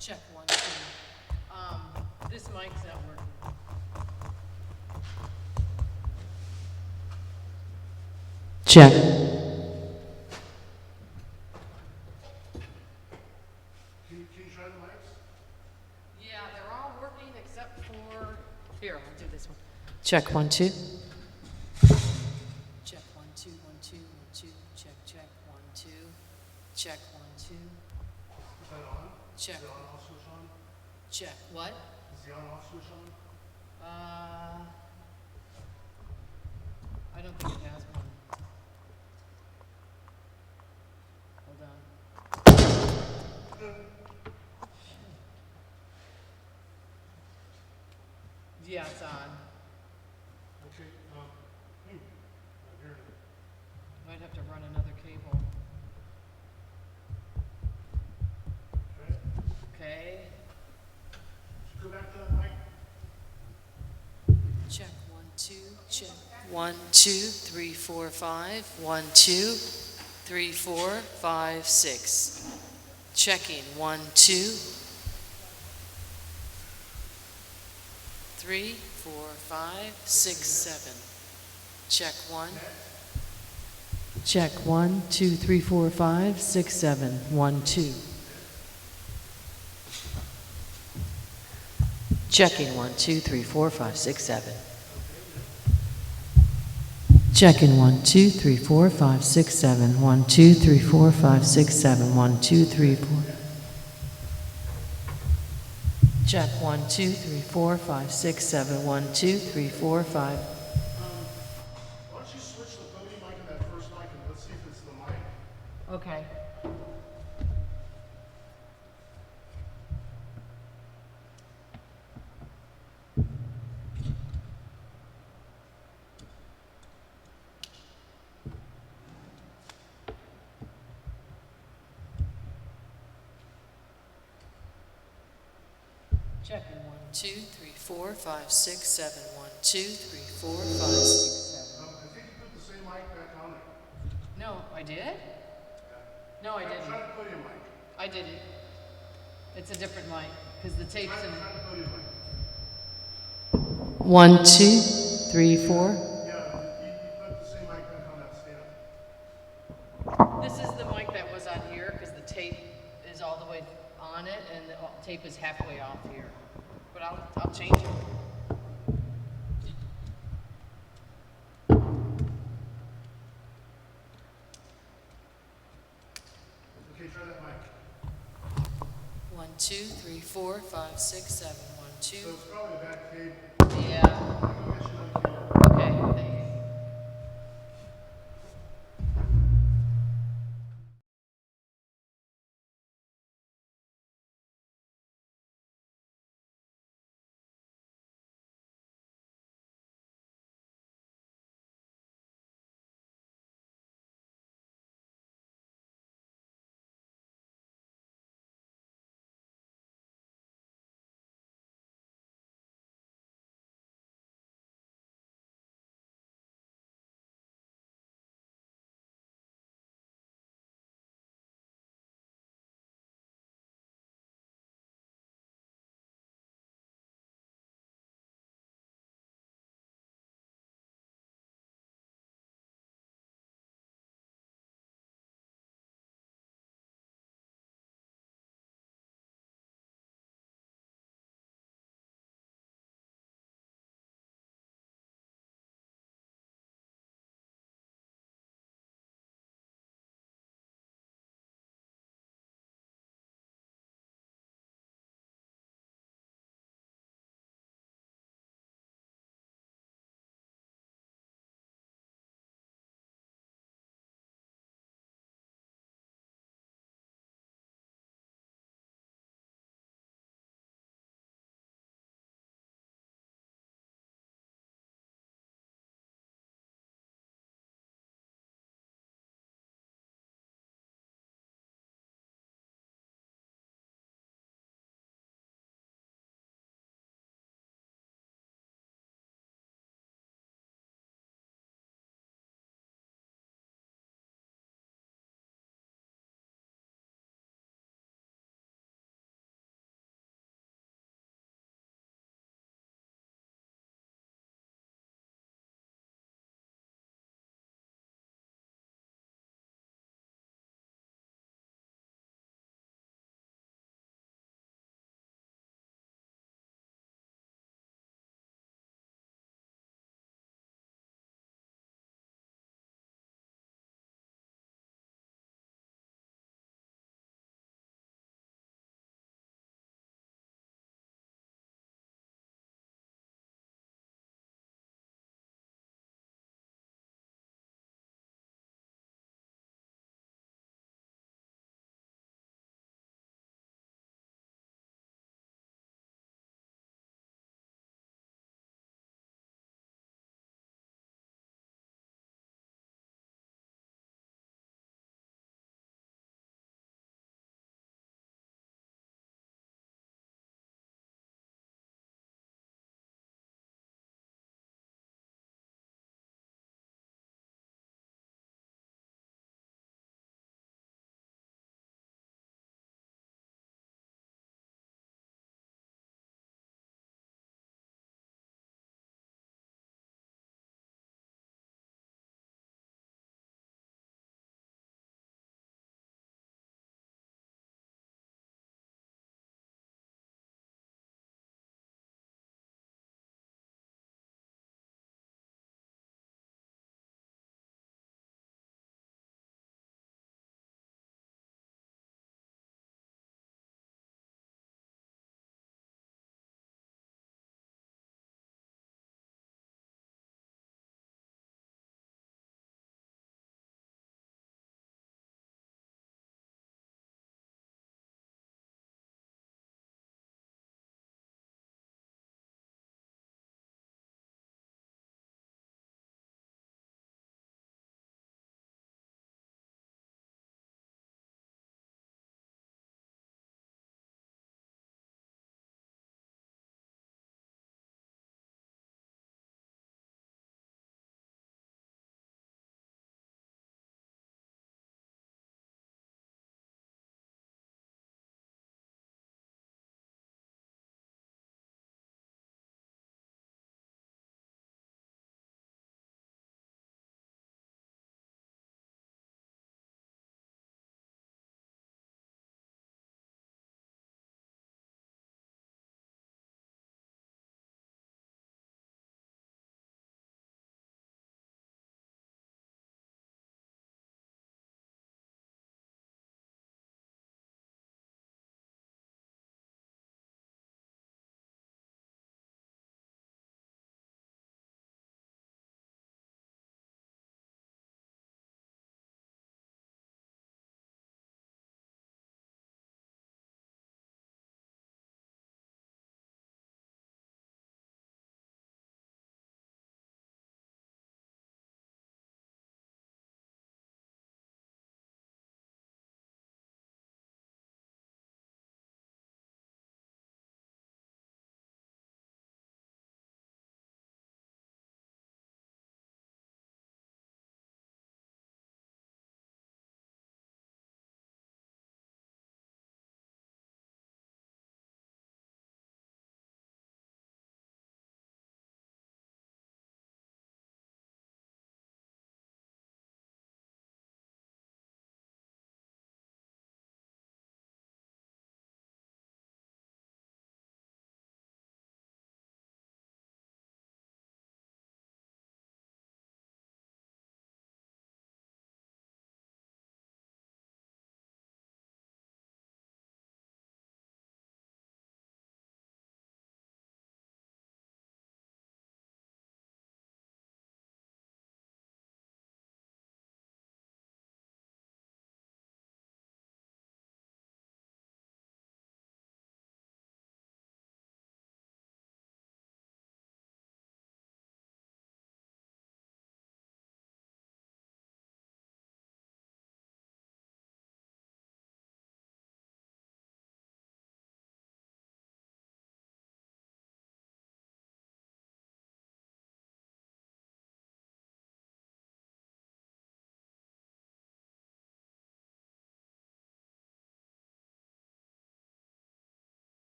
Check 1, 2. This mic's not working. Check. Can you try the mics? Yeah, they're all working except for. Here, I'll do this one. Check 1, 2. Check 1, 2, 1, 2, 1, 2. Check, check 1, 2. Check 1, 2. Is that on? Check. Is the on-off switch on? Check. What? Is the on-off switch on? I don't think it has one. Hold on. Yeah, it's on. Okay. Here. Might have to run another cable. Okay. Okay. Go back to that mic. Check 1, 2. Check 1, 2, 3, 4, 5. 1, 2, 3, 4, 5, 6. Checking 1, 2. 3, 4, 5, 6, 7. Check 1. Check 1, 2, 3, 4, 5, 6, 7. 1, 2. Checking 1, 2, 3, 4, 5, 6, 7. Checking 1, 2, 3, 4, 5, 6, 7. 1, 2, 3, 4, 5, 6, 7. 1, 2, 3, 4. Check 1, 2, 3, 4, 5, 6, 7. 1, 2, 3, 4, 5. Why don't you switch the podium mic and that first mic and let's see if it's the mic. Okay. Checking 1, 2, 3, 4, 5, 6, 7. 1, 2, 3, 4, 5, 6, 7. I think you put the same mic back on there. No, I did? Yeah. No, I Try didn't. the podium mic. I didn't. It's a different mic because the tape's in. Try the podium mic. 1, 2, 3, 4. Yeah, you put the same mic back on that stand. This is the mic that was on here because the tape is all the way on it and the tape is halfway off here. But I'll change it. Okay, try that mic. 1, 2, 3, 4, 5, 6, 7. 1, 2. So it's probably the back cable. Yeah. Go get you another cable. Okay. Thank you.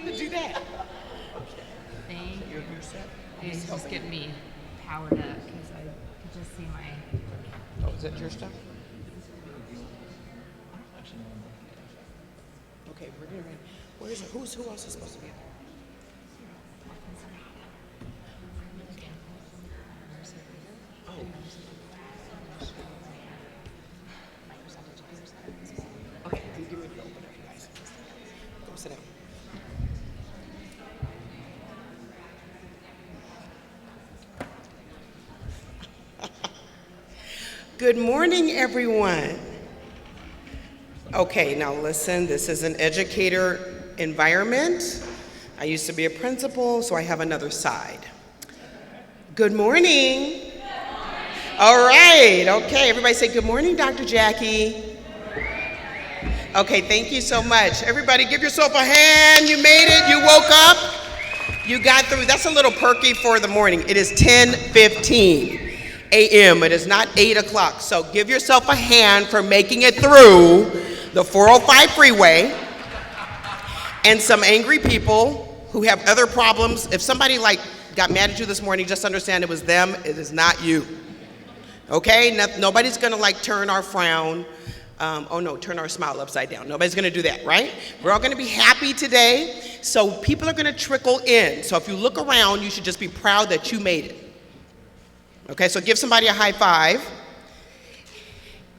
time to do that. Thank you. You're set. It's just getting me powered up because I could just see my. Oh, is that your stuff? Okay, we're getting ready. Who else is supposed to be here? Oh. Okay, give me the open up, you guys. Go sit down. Good morning, everyone. Okay, now listen, this is an educator environment. I used to be a principal, so I have another side. Good morning. All right, okay, everybody say good morning, Dr. Jackie. Okay, thank you so much. Everybody give yourself a hand. You made it, you woke up, you got through. That's a little perky for the morning. It is 10:15 a.m. It is not 8 o'clock. So give yourself a hand for making it through the 405 freeway and some angry people who have other problems. If somebody got mad at you this morning, just understand it was them, it is not you. Okay, nobody's gonna turn our frown, turn our smile upside down. Nobody's gonna do that, right? We're all gonna be happy today. So people are gonna trickle in. So if you look around, you should just be proud that you made it. Okay, so give somebody a high five.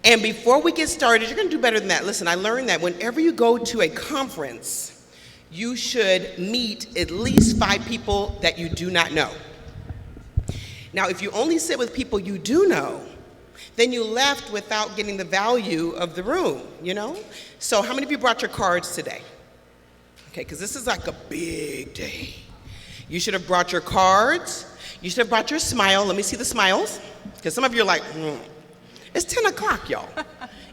And before we get started, you're gonna do better than that. Listen, I learned that whenever you go to a conference, you should meet at least 5 people that you do not know. Now, if you only sit with people you do know, then you left without getting the value of the room, you know? So how many of you brought your cards today? Okay, because this is like a big day. You should have brought your cards. You should have brought your smile. Let me see the smiles. Because some of you are like, It's 10 o'clock, y'all.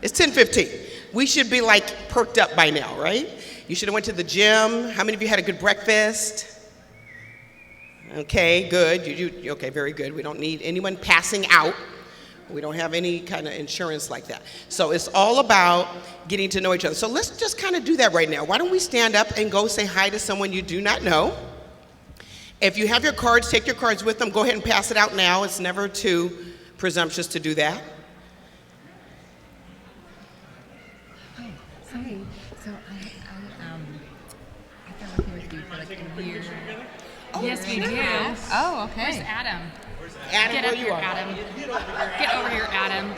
It's 10:15. We should be perked up by now, right? You should have went to the gym. How many of you had a good breakfast? Okay, good. Okay, very good. We don't need anyone passing out. We don't have any kind of insurance like that. So it's all about getting to know each other. So let's just kind of do that right now. Why don't we stand up and go say hi to someone you do not know? If you have your cards, take your cards with them. Go ahead and pass it out now. It's never too presumptuous to do that. Hi. So I've been working with you for a year. Oh, Yes, we sure. do. Oh, okay. Where's Adam? Adam, Get where up you here, are? Adam. Get over here, Adam.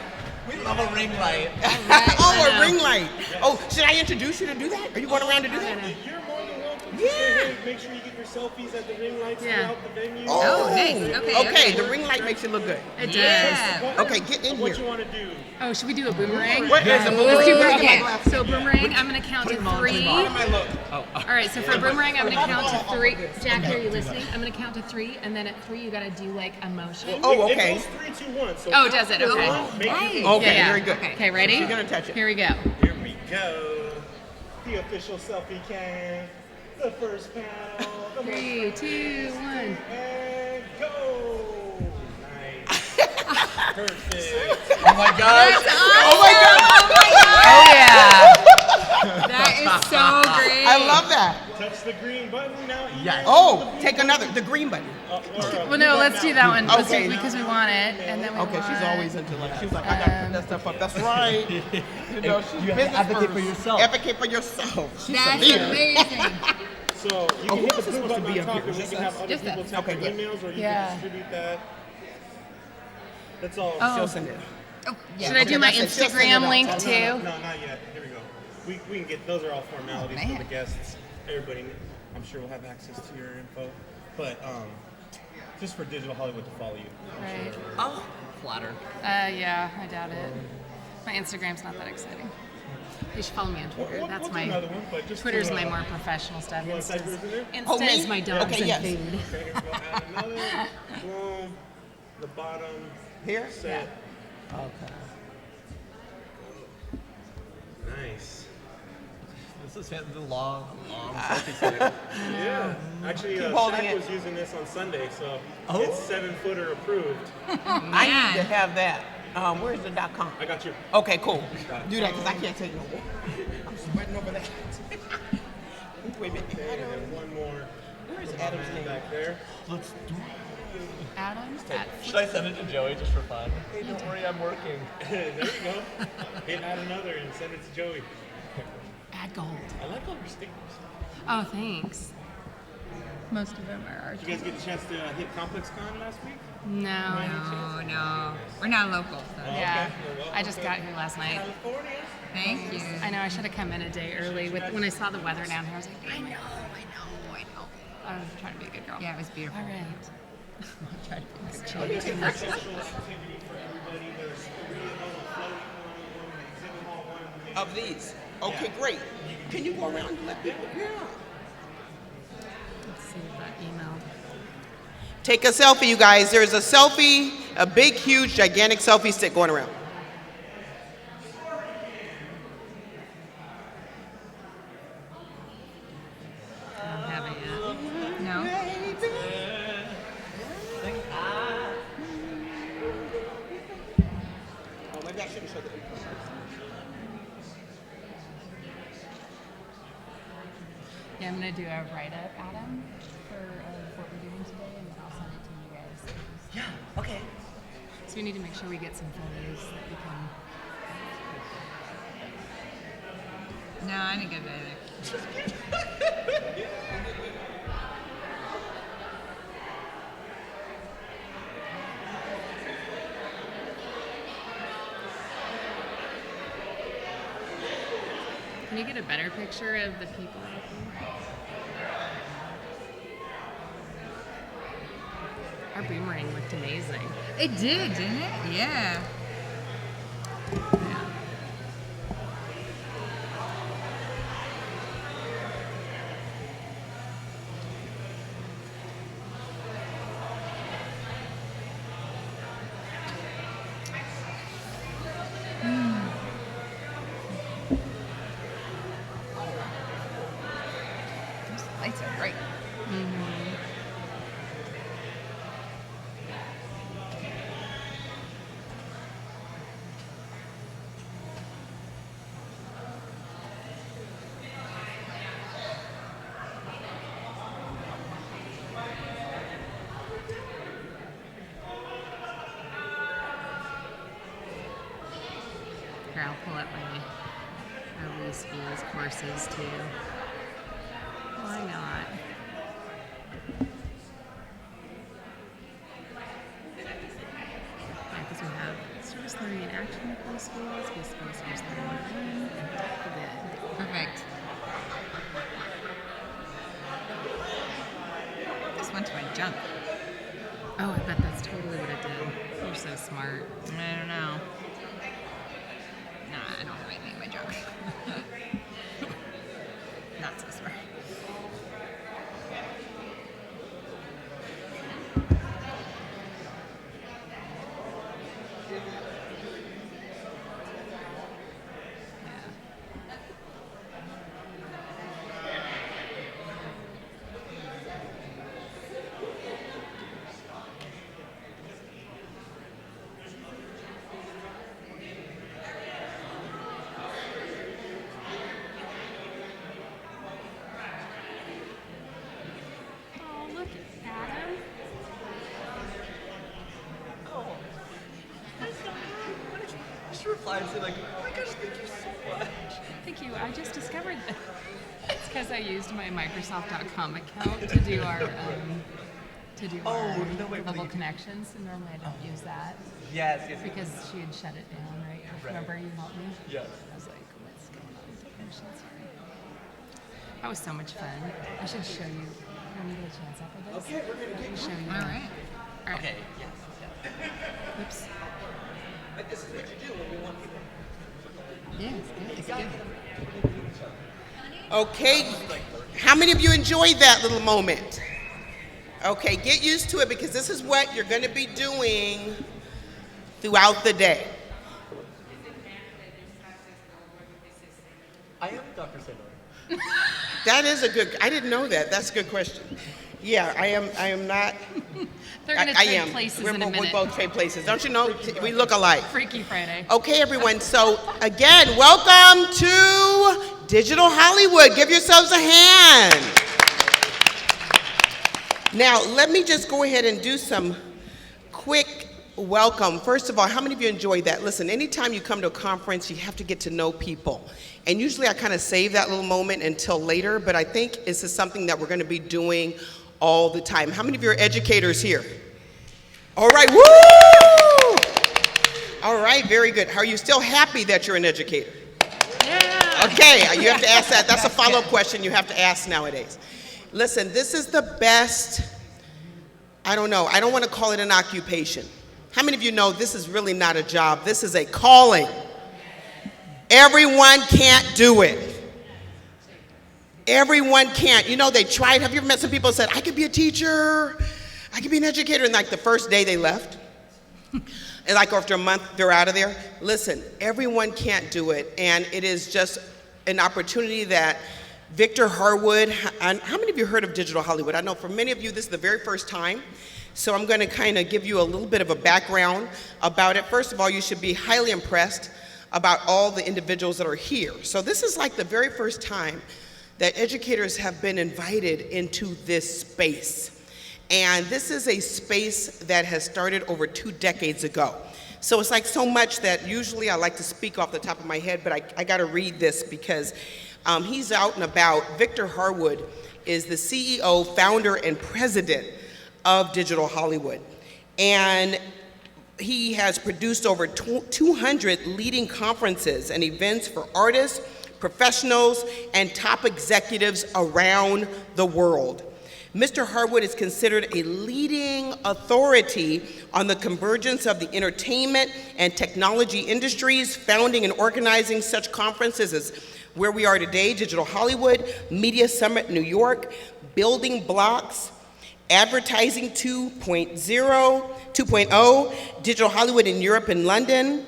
We love a ring light. Oh, a ring light. Oh, should I introduce you to do that? Are you going around to do that? You're more than welcome to Yeah. stay here. Make sure you get your selfies at the ring lights Yeah. throughout the venue. Oh, nice. Okay. The ring light makes it look good. It does. Yeah. Okay, get in What you here. want to do? Oh, should we do a boomerang? What is a Let's boomerang? do Look at my okay. glasses. So boomerang, I'm gonna count to 3. All right. So for boomerang, I'm gonna count to 3. Jack, are you listening? I'm gonna count to 3, and then at 3, you gotta do a motion. Oh, okay. It goes 3, 2, 1. So Oh, does it? after Okay. one, make your Okay, Yeah. very good. Okay, ready? You're gonna touch it. Here we go. Here we go. The official selfie cam. The first panel. The 3, 2, 1. and go. Nice. Perfect. Oh my gosh. Oh my God! Oh yeah. That is so great. I love that. Touch the green button now. Yes. Oh, take another, the green button. Well, no, let's do that one. Let's Okay. do, because we want it, and then we Okay, want. she's always into she's like, I gotta put that stuff up. That's right. You know, she's You have to business advocate first. for yourself. Advocate for yourself. She's That's a leader. amazing. So you can who hit else the is blue supposed to button be on up top here? and we Just can have us? other Just people us. tap Okay, their good. emails, or you Yeah. can distribute that. That's all. She'll send it. Should I do my that's it. She'll send it Instagram out. link No, too? not yet. Here we go. We can get, those are all formalities for the guests. Everybody, I'm sure will have access to your info. But just for Digital Hollywood to follow you. Right. Oh, flattered. Yeah, I doubt it. My Instagram's not that exciting. You should follow me on Twitter. That's We'll do my. another one, but just Twitter's to, my more professional stuff. You want to type yours in there? Oh, Insta me? is my dogs Okay, yes. and food. Okay, here we go. Add another. Boom. The bottom. Here? Set. Okay. Nice. This is the long selfie stick. Yeah. Actually, holding Shaq it. was using this on Sunday, so Oh. it's 7-footer approved. I need to have that. Where's the .com? I got you. Okay, cool. Do that because I can't take no more. I'm sweating over that. Wait a minute. Okay, and then one more. Where's from Adam's my man name? back there. Let's do it. Adam? Should I send it to Joey just for fun? Hey, don't worry, I'm working. There you go. Hit add another and send it to Joey. Add gold. I like all your stickers. Oh, thanks. Most of them are Did you guys get the chance to hit Complex Con last week? No. No. We're not local, so. Yeah. Okay, you're welcome. I just got here last night. California. Thank you. I know I should have come in a day early. When I saw the weather down here, I was like, I know. I was trying to be a good girl. Yeah, it was beautiful. All right. Social activity for everybody. There's three of them, a floating one, an exhibit hall one. Of these. Okay, great. Can you go around and let people? Yeah. Let's see that email. Take a selfie, you guys. There's a selfie, a big, huge, gigantic selfie stick going around. I don't have it yet. No? Oh, maybe I shouldn't show the people. Yeah, I'm gonna do a write-up, Adam, for what we're doing today, and I'll send it to you guys. Yeah, okay. So we need to make sure we get some photos that we can. No, I didn't get it. Can you get a better picture of the people? Our boomerang looked amazing. It did, didn't it? Yeah. Yeah. Those lights are bright. Here, I'll pull up my Lee School's courses too. Why not? Yeah, because we have service learning and action with Lee Schools, we suppose service learning and good. Perfect. This went to my junk. Oh, I bet that's totally what it did. You're so smart. I don't know. Nah, I don't have anything in my junk. Not so smart. Oh, look at Adam. Oh. Just reply and say like, oh my gosh, thank you so much. Thank you. I just discovered that it's because I used my Microsoft.com account to do our Oh, no, wait, global wait. connections, and normally I don't use that Yes, yes. because she had shut it down, right? Right. Remember you helped me? Yes. I was like, what's going on with the connection? Sorry. That was so much fun. I should show you when you get a chance after this. Okay, we're going to show you. All right. All right. Okay, yes. Oops. But this is what you do when you want people. Yeah, it's good. It's good. Okay, how many of you enjoyed that little moment? Okay, get used to it because this is what you're going to be doing throughout the day. I am Dr. Saylor. That is a good, I didn't know that. That's a good question. Yeah, I am not. They're going to I trade am. places We're in a both- minute. We both trade places. Don't you know? We look alike. Freaky Friday. Okay, everyone. So again, welcome to Digital Hollywood, give yourselves a hand. Now, let me just go ahead and do some quick welcome. First of all, how many of you enjoyed that? Listen, anytime you come to a conference, you have to get to know people. And usually I kind of save that little moment until later, but I think this is something that we're going to be doing all the time. How many of you are educators here? All right, woo! All right, very good. Are you still happy that you're an educator? Yeah. Okay, you have to ask that. That's a follow-up question you have to ask nowadays. Listen, this is the best, I don't know, I don't want to call it an occupation. How many of you know this is really not a job? This is a calling. Everyone can't do it. Everyone can't. You know, they tried. Have you ever met some people who said, I could be a teacher, I could be an educator, and like the first day they left? And like after a month, they're out of there. Listen, everyone can't do it, and it is just an opportunity that Victor Harwood, how many of you heard of Digital Hollywood? I know for many of you, this is the very first time. So I'm going to kind of give you a little bit of a background about it. First of all, you should be highly impressed about all the individuals that are here. So this is like the very first time that educators have been invited into this space. And this is a space that has started over 2 decades ago. So it's like so much that usually I like to speak off the top of my head, but I got to read this because he's out and about. Victor Harwood is the CEO, founder, and president of Digital Hollywood. And he has produced over 200 leading conferences and events for artists, professionals, and top executives around the world. Mr. Harwood is considered a leading authority on the convergence of the entertainment and technology industries, founding and organizing such conferences as where we are today, Digital Hollywood, Media Summit New York, Building Blocks, Advertising 2.0, Digital Hollywood in Europe and London,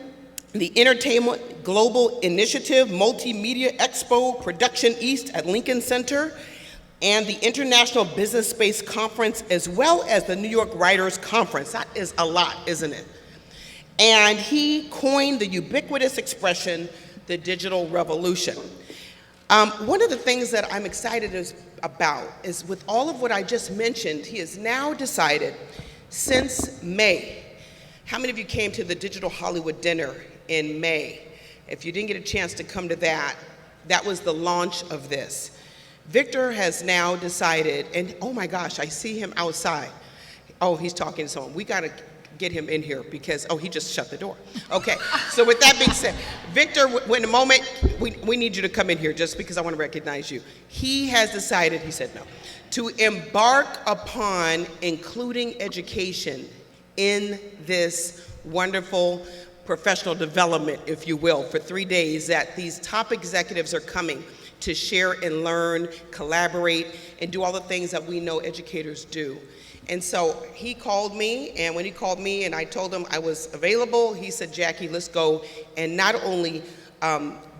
the Entertainment Global Initiative, Multimedia Expo, Production East at Lincoln Center, and the International Business Space Conference, as well as the New York Writers Conference. That is a lot, isn't it? And he coined the ubiquitous expression, the digital revolution. One of the things that I'm excited about is with all of what I just mentioned, he has now decided since May. How many of you came to the Digital Hollywood dinner in May? If you didn't get a chance to come to that, that was the launch of this. Victor has now decided, and oh my gosh, I see him outside. Oh, he's talking to someone. We gotta get him in here because, oh, he just shut the door. Okay, so with that being said, Victor, in a moment, we need you to come in here just because I want to recognize you. He has decided, he said no, to embark upon including education in this wonderful professional development, if you will, for 3 days that these top executives are coming to share and learn, collaborate, and do all the things that we know educators do. And so he called me, and when he called me and I told him I was available, he said, Jackie, let's go and not only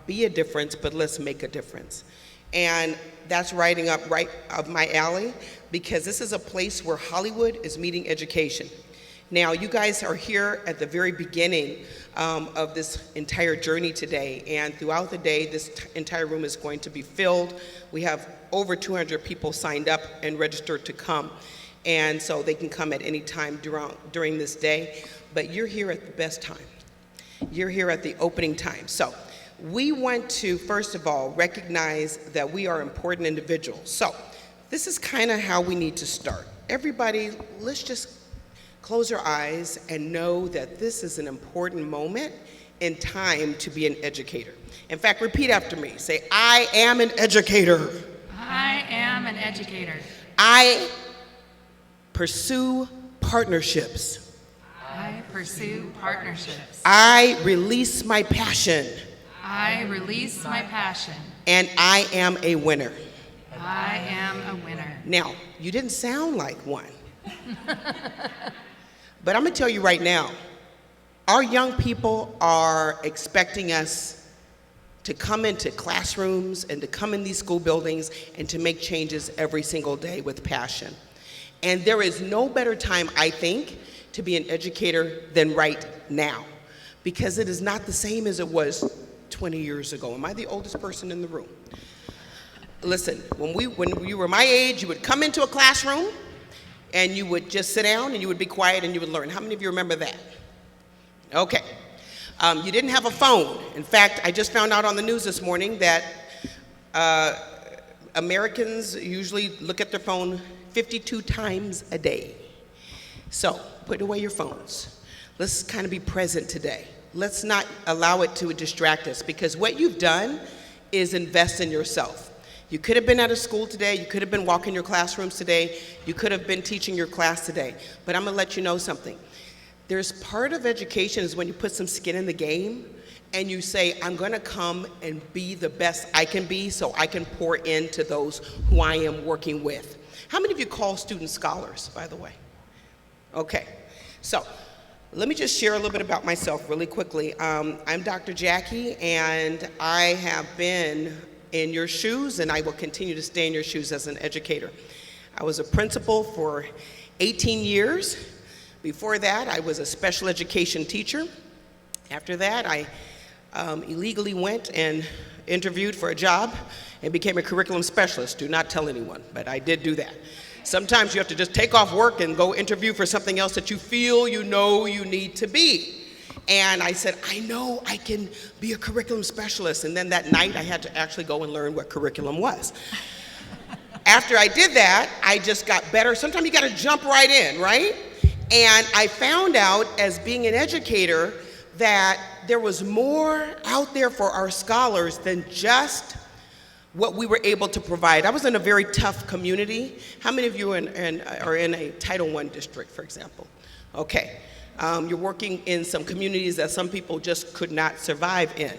be a difference, but let's make a difference. And that's right up my alley, because this is a place where Hollywood is meeting education. Now, you guys are here at the very beginning of this entire journey today, and throughout the day, this entire room is going to be filled. We have over 200 people signed up and registered to come, and so they can come at any time during this day, but you're here at the best time. You're here at the opening time. So we want to, first of all, recognize that we are important individuals. So this is kind of how we need to start. Everybody, let's just close your eyes and know that this is an important moment in time to be an educator. In fact, repeat after me. Say, I am an educator. I am an educator. I pursue partnerships. I pursue partnerships. I release my passion. I release my passion. And I am a winner. I am a winner. Now, you didn't sound like one. But I'm going to tell you right now, our young people are expecting us to come into classrooms and to come in these school buildings and to make changes every single day with passion. And there is no better time, I think, to be an educator than right now, because it is not the same as it was 20 years ago. Am I the oldest person in the room? Listen, when you were my age, you would come into a classroom and you would just sit down and you would be quiet and you would learn. How many of you remember that? Okay. You didn't have a phone. In fact, I just found out on the news this morning that Americans usually look at their phone 52 times a day. So put away your phones. Let's kind of be present today. Let's not allow it to distract us, because what you've done is invest in yourself. You could have been at a school today, you could have been walking your classrooms today, you could have been teaching your class today, but I'm gonna let you know something. There's part of education is when you put some skin in the game and you say, I'm gonna come and be the best I can be so I can pour into those who I am working with. How many of you call students scholars, by the way? Okay, so let me just share a little bit about myself really quickly. I'm Dr. Jackie, and I have been in your shoes, and I will continue to stay in your shoes as an educator. I was a principal for 18 years. Before that, I was a special education teacher. After that, I illegally went and interviewed for a job and became a curriculum specialist. Do not tell anyone, but I did do that. Sometimes you have to just take off work and go interview for something else that you feel you know you need to be. And I said, I know I can be a curriculum specialist. And then that night I had to actually go and learn what curriculum was. After I did that, I just got better. Sometimes you got to jump right in, right? And I found out as being an educator that there was more out there for our scholars than just what we were able to provide. I was in a very tough community. How many of you are in a Title I district, for example? Okay. You're working in some communities that some people just could not survive in.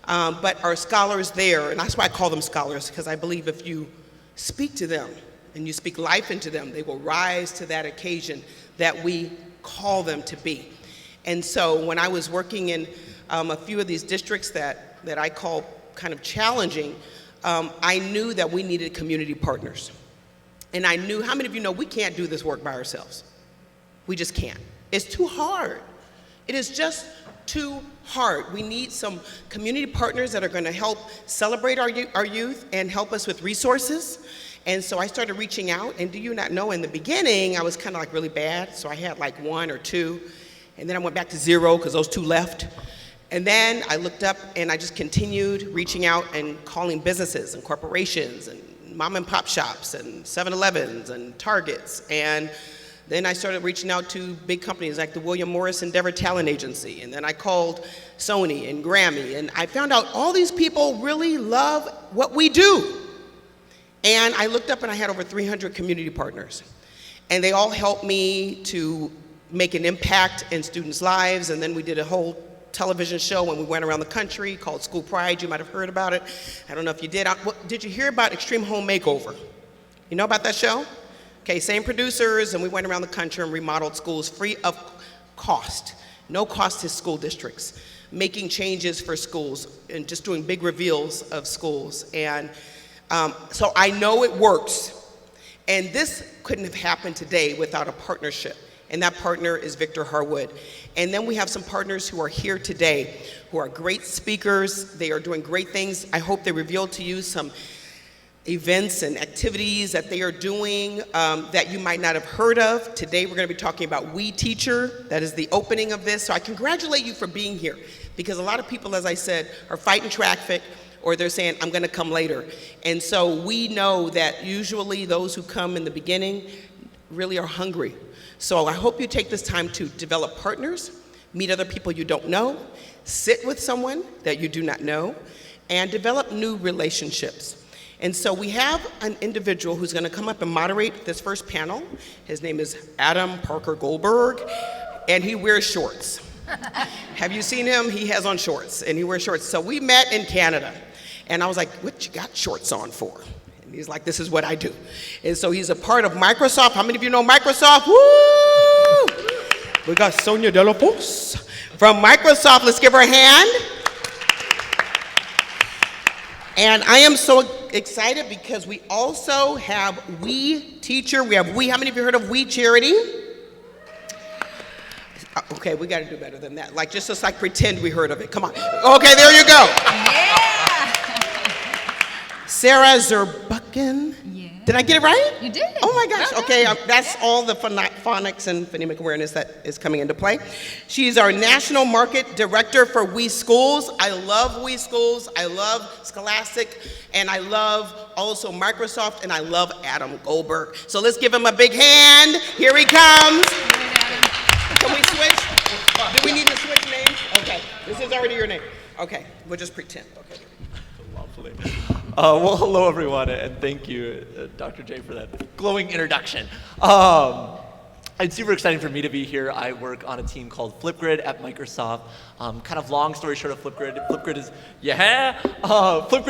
But our scholars there, and that's why I call them scholars, because I believe if you speak to them and you speak life into them, they will rise to that occasion that we call them to be. And so when I was working in a few of these districts that I call kind of challenging, I knew that we needed community partners. And I knew, how many of you know we can't do this work by ourselves? We just can't. It's too hard. It is just too hard. We need some community partners that are going to help celebrate our youth and help us with resources. And so I started reaching out, and do you not know, in the beginning, I was kind of like really bad, so I had like 1 or 2, and then I went back to 0 because those 2 left. And then I looked up and I just continued reaching out and calling businesses and corporations and mom and pop shops and 7-Elevens and Targets. And then I started reaching out to big companies like the William Morris Endeavor Talent Agency. And then I called Sony and Grammy. And I found out all these people really love what we do. And I looked up and I had over 300 community partners. And they all helped me to make an impact in students' lives. And then we did a whole television show when we went around the country called School Pride. You might have heard about it. I don't know if you did. Did you hear about Extreme Home Makeover? You know about that show? Okay, same producers, and we went around the country and remodeled schools free of cost. No cost to school districts. Making changes for schools and just doing big reveals of schools. And so I know it works. And this couldn't have happened today without a partnership. And that partner is Victor Harwood. And then we have some partners who are here today who are great speakers. They are doing great things. I hope they revealed to you some events and activities that they are doing that you might not have heard of. Today we're going to be talking about We Teacher. That is the opening of this. So I congratulate you for being here, because a lot of people, as I said, are fighting traffic, or they're saying, I'm going to come later. And so we know that usually those who come in the beginning really are hungry. So I hope you take this time to develop partners, meet other people you don't know, sit with someone that you do not know, and develop new relationships. And so we have an individual who's going to come up and moderate this first panel. His name is Adam Parker Goldberg, and he wears shorts. Have you seen him? He has on shorts, and he wears shorts. So we met in Canada, and I was like, what you got shorts on for? And he's like, this is what I do. And so he's a part of Microsoft. How many of you know Microsoft? Woo! We got Sonia De La Pos from Microsoft. Let's give her a hand. And I am so excited because we also have We Teacher. We have We. How many of you heard of We Charity? Okay, we got to do better than that. Like, just like pretend we heard of it. Come on. Okay, there you go. Yeah. Sarah Zerbucken. Yeah. Did I get it right? You did. Oh my gosh. Well Okay, done. that's all the phonics and phonemic awareness that is coming into play. She's our National Market Director for We Schools. I love We Schools. I love Scholastic. And I love also Microsoft. And I love Adam Goldberg. So let's give him a big hand. Here he comes. Can we switch? Do we need to switch names? Okay. This is already your name. Okay. We'll just pretend. Okay. Lovely. Well, hello, everyone, and thank you, Dr. J, for that glowing introduction. It's super exciting for me to be here. I work on a team called Flipgrid at Microsoft. Kind of long story short of Flipgrid. Flipgrid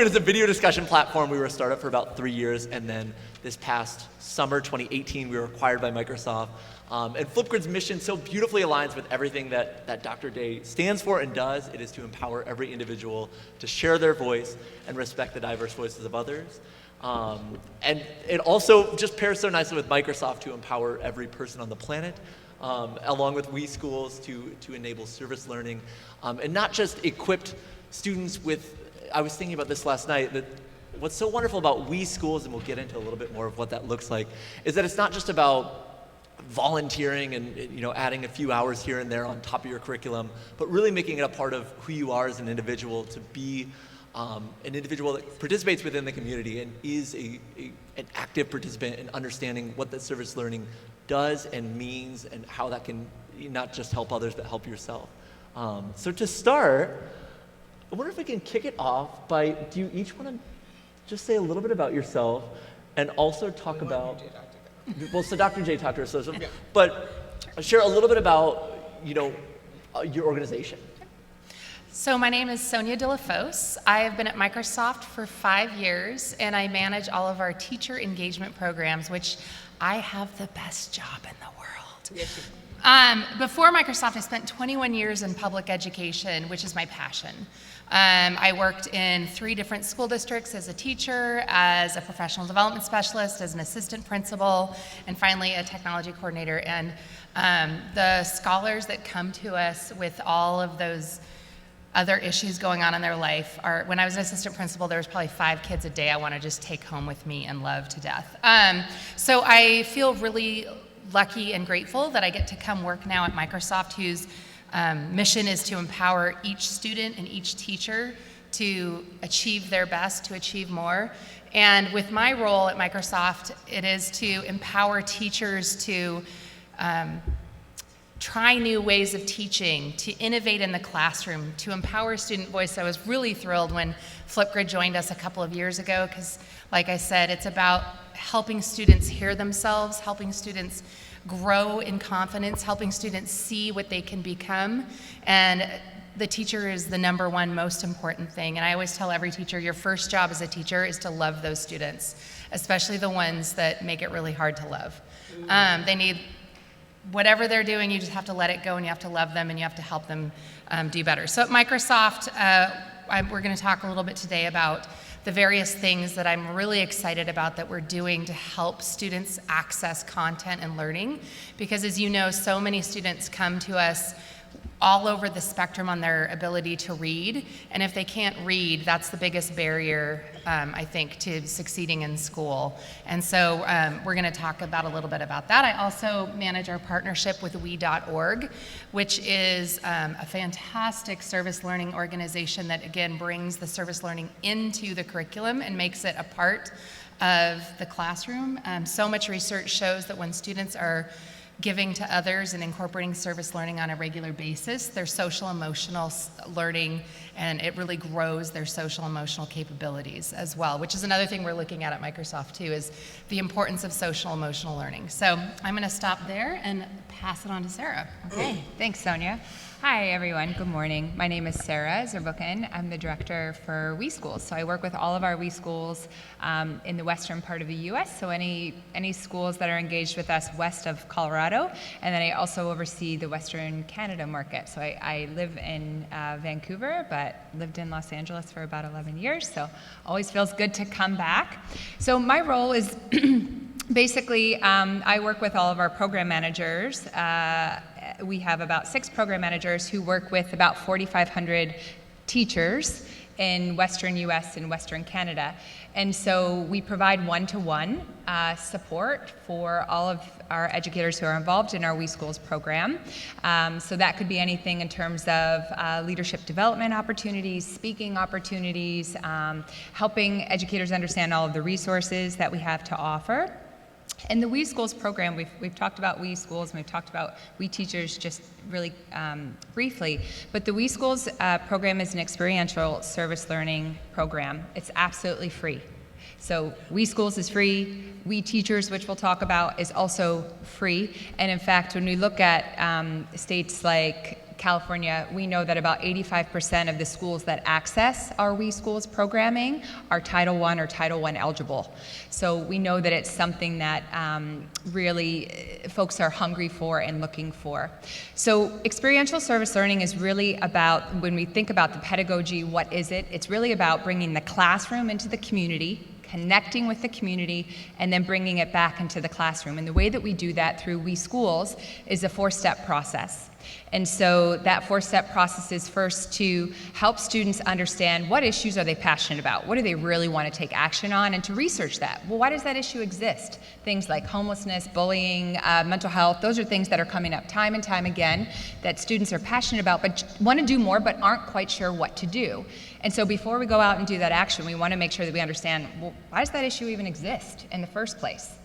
is a video discussion platform. We were a startup for about 3 years, and then this past summer, 2018, we were acquired by Microsoft. And Flipgrid's mission so beautifully aligns with everything that Dr. Day stands for and does. It is to empower every individual to share their voice and respect the diverse voices of others. And it also just pairs so nicely with Microsoft to empower every person on the planet, along with We Schools to enable service learning, and not just equipped students with, I was thinking about this last night, that what's so wonderful about We Schools, and we'll get into a little bit more of what that looks like, is that it's not just about volunteering and adding a few hours here and there on top of your curriculum, but really making it a part of who you are as an individual, to be an individual that participates within the community and is an active participant in understanding what that service learning does and means, and how that can not just help others but help yourself. So to start, I wonder if we can kick it off by, do you each want to just say a little bit about yourself and also talk about, well, so Dr. J talked to us, but share a little bit about, your organization. So my name is Sonia De La Fosse. I have been at Microsoft for 5 years, and I manage all of our teacher engagement programs, which I have the best job in the world. Yes. Before Microsoft, I spent 21 years in public education, which is my passion. I worked in 3 different school districts as a teacher, as a professional development specialist, as an assistant principal, and finally a technology coordinator. And the scholars that come to us with all of those other issues going on in their life are, when I was an assistant principal, there was probably 5 kids a day I want to just take home with me and love to death. So I feel really lucky and grateful that I get to come work now at Microsoft, whose mission is to empower each student and each teacher to achieve their best, to achieve more. And with my role at Microsoft, it is to empower teachers to try new ways of teaching, to innovate in the classroom, to empower student voice. I was really thrilled when Flipgrid joined us a couple of years ago, because like I said, it's about helping students hear themselves, helping students grow in confidence, helping students see what they can become. And the teacher is the #1 most important thing. And I always tell every teacher, your first job as a teacher is to love those students, especially the ones that make it really hard to love. They need, whatever they're doing, you just have to let it go, and you have to love them, and you have to help them do better. So at Microsoft, we're going to talk a little bit today about the various things that I'm really excited about that we're doing to help students access content and learning. Because as you know, so many students come to us all over the spectrum on their ability to read. And if they can't read, that's the biggest barrier, I think, to succeeding in school. And so we're going to talk about a little bit about that. I also manage our partnership with we.org, which is a fantastic service learning organization that, again, brings the service learning into the curriculum and makes it a part of the classroom. So much research shows that when students are giving to others and incorporating service learning on a regular basis, their social emotional learning, and it really grows their social emotional capabilities as well, which is another thing we're looking at Microsoft too, is the importance of social emotional learning. So I'm going to stop there and pass it on to Sarah. Okay, thanks, Sonia. Hi, everyone. Good morning. My name is Sarah Zerbucken. I'm the director for We Schools. So I work with all of our We Schools in the western part of the U.S., so any schools that are engaged with us west of Colorado. And then I also oversee the Western Canada market. So I live in Vancouver, but lived in Los Angeles for about 11 years, so always feels good to come back. So my role is basically, I work with all of our program managers we have about 6 program managers who work with about 4,500 teachers in Western US and Western Canada. And so we provide one-to-one support for all of our educators who are involved in our We Schools program. So that could be anything in terms of leadership development opportunities, speaking opportunities, helping educators understand all of the resources that we have to offer. And the We Schools program, we've talked about We Schools and we've talked about We Teachers just really briefly, but the We Schools program is an experiential service learning program. It's absolutely free. So We Schools is free, We Teachers, which we'll talk about, is also free. And in fact, when we look at states like California, we know that about 85% of the schools that access our We Schools programming are Title I or Title I eligible. So we know that it's something that really folks are hungry for and looking for. So experiential service learning is really about, when we think about the pedagogy, what is it? It's really about bringing the classroom into the community, connecting with the community, and then bringing it back into the classroom. And the way that we do that through We Schools is a 4-step process. And so that 4-step process is first to help students understand what issues are they passionate about, what do they really want to take action on, and to research that. Well, why does that issue exist? Things like homelessness, bullying, mental health, those are things that are coming up time and time again that students are passionate about but want to do more but aren't quite sure what to do. And so before we go out and do that action, we want to make sure that we understand, well, why does that issue even exist in the first place?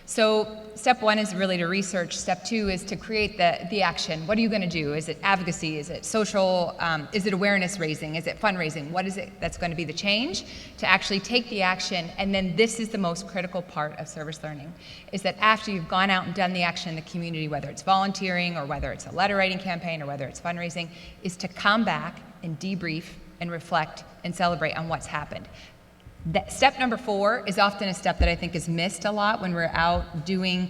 So step 1 is really to research. Step 2 is to create the action. What are you going to do? Is it advocacy? Is it social? Is it awareness raising? Is it fundraising? What is it that's going to be the change? To actually take the action. And then this is the most critical part of service learning, is that after you've gone out and done the action in the community, whether it's volunteering or whether it's a letter writing campaign or whether it's fundraising, is to come back and debrief and reflect and celebrate on what's happened. Step number 4 is often a step that I think is missed a lot when we're out doing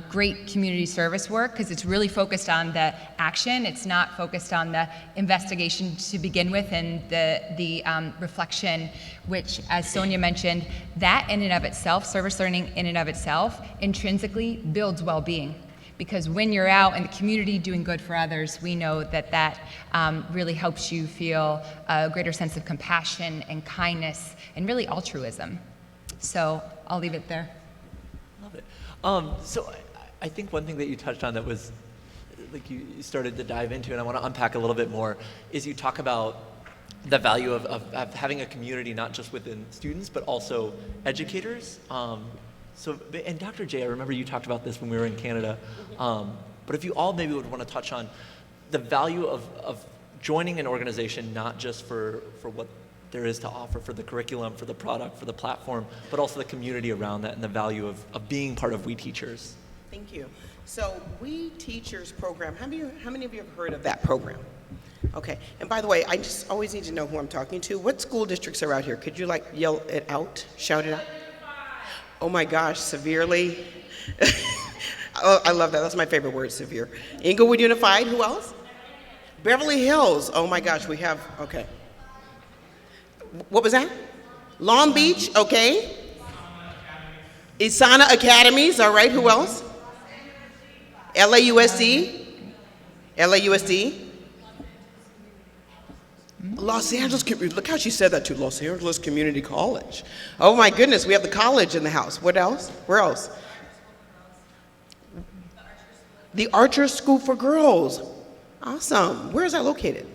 great community service work, because it's really focused on the action. It's not focused on the investigation to begin with and the reflection, which, as Sonia mentioned, that in and of itself, service learning in and of itself, intrinsically builds well-being. Because when you're out in the community doing good for others, we know that that really helps you feel a greater sense of compassion and kindness and really altruism. So I'll leave it there. Love it. So I think one thing that you touched on that was, like you started to dive into, and I want to unpack a little bit more, is you talk about the value of having a community, not just within students, but also educators. And Dr. J, I remember you talked about this when we were in Canada, but if you all maybe would want to touch on the value of joining an organization, not just for what there is to offer, for the curriculum, for the product, for the platform, but also the community around that and the value of being part of We Teachers. Thank you. So We Teachers program, how many of you have heard of that program? Okay, and by the way, I just always need to know who I'm talking to. What school districts are out here? Could you like yell it out, shout it out? Oh my gosh, severely. Oh, I love that. That's my favorite word, severe. Inglewood Unified, who else? Beverly Hills. Oh my gosh, we have, okay. What was that? Long Beach, okay. Isana Academies, all right, who else? LAUSD. LAUSD. Los Angeles, look how she said that too, Los Angeles Community College. Oh my goodness, we have the college in the house. What else? Where else? The Archer School for Girls. Awesome. Where is that located?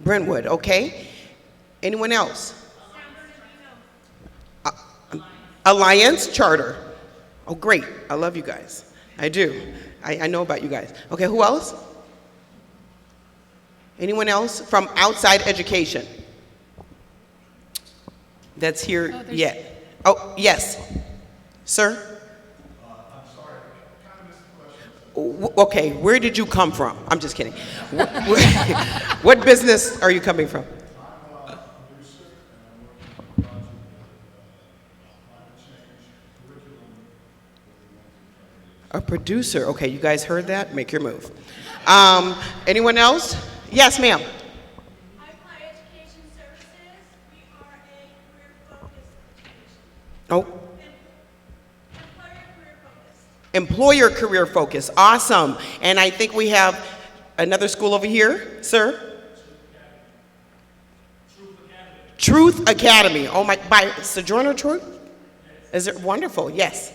Brentwood, okay. Anyone else? Alliance Charter. Oh great, I love you guys. I do. I know about you guys. Okay, who else? Anyone else from outside education that's here yet? Oh, yes. Sir? I'm sorry, I kind of missed the question. Okay, where did you come from? I'm just kidding. What business are you coming from? I'm a producer, and I'm working on a project with climate change curriculum. A producer. Okay, you guys heard that? Make your move. Anyone else? Yes, ma'am. I apply education services. We are a career-focused education. Oh, Employer career-focused. Employer career focus, awesome. And I think we have another school over here, sir. Truth Academy. Oh my, by Sojourner Truth? Is it wonderful? Yes.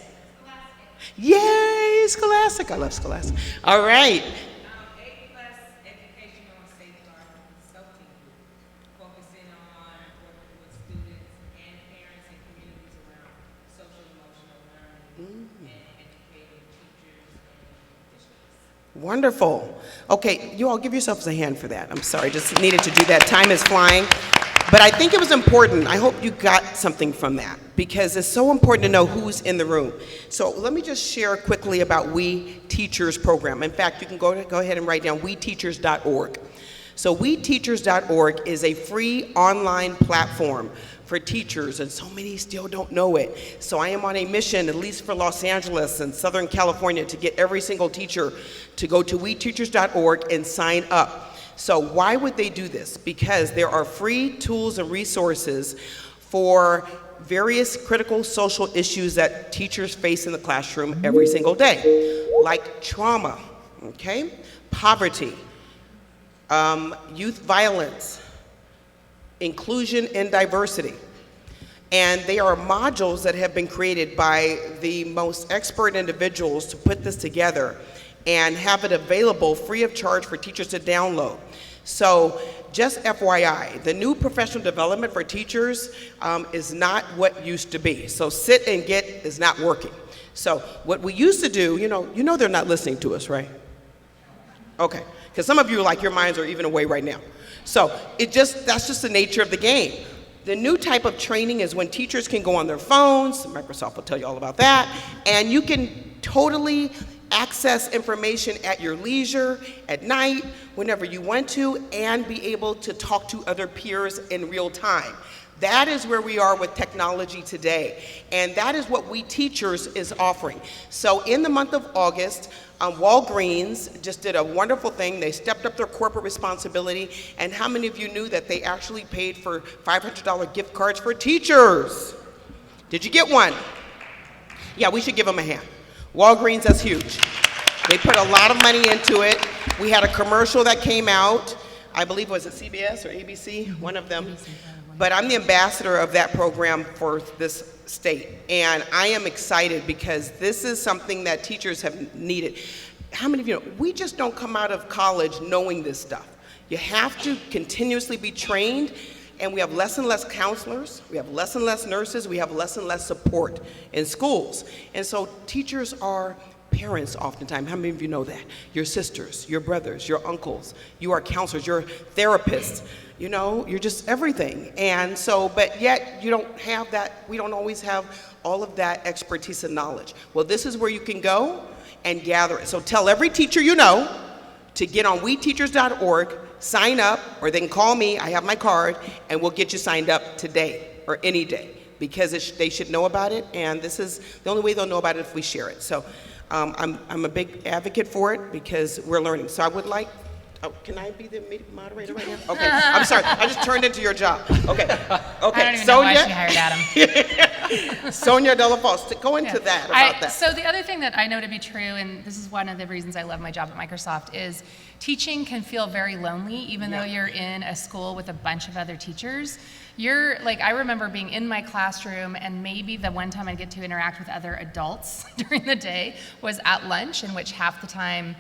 Yay, Scholastic. I love Scholastic. All right. A-plus educational safeguarding consulting group, focusing on working with students and parents and communities around social emotional learning and educating teachers and districts. Wonderful. Okay, you all give yourselves a hand for that. I'm sorry, just needed to do that. Time is flying. But I think it was important. I hope you got something from that because it's so important to know who's in the room. So let me just share quickly about We Teachers program. In fact, you can go ahead and write down weteachers.org. So weteachers.org is a free online platform for teachers, and so many still don't know it. So I am on a mission, at least for Los Angeles and Southern California, to get every single teacher to go to weteachers.org and sign up. So why would they do this? Because there are free tools and resources for various critical social issues that teachers face in the classroom every single day, like trauma, okay, poverty, youth violence, inclusion and diversity. And they are modules that have been created by the most expert individuals to put this together and have it available free of charge for teachers to download. So just FYI, the new professional development for teachers is not what used to be. So sit and get is not working. So what we used to do, you know they're not listening to us, right? Okay, because some of you, like, your minds are even away right now. So that's just the nature of the game. The new type of training is when teachers can go on their phones, Microsoft will tell you all about that, and you can totally access information at your leisure, at night, whenever you want to, and be able to talk to other peers in real time. That is where we are with technology today, and that is what We Teachers is offering. So in the month of August, Walgreens just did a wonderful thing. They stepped up their corporate responsibility, and how many of you knew that they actually paid for $500 gift cards for teachers? Did you get one? Yeah, we should give them a hand. Walgreens, that's huge. They put a lot of money into it. We had a commercial that came out, I believe, was it CBS or ABC? One of them. But I'm the ambassador of that program for this state. And I am excited because this is something that teachers have needed. How many of you know, we just don't come out of college knowing this stuff. You have to continuously be trained, and we have less and less counselors, we have less and less nurses, we have less and less support in schools. And so teachers are parents oftentimes. How many of you know that? Your sisters, your brothers, your uncles, you are counselors, you're therapists, you know, you're just everything. And so, but yet you don't have that, we don't always have all of that expertise and knowledge. Well, this is where you can go and gather it. So tell every teacher you know to get on weteachers.org, sign up, or they can call me, I have my card, and we'll get you signed up today or any day, because they should know about it, and this is the only way they'll know about it if we share it. So I'm a big advocate for it because we're learning. So I would like, can I be the moderator right now? Okay, I'm sorry, I just turned into your job. Okay, I don't even know why she hired Adam. Sonia Delafosse, go into that, about that. So the other thing that I know to be true, and this is one of the reasons I love my job at Microsoft, is teaching can feel very lonely, even though you're in a school with a bunch of other teachers. You're like, I remember being in my classroom, and maybe the one time I get to interact with other adults during the day was at lunch, in which half the time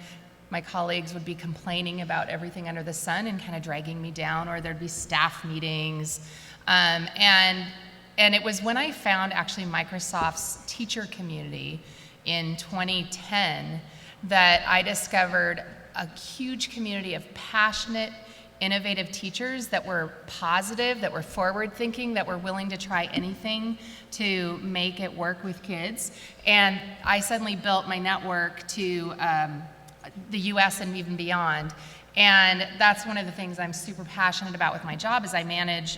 my colleagues would be complaining about everything under the sun and kind of dragging me down, or there'd be staff meetings. And it was when I found actually Microsoft's teacher community in 2010 that I discovered a huge community of passionate, innovative teachers that were positive, that were forward-thinking, that were willing to try anything to make it work with kids. And I suddenly built my network to the US and even beyond. And that's one of the things I'm super passionate about with my job, is I manage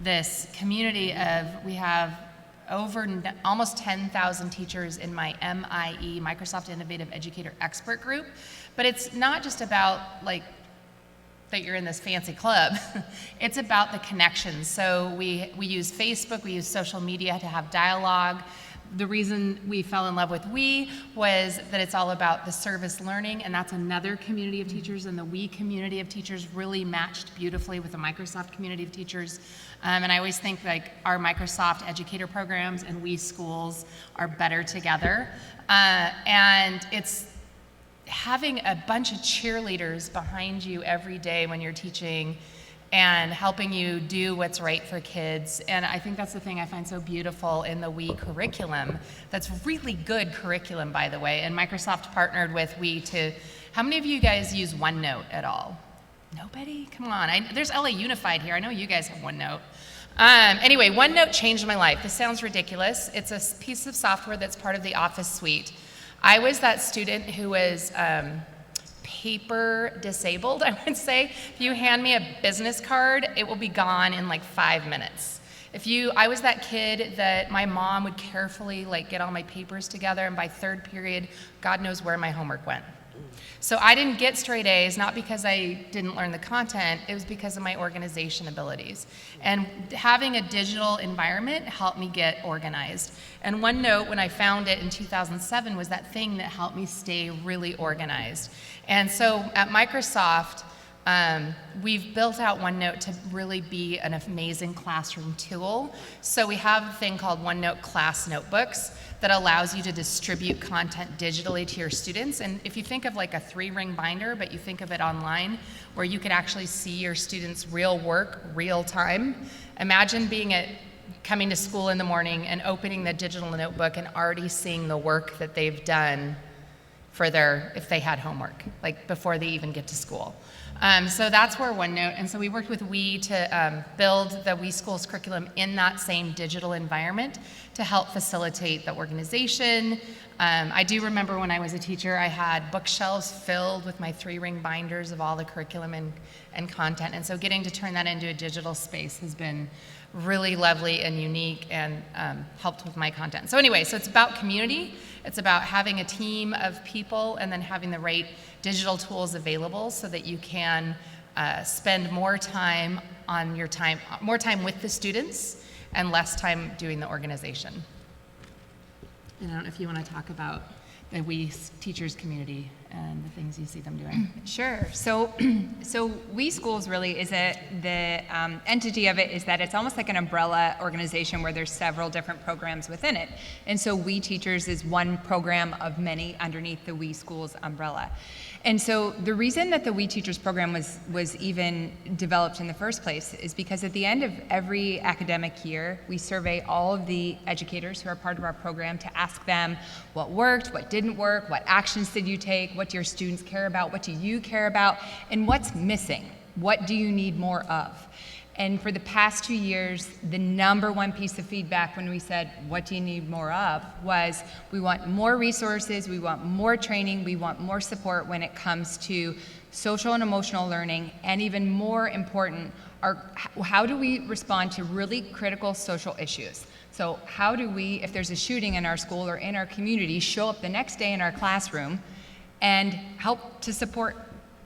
this community of, we have almost 10,000 teachers in my MIE, Microsoft Innovative Educator Expert Group. But it's not just about like that you're in this fancy club. It's about the connections. So we use Facebook, we use social media to have dialogue. The reason we fell in love with We was that it's all about the service learning, and that's another community of teachers, and the We community of teachers really matched beautifully with the Microsoft community of teachers. And I always think like our Microsoft educator programs and We schools are better together. And it's having a bunch of cheerleaders behind you every day when you're teaching and helping you do what's right for kids. And I think that's the thing I find so beautiful in the We curriculum. That's really good curriculum, by the way. And Microsoft partnered with We to, how many of you guys use OneNote at all? Nobody? Come on, there's LA Unified here. I know you guys have OneNote. Anyway, OneNote changed my life. This sounds ridiculous. It's a piece of software that's part of the Office suite. I was that student who was paper disabled, I would say. If you hand me a business card, it will be gone in like 5 minutes. I was that kid that my mom would carefully like get all my papers together, and by third period, God knows where my homework went. So I didn't get straight A's, not because I didn't learn the content, it was because of my organization abilities. And having a digital environment helped me get organized. And OneNote, when I found it in 2007, was that thing that helped me stay really organized. And so at Microsoft, we've built out OneNote to really be an amazing classroom tool. So we have a thing called OneNote Class Notebooks that allows you to distribute content digitally to your students. And if you think of like a 3-ring binder, but you think of it online, where you could actually see your students' real work, real time. Imagine coming to school in the morning and opening the digital notebook and already seeing the work that they've done for if they had homework, like before they even get to school. So that's where OneNote, and so we worked with We to build the We Schools curriculum in that same digital environment to help facilitate the organization. I do remember when I was a teacher, I had bookshelves filled with my 3-ring binders of all the curriculum and content, and so getting to turn that into a digital space has been really lovely and unique and helped with my content. So anyway, so it's about community, it's about having a team of people and then having the right digital tools available so that you can spend more time with the students and less time doing the organization. And I don't know if you want to talk about the We teachers community and the things you see them doing. Sure. So We Schools really is the entity of it is that it's almost like an umbrella organization where there's several different programs within it. And so We Teachers is one program of many underneath the We Schools umbrella. And so the reason that the We Teachers program was even developed in the first place is because at the end of every academic year, we survey all of the educators who are part of our program to ask them what worked, what didn't work, what actions did you take, what do your students care about, what do you care about, and what's missing? What do you need more of? And for the past 2 years, the number one piece of feedback when we said, what do you need more of, was we want more resources, we want more training, we want more support when it comes to social and emotional learning, and even more important, how do we respond to really critical social issues? So how do we, if there's a shooting in our school or in our community, show up the next day in our classroom and help to support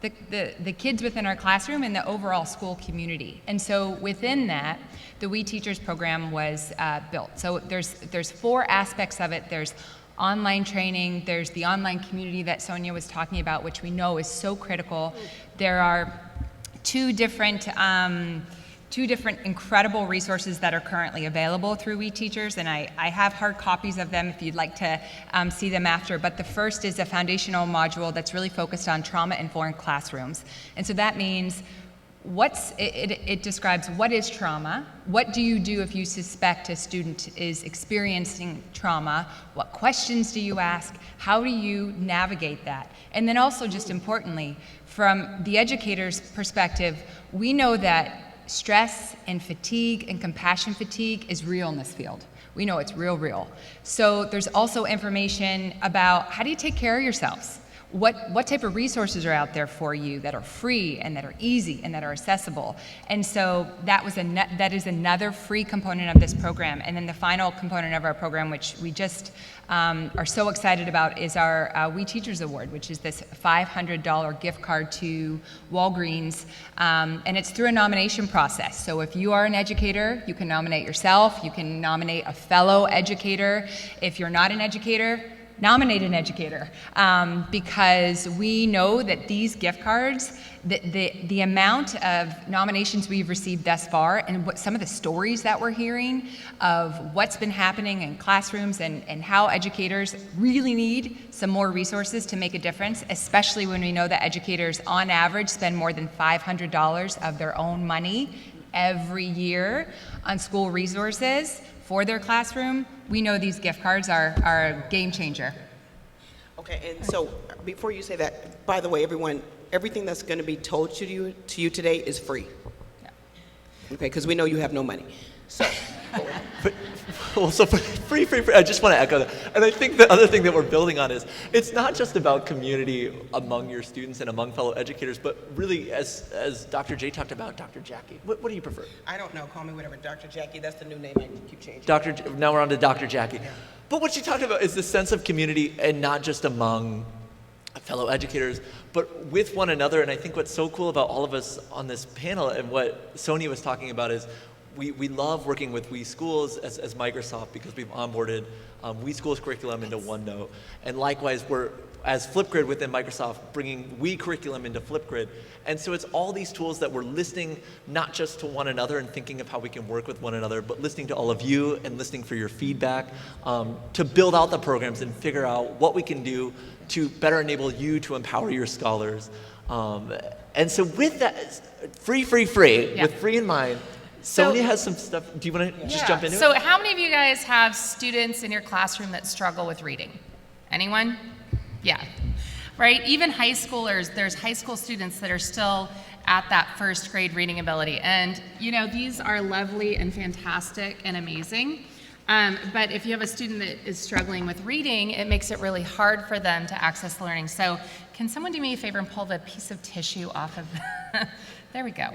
the kids within our classroom and the overall school community. And so within that, the We Teachers program was built. So there's 4 aspects of it. There's online training, there's the online community that Sonia was talking about, which we know is so critical. There are two different incredible resources that are currently available through We Teachers, and I have hard copies of them if you'd like to see them after. But the first is a foundational module that's really focused on trauma-informed classrooms. And so that means it describes what is trauma, what do you do if you suspect a student is experiencing trauma, what questions do you ask, how do you navigate that? And then also, just importantly, from the educator's perspective, we know that stress and fatigue and compassion fatigue is real in this field. We know it's real. So there's also information about how do you take care of yourselves? what type of resources are out there for you that are free and that are easy and that are accessible. And so that is another free component of this program. And then the final component of our program, which we just are so excited about, is our We Teachers Award, which is this $500 gift card to Walgreens. And it's through a nomination process. So if you are an educator, you can nominate yourself, you can nominate a fellow educator. If you're not an educator, nominate an educator, because we know that these gift cards, the amount of nominations we've received thus far and what some of the stories that we're hearing of what's been happening in classrooms and how educators really need some more resources to make a difference, especially when we know that educators on average spend more than $500 of their own money every year on school resources for their classroom. We know these gift cards are a game changer. Okay, and so before you say that, by the way, everyone, everything that's going to be told to you today is free. Yeah. Okay, because we know you have no money. So. Well, so free, I just want to echo that. And I think the other thing that we're building on is, it's not just about community among your students and among fellow educators, but really, as Dr. J talked about, Dr. Jackie. What do you prefer? I don't know, call me whatever. Dr. Jackie, that's the new name I keep changing. Now we're on to Dr. Jackie. Yeah. But what she talked about is the sense of community, and not just among fellow educators, but with one another. And I think what's so cool about all of us on this panel, and what Sonia was talking about, is we love working with We Schools as Microsoft, because we've onboarded We Schools curriculum into OneNote. And likewise, we're, as Flipgrid within Microsoft, bringing We curriculum into Flipgrid. And so it's all these tools that we're listening not just to one another and thinking of how we can work with one another, but listening to all of you and listening for your feedback to build out the programs and figure out what we can do to better enable you to empower your scholars. And so with that, free, Yeah. with free in mind, Sonia has some stuff. Do you want to just jump into it? So how many of you guys have students in your classroom that struggle with reading? Anyone? Yeah. Right? Even high schoolers, there's high school students that are still at that first grade reading ability. And, you know, these are lovely and fantastic and amazing. But if you have a student that is struggling with reading, it makes it really hard for them to access the learning. So can someone do me a favor and pull the piece of tissue off of there we go.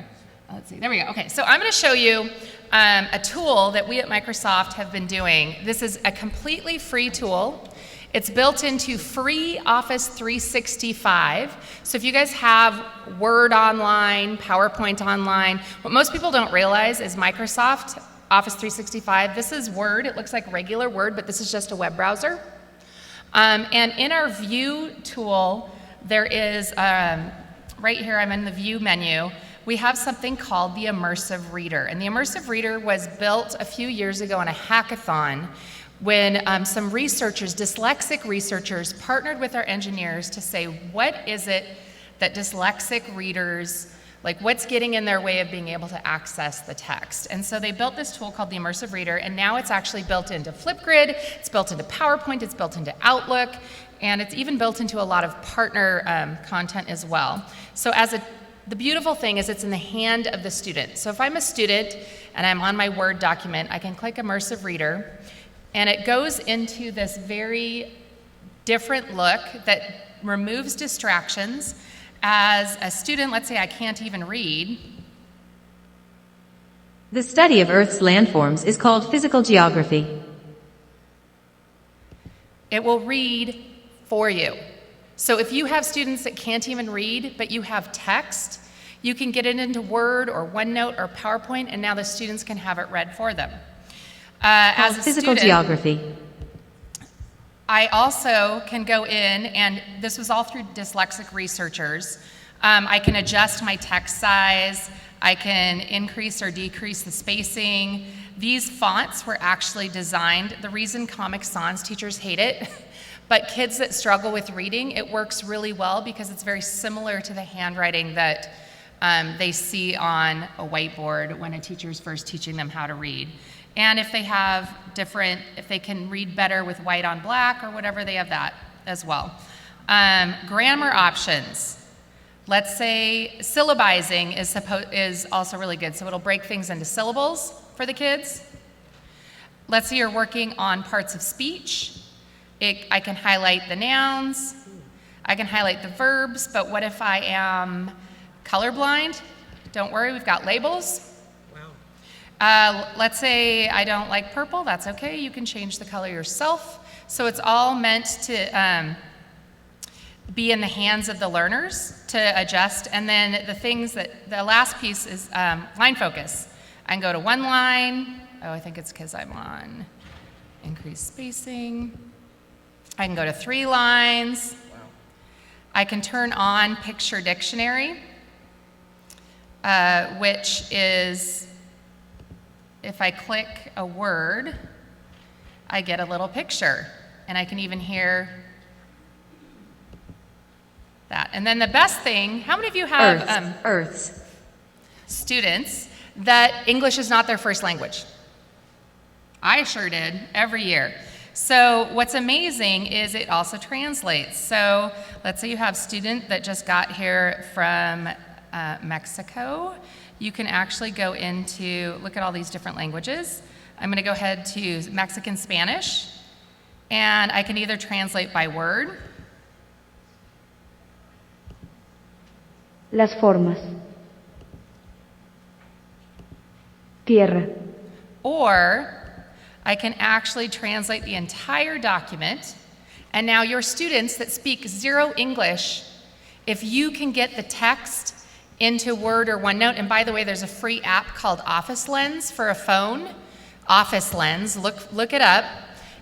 Let's see, there we go. Okay, so I'm going to show you a tool that we at Microsoft have been doing. This is a completely free tool. It's built into free Office 365. So if you guys have Word online, PowerPoint online, what most people don't realize is Microsoft Office 365, this is Word. It looks like regular Word, but this is just a web browser. And in our View tool, there is, right here, I'm in the View menu, we have something called the Immersive Reader. And the Immersive Reader was built a few years ago in a hackathon when some researchers, dyslexic researchers, partnered with our engineers to say, what is it that dyslexic readers, like what's getting in their way of being able to access the text? And so they built this tool called the Immersive Reader, and now it's actually built into Flipgrid, it's built into PowerPoint, it's built into Outlook, and it's even built into a lot of partner content as well. So the beautiful thing is it's in the hand of the student. So if I'm a student and I'm on my Word document, I can click Immersive Reader, and it goes into this very different look that removes distractions. As a student, let's say I can't even read. The study of Earth's landforms is called physical geography. It will read for you. So if you have students that can't even read, but you have text, you can get it into Word or OneNote or PowerPoint, and now the students can have it read for them. As a physical student, geography. I also can go in, and this was all through dyslexic researchers. I can adjust my text size. I can increase or decrease the spacing. These fonts were actually designed. The reason Comic Sans teachers hate it, but kids that struggle with reading, it works really well because it's very similar to the handwriting that they see on a whiteboard when a teacher's first teaching them how to read. And if they have if they can read better with white on black or whatever, they have that as well. Grammar options. Let's say syllabizing is also really good. So it'll break things into syllables for the kids. Let's say you're working on parts of speech. I can highlight the nouns. I can highlight the verbs, but what if I am colorblind? Don't worry, we've got labels. Let's say I don't like purple, that's okay. You can change the color yourself. So it's all meant to be in the hands of the learners to adjust. And then the last piece is line focus. I can go to one line. Oh, I think it's because I'm on increased spacing. I can go to 3 lines. Wow. I can turn on Picture Dictionary, which is, if I click a word, I get a little picture, and I can even hear that. And then the best thing, how many of you have Earths. students that English is not their first language? I sure did, every year. So what's amazing is it also translates. So let's say you have a student that just got here from Mexico. You can actually go into, look at all these different languages. I'm gonna go ahead to Mexican Spanish, and I can either translate by word. Las formas. Tierra. Or I can actually translate the entire document, and now your students that speak 0 English, if you can get the text into Word or OneNote, and by the way, there's a free app called Office Lens for a phone. Office Lens, look it up.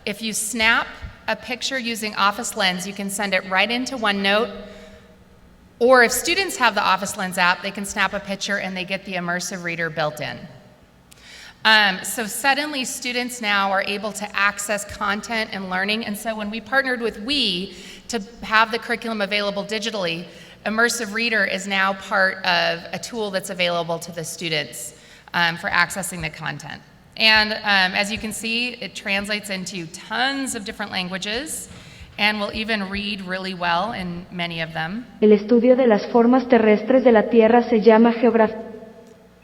If you snap a picture using Office Lens, you can send it right into OneNote. Or if students have the Office Lens app, they can snap a picture and they get the immersive reader built in. So suddenly students now are able to access content and learning, and so when we partnered with to have the curriculum available digitally, Immersive Reader is now part of a tool that's available to the students for accessing the content. And as you can see, it translates into tons of different languages, and will even read really well in many of them. El estudio de las formas terrestres de la Tierra se llama geografía.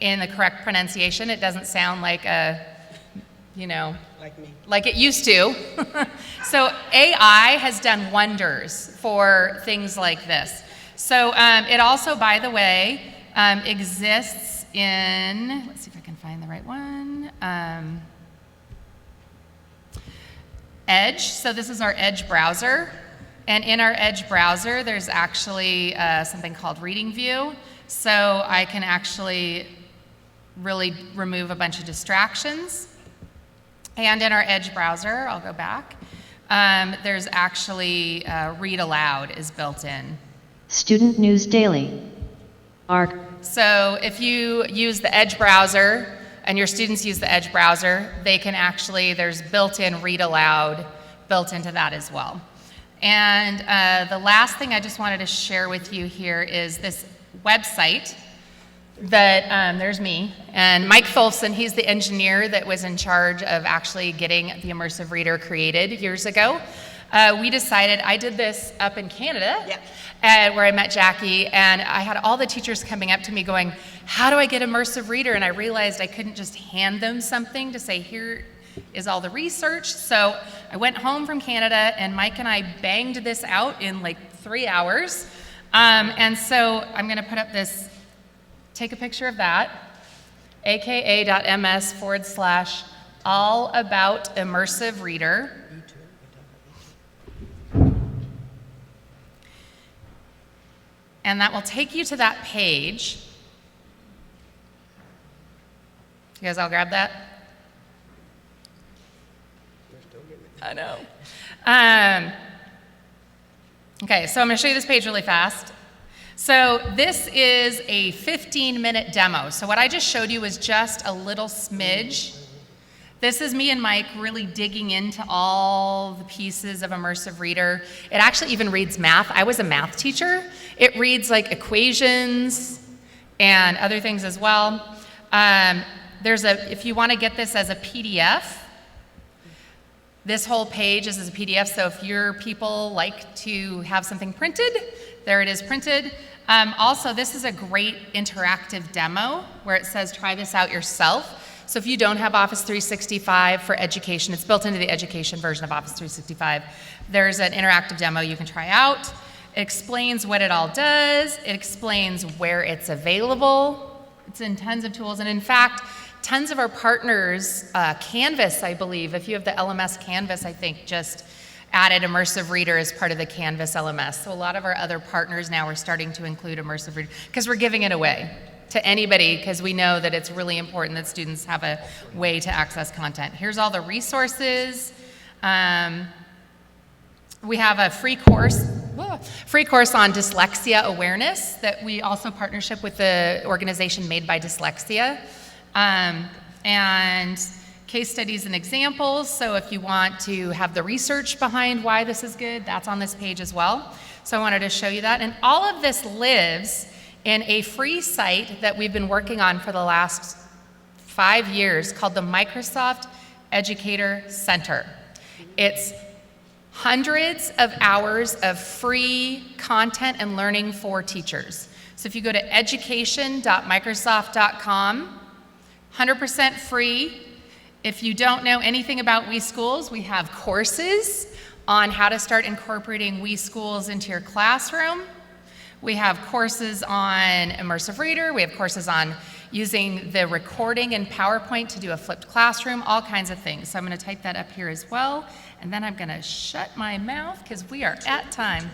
In the correct pronunciation, it doesn't sound like Like me. like it used to. So AI has done wonders for things like this. So it also, by the way, exists in, let's see if I can find the right one, Edge. So this is our Edge browser. And in our Edge browser, there's actually something called Reading View. So I can actually really remove a bunch of distractions. And in our Edge browser, I'll go back, there's actually Read Aloud is built in. Student News Daily. ARC. So if you use the Edge browser and your students use the Edge browser, they can actually, there's built-in Read Aloud built into that as well. And the last thing I just wanted to share with you here is this website that, there's me, and Mike Tholfsen, he's the engineer that was in charge of actually getting the Immersive Reader created years ago. We decided, I did this up in Canada, where I met Jackie, and I had all the teachers coming up to me going, how do I get Immersive Reader? And I realized I couldn't just hand them something to say, here is all the research. So I went home from Canada, and Mike and I banged this out in like 3 hours. And so I'm gonna put up this, take a picture of that, aka.ms/allaboutImmersiveReader. And that will take you to that page. You guys all grab that? I know. Okay, so I'm gonna show you this page really fast. So this is a 15-minute demo. So what I just showed you is just a little smidge. This is me and Mike really digging into all the pieces of Immersive Reader. It actually even reads math. I was a math teacher. It reads like equations and other things as well. If you want to get this as a PDF, this whole page is as a PDF, so if your people like to have something printed, there it is printed. Also, this is a great interactive demo where it says try this out yourself. So if you don't have Office 365 for education, it's built into the education version of Office 365. There's an interactive demo you can try out. It explains what it all does. It explains where it's available. It's in tons of tools. And in fact, tons of our partners, Canvas, I believe, if you have the LMS Canvas, I think just added Immersive Reader as part of the Canvas LMS. So a lot of our other partners now are starting to include Immersive Reader because we're giving it away to anybody because we know that it's really important that students have a way to access content. Here's all the resources. We have a free course on dyslexia awareness that we also partnership with the organization Made by Dyslexia. And case studies and examples. So if you want to have the research behind why this is good, that's on this page as well. So I wanted to show you that. And all of this lives in a free site that we've been working on for the last 5 years called the Microsoft Educator Center. It's hundreds of hours of free content and learning for teachers. So if you go to education.microsoft.com, 100% free. If you don't know anything about WeSchools, we have courses on how to start incorporating WeSchools into your classroom. We have courses on Immersive Reader. We have courses on using the recording in PowerPoint to do a flipped classroom, all kinds of things. So I'm going to type that up here as well. And then I'm going to shut my mouth because we are at time.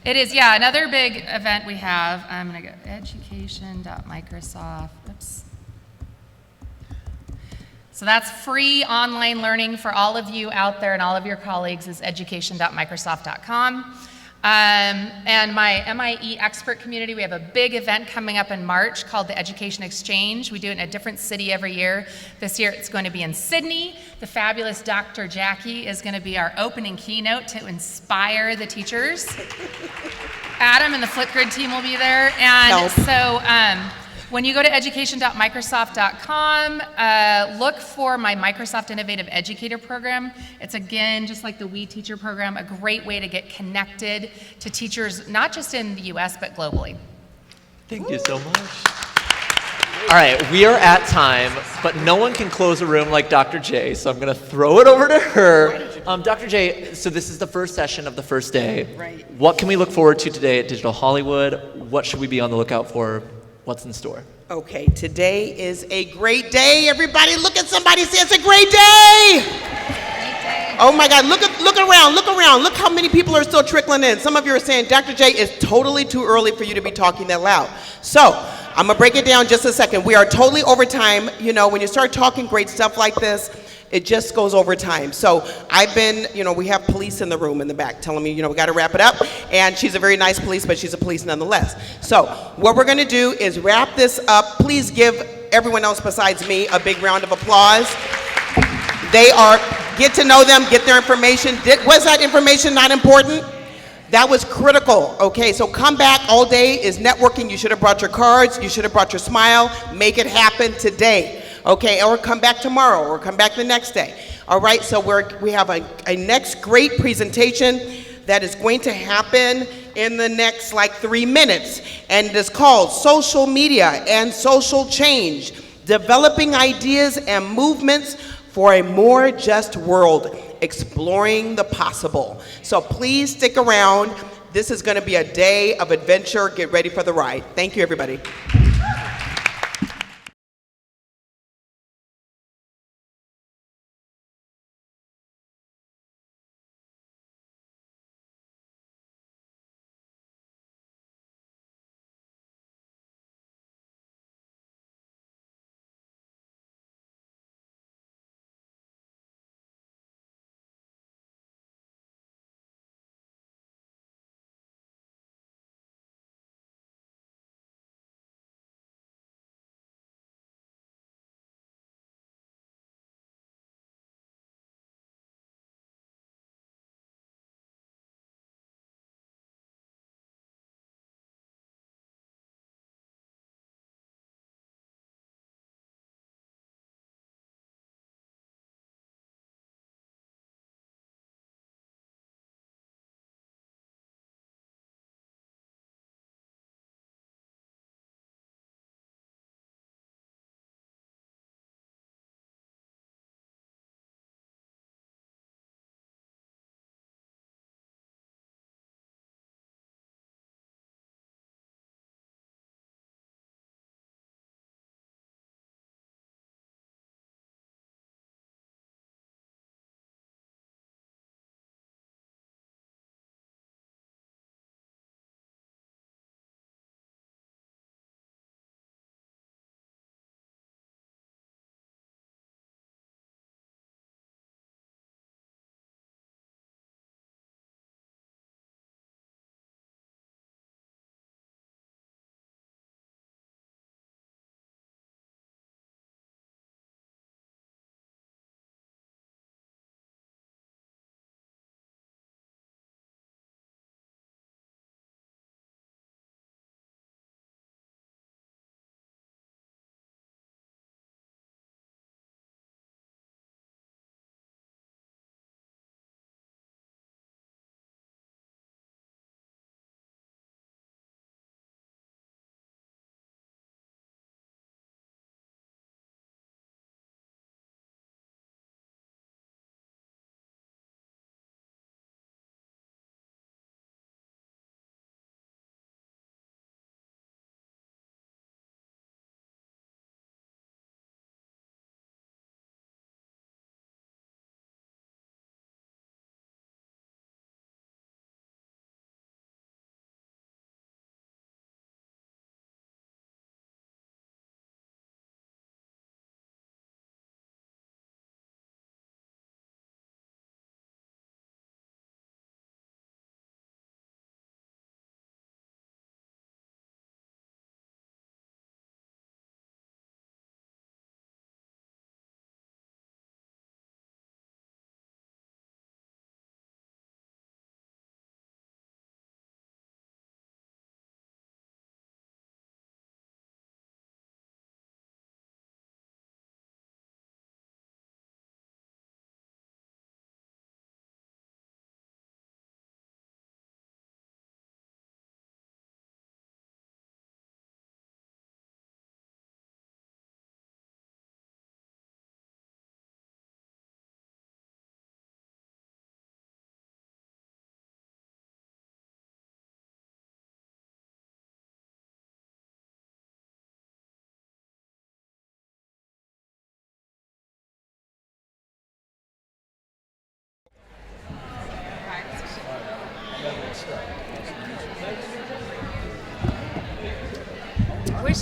It is, yeah, another big event we have. I'm going to go education.microsoft. Oops. So that's free online learning for all of you out there and all of your colleagues is education.microsoft.com. And my MIE expert community, we have a big event coming up in March called the Education Exchange. We do it in a different city every year. This year it's going to be in Sydney. The fabulous Dr. Jackie is going to be our opening keynote to inspire the teachers. Adam and the Flipgrid team will be there. And so when you go to education.microsoft.com, look for my Microsoft Innovative Educator program. It's, again, just like the We Teacher program, a great way to get connected to teachers, not just in the US, but globally. Thank you so much. All right, we are at time, but no one can close a room like Dr. J, so I'm going to throw it over to her. Dr. J, so this is the first session of the first day. Right. What can we look forward to today at Digital Hollywood? What should we be on the lookout for? What's in store? Okay, today is a great day. Everybody look at somebody and say it's a great day. Oh my God, look around. Look how many people are still trickling in. Some of you are saying, Dr. J, it's totally too early for you to be talking that loud. So, I'm gonna break it down just a second. We are totally over time. You know, when you start talking great stuff like this, it just goes over time. So I've been, we have police in the room in the back telling me, we got to wrap it up. And she's a very nice police, but she's a police nonetheless. So what we're going to do is wrap this up. Please give everyone else besides me a big round of applause. Get to know them, get their information. Was that information not important? That was critical. Okay, so come back. All day is networking. You should have brought your cards. You should have brought your smile. Make it happen today. Okay, or come back tomorrow, or come back the next day. All right, so we have a next great presentation that is going to happen in the next 3 minutes. And it is called Social Media and Social Change, Developing Ideas and Movements for a More Just World, Exploring the Possible. So please stick around. This is gonna be a day of adventure. Get ready for the ride. Thank you, everybody.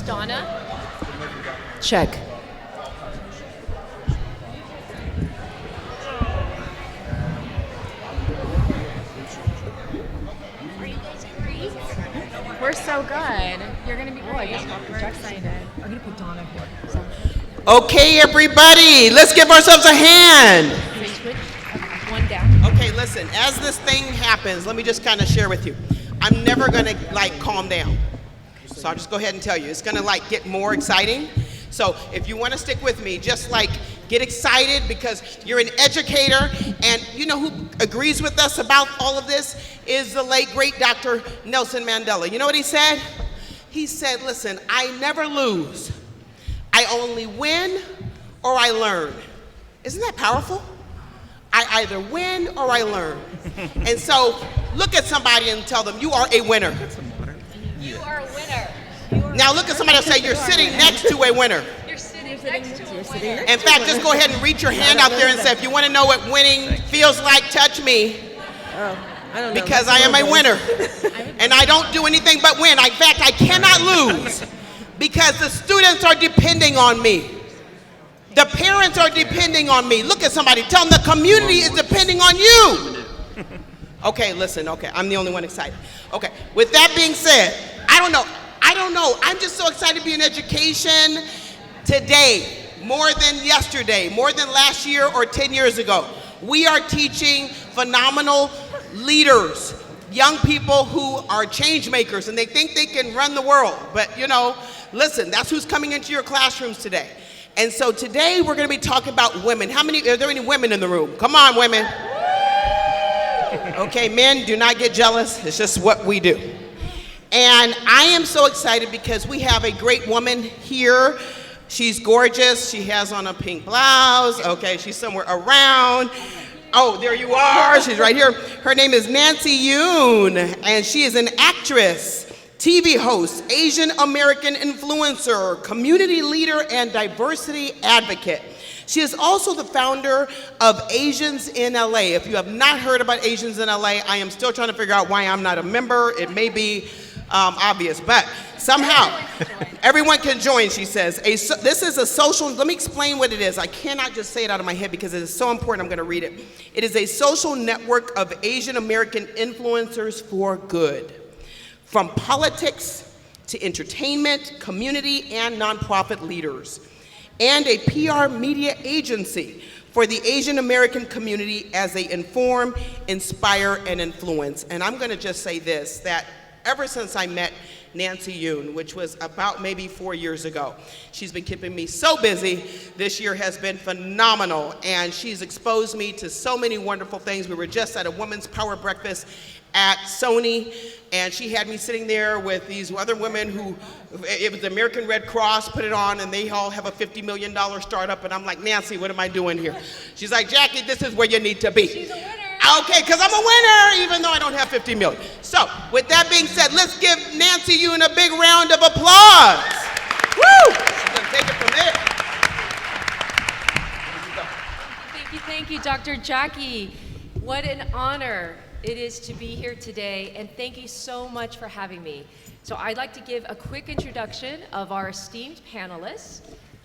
Donna? Check. We're so good. You're gonna be great. We're excited. I'm gonna put Donna here. So. Okay, everybody, let's give ourselves a hand. One down. Okay, listen, as this thing happens, let me just kind of share with you. I'm never gonna like calm down. So I'll just go ahead and tell you, it's gonna like get more exciting. So if you wanna stick with me, just like get excited because you're an educator, and you know who agrees with us about all of this is the late great Dr. Nelson Mandela. You know what he said? He said, listen, I never lose. I only win or I learn. Isn't that powerful? I either win or I learn. And so look at somebody and tell them you are a winner. You are a winner. Now look at somebody and say you're sitting next to a winner. You're sitting next to a winner. In fact, just go ahead and reach your hand out there and say, if you want to know what winning feels like, touch me. Because I am a winner. And I don't do anything but win. In fact, I cannot lose because the students are depending on me. The parents are depending on me. Look at somebody. Tell them the community is depending on you. Okay, listen. Okay, I'm the only one excited. Okay, with that being said, I don't know. I'm just so excited to be in education today, more than yesterday, more than last year or 10 years ago. We are teaching phenomenal leaders, young people who are change makers, and they think they can run the world. But you know, listen, that's who's coming into your classrooms today. And so today we're going to be talking about women. Are there any women in the room? Come on, women. Okay, men, do not get jealous. It's just what we do. And I am so excited because we have a great woman here. She's gorgeous. She has on a pink blouse. Okay, she's somewhere around. Oh, there you are. She's right here. Her name is Nancy Yoon, and she is an actress, TV host, Asian American influencer, community leader, and diversity advocate. She is also the founder of Asians in LA. If you have not heard about Asians in LA, I am still trying to figure out why I'm not a member. It may be obvious, but somehow everyone can join, she says. This is a social, let me explain what it is. I cannot just say it out of my head because it is so important. I'm going to read it. It is a social network of Asian American influencers for good. From politics to entertainment, community, and nonprofit leaders, and a PR media agency for the Asian American community as they inform, inspire, and influence. And I'm gonna just say this, that ever since I met Nancy Yoon, which was about maybe 4 years ago, she's been keeping me so busy. This year has been phenomenal, and she's exposed me to so many wonderful things. We were just at a women's power breakfast at Sony, and she had me sitting there with these other women who, it was the American Red Cross put it on, and they all have a $50 million startup, and I'm like, Nancy, what am I doing here? She's like, Jackie, this is where you need to be. She's a winner. Okay, because I'm a winner, even though I don't have 50 million. So, with that being said, let's give Nancy Yoon a big round of applause. Woo! She's gonna take it from there. Thank you, Dr. Jackie. What an honor it is to be here today, and thank you so much for having me. So I'd like to give a quick introduction of our esteemed panelists.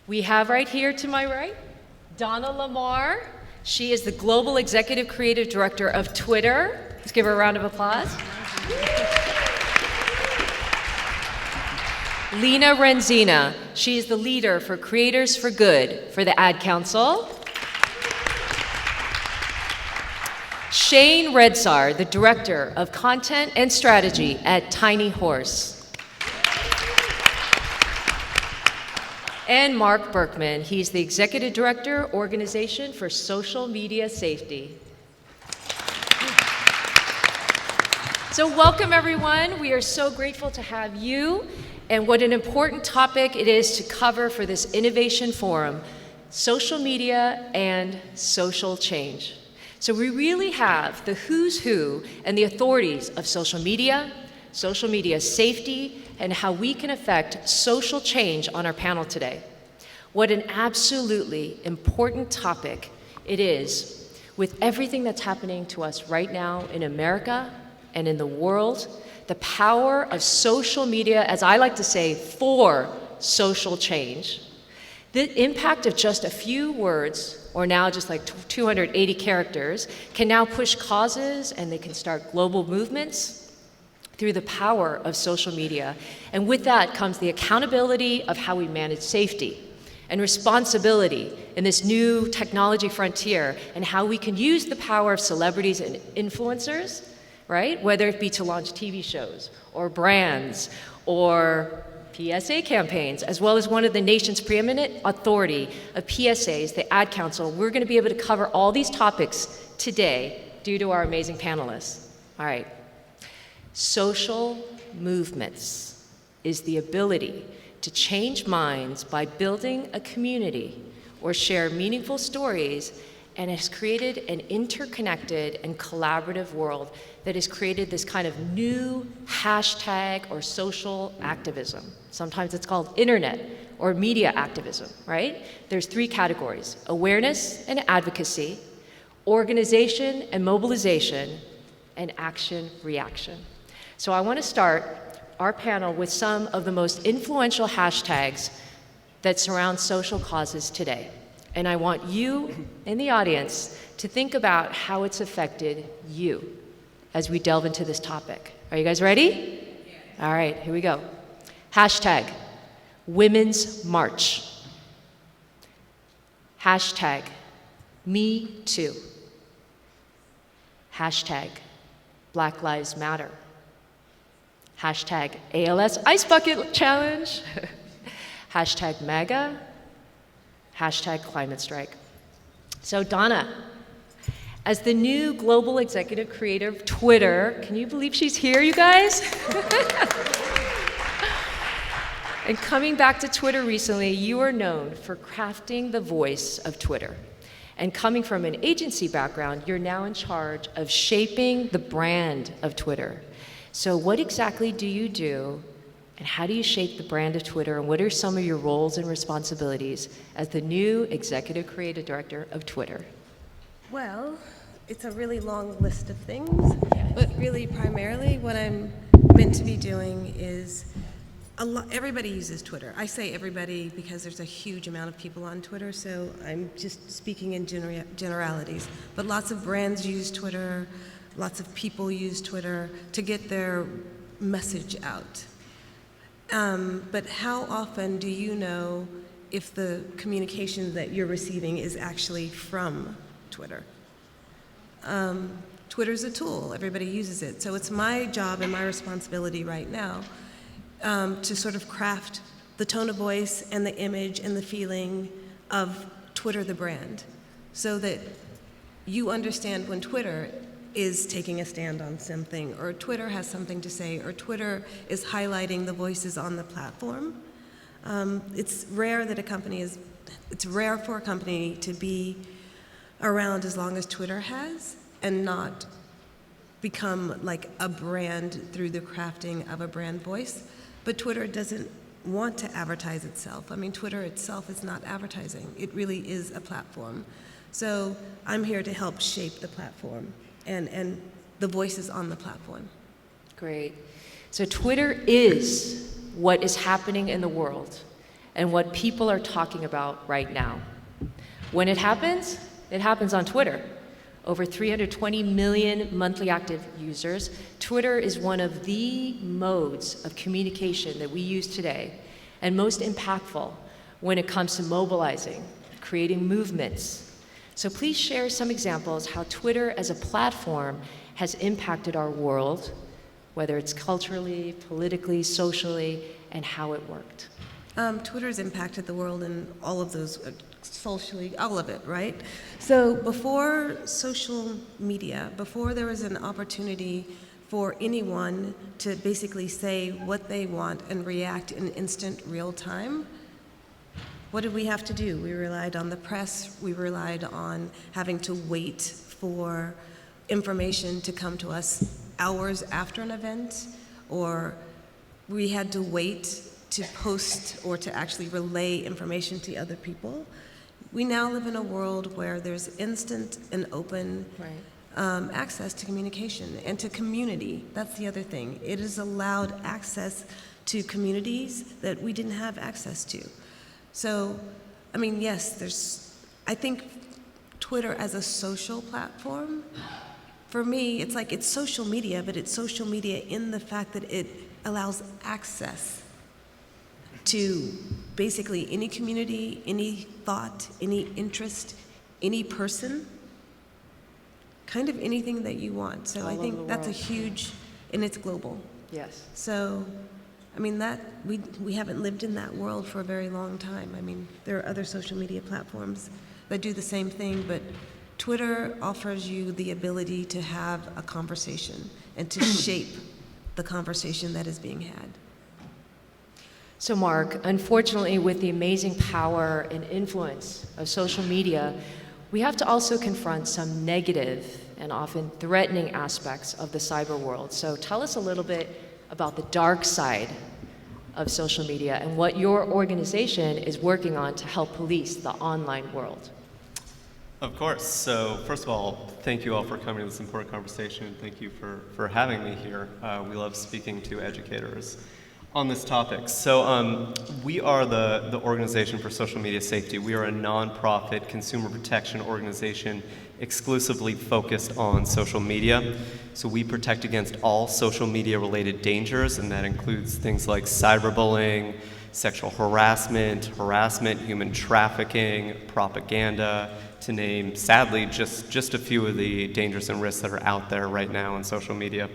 We have right here to my right, Donna Lamar. She is the Global Executive Creative Director of Twitter. Let's give her a round of applause. Lena Renzina. She is the leader for Creators for Good for the Ad Council. Shane Redsar, the Director of Content and Strategy at Tiny Horse. And Mark Berkman, he's the Executive Director, Organization for Social Media Safety. So welcome everyone. We are so grateful to have you, and what an important topic it is to cover for this Innovation Forum, social media and social change. So we really have the who's who and the authorities of social media safety, and how we can affect social change on our panel today. What an absolutely important topic it is with everything that's happening to us right now in America and in the world. The power of social media, as I like to say, for social change, the impact of just a few words, or now just like 280 characters, can now push causes and they can start global movements through the power of social media. And with that comes the accountability of how we manage safety and responsibility in this new technology frontier, and how we can use the power of celebrities and influencers, right? Whether it be to launch TV shows or brands or PSA campaigns, as well as one of the nation's preeminent authority of PSAs, the Ad Council. We're going to be able to cover all these topics today due to our amazing panelists. All right. Social movements is the ability to change minds by building a community or share meaningful stories, and has created an interconnected and collaborative world that has created this kind of new hashtag or social activism. Sometimes it's called internet or media activism, right? There's 3 categories: awareness and advocacy, organization and mobilization, and action reaction. So I want to start our panel with some of the most influential hashtags that surround social causes today. And I want you in the audience to think about how it's affected you as we delve into this topic. Are you guys ready? All right, here we go. Hashtag Women's March. Hashtag Me Too. Hashtag Black Lives Matter. Hashtag ALS Ice Bucket Challenge. Hashtag MAGA. Hashtag climate strike. So Donna, as the new global executive creator of Twitter, can you believe she's here, you guys? And coming back to Twitter recently, you are known for crafting the voice of Twitter. And coming from an agency background, you're now in charge of shaping the brand of Twitter. So what exactly do you do, and how do you shape the brand of Twitter, and what are some of your roles and responsibilities as the new Executive Creative Director of Twitter? Well, it's a really long list of things, but really primarily what I'm meant to be doing is everybody uses Twitter. I say everybody because there's a huge amount of people on Twitter, so I'm just speaking in generalities. But lots of brands use Twitter, lots of people use Twitter to get their message out. But how often do you know if the communication that you're receiving is actually from Twitter? Twitter's a tool, everybody uses it. So it's my job and my responsibility right now to sort of craft the tone of voice and the image and the feeling of Twitter the brand, so that you understand when Twitter is taking a stand on something, or Twitter has something to say, or Twitter is highlighting the voices on the platform. It's rare for a company to be around as long as Twitter has and not become like a brand through the crafting of a brand voice. But Twitter doesn't want to advertise itself. I mean, Twitter itself is not advertising. It really is a platform. So I'm here to help shape the platform and the voices on the platform. Great. So Twitter is what is happening in the world and what people are talking about right now. When it happens on Twitter. Over 320 million monthly active users. Twitter is one of the modes of communication that we use today, and most impactful when it comes to mobilizing, creating movements. So please share some examples how Twitter as a platform has impacted our world, whether it's culturally, politically, socially, and how it worked. Twitter's impacted the world in all of those, socially, all of it, right? So before social media, before there was an opportunity for anyone to basically say what they want and react in instant real time, what did we have to do? We relied on the press, we relied on having to wait for information to come to us hours after an event, or we had to wait to post or to actually relay information to other people. We now live in a world where there's instant and open access to communication and to community. That's the other thing. It has allowed access to communities that we didn't have access to. So, I mean, yes, I think Twitter as a social platform, for me, it's like it's social media, but it's social media in the fact that it allows access to basically any community, any thought, any interest, any person, kind of anything that you want. So I think that's a huge, and it's global. Yes. So, I mean, that we haven't lived in that world for a very long time. I mean, there are other social media platforms that do the same thing, but Twitter offers you the ability to have a conversation and to shape the conversation that is being had. So Mark, unfortunately, with the amazing power and influence of social media, we have to also confront some negative and often threatening aspects of the cyber world. So tell us a little bit about the dark side of social media and what your organization is working on to help police the online world. Of course. So first of all, thank you all for coming to this important conversation, and thank you for having me here. We love speaking to educators on this topic. So we are the Organization for Social Media Safety. We are a nonprofit consumer protection organization exclusively focused on social media. So we protect against all social media related dangers, and that includes things like cyberbullying, sexual harassment, human trafficking, propaganda, to name, sadly, just a few of the dangers and risks that are out there right now on social media.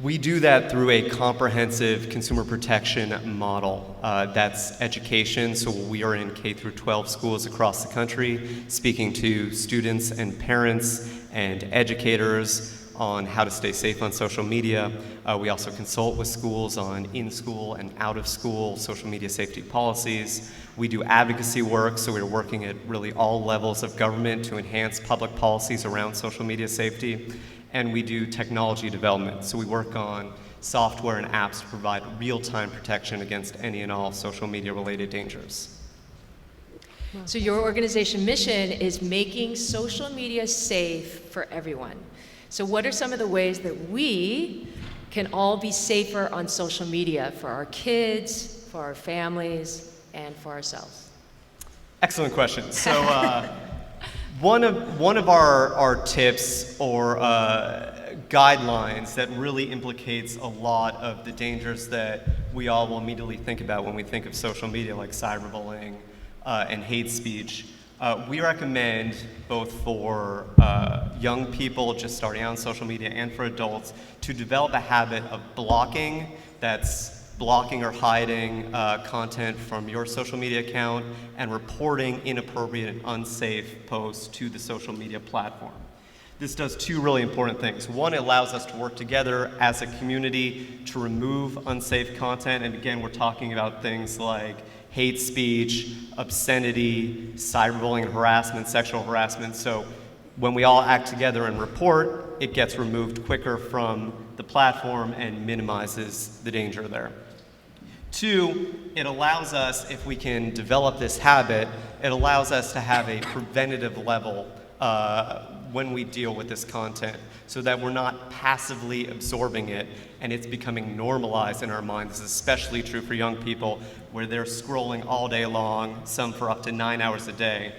We do that through a comprehensive consumer protection model. That's education, so we are in K through 12 schools across the country, speaking to students and parents and educators on how to stay safe on social media. We also consult with schools on in-school and out-of-school social media safety policies. We do advocacy work, so we're working at really all levels of government to enhance public policies around social media safety. And we do technology development, so we work on software and apps to provide real-time protection against any and all social media-related dangers. So your organization mission is making social media safe for everyone. So what are some of the ways that we can all be safer on social media for our kids, for our families, and for ourselves? Excellent question. So one of our tips or guidelines that really implicates a lot of the dangers that we all will immediately think about when we think of social media, like cyberbullying and hate speech. We recommend, both for young people just starting out on social media and for adults, to develop a habit of blocking. That's blocking or hiding content from your social media account and reporting inappropriate and unsafe posts to the social media platform. This does two really important things. One, it allows us to work together as a community to remove unsafe content, and again, we're talking about things like hate speech, obscenity, cyberbullying, harassment, sexual harassment. So when we all act together and report, it gets removed quicker from the platform and minimizes the danger there. Two, it allows us, if we can develop this habit, it allows us to have a preventative level when we deal with this content, so that we're not passively absorbing it and it's becoming normalized in our minds. This is especially true for young people, where they're scrolling all day long, some for up to 9 hours a day,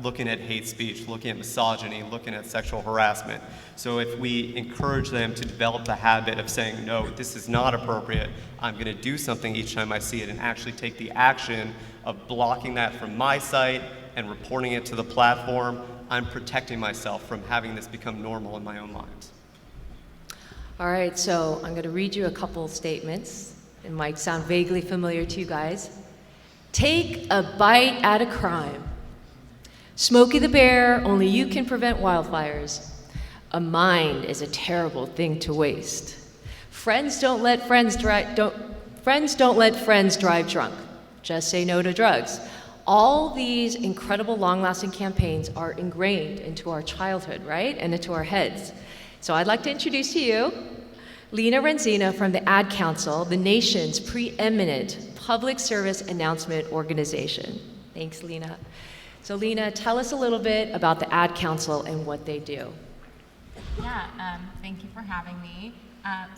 looking at hate speech, looking at misogyny, looking at sexual harassment. So if we encourage them to develop the habit of saying, no, this is not appropriate, I'm going to do something each time I see it, and actually take the action of blocking that from my site and reporting it to the platform, I'm protecting myself from having this become normal in my own mind. All right, so I'm going to read you a couple statements. It might sound vaguely familiar to you guys. Take a bite at a crime. Smokey the Bear, only you can prevent wildfires. A mind is a terrible thing to waste. Friends don't let friends drive drunk. Just say no to drugs. All these incredible long-lasting campaigns are ingrained into our childhood, right? And into our heads. So I'd like to introduce to you Lena Renzina from the Ad Council, the nation's preeminent public service announcement organization. Thanks, Lena. So Lena, tell us a little bit about the Ad Council and what they do. Yeah, thank you for having me.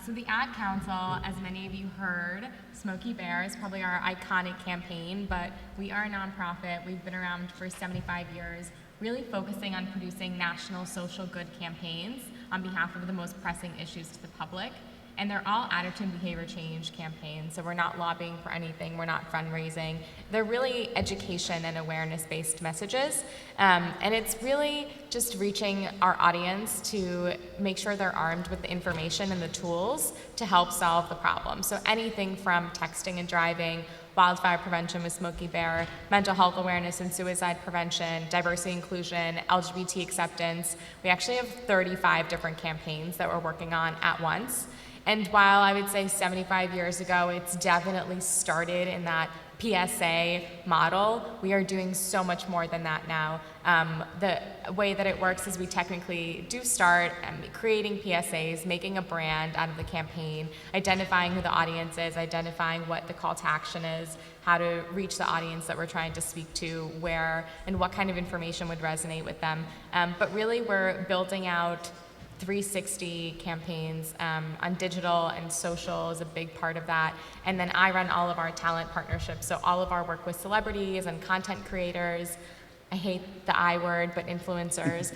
So the Ad Council, as many of you heard, Smokey Bear is probably our iconic campaign, but we are a nonprofit. We've been around for 75 years, really focusing on producing national social good campaigns on behalf of the most pressing issues to the public. And they're all attitude and behavior change campaigns. So we're not lobbying for anything, we're not fundraising. They're really education and awareness-based messages. And it's really just reaching our audience to make sure they're armed with the information and the tools to help solve the problem. So anything from texting and driving, wildfire prevention with Smokey Bear, mental health awareness and suicide prevention, diversity inclusion, LGBT acceptance. We actually have 35 different campaigns that we're working on at once. And while I would say 75 years ago, it's definitely started in that PSA model, we are doing so much more than that now. The way that it works is we technically do start creating PSAs, making a brand out of the campaign, identifying who the audience is, identifying what the call to action is, how to reach the audience that we're trying to speak to, where and what kind of information would resonate with them. But really we're building out 360 campaigns on digital, and social is a big part of that. And then I run all of our talent partnerships, so all of our work with celebrities and content creators. I hate the I word, but influencers.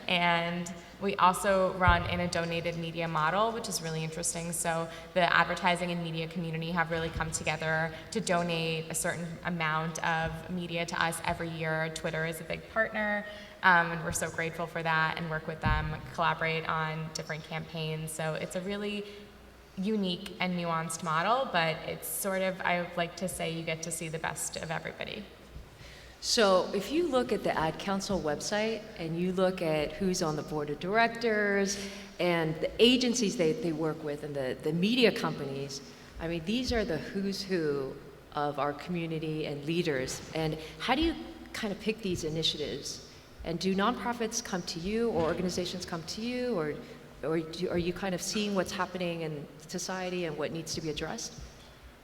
And we also run in a donated media model, which is really interesting. So the advertising and media community have really come together to donate a certain amount of media to us every year. Twitter is a big partner. And we're so grateful for that, and work with them, collaborate on different campaigns. So it's a really unique and nuanced model, but it's sort of, I would like to say, you get to see the best of everybody. So if you look at the Ad Council website and you look at who's on the board of directors and the agencies they work with and the media companies, I mean, these are the who's who of our community and leaders. And how do you kind of pick these initiatives? And do nonprofits come to you, or organizations come to you, or are you kind of seeing what's happening in society and what needs to be addressed?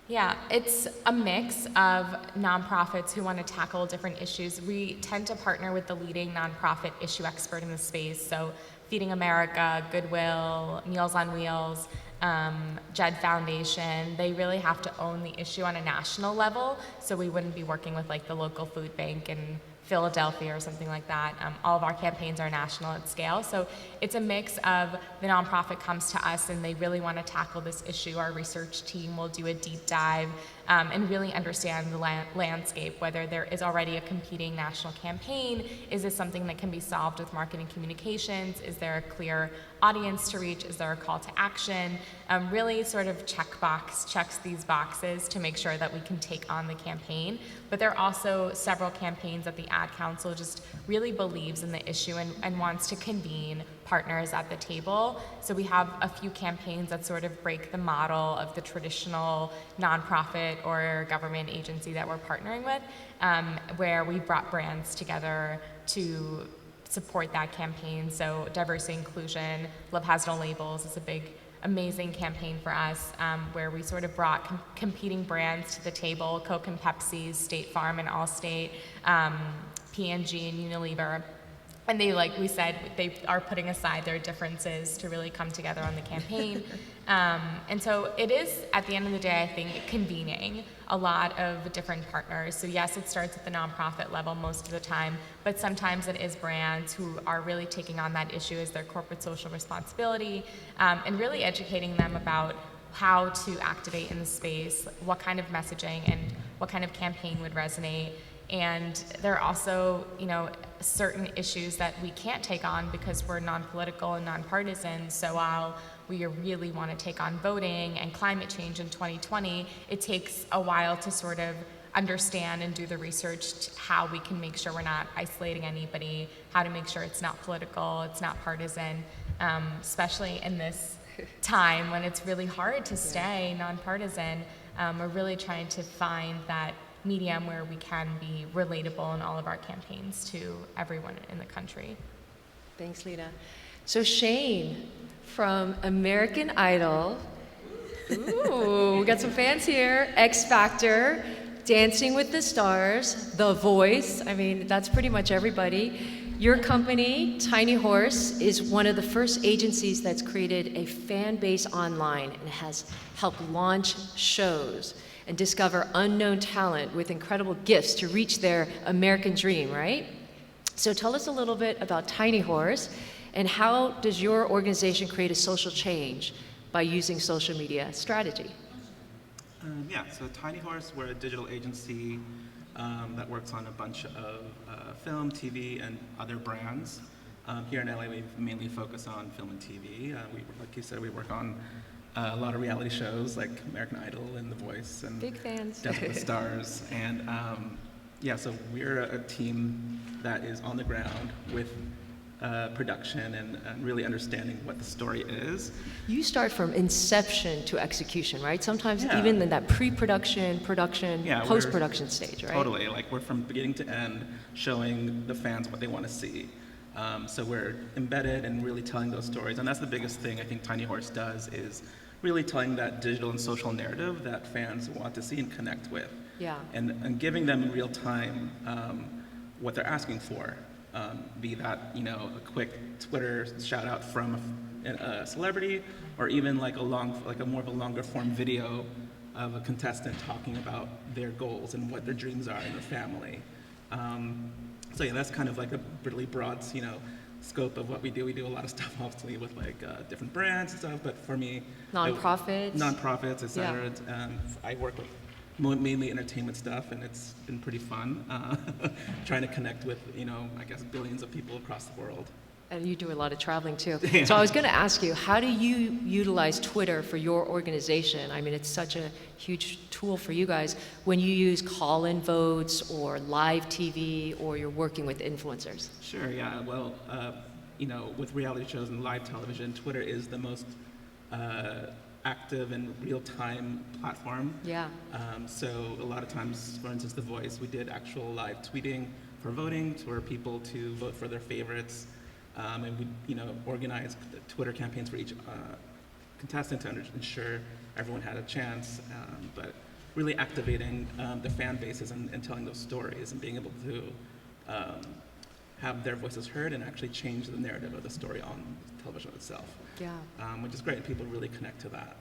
Yeah, it's a mix of nonprofits who want to tackle different issues. We tend to partner with the leading nonprofit issue expert in the space, so Feeding America, Goodwill, Meals on Wheels, JED Foundation. They really have to own the issue on a national level, so we wouldn't be working with like the local food bank in Philadelphia or something like that. All of our campaigns are national at scale. So it's a mix of the nonprofit comes to us and they really want to tackle this issue. Our research team will do a deep dive and really understand the landscape, whether there is already a competing national campaign. Is this something that can be solved with marketing communications? Is there a clear audience to reach? Is there a call to action? Really sort of checks these boxes to make sure that we can take on the campaign. But there are also several campaigns that the Ad Council just really believes in the issue and wants to convene partners at the table. So we have a few campaigns that sort of break the model of the traditional nonprofit or government agency that we're partnering with, where we brought brands together to support that campaign. So diversity inclusion, Love Has No Labels is a big, amazing campaign for us, where we sort of brought competing brands to the table, Coke and Pepsi, State Farm and Allstate, P&G and Unilever. And they, like we said, they are putting aside their differences to really come together on the campaign. And so it is, at the end of the day, I think, convening a lot of different partners. So yes, it starts at the nonprofit level most of the time, but sometimes it is brands who are really taking on that issue as their corporate social responsibility, and really educating them about how to activate in the space, what kind of messaging and what kind of campaign would resonate. And there are also, certain issues that we can't take on because we're non-political and non-partisan. So while we really want to take on voting and climate change in 2020, it takes a while to sort of understand and do the research how we can make sure we're not isolating anybody, how to make sure it's not political, it's not partisan, especially in this time when it's really hard to stay nonpartisan. We're really trying to find that medium where we can be relatable in all of our campaigns to everyone in the country. Thanks, Lena. So Shane, from American Idol, ooh, we got some fans here, X Factor, Dancing with the Stars, The Voice, I mean, that's pretty much everybody. Your company, Tiny Horse, is one of the first agencies that's created a fan base online and has helped launch shows and discover unknown talent with incredible gifts to reach their American dream, right? So tell us a little bit about Tiny Horse and how does your organization create a social change by using social media strategy? Yeah, so Tiny Horse, we're a digital agency that works on a bunch of film, TV, and other brands. Here in LA, we mainly focus on film and TV. Like you said, we work on a lot of reality shows like American Idol and The Voice and Big fans. Death with the Stars. And yeah, so we're a team that is on the ground with production and really understanding what the story is. You start from inception to execution, right? Sometimes Yeah. even in that pre-production, production, Yeah, post-production stage, right? Totally, like we're from beginning to end showing the fans what they want to see. So we're embedded and really telling those stories. And that's the biggest thing I think Tiny Horse does is really telling that digital and social narrative that fans want to see and connect with. Yeah. And giving them in real time what they're asking for. Be that, a quick Twitter shout out from a celebrity, or even like a more of a longer form video of a contestant talking about their goals and what their dreams are in their family. So yeah, that's kind of like a really broad, scope of what we do. We do a lot of stuff obviously with like different brands and stuff, but for me, nonprofits, et cetera. Yeah. I work with mainly entertainment stuff, and it's been pretty fun trying to connect with, I guess billions of people across the world. And you do a lot of traveling too. Yeah. So I was going to ask you, how do you utilize Twitter for your organization? I mean, it's such a huge tool for you guys when you use call-in votes or live TV or you're working with influencers. Sure, yeah. Well, with reality shows and live television, Twitter is the most active and real-time platform. Yeah. So a lot of times, for instance, The Voice, we did actual live tweeting for voting for people to vote for their favorites. And we, organized Twitter campaigns for each contestant to ensure everyone had a chance. But really activating the fan bases and telling those stories and being able to have their voices heard and actually change the narrative of the story on television itself. Yeah. Which is great. People really connect to that.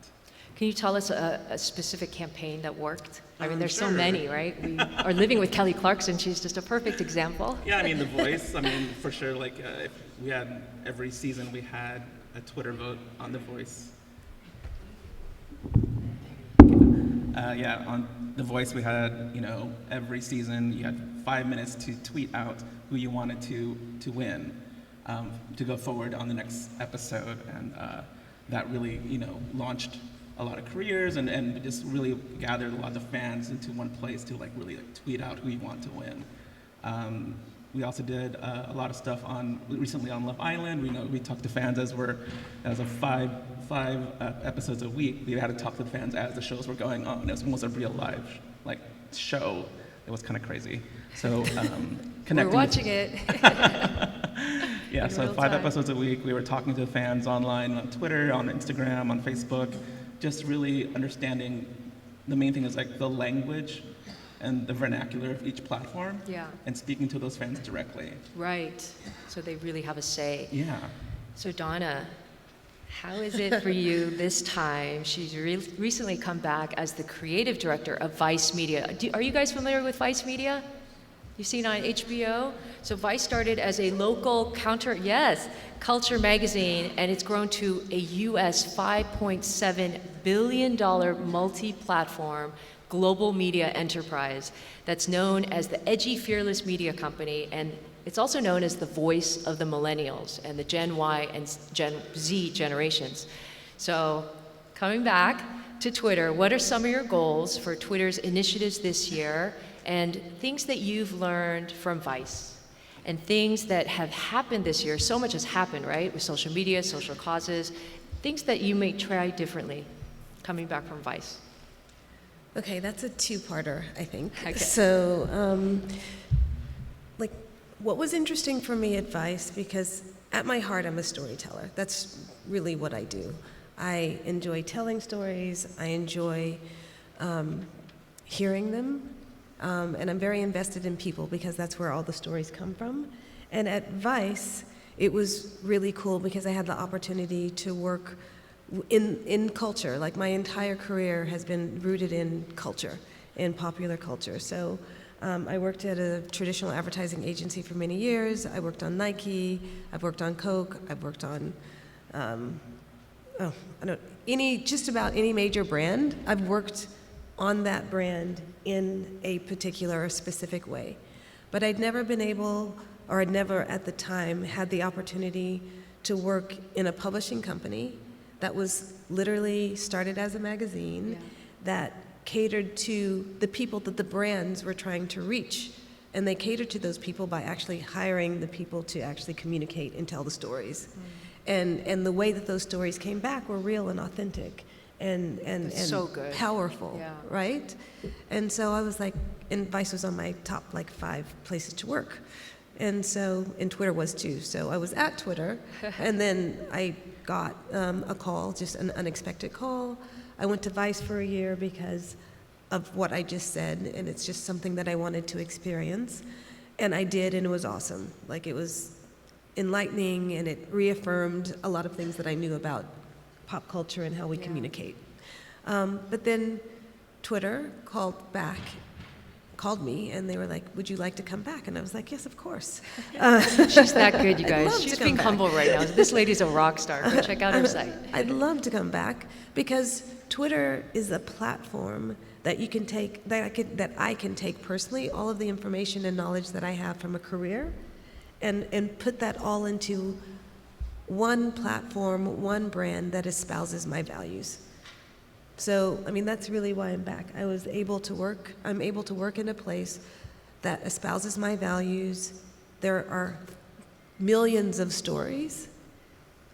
Can you tell us a specific campaign that worked? I mean, there's Sure. so many, right? We are living with Kelly Clarkson. She's just a perfect example. Yeah, I mean, The Voice, for sure, like, if we had, every season we had a Twitter vote on The Voice. On The Voice, we had, every season you had 5 minutes to tweet out who you wanted to win, to go forward on the next episode. And that really, launched a lot of careers and just really gathered a lot of fans into one place to really tweet out who you want to win. We also did a lot of stuff recently on Love Island. We talked to fans as of five episodes a week. We had to talk to the fans as the shows were going on. It was almost a real live show. It was kind of crazy. So connecting. We're watching it. Yeah, so 5 episodes a week. We were talking to fans online, on Twitter, on Instagram, on Facebook, just really understanding. The main thing is the language and the vernacular of each platform. Yeah. And speaking to those fans directly. Right. So they really have a say. Yeah. So Donna, how is it for you this time? She's recently come back as the creative director of Vice Media. Are you guys familiar with Vice Media? You've seen on HBO? So Vice started as a local culture magazine, and it's grown to a US $5.7 billion multi-platform global media enterprise that's known as the edgy, fearless media company, and it's also known as the voice of the millennials and the Gen Y and Gen Z generations. So coming back to Twitter, what are some of your goals for Twitter's initiatives this year, and things that you've learned from Vice, and things that have happened this year? So much has happened, right, with social media, social causes, things that you may try differently coming back from Vice. Okay, that's a two-parter, I think. Okay. So, what was interesting for me at Vice, because at my heart I'm a storyteller. That's really what I do. I enjoy telling stories. I enjoy hearing them. And I'm very invested in people because that's where all the stories come from. And at Vice, it was really cool because I had the opportunity to work in culture. Like my entire career has been rooted in culture, in popular culture. So I worked at a traditional advertising agency for many years. I worked on Nike, I've worked on Coke, I've worked on, just about any major brand. I've worked on that brand in a particular or specific way. But I'd never been able, or I'd never at the time had the opportunity to work in a publishing company that was literally started as a magazine that catered to the people that the brands were trying to reach. And they catered to those people by actually hiring the people to actually communicate and tell the stories. And the way that those stories came back were real and authentic and so good. Powerful, right? And so I was like, and Vice was on my top 5 places to work. And Twitter was too. So I was at Twitter, and then I got a call, just an unexpected call. I went to Vice for a year because of what I just said, and it's just something that I wanted to experience. And I did, and it was awesome. Like, it was enlightening, and it reaffirmed a lot of things that I knew about pop culture and how we communicate. But then Twitter called me, and they were like, would you like to come back? And I was like, yes, of course. She's that good, you guys. She's being humble right now. This lady's a rock star. Go check out her site. I'd love to come back because Twitter is a platform that you can take, that I can take personally, all of the information and knowledge that I have from a career, and put that all into one platform, one brand that espouses my values. So, I mean, that's really why I'm back. I'm able to work in a place that espouses my values. There are millions of stories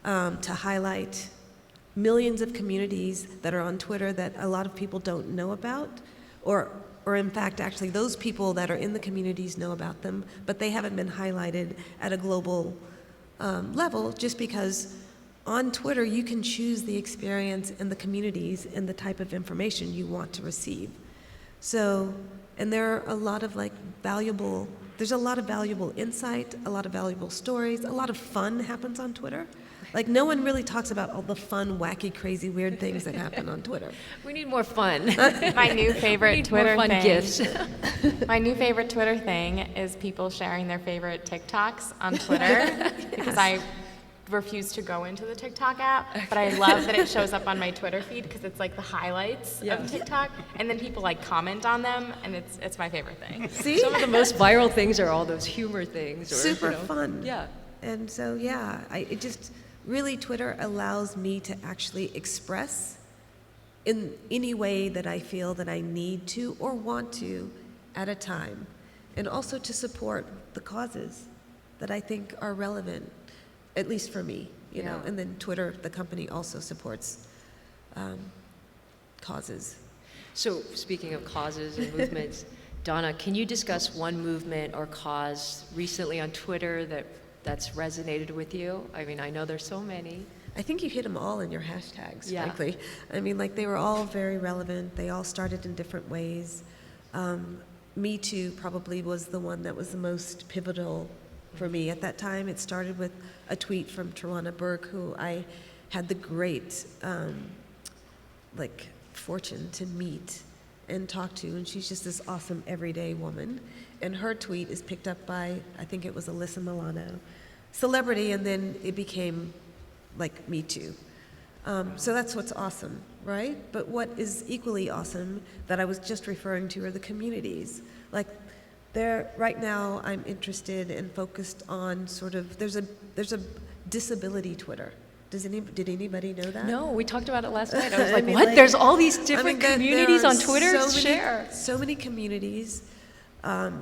to highlight, millions of communities that are on Twitter that a lot of people don't know about, or in fact, actually, those people that are in the communities know about them, but they haven't been highlighted at a global level just because on Twitter, you can choose the experience and the communities and the type of information you want to receive. So, and there are a lot of there's a lot of valuable insight, a lot of valuable stories, a lot of fun happens on Twitter. Like, no one really talks about all the fun, wacky, crazy, weird things that happen on Twitter. We need more fun. My new favorite Twitter more fun thing. gifts. My new favorite Twitter thing is people sharing their favorite TikToks on Twitter because I refuse to go into the TikTok app, but I love that it shows up on my Twitter feed because it's like the highlights of TikTok, and then people comment on them, and it's my favorite thing. See? Some of the most viral things are all those humor things. Or, super fun. Yeah. And so, it just really, Twitter allows me to actually express in any way that I feel that I need to or want to at a time, and also to support the causes that I think are relevant, at least for me, you know. And then Twitter, the company, also supports causes. So, speaking of causes and movements, Donna, can you discuss one movement or cause recently on Twitter that's resonated with you? I mean, I know there's so many. I think you hit them all in your hashtags, frankly. I mean, they were all very relevant. They all started in different ways. Me Too probably was the one that was the most pivotal for me at that time. It started with a tweet from Tawana Burke, who I had the great fortune to meet and talk to, and she's just this awesome everyday woman. And her tweet is picked up by, I think it was Alyssa Milano, celebrity, and then it became Me Too. So that's what's awesome, right? But what is equally awesome that I was just referring to are the communities. Right now, I'm interested and focused on there's a disability Twitter. Did anybody know that? No, we talked about it last night. I was like, what? There's all these different communities on Twitter? Share. So many communities,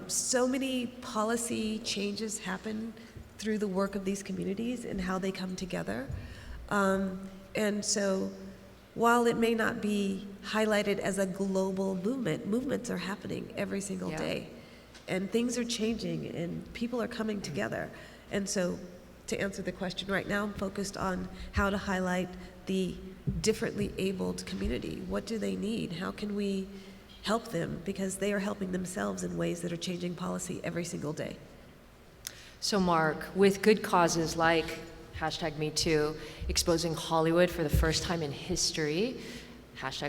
so many policy changes happen through the work of these communities and how they come together. And so while it may not be highlighted as a global movement, movements are happening every single day. And things are changing and people are coming together. And so to answer the question right now, I'm focused on how to highlight the differently abled community. What do they need? How can we help them? Because they are helping themselves in ways that are changing policy every single day. So Mark, with good causes like #MeToo, exposing Hollywood for the first time in history,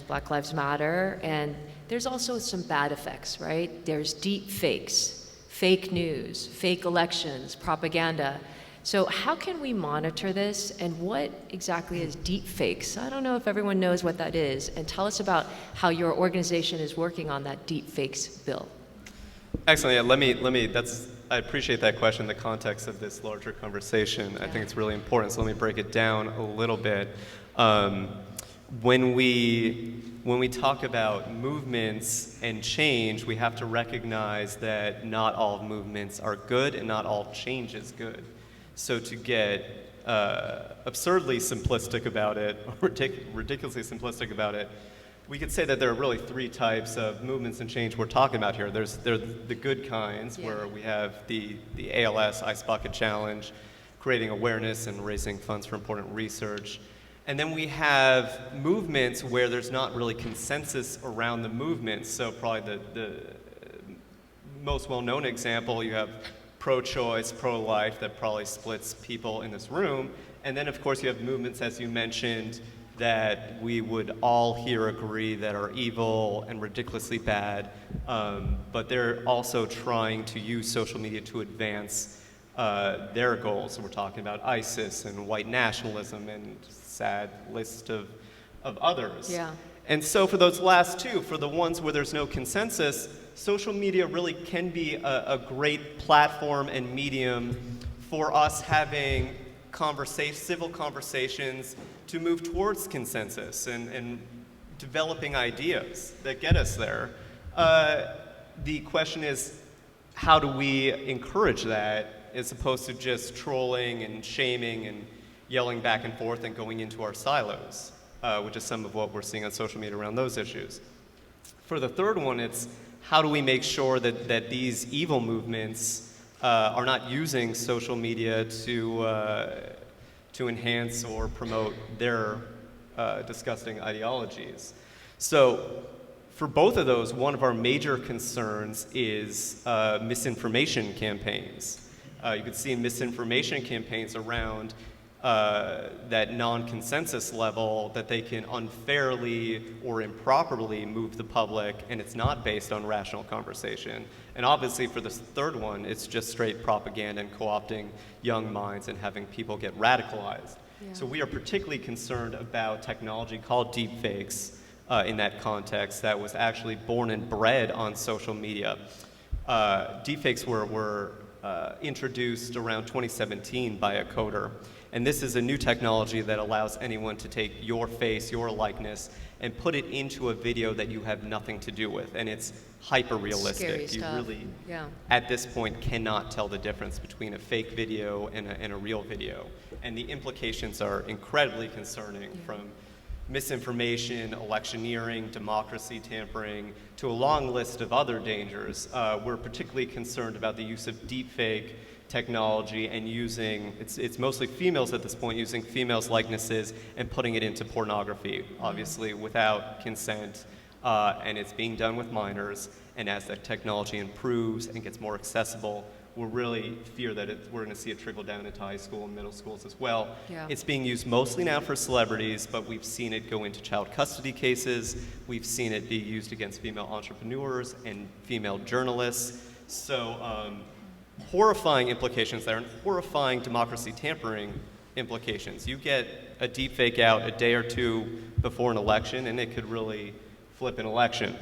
#Black Lives Matter, and there's also some bad effects, right? There's deep fakes, fake news, fake elections, propaganda. So how can we monitor this, and what exactly is deep fakes? I don't know if everyone knows what that is, and tell us about how your organization is working on that deep fakes bill. Excellent. Yeah, I appreciate that question in the context of this larger conversation. I think it's really important, so let me break it down a little bit. When we talk about movements and change, we have to recognize that not all movements are good and not all change is good. So to get absurdly simplistic about it, or ridiculously simplistic about it, we could say that there are really three types of movements and change we're talking about here. There's the good kinds, where we have the ALS Ice Bucket Challenge, creating awareness and raising funds for important research. And then we have movements where there's not really consensus around the movement. So probably the most well-known example, you have pro-choice, pro-life, that probably splits people in this room. And then, of course, you have movements, as you mentioned, that we would all here agree that are evil and ridiculously bad, but they're also trying to use social media to advance their goals. So we're talking about ISIS and white nationalism and sad list of others. Yeah. And so for those last two, for the ones where there's no consensus, social media really can be a great platform and medium for us having civil conversations to move towards consensus and developing ideas that get us there. The question is, how do we encourage that as opposed to just trolling and shaming and yelling back and forth and going into our silos, which is some of what we're seeing on social media around those issues. For the third one, it's how do we make sure that these evil movements are not using social media to enhance or promote their disgusting ideologies. So for both of those, one of our major concerns is misinformation campaigns. You can see misinformation campaigns around that non-consensus level, that they can unfairly or improperly move the public, and it's not based on rational conversation. And obviously for this third one, it's just straight propaganda and co-opting young minds and having people get radicalized. Yeah. So we are particularly concerned about technology called deepfakes in that context that was actually born and bred on social media. Deepfakes were introduced around 2017 by a coder. And this is a new technology that allows anyone to take your face, your likeness, and put it into a video that you have nothing to do with. And it's hyper-realistic. You really, at this point, cannot tell the difference between a fake video and a real video. And the implications are incredibly concerning, from misinformation, electioneering, democracy tampering, to a long list of other dangers. We're particularly concerned about the use of deepfake technology and using, it's mostly females at this point, using females' likenesses and putting it into pornography, obviously without consent, and it's being done with minors. And as that technology improves and gets more accessible, we really fear that we're going to see it trickle down into high school and middle schools as well. Yeah. It's being used mostly now for celebrities, but we've seen it go into child custody cases. We've seen it be used against female entrepreneurs and female journalists. So horrifying implications there, and horrifying democracy tampering implications. You get a deep fake out a day or two before an election, and it could really flip an election.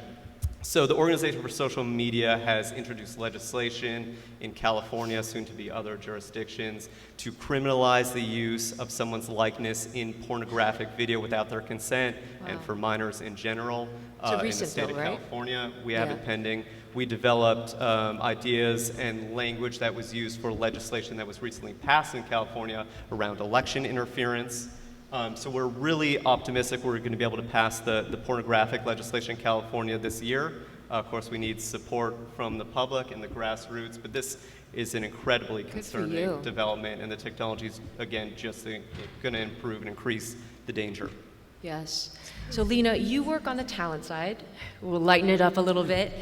So the Organization for Social Media has introduced legislation in California, soon to be other jurisdictions, to criminalize the use of someone's likeness in pornographic video without their consent, and for minors in general. In the state of California, we have it pending. We developed ideas and language that was used for legislation that was recently passed in California around election interference. So we're really optimistic we're going to be able to pass the pornographic legislation in California this year. Of course, we need support from the public and the grassroots, but this is an incredibly concerning development, and the technology is, again, just going to improve and increase the danger. Yes. So Lena, you work on the talent side. We'll lighten it up a little bit.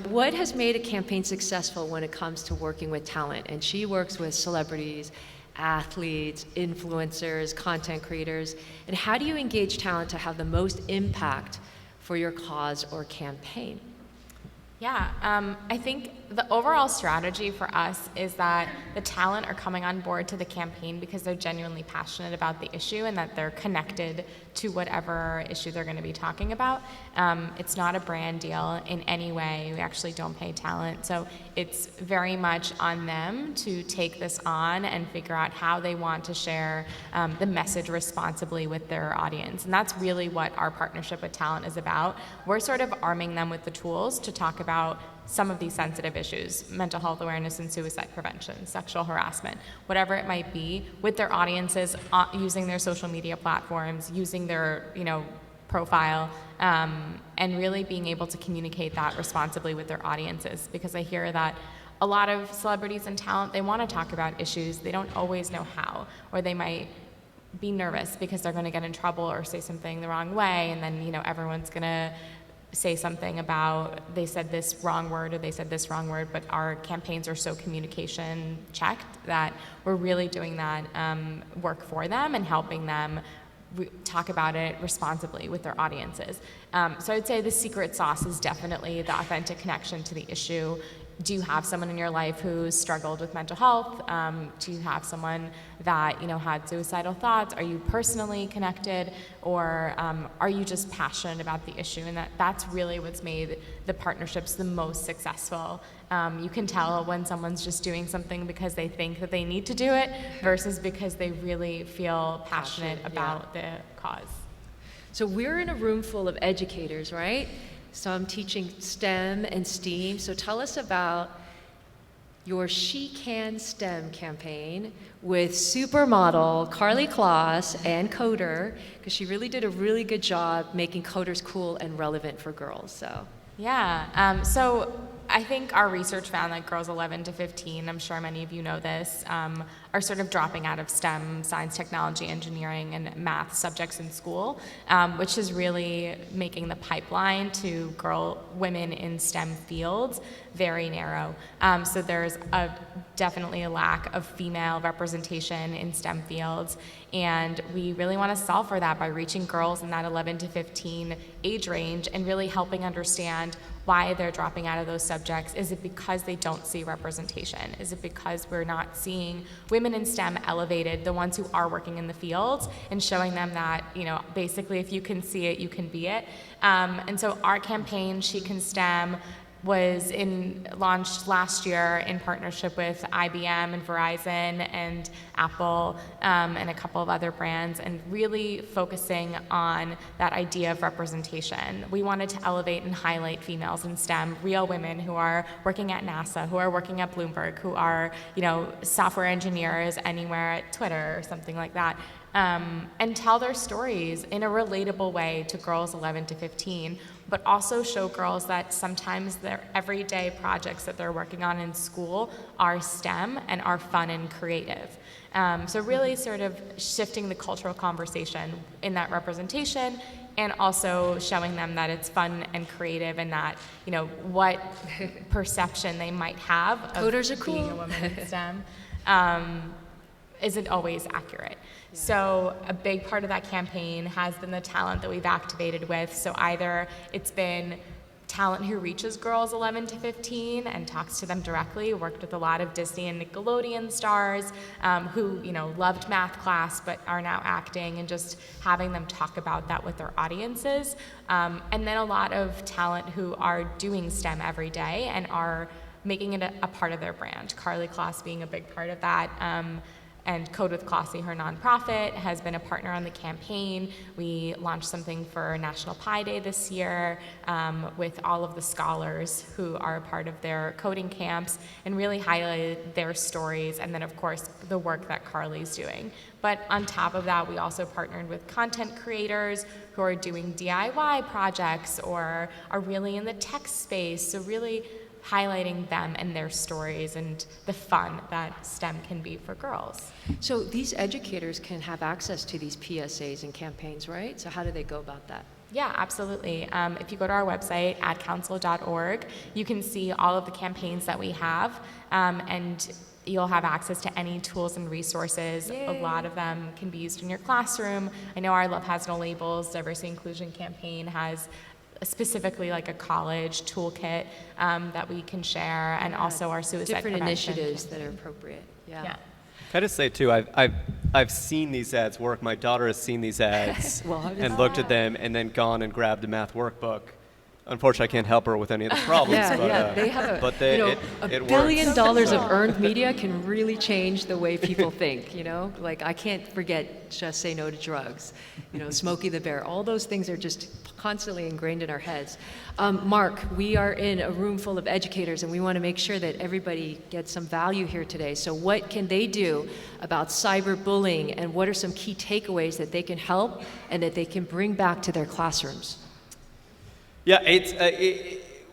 What has made a campaign successful when it comes to working with talent? And she works with celebrities, athletes, influencers, content creators. And how do you engage talent to have the most impact for your cause or campaign? Yeah, I think the overall strategy for us is that the talent are coming on board to the campaign because they're genuinely passionate about the issue and that they're connected to whatever issue they're going to be talking about. It's not a brand deal in any way. We actually don't pay talent. So it's very much on them to take this on and figure out how they want to share the message responsibly with their audience. And that's really what our partnership with talent is about. We're sort of arming them with the tools to talk about some of these sensitive issues, mental health awareness and suicide prevention, sexual harassment, whatever it might be, with their audiences, using their social media platforms, using their, profile, and really being able to communicate that responsibly with their audiences. Because I hear that a lot of celebrities and talent, they want to talk about issues, they don't always know how, or they might be nervous because they're going to get in trouble or say something the wrong way, and then, everyone's going to say something about they said this wrong word or they said this wrong word, but our campaigns are so communication checked that we're really doing that work for them and helping them talk about it responsibly with their audiences. So I'd say the secret sauce is definitely the authentic connection to the issue. Do you have someone in your life who's struggled with mental health? Do you have someone that had suicidal thoughts? Are you personally connected, or are you just passionate about the issue? And that's really what's made the partnerships the most successful. You can tell when someone's just doing something because they think that they need to do it versus because they really feel passionate about the cause. So we're in a room full of educators, right? So I'm teaching STEM and STEAM. So tell us about your She Can STEM campaign with supermodel Carly Kloss and coder, because she really did a really good job making coders cool and relevant for girls. So so I think our research found that girls 11 to 15, I'm sure many of you know this, are sort of dropping out of STEM, science, technology, engineering, and math subjects in school, which is really making the pipeline to women in STEM fields very narrow. So there's definitely a lack of female representation in STEM fields, and we really want to solve for that by reaching girls in that 11 to 15 age range and really helping understand why they're dropping out of those subjects. Is it because they don't see representation? Is it because we're not seeing women in STEM elevated, the ones who are working in the fields, and showing them that, basically if you can see it, you can be it? And so our campaign, She Can STEM, was launched last year in partnership with IBM and Verizon and Apple and a couple of other brands, and really focusing on that idea of representation. We wanted to elevate and highlight females in STEM, real women who are working at NASA, who are working at Bloomberg, who are software engineers anywhere at Twitter or something like that. And tell their stories in a relatable way to girls 11 to 15, but also show girls that sometimes their everyday projects that they're working on in school are STEM and are fun and creative. So really sort of shifting the cultural conversation in that representation, and also showing them that it's fun and creative, and that, what perception they might have of coders are being cool. a woman in STEM isn't always accurate. So a big part of that campaign has been the talent that we've activated with. So either it's been talent who reaches girls 11 to 15 and talks to them directly, worked with a lot of Disney and Nickelodeon stars who loved math class but are now acting, and just having them talk about that with their audiences. And then a lot of talent who are doing STEM every day and are making it a part of their brand. Carly Kloss being a big part of that. And Code with Klossy, her nonprofit, has been a partner on the campaign. We launched something for National Pi Day this year with all of the scholars who are a part of their coding camps, and really highlighted their stories, and then of course the work that Carly's doing. But on top of that, we also partnered with content creators who are doing DIY projects or are really in the tech space. So really highlighting them and their stories and the fun that STEM can be for girls. So these educators can have access to these PSAs and campaigns, right? So how do they go about that? Yeah, absolutely. If you go to our website, adcouncil.org, you can see all of the campaigns that we have, and you'll have access to any tools and resources. Yay. A lot of them can be used in your classroom. I know our Love Has No Labels diversity inclusion campaign has specifically like a college toolkit that we can share, and also our suicide Different prevention initiatives that are appropriate. Yeah. Can I just say too, I've seen these ads work. My daughter has seen these ads and looked at them and then gone and grabbed a math workbook. Unfortunately, I can't help her with any of the problems. They have it $1 billion works. of earned media can really change the way people think, Like, I can't forget Just Say No to Drugs, Smokey the Bear. All those things are just constantly ingrained in our heads. Mark, we are in a room full of educators, and we want to make sure that everybody gets some value here today. So what can they do about cyberbullying, and what are some key takeaways that they can help and that they can bring back to their classrooms? Yeah,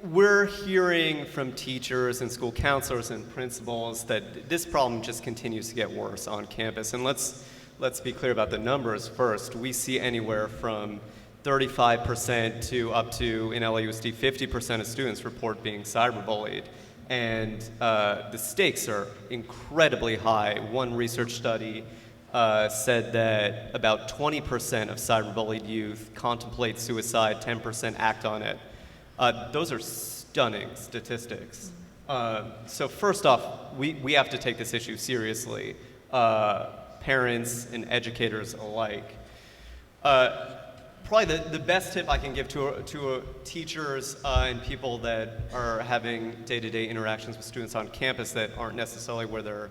we're hearing from teachers and school counselors and principals that this problem just continues to get worse on campus. And let's be clear about the numbers first. We see anywhere from 35% to up to, in LAUSD, 50% of students report being cyberbullied. And the stakes are incredibly high. One research study said that about 20% of cyberbullied youth contemplate suicide, 10% act on it. Those are stunning statistics. So first off, we have to take this issue seriously, parents and educators alike. Probably the best tip I can give to teachers and people that are having day-to-day interactions with students on campus that aren't necessarily where they're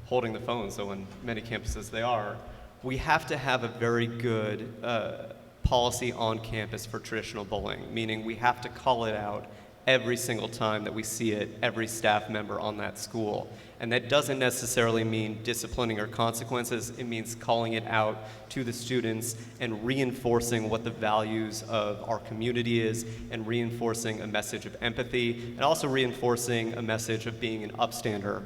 holding the phone, so on many campuses they are, we have to have a very good policy on campus for traditional bullying, meaning we have to call it out every single time that we see it, every staff member on that school. And that doesn't necessarily mean disciplining or consequences. It means calling it out to the students and reinforcing what the values of our community is, and reinforcing a message of empathy, and also reinforcing a message of being an upstander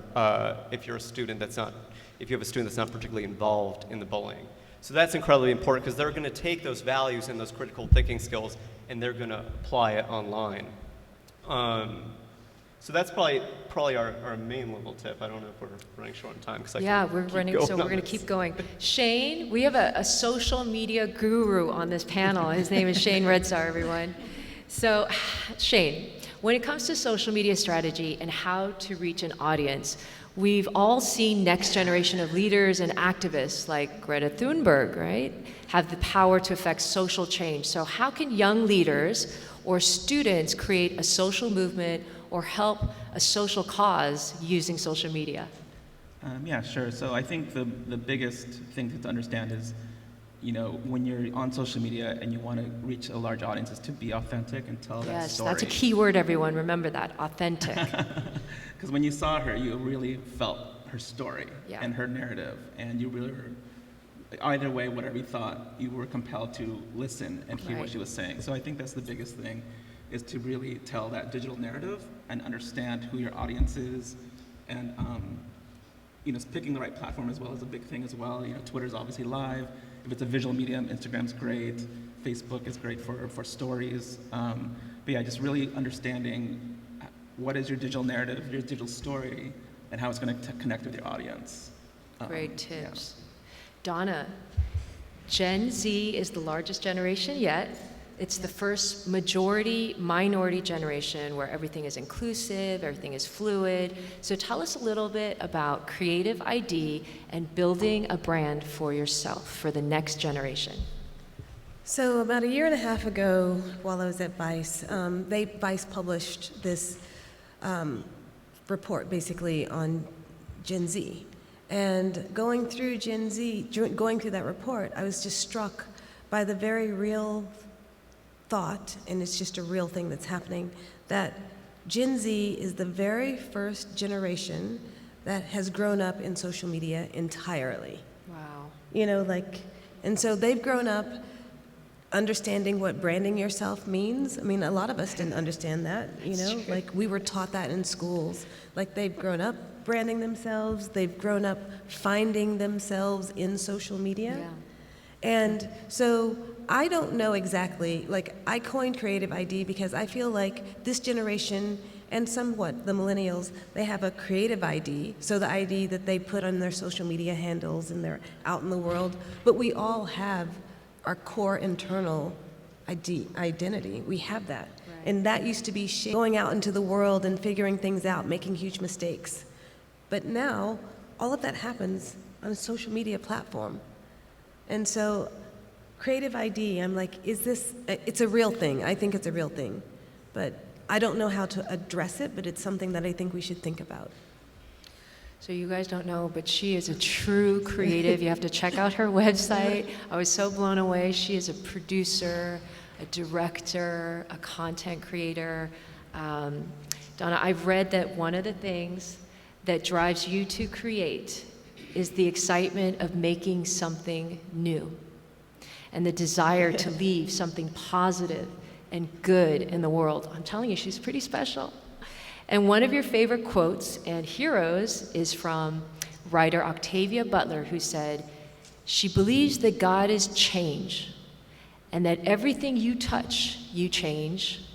if you have a student that's not particularly involved in the bullying. So that's incredibly important, because they're going to take those values and those critical thinking skills and they're going to apply it online. So that's probably our main little tip. I don't know if we're running short on time. We're running, so we're going to keep going. Shane, we have a social media guru on this panel. His name is Shane Redsar, everyone. So, Shane, when it comes to social media strategy and how to reach an audience, we've all seen next generation of leaders and activists like Greta Thunberg, right, have the power to affect social change. So how can young leaders or students create a social movement or help a social cause using social media? Yeah, sure. So I think the biggest thing to understand is, when you're on social media and you want to reach a large audience, is to be authentic and tell that story. Yes, that's a key word, everyone. Remember that, authentic. Because when you saw her, you really felt her story and her narrative, and you really were, either way, whatever you thought, you were compelled to listen and hear what she was saying. So I think that's the biggest thing, is to really tell that digital narrative and understand who your audience is, and picking the right platform as well is a big thing as well. Twitter's obviously live. If it's a visual medium, Instagram's great. Facebook is great for stories. But yeah, just really understanding what is your digital narrative, your digital story, and how it's going to connect with your audience. Great tips. Donna, Gen Z is the largest generation yet. It's the first minority generation where everything is inclusive, everything is fluid. So tell us a little bit about creative ID and building a brand for yourself for the next generation. So about a year and a half ago, while I was at Vice, Vice published this report basically on Gen Z. And going through that report, I was just struck by the very real thought, and it's just a real thing that's happening, that Gen Z is the very first generation that has grown up in social media entirely. Wow. And so they've grown up understanding what branding yourself means. I mean, a lot of us didn't understand that, you That's know? true. Like, we were taught that in schools. Like, they've grown up branding themselves, they've grown up finding themselves in social media. Yeah. And so I don't know exactly, like, I coined creative ID because I feel like this generation and somewhat the millennials, they have a creative ID, so the ID that they put on their social media handles and they're out in the world, but we all have our core internal identity. We have that. Right. And that used to be going out into the world and figuring things out, making huge mistakes. But now, all of that happens on a social media platform. And so, creative ID, I'm like, it's a real thing. I think it's a real thing. But I don't know how to address it, but it's something that I think we should think about. So you guys don't know, but she is a true creative. You have to check out her website. I was so blown away. She is a producer, a director, a content creator. Donna, I've read that one of the things that drives you to create is the excitement of making something new and the desire to leave something positive and good in the world. I'm telling you, she's pretty special. And one of your favorite quotes and heroes is from writer Octavia Butler, who said, "She believes that God is change, and that everything you touch, you change,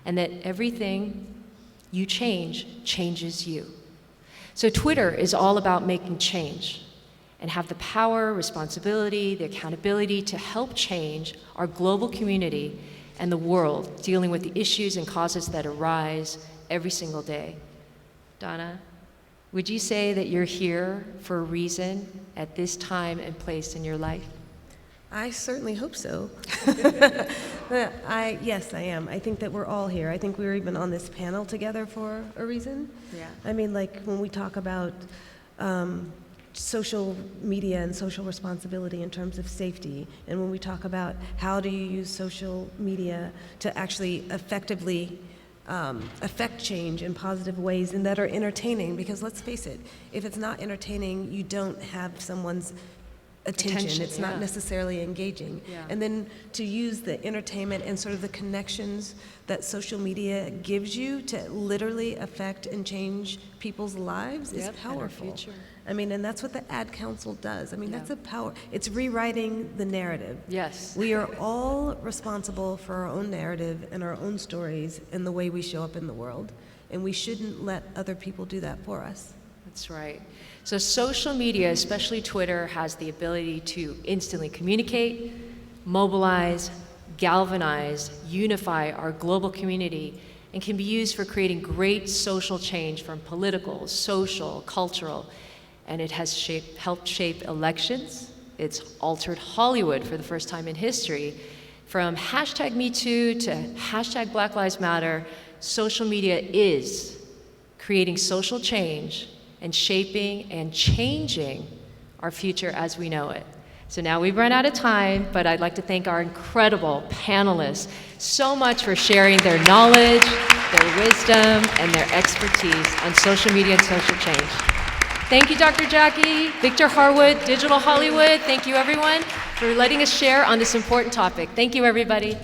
and that everything you change changes you." So Twitter is all about making change and have the power, responsibility, the accountability to help change our global community and the world, dealing with the issues and causes that arise every single day. Donna, would you say that you're here for a reason at this time and place in your life? I certainly hope so. Yes, I am. I think that we're all here. I think we were even on this panel together for a reason. Yeah. I mean, like when we talk about social media and social responsibility in terms of safety, and when we talk about how do you use social media to actually effectively affect change in positive ways and that are entertaining, because let's face it, if it's not entertaining, you don't have someone's attention. It's not yeah. necessarily engaging. Yeah. And then to use the entertainment and sort of the connections that social media gives you to literally affect and change people's lives is Yep, and our powerful. future. I mean, and that's what the Ad Council does. I mean, Yeah. that's a power. It's rewriting the narrative. Yes. We are all responsible for our own narrative and our own stories and the way we show up in the world. And we shouldn't let other people do that for us. That's right. So social media, especially Twitter, has the ability to instantly communicate, mobilize, galvanize, unify our global community, and can be used for creating great social change from political, social, cultural, and it has helped shape elections. It's altered Hollywood for the first time in history. From hashtag #MeToo to hashtag Black Lives Matter, social media is creating social change and shaping and changing our future as we know it. So now we've run out of time, but I'd like to thank our incredible panelists so much for sharing their knowledge, their wisdom, and their expertise on social media and social change. Thank you, Dr. Jackie, Victor Harwood, Digital Hollywood. Thank you, everyone, for letting us share on this important topic. Thank you, everybody.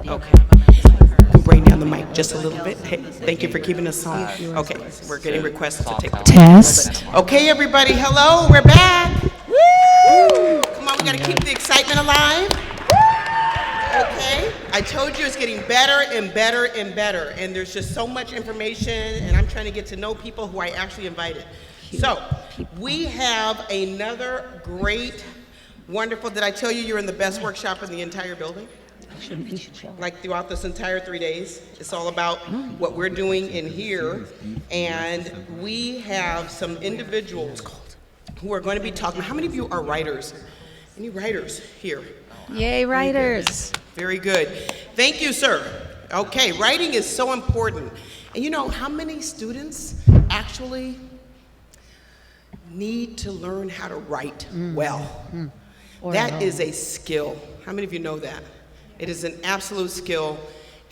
Okay. Bring down the mic just a little bit. Hey, thank you for keeping us on. Okay, we're getting requests to take the Test. Okay, everybody, hello, we're back. Woo! Come on, we gotta keep the excitement alive. Okay, I told you it's getting better and better and better, and there's just so much information, and I'm trying to get to know people who I actually invited. So, we have another great, wonderful, did I tell you you're in the best workshop in the entire building? Like throughout this entire 3 days. It's all about what we're doing in here. And we have some individuals who are going to be talking. How many of you are writers? Any writers here? Yay, writers. Very good. Thank you, sir. Okay, writing is so important. And you know how many students actually need to learn how to write well? That is a skill. How many of you know that? It is an absolute skill,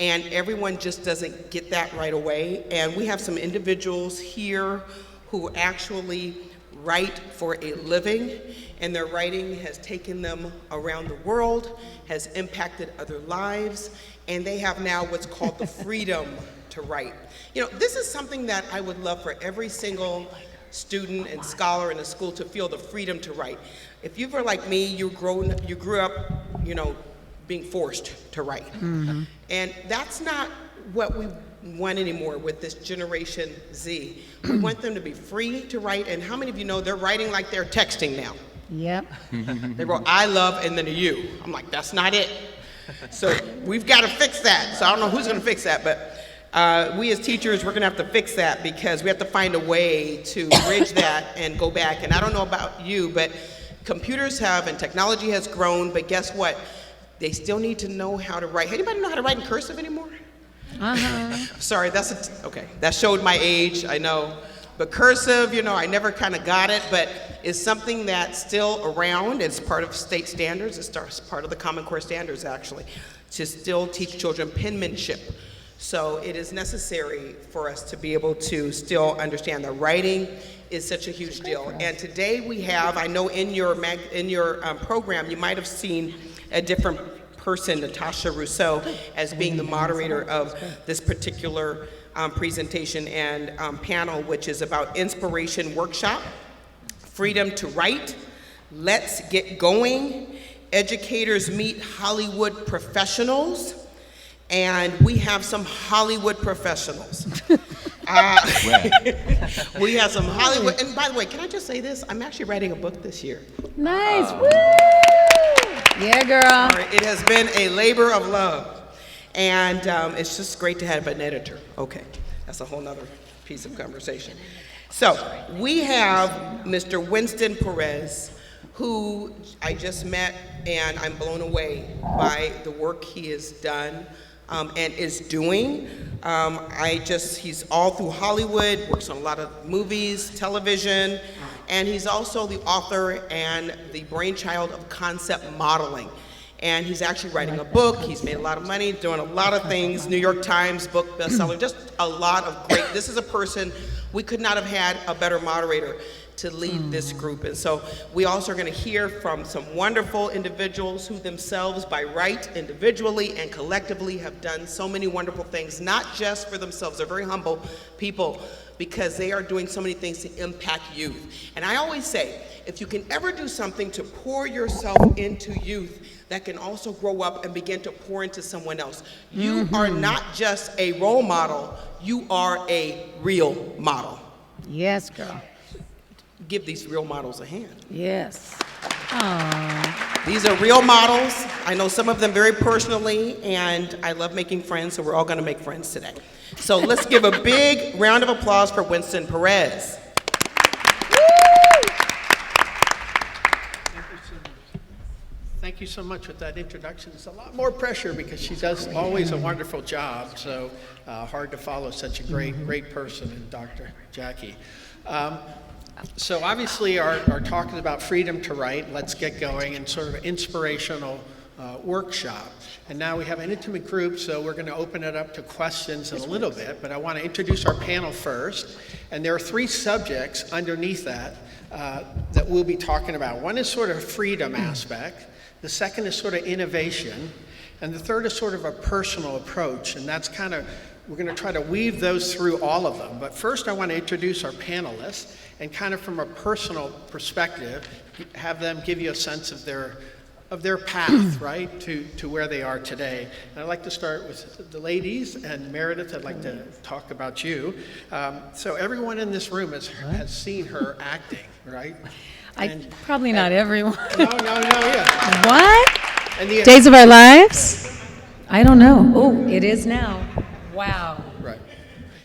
and everyone just doesn't get that right away. And we have some individuals here who actually write for a living, and their writing has taken them around the world, has impacted other lives, and they have now what's called the freedom to write. You know, this is something that I would love for every single student and scholar in a school to feel the freedom to write. If you were like me, you grew up, you know, being forced to write. And that's not what we want anymore with this Generation Z. We want them to be free to write, and how many of you know they're writing like they're texting now? Yep. They wrote, I love, and then a you. I'm like, that's not it. So we've got to fix that. So I don't know who's gonna fix that, but we as teachers, we're gonna have to fix that because we have to find a way to bridge that and go back. And I don't know about you, but computers have and technology has grown, but guess what? They still need to know how to write. Anybody know how to write in cursive anymore? Sorry, okay. That showed my age, I know. But cursive, you know, I never kind of got it, but it's something that's still around. It's part of state standards. It's part of the Common Core standards, actually, to still teach children penmanship. So it is necessary for us to be able to still understand that writing is such a huge deal. And today we have, I know in your program, you might have seen a different person, Natasha Rousseau, as being the moderator of this particular presentation and panel, which is about Inspiration Workshop, Freedom to Write, Let's Get Going, Educators Meet Hollywood Professionals, and we have some Hollywood professionals. We have some Hollywood, and by the way, can I just say this? I'm actually writing a book this year. Nice, woo! Yeah, girl. Sorry, it has been a labor of love, and it's just great to have an editor. Okay, that's a whole nother piece of conversation. So we have Mr. Winston Perez, who I just met, and I'm blown away by the work he has done and is doing. He's all through Hollywood, works on a lot of movies, television, and he's also the author and the brainchild of concept modeling. And he's actually writing a book. He's made a lot of money, doing a lot of things, New York Times book bestseller, just a lot of great, this is a person, we could not have had a better moderator to lead this group. And so we also are going to hear from some wonderful individuals who themselves by right, individually and collectively, have done so many wonderful things, not just for themselves. They're very humble people because they are doing so many things to impact youth. And I always say, if you can ever do something to pour yourself into youth, that can also grow up and begin to pour into someone else. You are not just a role model, you are a real model. Yes, girl. Give these real models a hand. Yes. Aww. These are real models. I know some of them very personally, and I love making friends, so we're all gonna make friends today. So let's give a big round of applause for Winston Perez. Thank you so much with that introduction. It's a lot more pressure because she does always a wonderful job, so hard to follow such a great person in Dr. Jackie. So obviously our talk is about freedom to write, let's get going, and sort of an inspirational workshop. And now we have an intimate group, so we're going to open it up to questions in a little bit, but I want to introduce our panel first. And there are three subjects underneath that that we'll be talking about. One is sort of freedom aspect. The second is sort of innovation. And the third is sort of a personal approach, and that's kind of, we're going to try to weave those through all of them. But first I want to introduce our panelists and kind of from a personal perspective, have them give you a sense of their path, right, to where they are today. And I'd like to start with the ladies, and Meredith, I'd like to talk about you. So everyone in this room has seen her acting, right? Probably not everyone. No, yeah. What? And the, Days of Our Lives? I don't know. Oh, it is now. Wow. Right.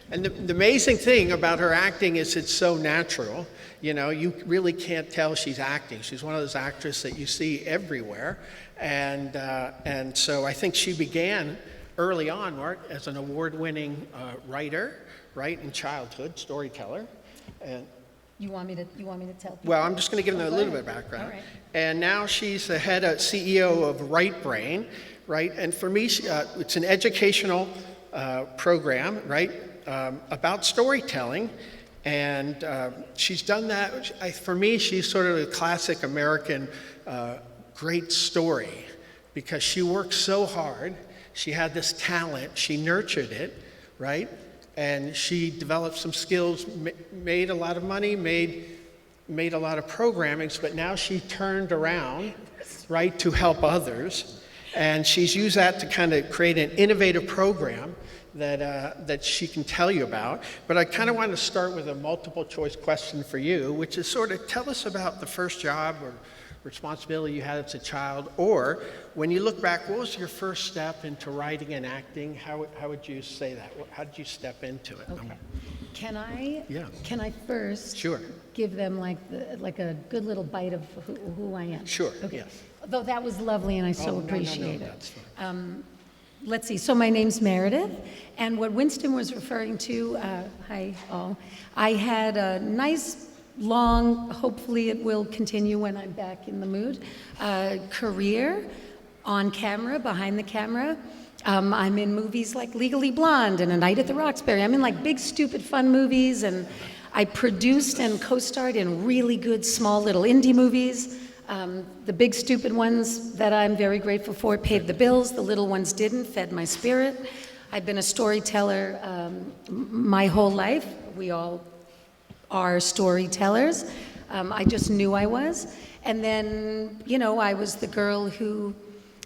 And the amazing thing about her acting is it's so natural. You know, you really can't tell she's acting. She's one of those actresses that you see everywhere. And so I think she began early on, Mark, as an award-winning writer, right, in childhood, storyteller. And You want me to tell people? well, I'm just going to give them a little bit of background. All right. And now she's the head CEO of Right Brain, right? And for me, it's an educational program, right, about storytelling. And she's done that. For me, she's sort of a classic American great story because she worked so hard. She had this talent. She nurtured it, right? And she developed some skills, made a lot of money, made a lot of programmings, but now she turned around, right, to help others. And she's used that to kind of create an innovative program that she can tell you about. But I kind of want to start with a multiple choice question for you, which is sort of tell us about the first job or responsibility you had as a child, or when you look back, what was your first step into writing and acting? How would you say that? How did you step into it? Okay. Can I? Yeah. Can I first? Sure. Give them like a good little bite of who I am. Sure. Okay. Yes. Though that was lovely, and I so No, appreciate it. that's fine. Let's see. So my name's Meredith, and what Winston was referring to. Hi all. I had a nice, long. Hopefully, it will continue when I'm back in the mood. Career on camera, behind the camera. I'm in movies like Legally Blonde and A Night at the Roxbury. I'm in like big, stupid, fun movies, and I produced and co-starred in really good, small, little indie movies. The big, stupid ones that I'm very grateful for paid the bills. The little ones didn't, fed my spirit. I've been a storyteller my whole life. We all are storytellers. I just knew I was. And then, you know, I was the girl who,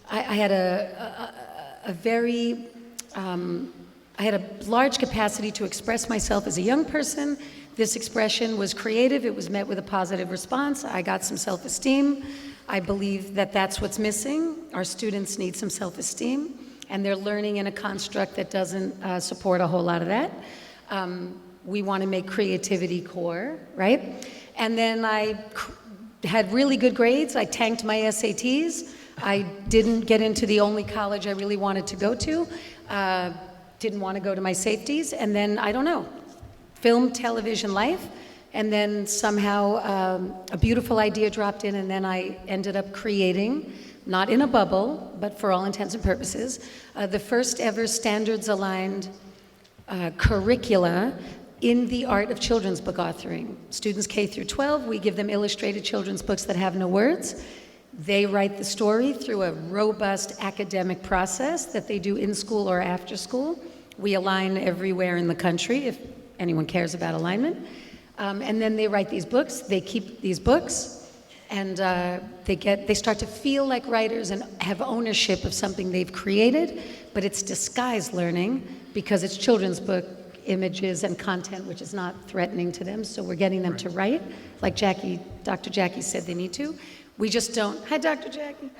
I had a very, I had a large capacity to express myself as a young person. This expression was creative. It was met with a positive response. I got some self-esteem. I believe that that's what's missing. Our students need some self-esteem, and they're learning in a construct that doesn't support a whole lot of that. We want to make creativity core, right? And then I had really good grades. I tanked my SATs. I didn't get into the only college I really wanted to go to. Didn't want to go to my safeties. And then, I don't know, film, television, life. And then somehow a beautiful idea dropped in, and then I ended up creating, not in a bubble, but for all intents and purposes, the first ever standards-aligned curricula in the art of children's book authoring. Students K through 12, we give them illustrated children's books that have no words. They write the story through a robust academic process that they do in school or after school. We align everywhere in the country if anyone cares about alignment. And then they write these books, they keep these books, and they start to feel like writers and have ownership of something they've created, but it's disguised learning because it's children's book images and content which is not threatening to them, so we're getting them to write, like Dr. Jackie said they need to. We just don't, hi Dr. Jackie,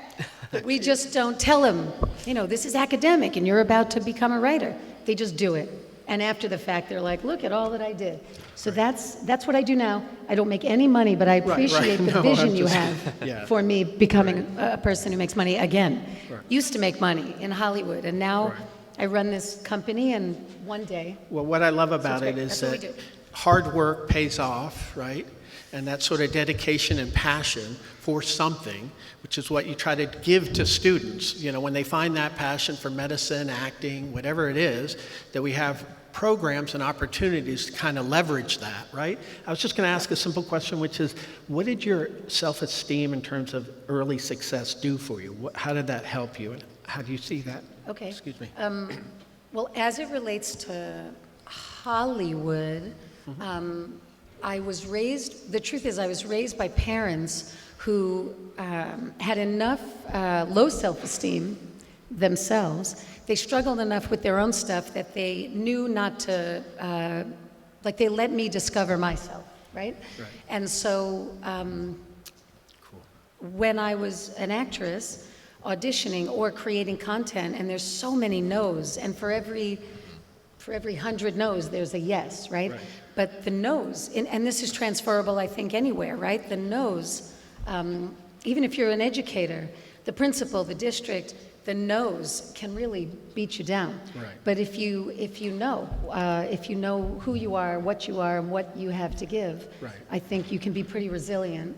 we just don't tell them, you know, this is academic and you're about to become a writer. They just do it. And after the fact, they're like, look at all that I did. So that's what I do now. I don't make any money, but I appreciate the vision you have for me becoming a person who makes money again. Used to make money in Hollywood, and now I run this company, and one day. Well, what I love about it is that hard work pays off, right? And that sort of dedication and passion for something, which is what you try to give to students. You know, when they find that passion for medicine, acting, whatever it is, that we have programs and opportunities to kind of leverage that, right? I was just going to ask a simple question, which is, what did your self-esteem in terms of early success do for you? How did that help you? And how do you see that? Okay. Excuse me. Well, as it relates to Hollywood, I was raised, the truth is I was raised by parents who had enough low self-esteem themselves. They struggled enough with their own stuff that they knew not to, like they let me discover myself, right? And so when I was an actress, auditioning or creating content, and there's so many no's, and for every 100 no's, there's a yes, right? But the no's, and this is transferable, I think, anywhere, right? The no's, even if you're an educator, the principal, the district, the no's can really beat you down. But if you know who you are, what you are, and what you have to give, I think you can be pretty resilient.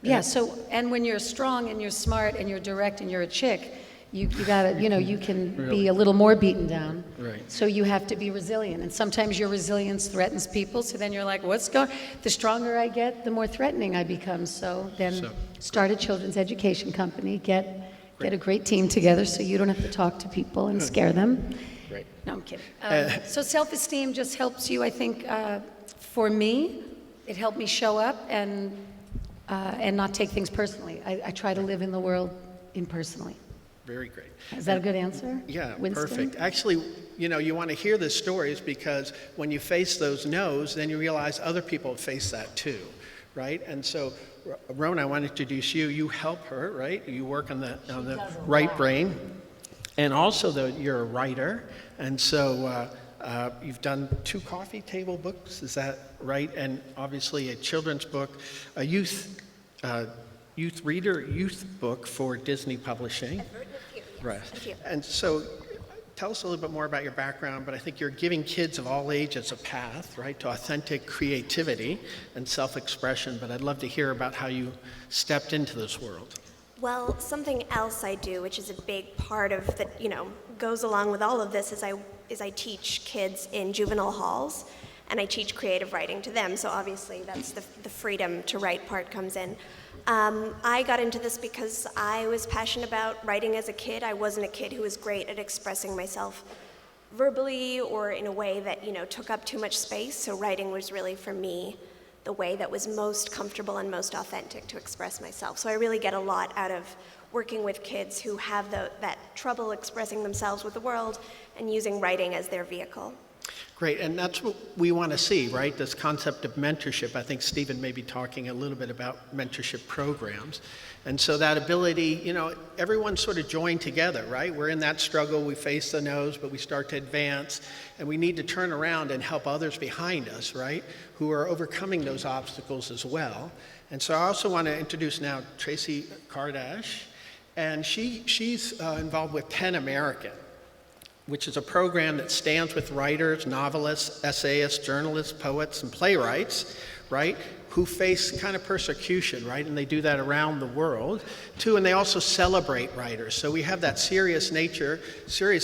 Yeah, so, and when you're strong and you're smart and you're direct and you're a chick, you gotta, you can be a little more beaten down. So you have to be resilient. And sometimes your resilience threatens people, so then you're like, the stronger I get, the more threatening I become. So then start a children's education company, get a great team together so you don't have to talk to people and scare them. No, I'm kidding. So self-esteem just helps you, I think, for me, it helped me show up and not take things personally. I try to live in the world impersonally. Very great. Is that a good answer? Yeah, Winston? perfect. Actually, you want to hear the stories because when you face those no's, then you realize other people face that too, right? And so, Rowan, I want to introduce you. You help her, right? You work on the right brain. And also, you're a writer. And so, you've done 2 coffee table books, is that right? And obviously a children's book, a youth book for Disney Publishing. Right. And so tell us a little bit more about your background, but I think you're giving kids of all ages a path, right, to authentic creativity and self-expression, but I'd love to hear about how you stepped into this world. Well, something else I do, which is a big part of that, goes along with all of this, is I teach kids in juvenile halls, and I teach creative writing to them. So obviously, that's the freedom to write part comes in. I got into this because I was passionate about writing as a kid. I wasn't a kid who was great at expressing myself verbally or in a way that took up too much space. So writing was really for me the way that was most comfortable and most authentic to express myself. So I really get a lot out of working with kids who have that trouble expressing themselves with the world and using writing as their vehicle. Great, and that's what we want to see, right? This concept of mentorship. I think Stephen may be talking a little bit about mentorship programs. And so that ability, everyone sort of joined together, right? We're in that struggle, we face the no's, but we start to advance, and we need to turn around and help others behind us, right? Who are overcoming those obstacles as well. And so I also want to introduce now Tracy Kardash, and she's involved with PEN American, which is a program that stands with writers, novelists, essayists, journalists, poets, and playwrights, right, who face kind of persecution, right, and they do that around the world, too, and they also celebrate writers. So we have that serious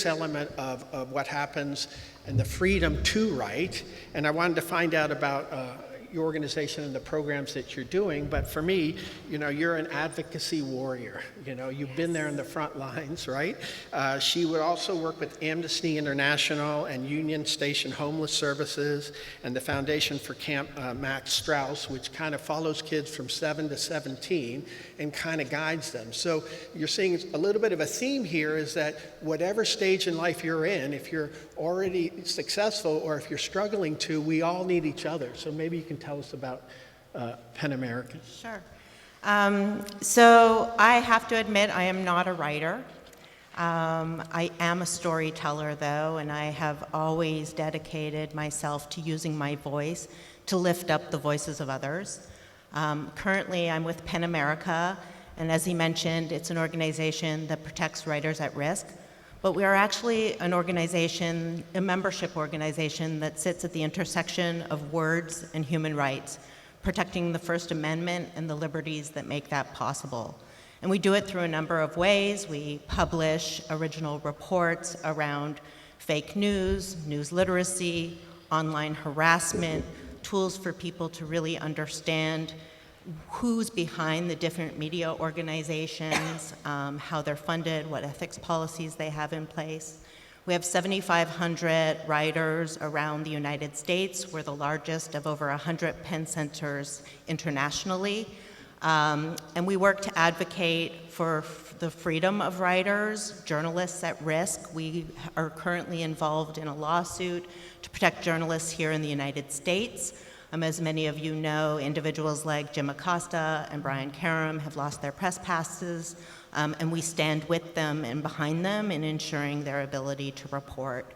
element of what happens and the freedom to write, and I wanted to find out about your organization and the programs that you're doing, but for me, you're an advocacy warrior. You've been there in the front lines, right? She would also work with Amnesty International and Union Station Homeless Services and the Foundation for Camp Max Strauss, which kind of follows kids from 7 to 17 and kind of guides them. So you're seeing a little bit of a theme here is that whatever stage in life you're in, if you're already successful or if you're struggling to, we all need each other. So maybe you can tell us about PEN American. Sure. So I have to admit I am not a writer. I am a storyteller, though, and I have always dedicated myself to using my voice to lift up the voices of others. Currently, I'm with PEN America, and as he mentioned, it's an organization that protects writers at risk. But we are actually an organization, a membership organization that sits at the intersection of words and human rights, protecting the First Amendment and the liberties that make that possible. And we do it through a number of ways. We publish original reports around fake news, news literacy, online harassment, tools for people to really understand who's behind the different media organizations, how they're funded, what ethics policies they have in place. We have 7,500 writers around the United States. We're the largest of over 100 pen centers internationally. And we work to advocate for the freedom of writers, journalists at risk. We are currently involved in a lawsuit to protect journalists here in the United States. As many of you know, individuals like Jim Acosta and Brian Karam have lost their press passes, and we stand with them and behind them in ensuring their ability to report.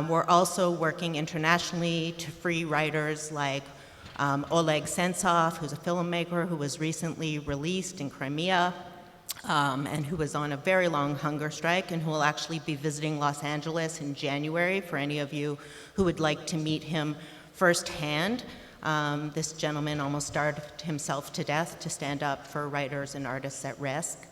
We're also working internationally to free writers like Oleg Sentsov, who's a filmmaker who was recently released in Crimea, and who was on a very long hunger strike, and who will actually be visiting Los Angeles in January for any of you who would like to meet him firsthand. This gentleman almost starved himself to death to stand up for writers and artists at risk.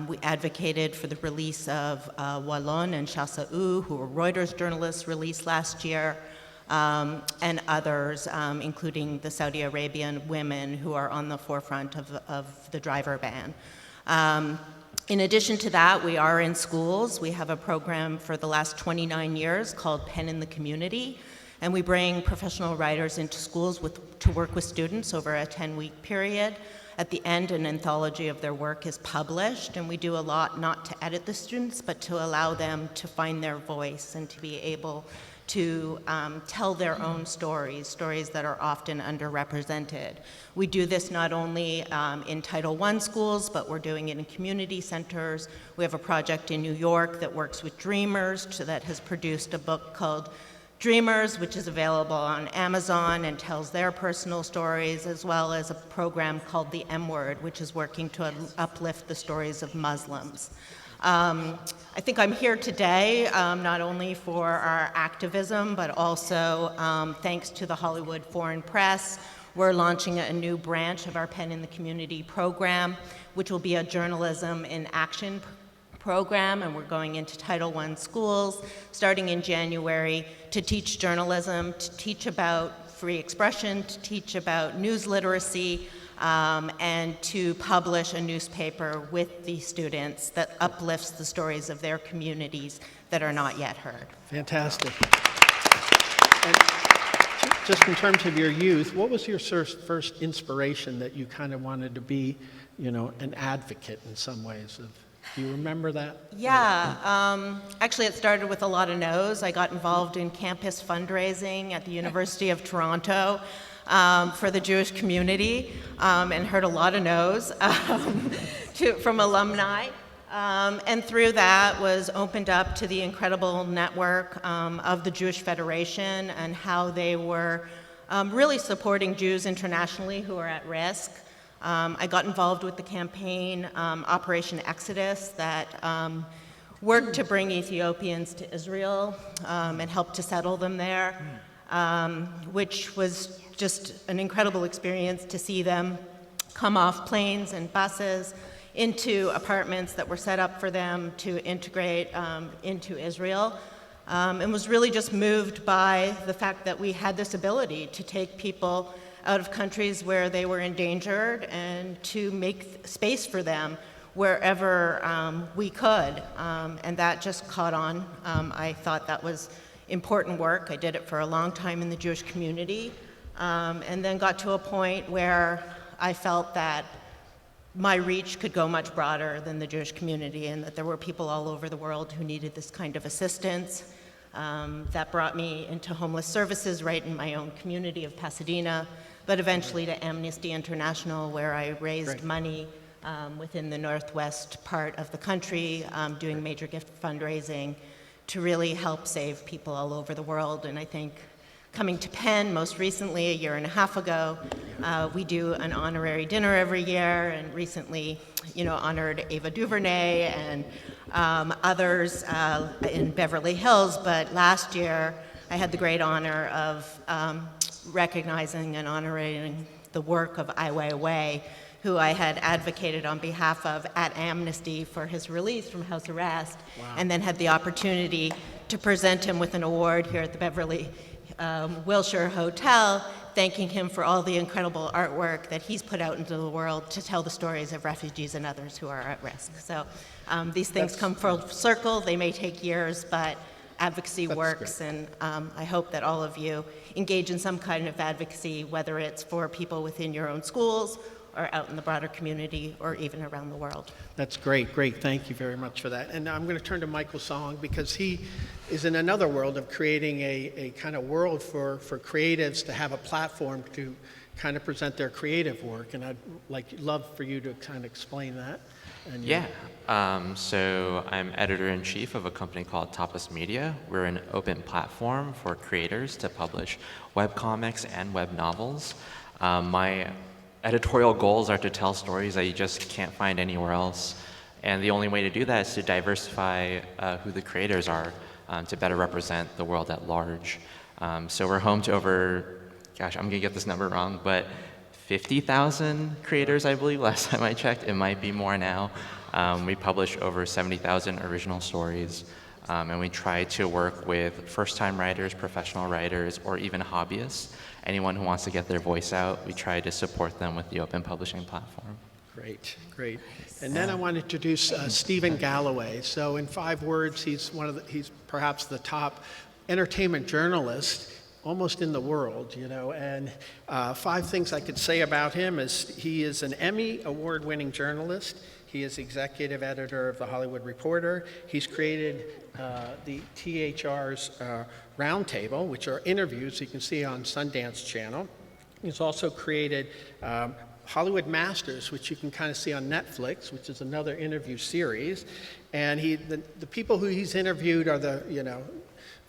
We advocated for the release of Wallon and Chassa'ou, who were Reuters journalists released last year, and others, including the Saudi Arabian women who are on the forefront of the driver ban. In addition to that, we are in schools. We have a program for the last 29 years called Pen in the Community, and we bring professional writers into schools to work with students over a 10-week period. At the end, an anthology of their work is published, and we do a lot not to edit the students, but to allow them to find their voice and to be able to tell their own stories that are often underrepresented. We do this not only in Title I schools, but we're doing it in community centers. We have a project in New York that works with dreamers that has produced a book called Dreamers, which is available on Amazon and tells their personal stories, as well as a program called The M Word, which is working to uplift the stories of Muslims. I think I'm here today not only for our activism, but also thanks to the Hollywood Foreign Press. We're launching a new branch of our Pen in the Community program, which will be a journalism in action program, and we're going into Title I schools starting in January to teach journalism, to teach about free expression, to teach about news literacy, and to publish a newspaper with the students that uplifts the stories of their communities that are not yet heard. Fantastic. And just in terms of your youth, what was your first inspiration that you kind of wanted to be, an advocate in some ways of? Do you remember that? Yeah, actually it started with a lot of no's. I got involved in campus fundraising at the University of Toronto for the Jewish community and heard a lot of no's from alumni. And through that was opened up to the incredible network of the Jewish Federation and how they were really supporting Jews internationally who are at risk. I got involved with the campaign Operation Exodus that worked to bring Ethiopians to Israel and help to settle them there, which was just an incredible experience to see them come off planes and buses into apartments that were set up for them to integrate into Israel, and was really just moved by the fact that we had this ability to take people out of countries where they were endangered and to make space for them wherever we could. And that just caught on. I thought that was important work. I did it for a long time in the Jewish community, and then got to a point where I felt that my reach could go much broader than the Jewish community, and that there were people all over the world who needed this kind of assistance. That brought me into homeless services right in my own community of Pasadena, but eventually to Amnesty International, where I raised money within the northwest part of the country, doing major gift fundraising to really help save people all over the world. And I think coming to Penn most recently, a year and a half ago, we do an honorary dinner every year, and recently, honored Ava DuVernay and others in Beverly Hills. But last year, I had the great honor of recognizing and honoring the work of Ai Weiwei, who I had advocated on behalf of at Amnesty for his release from house arrest, and then had the opportunity to present him with an award here at the Beverly Wilshire Hotel thanking him for all the incredible artwork that he's put out into the world to tell the stories of refugees and others who are at risk. So these things come full circle. They may take years, but advocacy works, and I hope that all of you engage in some kind of advocacy, whether it's for people within your own schools or out in the broader community or even around the world. That's great, great. Thank you very much for that. And I'm going to turn to Michael Song because he is in another world of creating a kind of world for creatives to have a platform to kind of present their creative work. And I'd love for you to kind of explain that. And Yeah. So I'm editor-in-chief of a company called Tapas Media. We're an open platform for creators to publish webcomics and web novels. My editorial goals are to tell stories that you just can't find anywhere else. And the only way to do that is to diversify who the creators are to better represent the world at large. So we're home to over, gosh, I'm gonna get this number wrong, but 50,000 creators, I believe, last time I checked. It might be more now. We publish over 70,000 original stories, and we try to work with first-time writers, professional writers, or even hobbyists. Anyone who wants to get their voice out, we try to support them with the open publishing platform. Great, great. And then I want to introduce Stephen Galloway. So in 5 words, he's perhaps the top entertainment journalist almost in the world, you know, and 5 things I could say about him is he is an Emmy award-winning journalist. He is executive editor of The Hollywood Reporter. He's created the THR's Roundtable, which are interviews you can see on Sundance Channel. He's also created Hollywood Masters, which you can kind of see on Netflix, which is another interview series. And the people who he's interviewed are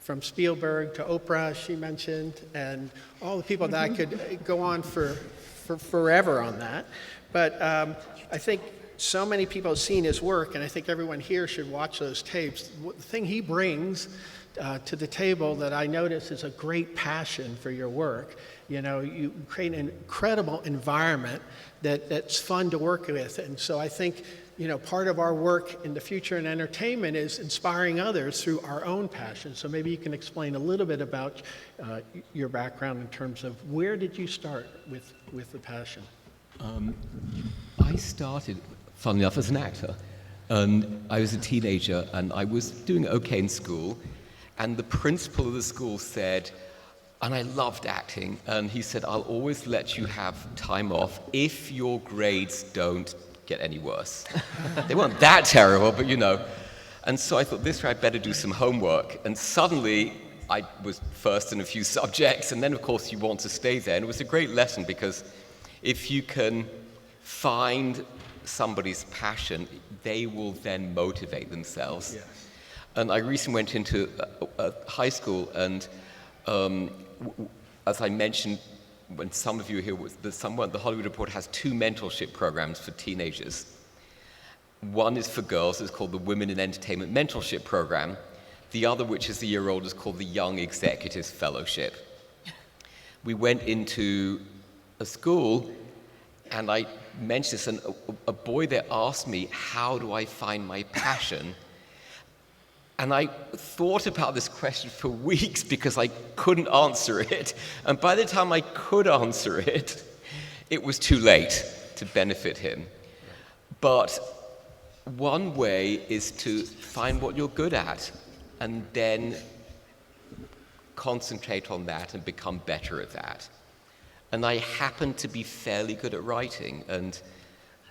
from Spielberg to Oprah, she mentioned, and all the people that I could go on for forever on that. But I think so many people have seen his work, and I think everyone here should watch those tapes. The thing he brings to the table that I notice is a great passion for your work. You know, you create an incredible environment that's fun to work with. And so I think, you know, part of our work in the future in entertainment is inspiring others through our own passion. So maybe you can explain a little bit about your background in terms of where did you start with the passion? I started, funnily enough, as an actor. And I was a teenager and I was doing okay in school. And the principal of the school said, and I loved acting, and he said, I'll always let you have time off if your grades don't get any worse. They weren't that terrible, but you know. And so I thought, this year I'd better do some homework. And suddenly, I was first in a few subjects, and then of course you want to stay there. And it was a great lesson because if you can find somebody's passion, they will then motivate themselves. Yes. And I recently went into a high school, and as I mentioned, when some of you here, the Hollywood Report has 2 mentorship programs for teenagers. One is for girls, it's called the Women in Entertainment Mentorship Program. The other, which is a year old, is called the Young Executives Fellowship. We went into a school, and I mentioned this, and a boy there asked me, how do I find my passion? And I thought about this question for weeks because I couldn't answer it. And by the time I could answer it, it was too late to benefit him. But one way is to find what you're good at and then concentrate on that and become better at that. And I happen to be fairly good at writing. And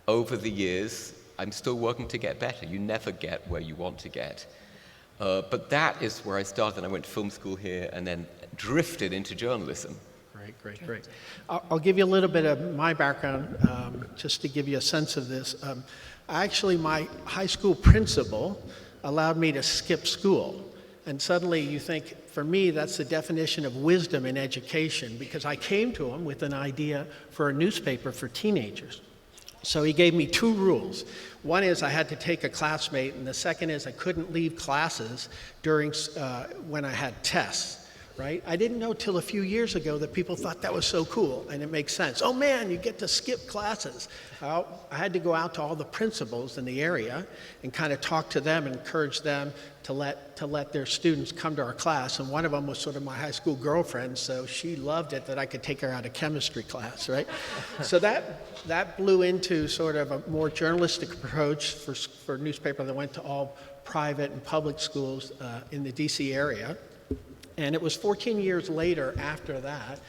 over the years, I'm still working to get better. You never get where you want to get. But that is where I started, and I went to film school here and then drifted into journalism. Great, great, great. I'll give you a little bit of my background just to give you a sense of this. Actually, my high school principal allowed me to skip school. And suddenly you think, for me, that's the definition of wisdom in education, because I came to him with an idea for a newspaper for teenagers. So he gave me 2 rules. One is I had to take a classmate, and the second is I couldn't leave classes during when I had tests. right? I didn't know till a few years ago that people thought that was so cool, and it makes sense. Oh man, you get to skip classes. I had to go out to all the principals in the area and kind of talk to them and encourage them to let their students come to our class. And one of them was sort of my high school girlfriend, so she loved it that I could take her out of chemistry class, right? So that blew into sort of a more journalistic approach for a newspaper that went to all private and public schools in the DC area. And it was 14 years later after that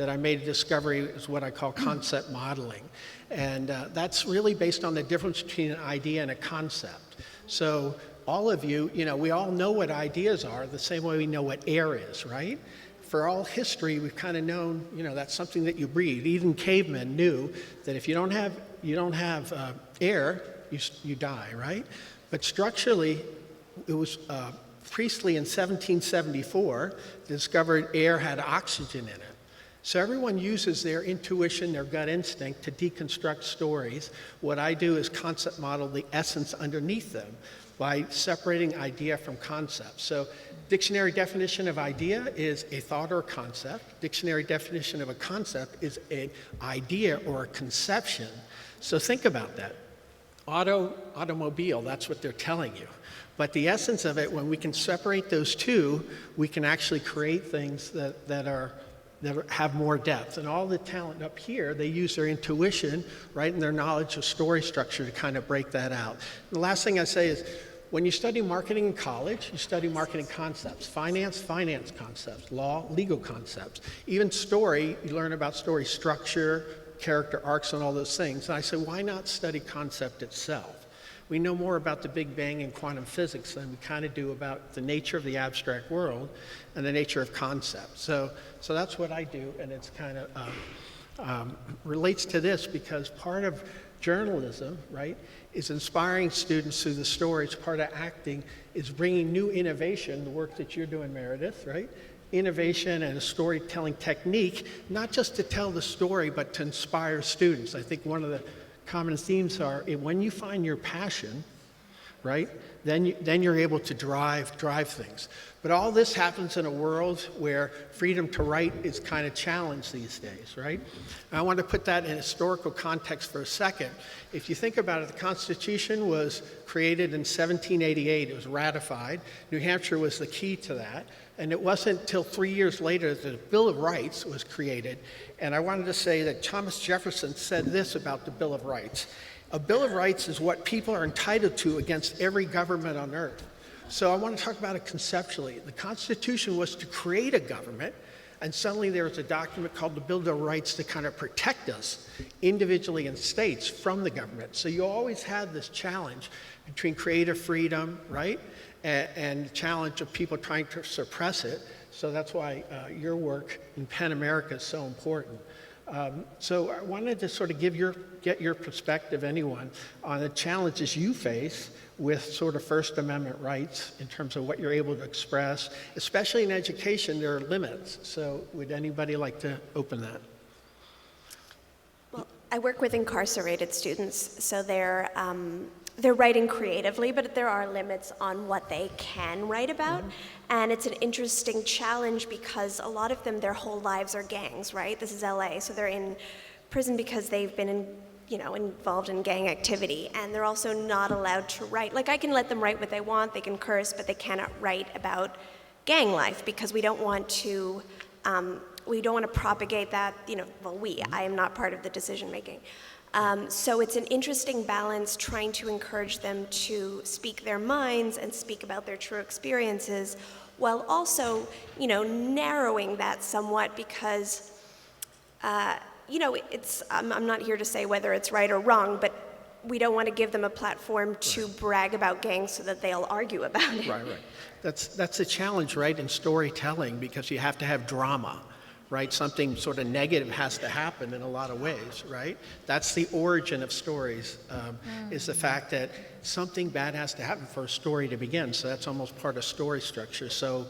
I made a discovery, is what I call concept modeling. And that's really based on the difference between an idea and a concept. So all of you, we all know what ideas are the same way we know what air is, right? For all history, we've kind of known, that's something that you breathe. Even cavemen knew that if you don't have air, you die, right? But structurally, it was Priestley in 1774 discovered air had oxygen in it. So everyone uses their intuition, their gut instinct to deconstruct stories. What I do is concept model the essence underneath them by separating idea from concept. So dictionary definition of idea is a thought or concept. Dictionary definition of a concept is an idea or a conception. So think about that. Automobile, that's what they're telling you. But the essence of it, when we can separate those two, we can actually create things that have more depth. And all the talent up here, they use their intuition, right, and their knowledge of story structure to kind of break that out. The last thing I say is, when you study marketing in college, you study marketing concepts. Finance concepts. Law, legal concepts. Even story, you learn about story structure, character arcs, and all those things. And I say, why not study concept itself? We know more about the Big Bang and quantum physics than we kind of do about the nature of the abstract world and the nature of concepts. So that's what I do, and it's kind of relates to this because part of journalism, right, is inspiring students through the stories. Part of acting is bringing new innovation, the work that you're doing, Meredith, right? Innovation and a storytelling technique, not just to tell the story, but to inspire students. I think one of the common themes are when you find your passion, right, then you're able to drive things. But all this happens in a world where freedom to write is kind of challenged these days, right? And I want to put that in historical context for a second. If you think about it, the Constitution was created in 1788. It was ratified. New Hampshire was the key to that. And it wasn't until 3 years later that the Bill of Rights was created. And I wanted to say that Thomas Jefferson said this about the Bill of Rights. A Bill of Rights is what people are entitled to against every government on earth. So I want to talk about it conceptually. The Constitution was to create a government, and suddenly there was a document called the Bill of Rights to kind of protect us individually in states from the government. So you always had this challenge between creative freedom, right, and the challenge of people trying to suppress it. So that's why your work in PEN America is so important. So I wanted to sort of get your perspective, anyone, on the challenges you face with sort of First Amendment rights in terms of what you're able to express. Especially in education, there are limits. So would anybody like to open that? Well, I work with incarcerated students, so they're writing creatively, but there are limits on what they can write about. And it's an interesting challenge because a lot of them, their whole lives are gangs, right? This is LA, so they're in prison because they've been involved in gang activity, and they're also not allowed to write. Like, I can let them write what they want, they can curse, but they cannot write about gang life because we don't want to propagate that, I am not part of the decision making. So it's an interesting balance trying to encourage them to speak their minds and speak about their true experiences while also, narrowing that somewhat because, I'm not here to say whether it's right or wrong, but we don't want to give them a platform to brag about gangs so that they'll argue about it. Right. That's a challenge, right, in storytelling because you have to have drama. Right, something sort of negative has to happen in a lot of ways, right? That's the origin of stories, is the fact that something bad has to happen for a story to begin. So that's almost part of story structure. So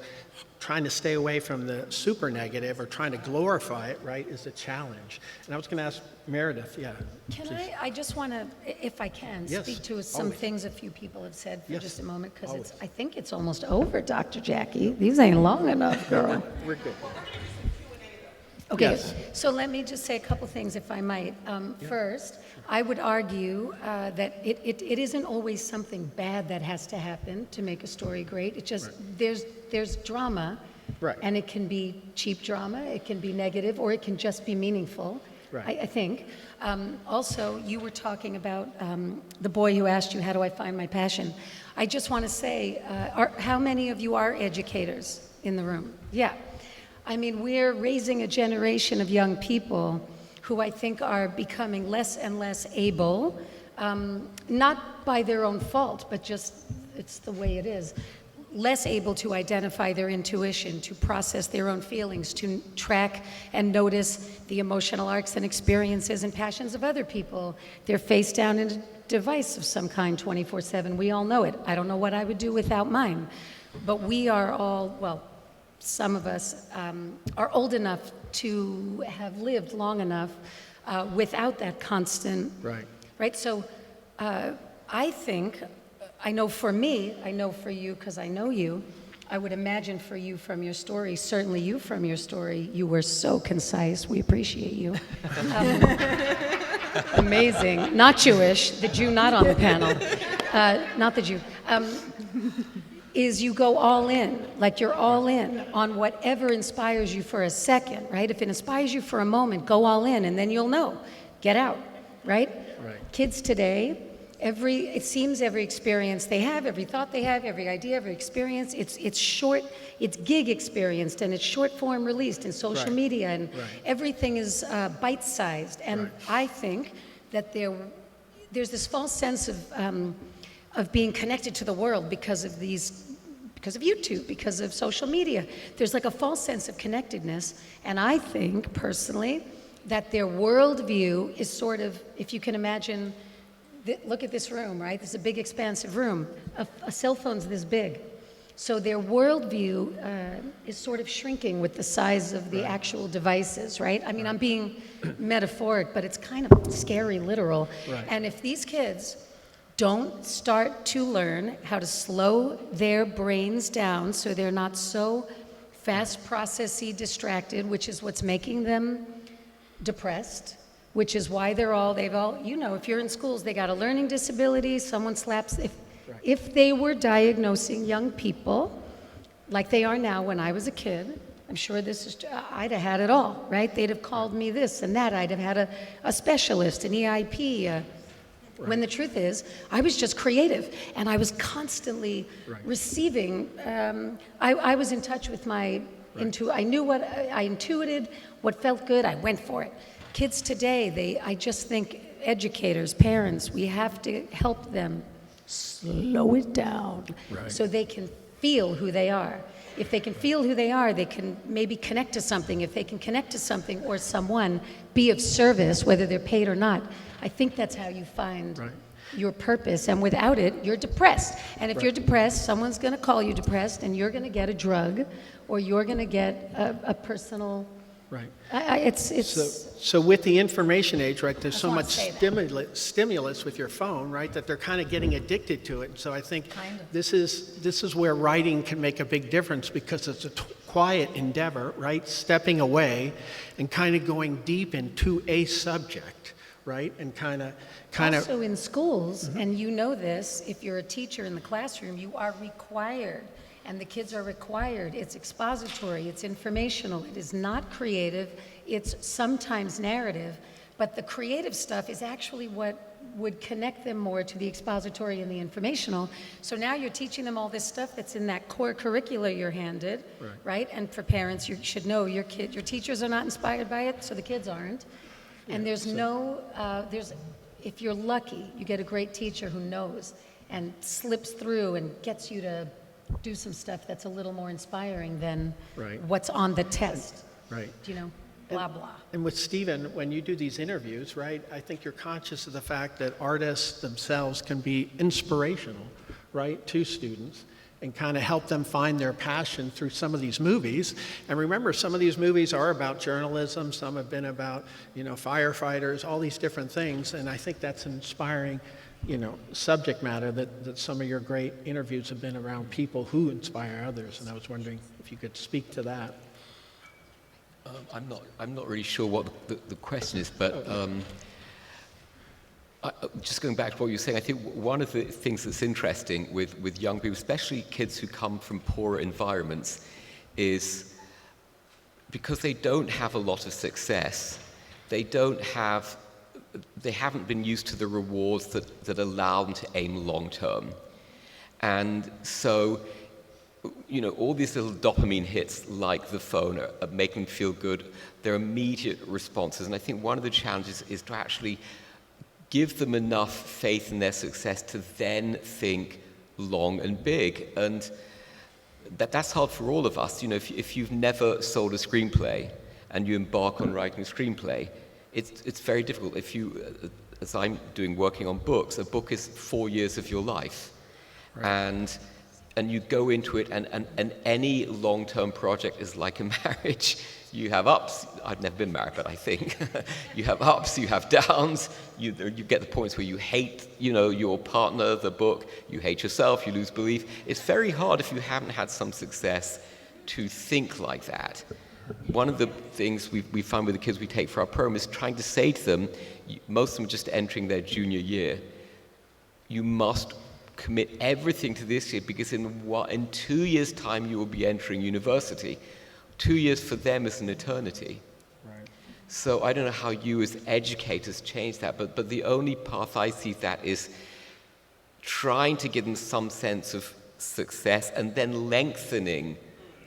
trying to stay away from the super negative or trying to glorify it, right, is a challenge. And I was going to ask Meredith, yeah. Can I just want to, if I can, Yes, speak to some always. things a few people have said for Yes, just a moment, because always. I think it's almost over, Dr. Jackie. These ain't long enough, girl. We're good. Okay, Yes. so let me just say a couple things, if I might. First, I would argue that it isn't always something bad that has to happen to make a story great. It just, there's drama, Right. and it can be cheap drama, it can be negative, or it can just be meaningful, Right. I think. Also, you were talking about the boy who asked you, how do I find my passion? I just want to say, how many of you are educators in the room? Yeah. I mean, we're raising a generation of young people who I think are becoming less and less able, not by their own fault, but just it's the way it is, less able to identify their intuition, to process their own feelings, to track and notice the emotional arcs and experiences and passions of other people. They're face down in a device of some kind 24/7. We all know it. I don't know what I would do without mine. But we are all, well, some of us are old enough to have lived long enough without that constant. Right. So I think, I know for me, I know for you because I know you, I would imagine for you from your story, certainly you from your story, you were so concise. We appreciate you. Amazing. Not Jewish, the Jew not on the panel. Not the Jew. Is you go all in, like you're all in on whatever inspires you for a second, right? If it inspires you for a moment, go all in, and then you'll know. Get out, right? Kids today, it seems every experience they have, every thought they have, every idea, every experience, it's short, it's gig experienced, and it's short form released in social media, and everything is bite-sized. And I think that there's this false sense of being connected to the world because of YouTube, because of social media. There's like a false sense of connectedness, and I think, personally, that their worldview is sort of, if you can imagine, look at this room, right? This is a big, expansive room. A cell phone's this big. So their worldview is sort of shrinking with the size of the actual devices, right? I mean, I'm being metaphoric, but it's kind of scary literal. And if these kids don't start to learn how to slow their brains down so they're not so fast processy distracted, which is what's making them depressed, which is why they've all, you know, if you're in schools, they got a learning disability, someone slaps, if they were diagnosing young people like they are now when I was a kid, I'm sure I'd have had it all, right? They'd have called me this and that, I'd have had a specialist, an EIP, when the truth is, I was just creative, and I was constantly receiving. I was in touch with my I knew what I intuited, what felt good. I went for it. Kids today, I just think educators, parents, we have to help them slow it down so they can feel who they are. If they can feel who they are, they can maybe connect to something. If they can connect to something or someone, be of service, whether they're paid or not. I think that's how you find your purpose. And without it, you're depressed. And if you're depressed, someone's going to call you depressed, and you're going to get a drug, or you're going to get a personal. So with the information age, right, there's so wanna much say stimulus with your phone, right, that they're kind of getting addicted to it. And so I think this is where writing can make a big difference, because it's a quiet endeavor, right, stepping away and kind of going deep into a subject, right, and kind of. Also in schools, and you know this, if you're a teacher in the classroom, you are required. And the kids are required. It's expository, it's informational, it is not creative, it's sometimes narrative, but the creative stuff is actually what would connect them more to the expository and the informational. So now you're teaching them all this stuff that's in that core curricula you're handed, right? And for parents, you should know your teachers are not inspired by it, so the kids aren't. And there's if you're lucky, you get a great teacher who knows and slips through and gets you to do some stuff that's a little more inspiring than what's on the test. You know, blah, blah. And with Stephen, when you do these interviews, right, I think you're conscious of the fact that artists themselves can be inspirational, right, to students. and kind of help them find their passion through some of these movies. And remember, some of these movies are about journalism, some have been about, firefighters, all these different things, and I think that's an inspiring, subject matter that some of your great interviews have been around people who inspire others, and I was wondering if you could speak to that. I'm not really sure what the question is, but just going back to what you were saying, I think one of the things that's interesting with young people, especially kids who come from poorer environments, is because they don't have a lot of success, they haven't been used to the rewards that allow them to aim long term. And so, all these little dopamine hits like the phone are making them feel good. They're immediate responses. And I think one of the challenges is to actually give them enough faith in their success to then think long and big. And that's hard for all of us. If you've never sold a screenplay and you embark on writing a screenplay, it's very difficult. If you, as I'm doing, working on books, a book is 4 years of your life. Right. And you go into it, and any long-term project is like a marriage. You have ups. I've never been married, but I think you have ups, you have downs. You get the points where you hate, your partner, the book. You hate yourself. You lose belief. It's very hard if you haven't had some success to think like that. One of the things we find with the kids we take for our program is trying to say to them, most of them are just entering their junior year, you must commit everything to this year, because in 2 years' time you will be entering university. 2 years for them is an eternity. Right. So I don't know how you as educators change that, but the only path I see that is trying to give them some sense of success and then lengthening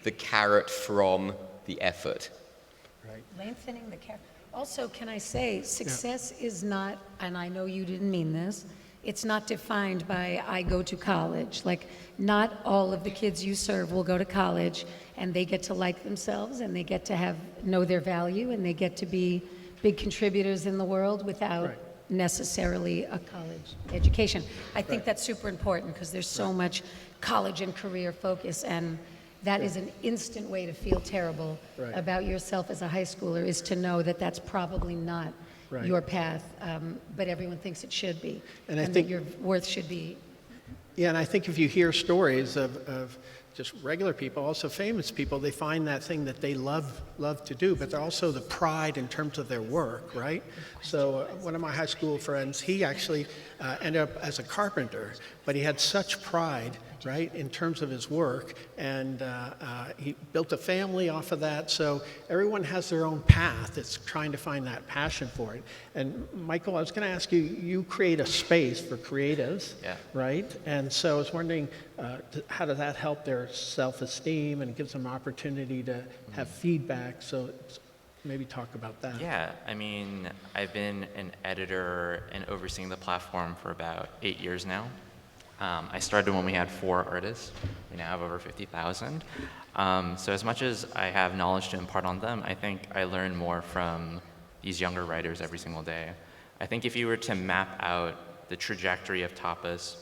the carrot from the effort. Right. Lengthening the carrot. Also, can I say, success is not, and I know you didn't mean this, it's not defined by I go to college. Like, not all of the kids you serve will go to college and they get to like themselves and they get to know their value and they get to be big contributors in the world without necessarily a college education. I think that's super important because there's so much college and career focus, and that is an instant way to feel terrible about yourself as a high schooler, is to know that that's probably not your path, but everyone thinks it should be, and I think that your worth should be. Yeah, and I think if you hear stories of just regular people, also famous people, they find that thing that they love to do, but they're also the pride in terms of their work, right? So one of my high school friends, he actually ended up as a carpenter, but he had such pride, right, in terms of his work, and he built a family off of that. So everyone has their own path. It's trying to find that passion for it. And Michael, I was going to ask you, you create a space for creatives, right? And so I was wondering, how does that help their self-esteem and gives them an opportunity to have feedback? So maybe talk about that. Yeah, I mean, I've been an editor and overseeing the platform for about 8 years now. I started when we had 4 artists. We now have over 50,000. So as much as I have knowledge to impart on them, I think I learn more from these younger writers every single day. I think if you were to map out the trajectory of Tapas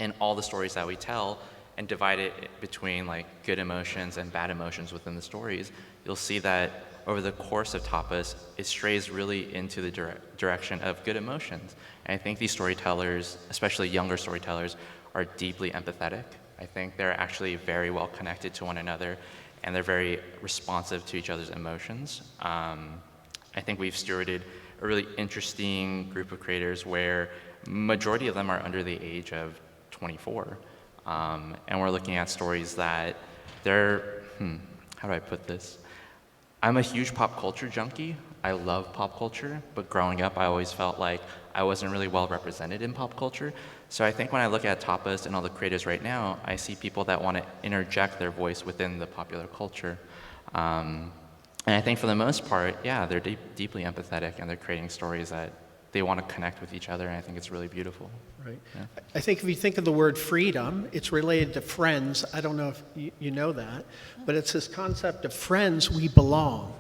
and all the stories that we tell and divide it between like good emotions and bad emotions within the stories, you'll see that over the course of Tapas, it strays really into the direction of good emotions. And I think these storytellers, especially younger storytellers, are deeply empathetic. I think they're actually very well connected to one another, and they're very responsive to each other's emotions. I think we've stewarded a really interesting group of creators where majority of them are under the age of 24. And we're looking at stories that they're, how do I put this? I'm a huge pop culture junkie. I love pop culture, but growing up, I always felt like I wasn't really well represented in pop culture. So I think when I look at Tapas and all the creators right now, I see people that want to interject their voice within the popular culture. And I think for the most part, yeah, they're deeply empathetic and they're creating stories that they want to connect with each other, and I think it's really beautiful. Right. Yeah. I think if you think of the word freedom, it's related to friends. I don't know if you know that, but it's this concept of friends, we belong,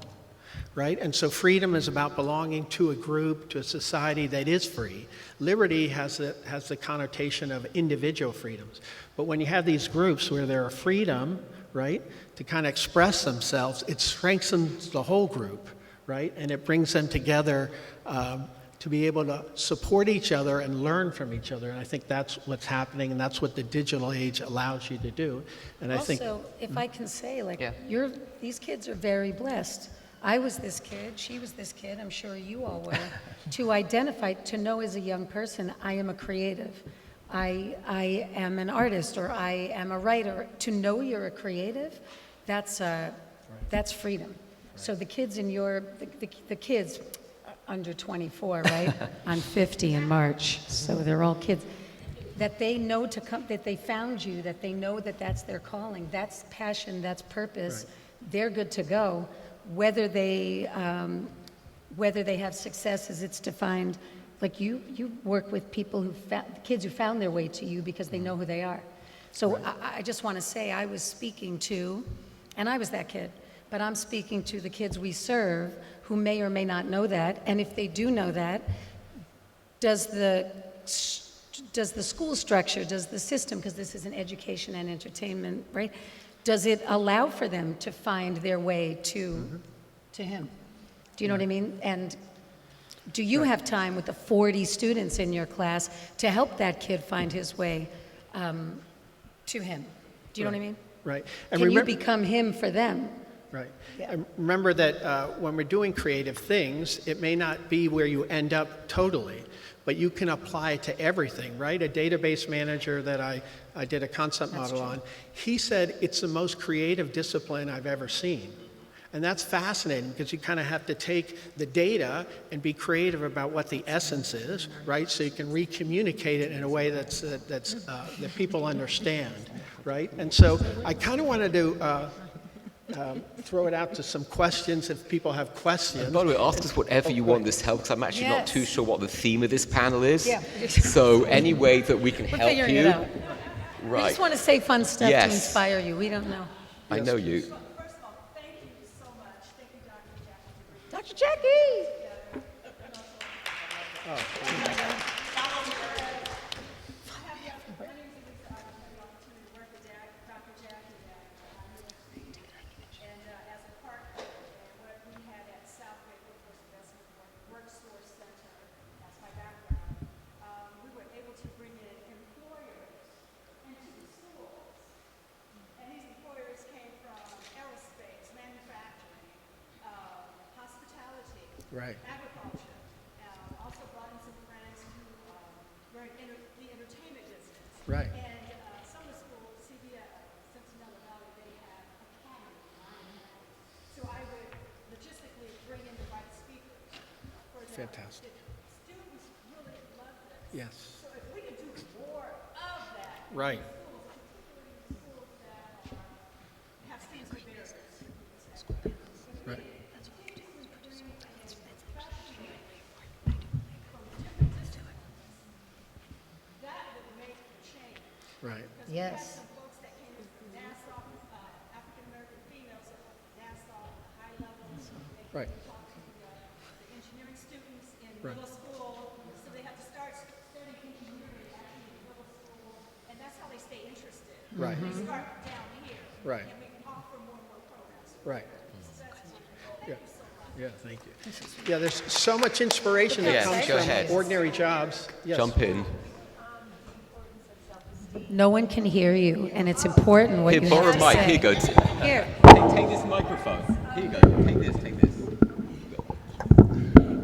right? And so freedom is about belonging to a group, to a society that is free. Liberty has the connotation of individual freedoms. But when you have these groups where there are freedom, right, to kind of express themselves, it strengthens the whole group, right? And it brings them together to be able to support each other and learn from each other. And I think that's what's happening, and that's what the digital age allows you to do. And I think Also, if I can say, these kids are very blessed. I was this kid, she was this kid, I'm sure you all were, to identify, to know as a young person, I am a creative. I am an artist, or I am a writer. To know you're a creative, that's freedom. So the kids in the kids under 24, right? I'm 50 in March, so they're all kids. That they know that they found you, that they know that that's their calling, that's passion, that's purpose. Right. They're good to go. Whether they have successes, it's defined. Like you work with people kids who found their way to you because they know who they are. So right. I just want to say I was speaking to, and I was that kid, but I'm speaking to the kids we serve who may or may not know that. And if they do know that, does the school structure, does the system, because this is an education and entertainment, right? Does it allow for them to find their way to him? Do you know what I mean? And do you have time with the 40 students in your class to help that kid find his way to him? Do you know what I mean? Right. And can you become him for them? Right. Yeah. And remember that when we're doing creative things, it may not be where you end up totally, but you can apply it to everything, right? A database manager that I did a concept model on, he said it's the most creative discipline I've ever seen. And that's fascinating because you kind of have to take the data and be creative about what the essence is, right? So you can re-communicate it in a way that people understand, right? And so I kind of wanted to throw it out to some questions if people have questions. And by the way, ask us whatever you want this to help, because I'm actually not too sure what the theme of this panel is. Yeah. So any way that we can help you. It out. Right. We just want to say fun stuff to inspire you. We don't know. I know you. First of all, thank you so much. Thank you, Dr. Jackie. Right. Agriculture. Also brought in some friends who were in the entertainment business. Right. And summer school, Cincinnati Valley, they have a comedy. So I would logistically bring in the right speakers. Fantastic. Students really love this. Yes. So if we could do more of that. Right. Schools that have students with barriers. Right. Right. Yes. Folks that came from Nassau, African American females that went from Nassau high levels. Right. They talk to the engineering students in middle school, so they have to start studying engineering actually in middle school, and that's how they stay interested. Right. They start down here. Right. And we can offer more and more programs. Right. Thank you so much. Yeah, thank you. Yeah, there's so much inspiration that comes go from ahead. ordinary jobs. Yes. Jump in. No one can hear you, and it's important what Here, you borrow have a to mic. say. Here you go. Here. Take this microphone. Here you go. Take this.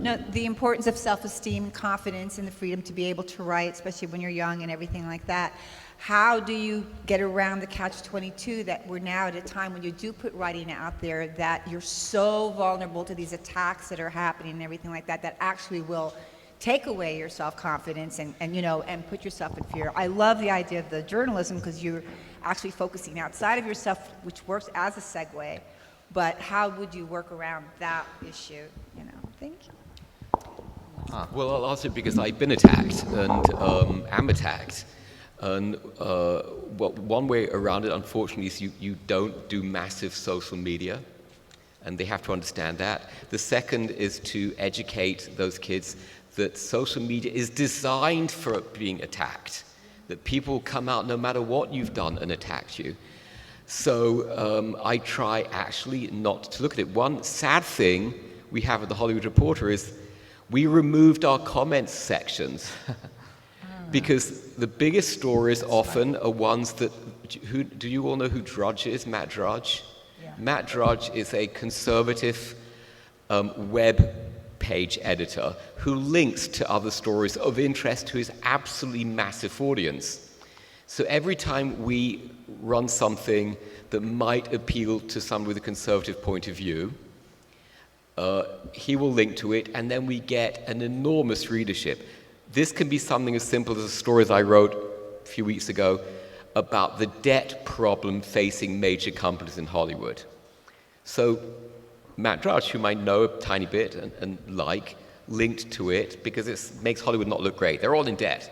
No, the importance of self-esteem, confidence, and the freedom to be able to write, especially when you're young and everything like that. How do you get around the catch-22 that we're now at a time when you do put writing out there that you're so vulnerable to these attacks that are happening and everything like that, that actually will take away your self-confidence and put yourself in fear. I love the idea of the journalism because you're actually focusing outside of yourself, which works as a segue. But how would you work around that issue? Thank you. Well, I'll answer because I've been attacked and am attacked. And one way around it, unfortunately, is you don't do massive social media. and they have to understand that. The second is to educate those kids that social media is designed for being attacked, that people come out no matter what you've done and attack you. So I try actually not to look at it. One sad thing we have at the Hollywood Reporter is we removed our comments sections because the biggest stories often are ones that, do you all know who Drudge is, Matt Drudge? Yeah. Matt Drudge is a conservative web page editor who links to other stories of interest to his absolutely massive audience. So every time we run something that might appeal to someone with a conservative point of view, he will link to it, and then we get an enormous readership. This can be something as simple as the stories I wrote a few weeks ago about the debt problem facing major companies in Hollywood. So Matt Drudge, whom I know a tiny bit and like, linked to it because it makes Hollywood not look great. They're all in debt.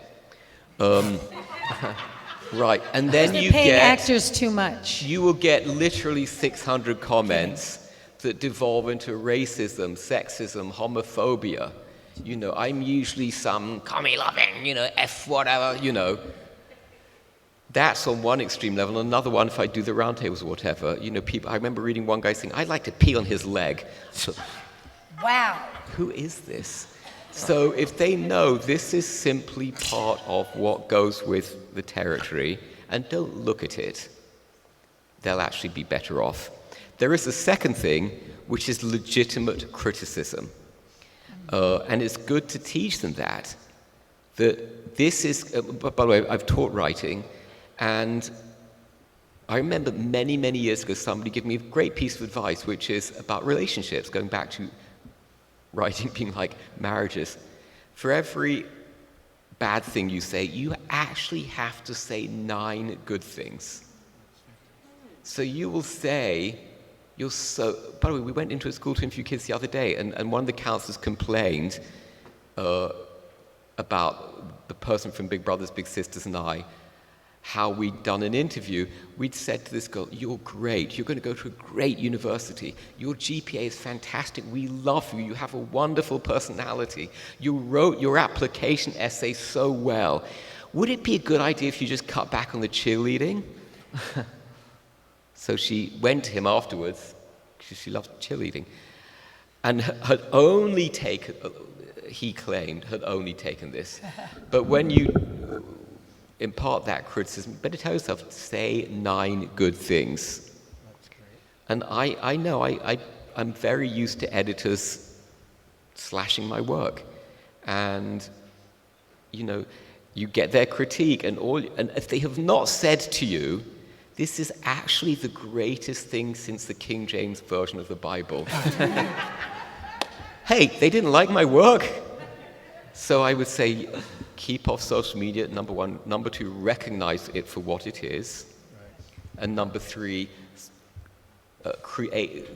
Right, and then They're you paying get actors too much. You will get literally 600 comments that devolve into racism, sexism, homophobia. You know, I'm usually some commie-loving, F whatever, That's on one extreme level. On another one, if I do the roundtables or whatever, people. I remember reading one guy saying, "I'd like to pee on his leg." So, wow. Who is this? So if they know this is simply part of what goes with the territory and don't look at it, they'll actually be better off. There is a second thing, which is legitimate criticism. And it's good to teach them that this is, by the way, I've taught writing, and I remember many, many years ago somebody gave me a great piece of advice, which is about relationships, going back to writing being like marriages. For every bad thing you say, you actually have to say 9 good things. So you will say, by the way, we went into a school to interview kids the other day, and one of the counselors complained about the person from Big Brothers Big Sisters and I, how we'd done an interview. We'd said to this girl, "You're great. You're going to go to a great university. Your GPA is fantastic. We love you. You have a wonderful personality. You wrote your application essay so well. Would it be a good idea if you just cut back on the cheerleading?" So she went to him afterwards, because she loved cheerleading, and had only taken, he claimed, had only taken this. But when you impart that criticism, better tell yourself, say 9 good things. And I know I'm very used to editors slashing my work. And, you get their critique, and if they have not said to you, "This is actually the greatest thing since the King James Version of the Bible." Hey, they didn't like my work. So I would say, keep off social media, number 1. Number 2, recognize it for what it is. Right. And number 3,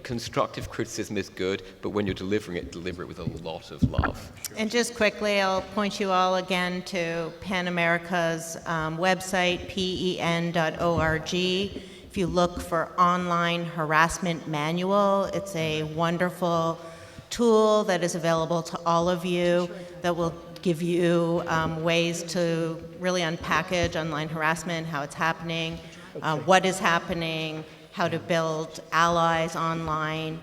constructive criticism is good, but when you're delivering it, deliver it with a lot of love. And just quickly, I'll point you all again to PEN America's website, pen.org. If you look for online harassment manual, it's a wonderful tool that is available to all of you that will give you ways to really unpackage online harassment, how it's happening, what is happening, how to build allies online.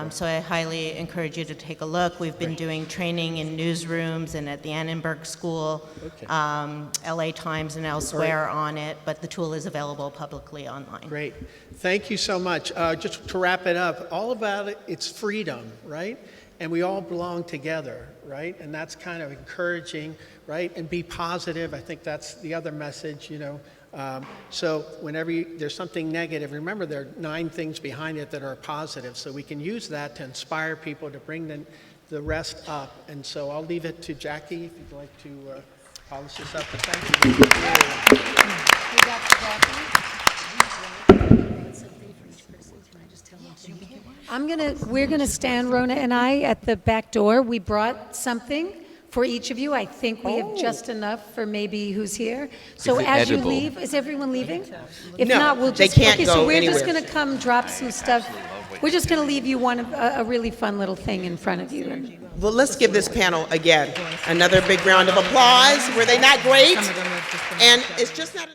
So I highly encourage you to take a look. We've been doing training in newsrooms and at the Annenberg School, LA Times and elsewhere on it, but the tool is available publicly online. Great. Thank you so much. Just to wrap it up, all about it, it's freedom, right? And we all belong together, right? And that's kind of encouraging, right? And be positive. I think that's the other message, So whenever there's something negative, remember there are 9 things behind it that are positive. So we can use that to inspire people to bring the rest up. And so I'll leave it to Jackie if you'd like to polish this up. But thank you. We're gonna stand, Rona and I, at the back door. We brought something for each of you. I think we have just enough for maybe who's here. So as you leave, is everyone leaving? If No, not, we'll they just, can't okay, go so we're just anywhere. gonna come drop some stuff we're just going to leave you a really fun little thing in front of you. Well, let's give this panel again another big round of applause. Were they not great? And it's just not.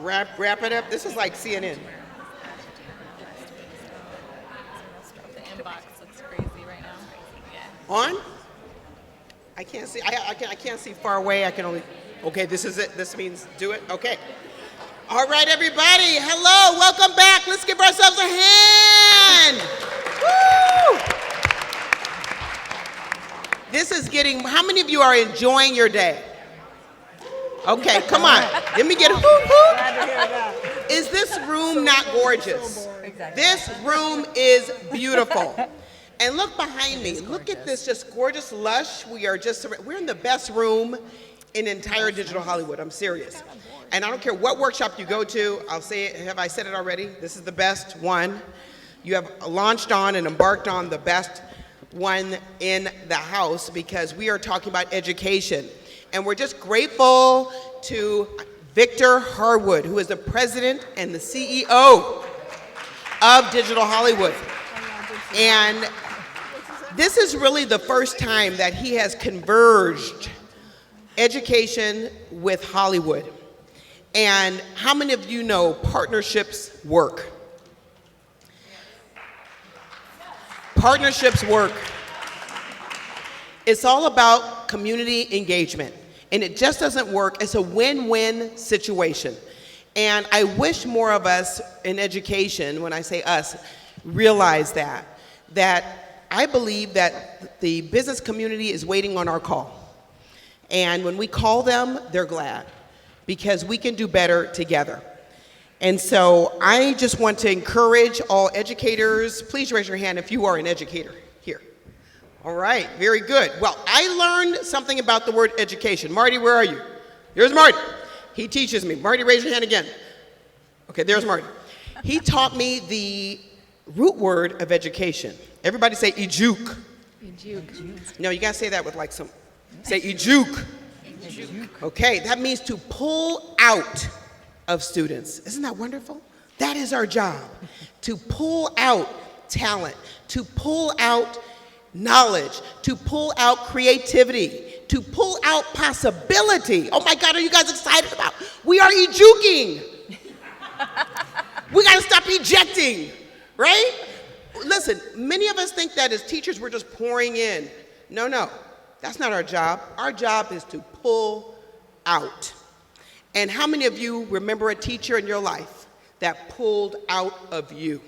Wrap it up. This is like CNN. The inbox looks crazy right now. Yeah. On? I can't see. I can't see far away. I can only. Okay, this is it. This means do it. Okay. All right, everybody. Hello. Welcome back. Let's give ourselves a hand. Woo! This is getting. How many of you are enjoying your day? Okay, come on. Let me get a hoop hoop. Is this room not gorgeous? This room is beautiful. And look behind me. Look at this just gorgeous lush. We're in the best room in entire digital Hollywood. I'm serious. And I don't care what workshop you go to. I'll say it. Have I said it already? This is the best one. You have launched on and embarked on the best one in the house because we are talking about education. And we're just grateful to Victor Harwood, who is the president and the CEO of Digital Hollywood. And this is really the first time that he has converged education with Hollywood. And how many of you know partnerships work? Partnerships work. It's all about community engagement. And it just doesn't work. It's a win-win situation. And I wish more of us in education, when I say us, realize that I believe that the business community is waiting on our call. And when we call them, they're glad because we can do better together. And so I just want to encourage all educators. Please raise your hand if you are an educator here. All right, very good. Well, I learned something about the word education. Marty, where are you? Here's Marty. He teaches me. Marty, raise your hand again. Okay, there's Marty. He taught me the root word of education. Everybody say ejuke. Ejuke. No, you gotta say that with like some, say ejuke. Okay, that means to pull out of students. Isn't that wonderful? That is our job, to pull out talent, to pull out knowledge, to pull out creativity, to pull out possibility. Oh my God, are you guys excited about? We are ejuking. We gotta stop ejecting, right? Listen, many of us think that as teachers we're just pouring in. No, that's not our job. Our job is to pull out. And how many of you remember a teacher in your life that pulled out of you?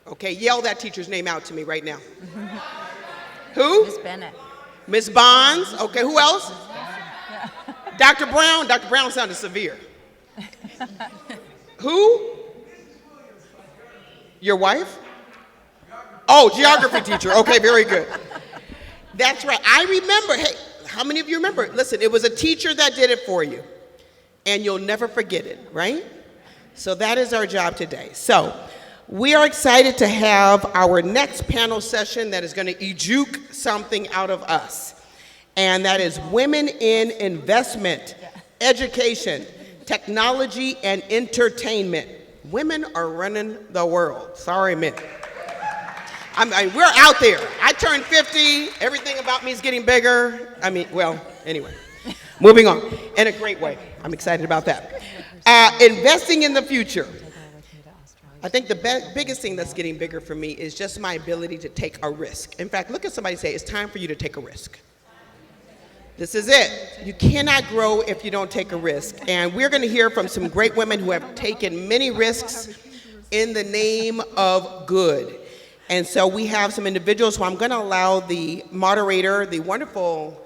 Okay, yell that teacher's name out to me right now. Who? Miss Bennett. Miss Bonds. Okay, who else? Dr. Brown. Dr. Brown sounded severe. Who? Your wife? Oh, geography teacher. Okay, very good. That's right. I remember. Hey, how many of you remember? Listen, it was a teacher that did it for you. And you'll never forget it, right? So that is our job today. So we are excited to have our next panel session that is going to ejuke something out of us. And that is women in investment, education, technology, and entertainment. Women are running the world. Sorry, men. We're out there. I turned 50. Everything about me is getting bigger. Anyway. Moving on. In a great way. I'm excited about that. Investing in the future. I think the biggest thing that's getting bigger for me is just my ability to take a risk. In fact, look at somebody and say, it's time for you to take a risk. This is it. You cannot grow if you don't take a risk. And we're going to hear from some great women who have taken many risks in the name of good. And so we have some individuals who I'm going to allow the moderator, the wonderful,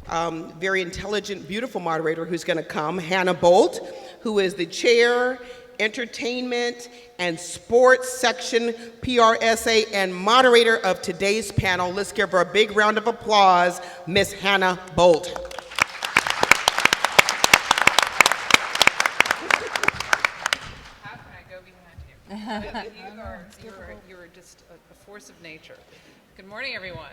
very intelligent, beautiful moderator who's going to come, Hannah Bolt, who is the chair, entertainment and sports section, PRSA, and moderator of today's panel. Let's give her a big round of applause, Miss Hannah Bolt. How can I go behind you? You are just a force of nature. Good morning, everyone.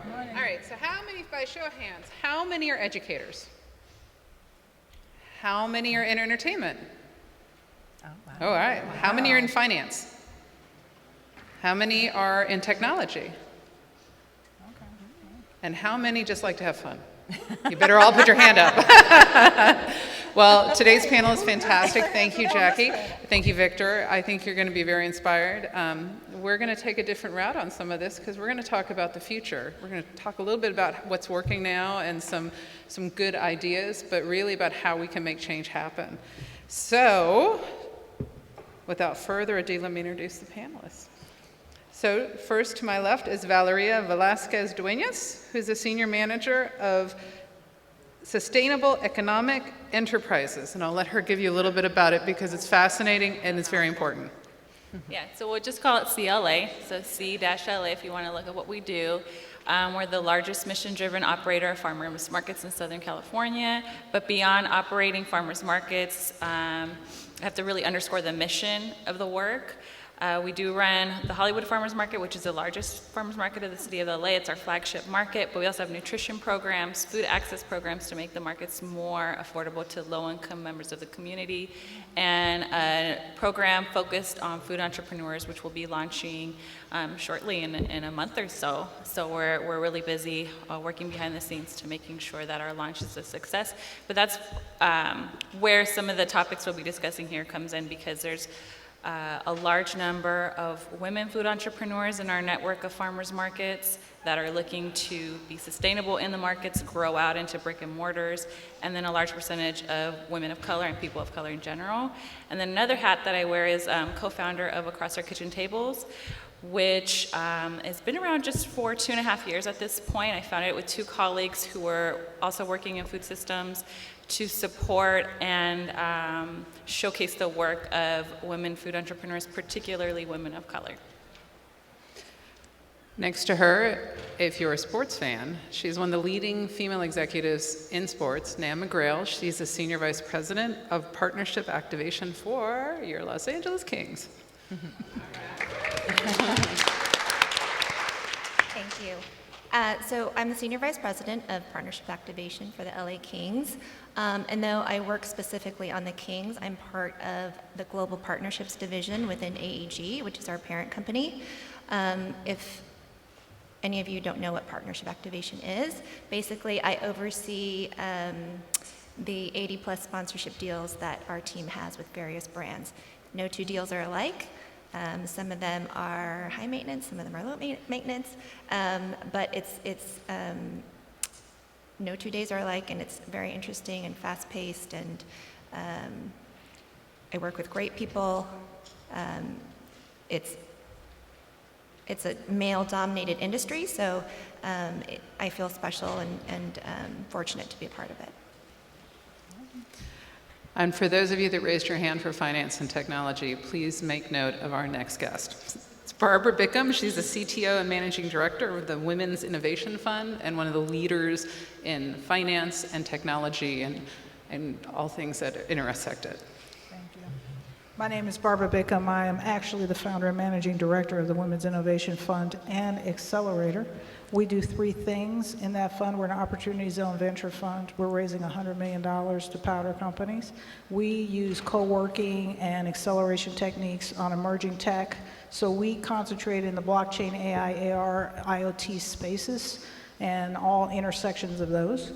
Good morning. All right, so how many, by show of hands, how many are educators? How many are in entertainment? Oh, wow. Oh, all right. Wow. How many are in finance? How many are in technology? Okay. And how many just like to have fun? You better all put your hand up. Well, today's panel is fantastic. Thank you, Jackie. Thank you, Victor. I think you're going to be very inspired. We're going to take a different route on some of this because we're going to talk about the future. We're going to talk a little bit about what's working now and some good ideas, but really about how we can make change happen. So, without further ado, let me introduce the panelists. So first to my left is Valeria Velasquez Dueñas, who's a senior manager of Sustainable Economic Enterprises. And I'll let her give you a little bit about it because it's fascinating and it's very important. Yeah, so we'll just call it CLA, so C-LA if you want to look at what we do. We're the largest mission-driven operator of farmers markets in Southern California, but beyond operating farmers markets, I have to really underscore the mission of the work. We do run the Hollywood Farmers Market, which is the largest farmers market of the city of LA. It's our flagship market, but we also have nutrition programs, food access programs to make the markets more affordable to low-income members of the community, and a program focused on food entrepreneurs, which we'll be launching shortly in a month or so. So we're really busy working behind the scenes to making sure that our launch is a success. But that's where some of the topics we'll be discussing here comes in, because there's a large number of women food entrepreneurs in our network of farmers markets that are looking to be sustainable in the markets, grow out into brick and mortars, and then a large percentage of women of color and people of color in general. And then another hat that I wear is co-founder of Across Our Kitchen Tables, which has been around just for 2.5 years at this point. I founded it with 2 colleagues who were also working in food systems to support and showcase the work of women food entrepreneurs, particularly women of color. Next to her, if you're a sports fan, she's one of the leading female executives in sports, Nan McGrail. She's the Senior Vice President of Partnership Activation for your Los Angeles Kings. Thank you. So I'm the Senior Vice President of Partnership Activation for the LA Kings. And though I work specifically on the Kings, I'm part of the Global Partnerships Division within AEG, which is our parent company. If any of you don't know what Partnership Activation is, basically I oversee the 80+ sponsorship deals that our team has with various brands. No 2 deals are alike. Some of them are high maintenance, some of them are low maintenance, but it's no 2 days are alike, and it's very interesting and fast-paced, and I work with great people. It's a male-dominated industry, so I feel special and fortunate to be a part of it. And for those of you that raised your hand for finance and technology, please make note of our next guest. It's Barbara Bickham. She's the CTO and Managing Director of the Women's Innovation Fund and one of the leaders in finance and technology and all things that intersect it. My name is Barbara Bickham. I am actually the founder and managing director of the Women's Innovation Fund and Accelerator. We do 3 things in that fund. We're an Opportunity Zone Venture Fund. We're raising $100 million to powder companies. We use co-working and acceleration techniques on emerging tech. So we concentrate in the blockchain, AI, AR, IoT spaces and all intersections of those.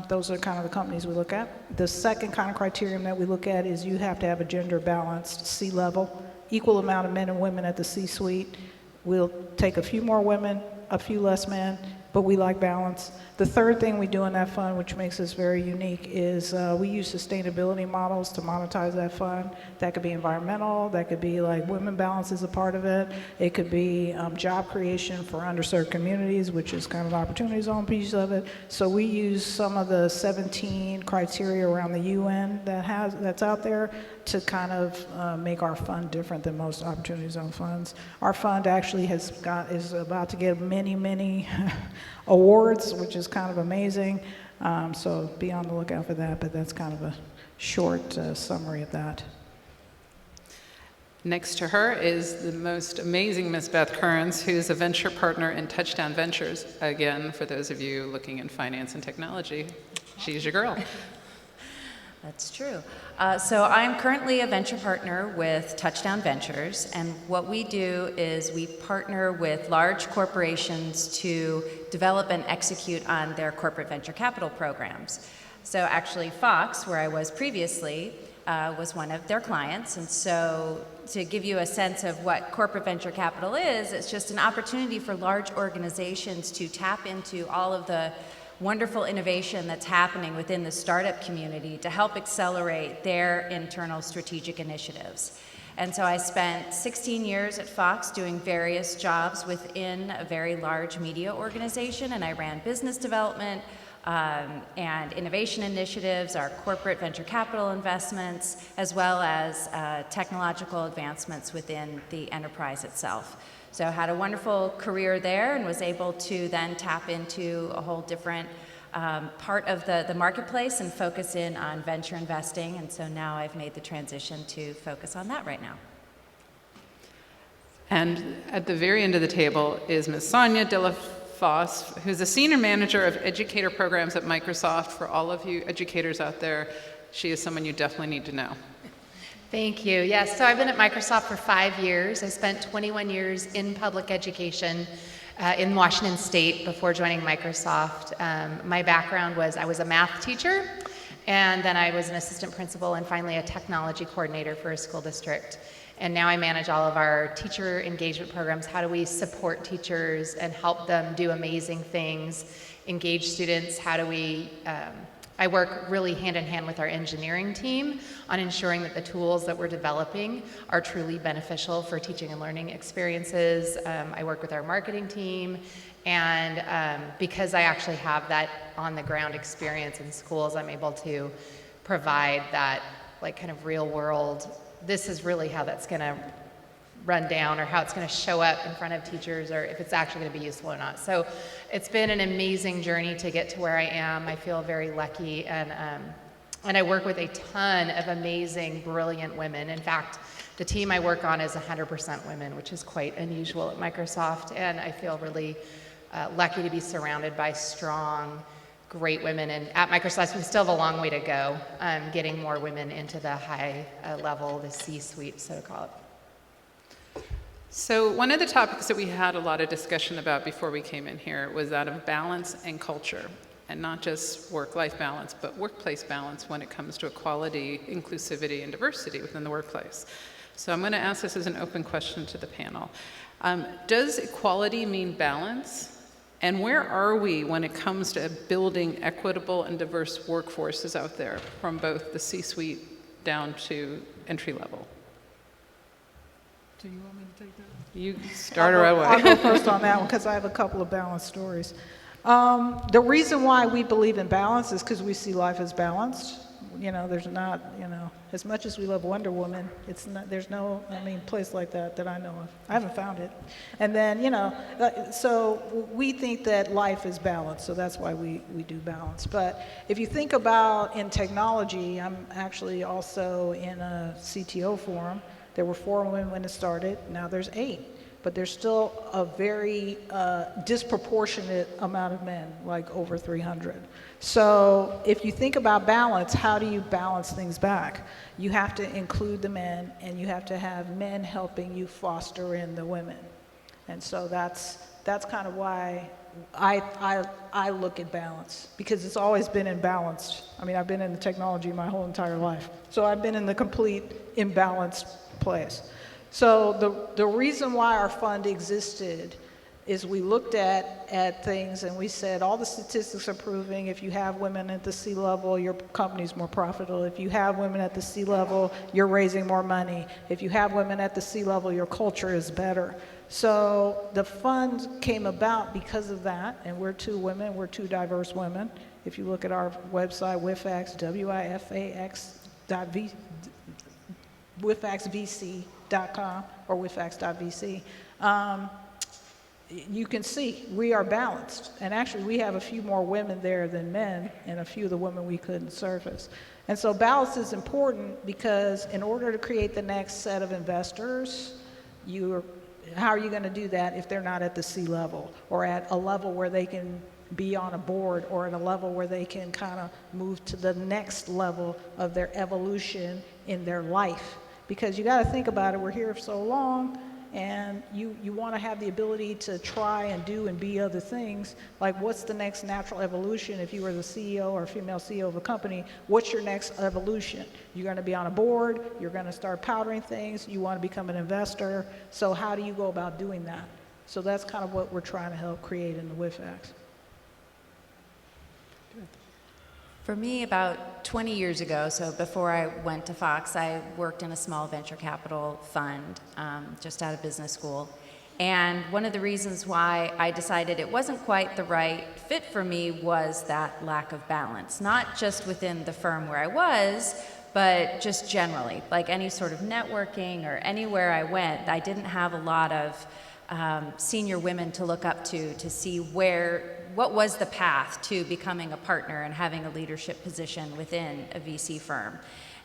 Those are kind of the companies we look at. The second kind of criterion that we look at is you have to have a gender balanced C-level, equal amount of men and women at the C-suite. We'll take a few more women, a few less men, but we like balance. The third thing we do in that fund, which makes us very unique, is we use sustainability models to monetize that fund. That could be environmental, that could be like women balance is a part of it. It could be job creation for underserved communities, which is kind of the Opportunity Zone piece of it. So we use some of the 17 criteria around the UN that's out there to kind of make our fund different than most Opportunity Zone funds. Our fund actually is about to get many awards, which is kind of amazing. So be on the lookout for that, but that's kind of a short summary of that. Next to her is the most amazing Miss Beth Kearns, who's a venture partner in Touchdown Ventures. Again, for those of you looking in finance and technology, she's your girl. That's true. So I'm currently a venture partner with Touchdown Ventures, and what we do is we partner with large corporations to develop and execute on their corporate venture capital programs. So actually Fox, where I was previously, was one of their clients. And so to give you a sense of what corporate venture capital is, it's just an opportunity for large organizations to tap into all of the wonderful innovation that's happening within the startup community to help accelerate their internal strategic initiatives. And so I spent 16 years at Fox doing various jobs within a very large media organization, and I ran business development and innovation initiatives, our corporate venture capital investments, as well as technological advancements within the enterprise itself. So I had a wonderful career there and was able to then tap into a whole different part of the marketplace and focus in on venture investing. And so now I've made the transition to focus on that right now. And at the very end of the table is Ms. Sonia De La Fosse, who's the Senior Manager of Educator Programs at Microsoft. For all of you educators out there, she is someone you definitely need to know. Thank you. Yes, so I've been at Microsoft for 5 years. I spent 21 years in public education in Washington State before joining Microsoft. My background was I was a math teacher, and then I was an assistant principal and finally a technology coordinator for a school district. And now I manage all of our teacher engagement programs. How do we support teachers and help them do amazing things, engage students? How do we I work really hand in hand with our engineering team on ensuring that the tools that we're developing are truly beneficial for teaching and learning experiences. I work with our marketing team, and because I actually have that on-the-ground experience in schools, I'm able to provide that like kind of real world, this is really how that's gonna run down or how it's going to show up in front of teachers or if it's actually going to be useful or not. So it's been an amazing journey to get to where I am. I feel very lucky, and I work with a ton of amazing, brilliant women. In fact, the team I work on is 100% women, which is quite unusual at Microsoft, and I feel really lucky to be surrounded by strong, great women. And at Microsoft, we still have a long way to go getting more women into the high level, the C-suite, so to call it. So one of the topics that we had a lot of discussion about before we came in here was that of balance and culture, and not just work-life balance, but workplace balance when it comes to equality, inclusivity, and diversity within the workplace. So I'm going to ask this as an open question to the panel. Does equality mean balance? And where are we when it comes to building equitable and diverse workforces out there, from both the C-suite down to entry level? Do you want me to take that? You start right away. I'll go first on that one because I have a couple of balanced stories. The reason why we believe in balance is because we see life as balanced. You know, there's not, you know, as much as we love Wonder Woman, it's not, there's no, I mean, place like that I know of. I haven't found it. And then, you know, so we think that life is balanced, so that's why we do balance. But if you think about in technology, I'm actually also in a CTO forum. There were 4 women when it started, now there's 8. But there's still a very disproportionate amount of men, like over 300. So if you think about balance, how do you balance things back? You have to include the men, and you have to have men helping you foster in the women. And so that's kind of why I look at balance, because it's always been imbalanced. I mean, I've been in the technology my whole entire life. So I've been in the complete imbalanced place. So the reason why our fund existed is we looked at things and we said all the statistics are proving if you have women at the C-level, your company's more profitable. If you have women at the C-level, you're raising more money. If you have women at the C-level, your culture is better. So the fund came about because of that, and we're 2 women, we're 2 diverse women. If you look at our website, WIFAX, WIFAXVC.com or WIFAX.vc, you can see we are balanced. And actually, we have a few more women there than men, and a few of the women we couldn't surface. And so balance is important because in order to create the next set of investors, how are you going to do that if they're not at the C-level or at a level where they can be on a board or at a level where they can kind of move to the next level of their evolution in their life? Because you got to think about it, we're here for so long, and you want to have the ability to try and do and be other things. Like, what's the next natural evolution? If you were the CEO or female CEO of a company, what's your next evolution? You're going to be on a board, you're going to start powdering things, you want to become an investor. So how do you go about doing that? So that's kind of what we're trying to help create in the WIFACs. For me, about 20 years ago, so before I went to Fox, I worked in a small venture capital fund just out of business school. And one of the reasons why I decided it wasn't quite the right fit for me was that lack of balance, not just within the firm where I was, but just generally, like any sort of networking or anywhere I went, I didn't have a lot of senior women to look up to see what was the path to becoming a partner and having a leadership position within a VC firm.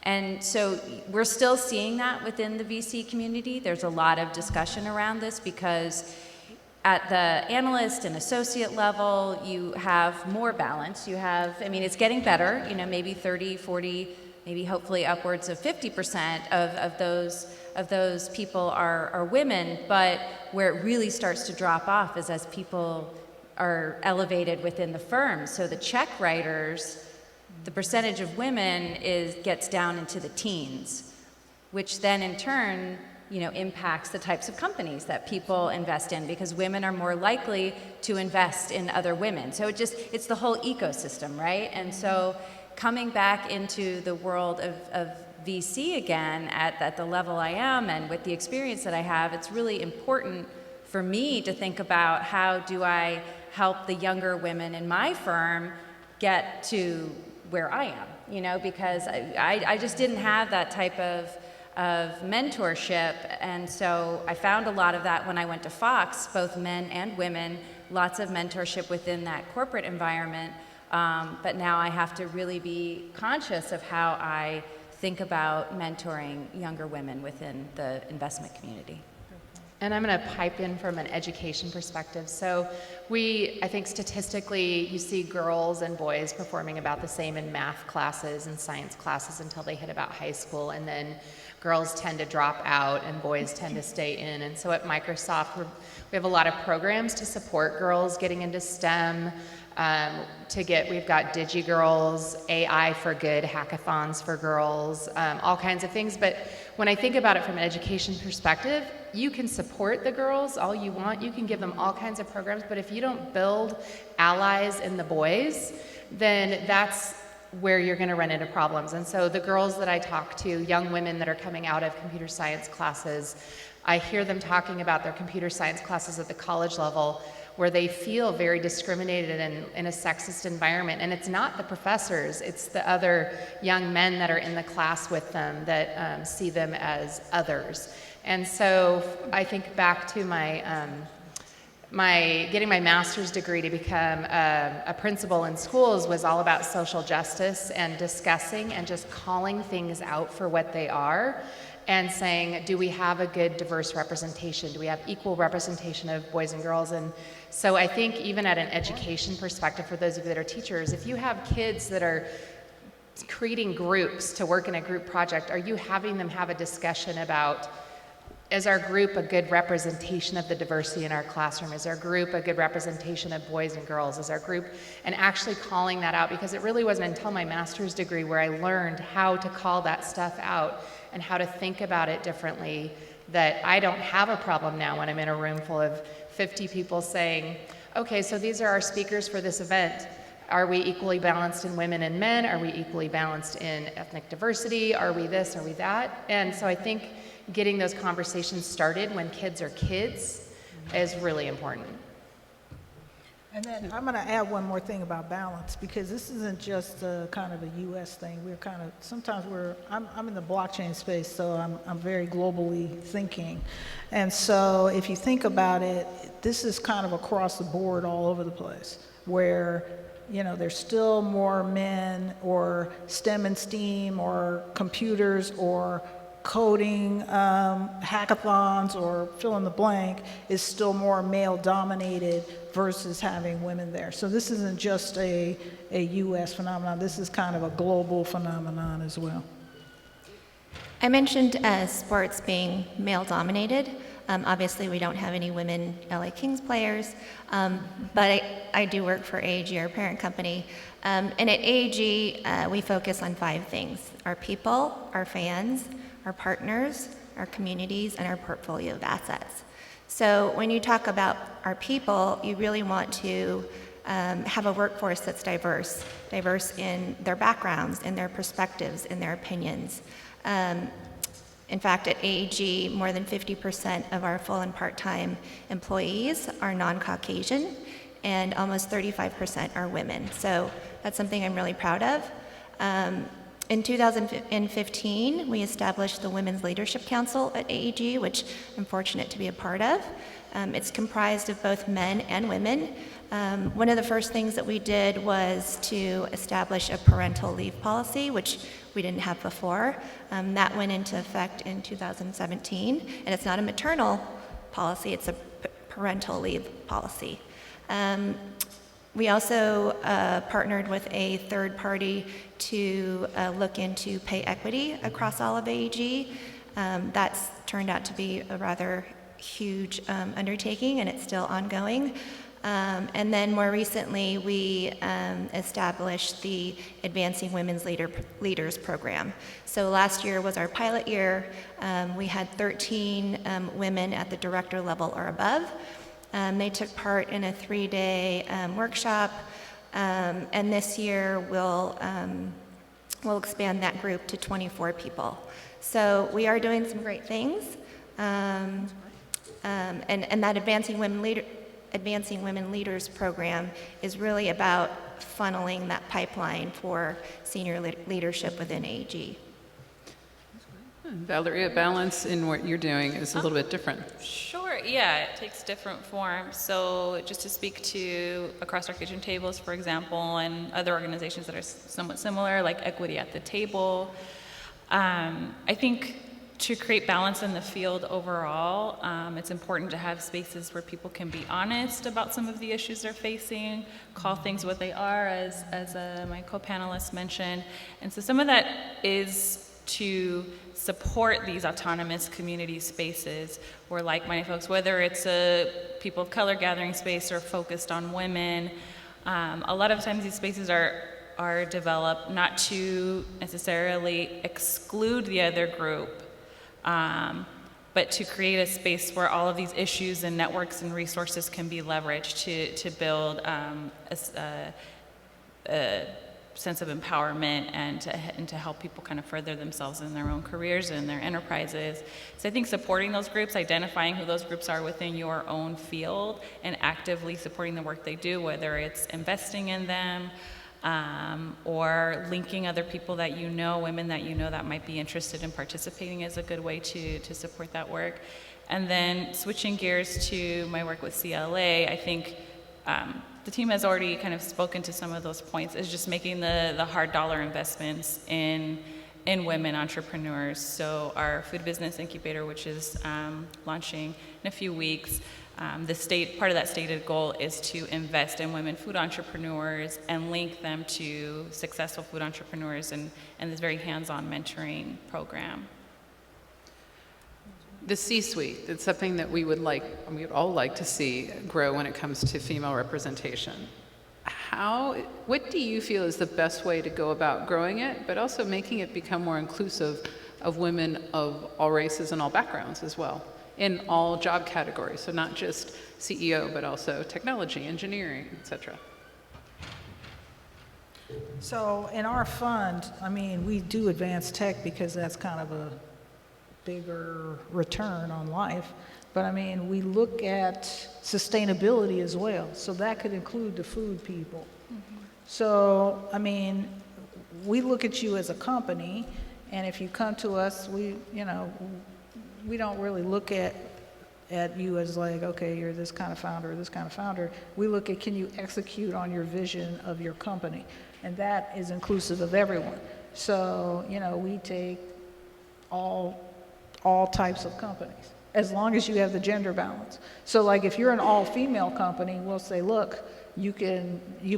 And so we're still seeing that within the VC community. There's a lot of discussion around this because at the analyst and associate level, you have more balance. You have, I mean, it's getting better, you know, maybe 30, 40, maybe hopefully upwards of 50% of those people are women, but where it really starts to drop off is as people are elevated within the firm. So the check writers, the percentage of women gets down into the teens, which then in turn, you know, impacts the types of companies that people invest in because women are more likely to invest in other women. So it's the whole ecosystem, right? And so coming back into the world of VC again at the level I am and with the experience that I have, it's really important for me to think about how do I help the younger women in my firm get to where I am, you know, because I just didn't have that type of mentorship. And so I found a lot of that when I went to Fox, both men and women, lots of mentorship within that corporate environment. But now I have to really be conscious of how I think about mentoring younger women within the investment community. And I'm going to pipe in from an education perspective. So I think statistically, you see girls and boys performing about the same in math classes and science classes until they hit about high school. And then girls tend to drop out and boys tend to stay in. And so at Microsoft, we have a lot of programs to support girls getting into STEM. We've got DigiGirls, AI for Good, hackathons for girls, all kinds of things. But when I think about it from an education perspective, you can support the girls all you want. You can give them all kinds of programs. But if you don't build allies in the boys, then that's where you're going to run into problems. And so the girls that I talk to, young women that are coming out of computer science classes, I hear them talking about their computer science classes at the college level where they feel very discriminated in a sexist environment. And it's not the professors, it's the other young men that are in the class with them that see them as others. And so I think back to getting my master's degree to become a principal in schools was all about social justice and discussing and just calling things out for what they are and saying, do we have a good diverse representation? Do we have equal representation of boys and girls? And so I think even at an education perspective, for those of you that are teachers, if you have kids that are creating groups to work in a group project, are you having them have a discussion about, is our group a good representation of the diversity in our classroom? Is our group a good representation of boys and girls? Is our group, and actually calling that out, because it really wasn't until my master's degree where I learned how to call that stuff out and how to think about it differently, that I don't have a problem now when I'm in a room full of 50 people saying, okay, so these are our speakers for this event. Are we equally balanced in women and men? Are we equally balanced in ethnic diversity? Are we this? Are we that? And so I think getting those conversations started when kids are kids is really important. And then I'm going to add one more thing about balance, because this isn't just a kind of a U.S. thing. We're kind of, sometimes I'm in the blockchain space, so I'm very globally thinking. And so if you think about it, this is kind of across the board all over the place, where, you know, there's still more men, or STEM and STEAM, or computers, or coding, hackathons, or fill in the blank, is still more male dominated versus having women there. So this isn't just a US phenomenon, this is kind of a global phenomenon as well. I mentioned sports being male dominated. Obviously, we don't have any women LA Kings players, but I do work for AAG, our parent company. And at AAG, we focus on 5 things: our people, our fans, our partners, our communities, and our portfolio of assets. So when you talk about our people, you really want to have a workforce that's diverse in their backgrounds, in their perspectives, in their opinions. In fact, at AAG, more than 50% of our full and part-time employees are non-Caucasian, and almost 35% are women. So that's something I'm really proud of. In 2015, we established the Women's Leadership Council at AAG, which I'm fortunate to be a part of. It's comprised of both men and women. One of the first things that we did was to establish a parental leave policy, which we didn't have before. That went into effect in 2017, and it's not a maternal policy, it's a parental leave policy. We also partnered with a third party to look into pay equity across all of AAG. That's turned out to be a rather huge undertaking, and it's still ongoing. And then more recently, we established the Advancing Women's Leaders program. So last year was our pilot year. We had 13 women at the director level or above. They took part in a 3-day workshop, and this year we'll expand that group to 24 people. So we are doing some great things, and that Advancing Women Leaders program is really about funneling that pipeline for senior leadership within AAG. Valeria, balance in what you're doing is a little bit different. Sure, yeah, it takes different forms. So just to speak to Across Our Kitchen Tables, for example, and other organizations that are somewhat similar, like Equity at the Table, I think to create balance in the field overall, it's important to have spaces where people can be honest about some of the issues they're facing, call things what they are, as my co-panelists mentioned. And so some of that is to support these autonomous community spaces where like-minded folks, whether it's a people of color gathering space or focused on women, a lot of times these spaces are developed not to necessarily exclude the other group, but to create a space where all of these issues and networks and resources can be leveraged to build a sense of empowerment and to help people kind of further themselves in their own careers and their enterprises. So I think supporting those groups, identifying who those groups are within your own field, and actively supporting the work they do, whether it's investing in them, or linking other people that you know, women that you know that might be interested in participating, is a good way to support that work. And then switching gears to my work with CLA, I think the team has already kind of spoken to some of those points, is just making the hard dollar investments in women entrepreneurs. So our food business incubator, which is launching in a few weeks, part of that stated goal is to invest in women food entrepreneurs and link them to successful food entrepreneurs and this very hands-on mentoring program. The C-suite, it's something that we would all like to see grow when it comes to female representation. What do you feel is the best way to go about growing it, but also making it become more inclusive of women of all races and all backgrounds as well, in all job categories, so not just CEO, but also technology, engineering, etc.? So in our fund, I mean, we do advanced tech because that's kind of a bigger return on life. But I mean, we look at sustainability as well. So that could include the food people. Mm-hmm. So, I mean, we look at you as a company, and if you come to us, we don't really look at you as like, okay, you're this kind of founder or this kind of founder. We look at, can you execute on your vision of your company? And that is inclusive of everyone. So, we take all types of companies, as long as you have the gender balance. So like if you're an all-female company, we'll say, look, you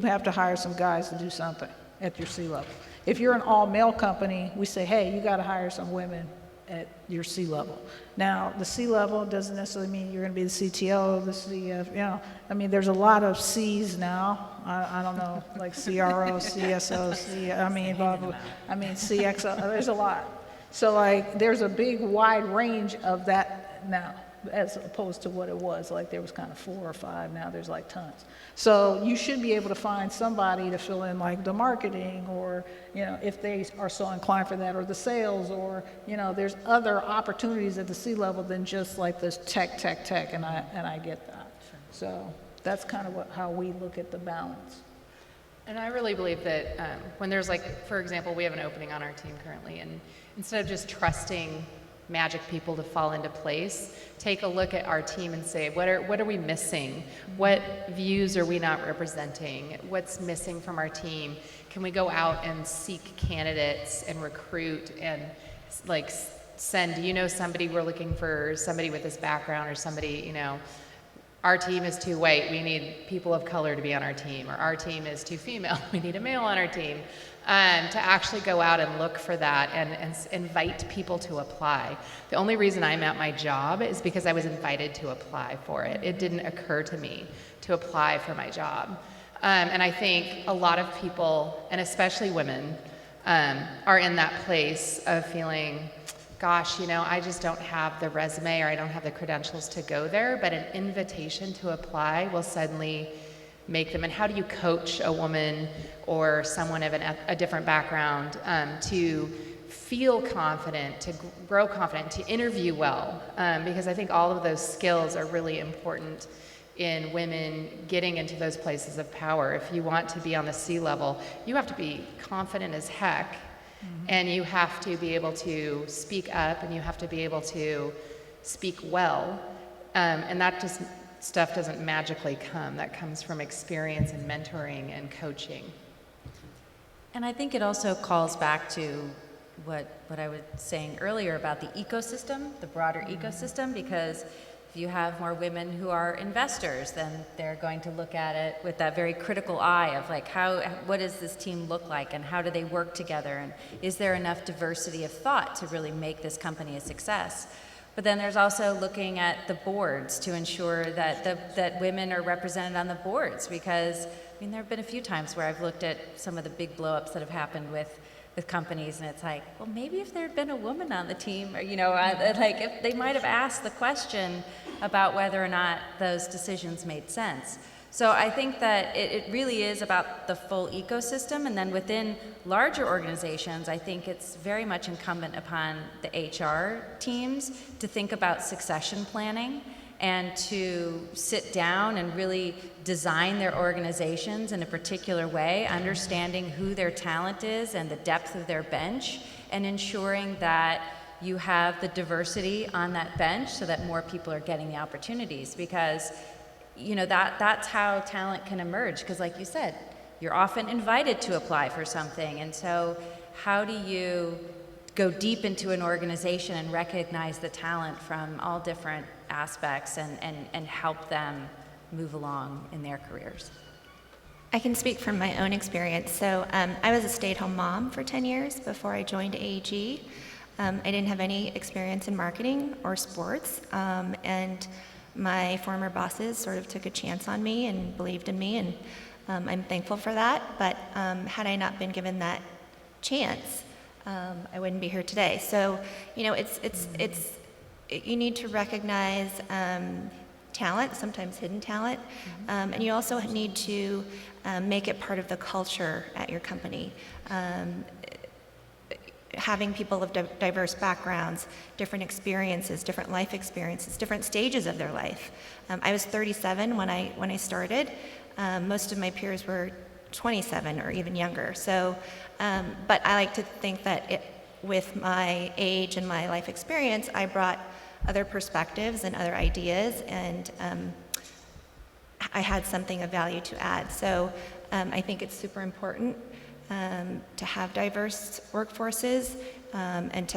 have to hire some guys to do something at your C-level. If you're an all-male company, we say, hey, you got to hire some women at your C level. Now, the C level doesn't necessarily mean you're going to be the CTO, the CF, you know. I mean, there's a lot of C's now. I don't know, like CRO, CSO, I mean, blah, blah, I mean, CXO, there's a lot. So, like, there's a big wide range of that now, as opposed to what it was. Like, there was kind of 4 or 5, now there's like tons. So you should be able to find somebody to fill in like the marketing, or, you know, if they are so inclined for that, or the sales, or, you know, there's other opportunities at the C level than just like this tech, and I get that. So that's kind of how we look at the balance. And I really believe that when there's like, for example, we have an opening on our team currently, and instead of just trusting magic people to fall into place, take a look at our team and say, what are we missing? What views are we not representing? What's missing from our team? Can we go out and seek candidates and recruit and like send, do you know somebody, we're looking for somebody with this background, or somebody, you know, our team is too white, we need people of color to be on our team, or our team is too female, we need a male on our team. To actually go out and look for that and invite people to apply. The only reason I'm at my job is because I was invited to apply for it. It didn't occur to me to apply for my job. And I think a lot of people, and especially women, are in that place of feeling, gosh, you know, I just don't have the resume, or I don't have the credentials to go there, but an invitation to apply will suddenly make them. And how do you coach a woman or someone of a different background to feel confident, to grow confident, to interview well? Because I think all of those skills are really important in women getting into those places of power. If you want to be on the C level, you have to be confident as heck, and you have to be able to speak up, and you have to be able to speak well, and that just stuff doesn't magically come. That comes from experience and mentoring and coaching. And I think it also calls back to what I was saying earlier about the ecosystem, the broader ecosystem, because if you have more women who are investors, then they're going to look at it with that very critical eye of like, what does this team look like, and how do they work together, and is there enough diversity of thought to really make this company a success? But then there's also looking at the boards to ensure that women are represented on the boards, because I mean, there have been a few times where I've looked at some of the big blow-ups that have happened with companies, and it's like, well, maybe if there had been a woman on the team, or, you know, like if they might have asked the question about whether or not those decisions made sense. So I think that it really is about the full ecosystem, and then within larger organizations, I think it's very much incumbent upon the HR teams to think about succession planning and to sit down and really design their organizations in a particular way, understanding who their talent is and the depth of their bench, and ensuring that you have the diversity on that bench so that more people are getting the opportunities. Because you know, that's how talent can emerge, because like you said, you're often invited to apply for something, and so how do you go deep into an organization and recognize the talent from all different aspects and help them move along in their careers? I can speak from my own experience. So I was a stay-at-home mom for 10 years before I joined AEG. I didn't have any experience in marketing or sports, and my former bosses sort of took a chance on me and believed in me, and I'm thankful for that. But had I not been given that chance, I wouldn't be here today. So, you know, you need to recognize talent, sometimes hidden talent, and you also need to make it part of the culture at your company. Having people of diverse backgrounds, different experiences, different life experiences, different stages of their life. I was 37 when I started. Most of my peers were 27 or even younger. So, but I like to think that with my age and my life experience, I brought other perspectives and other ideas, and I had something of value to add. So I think it's super important to have diverse workforces and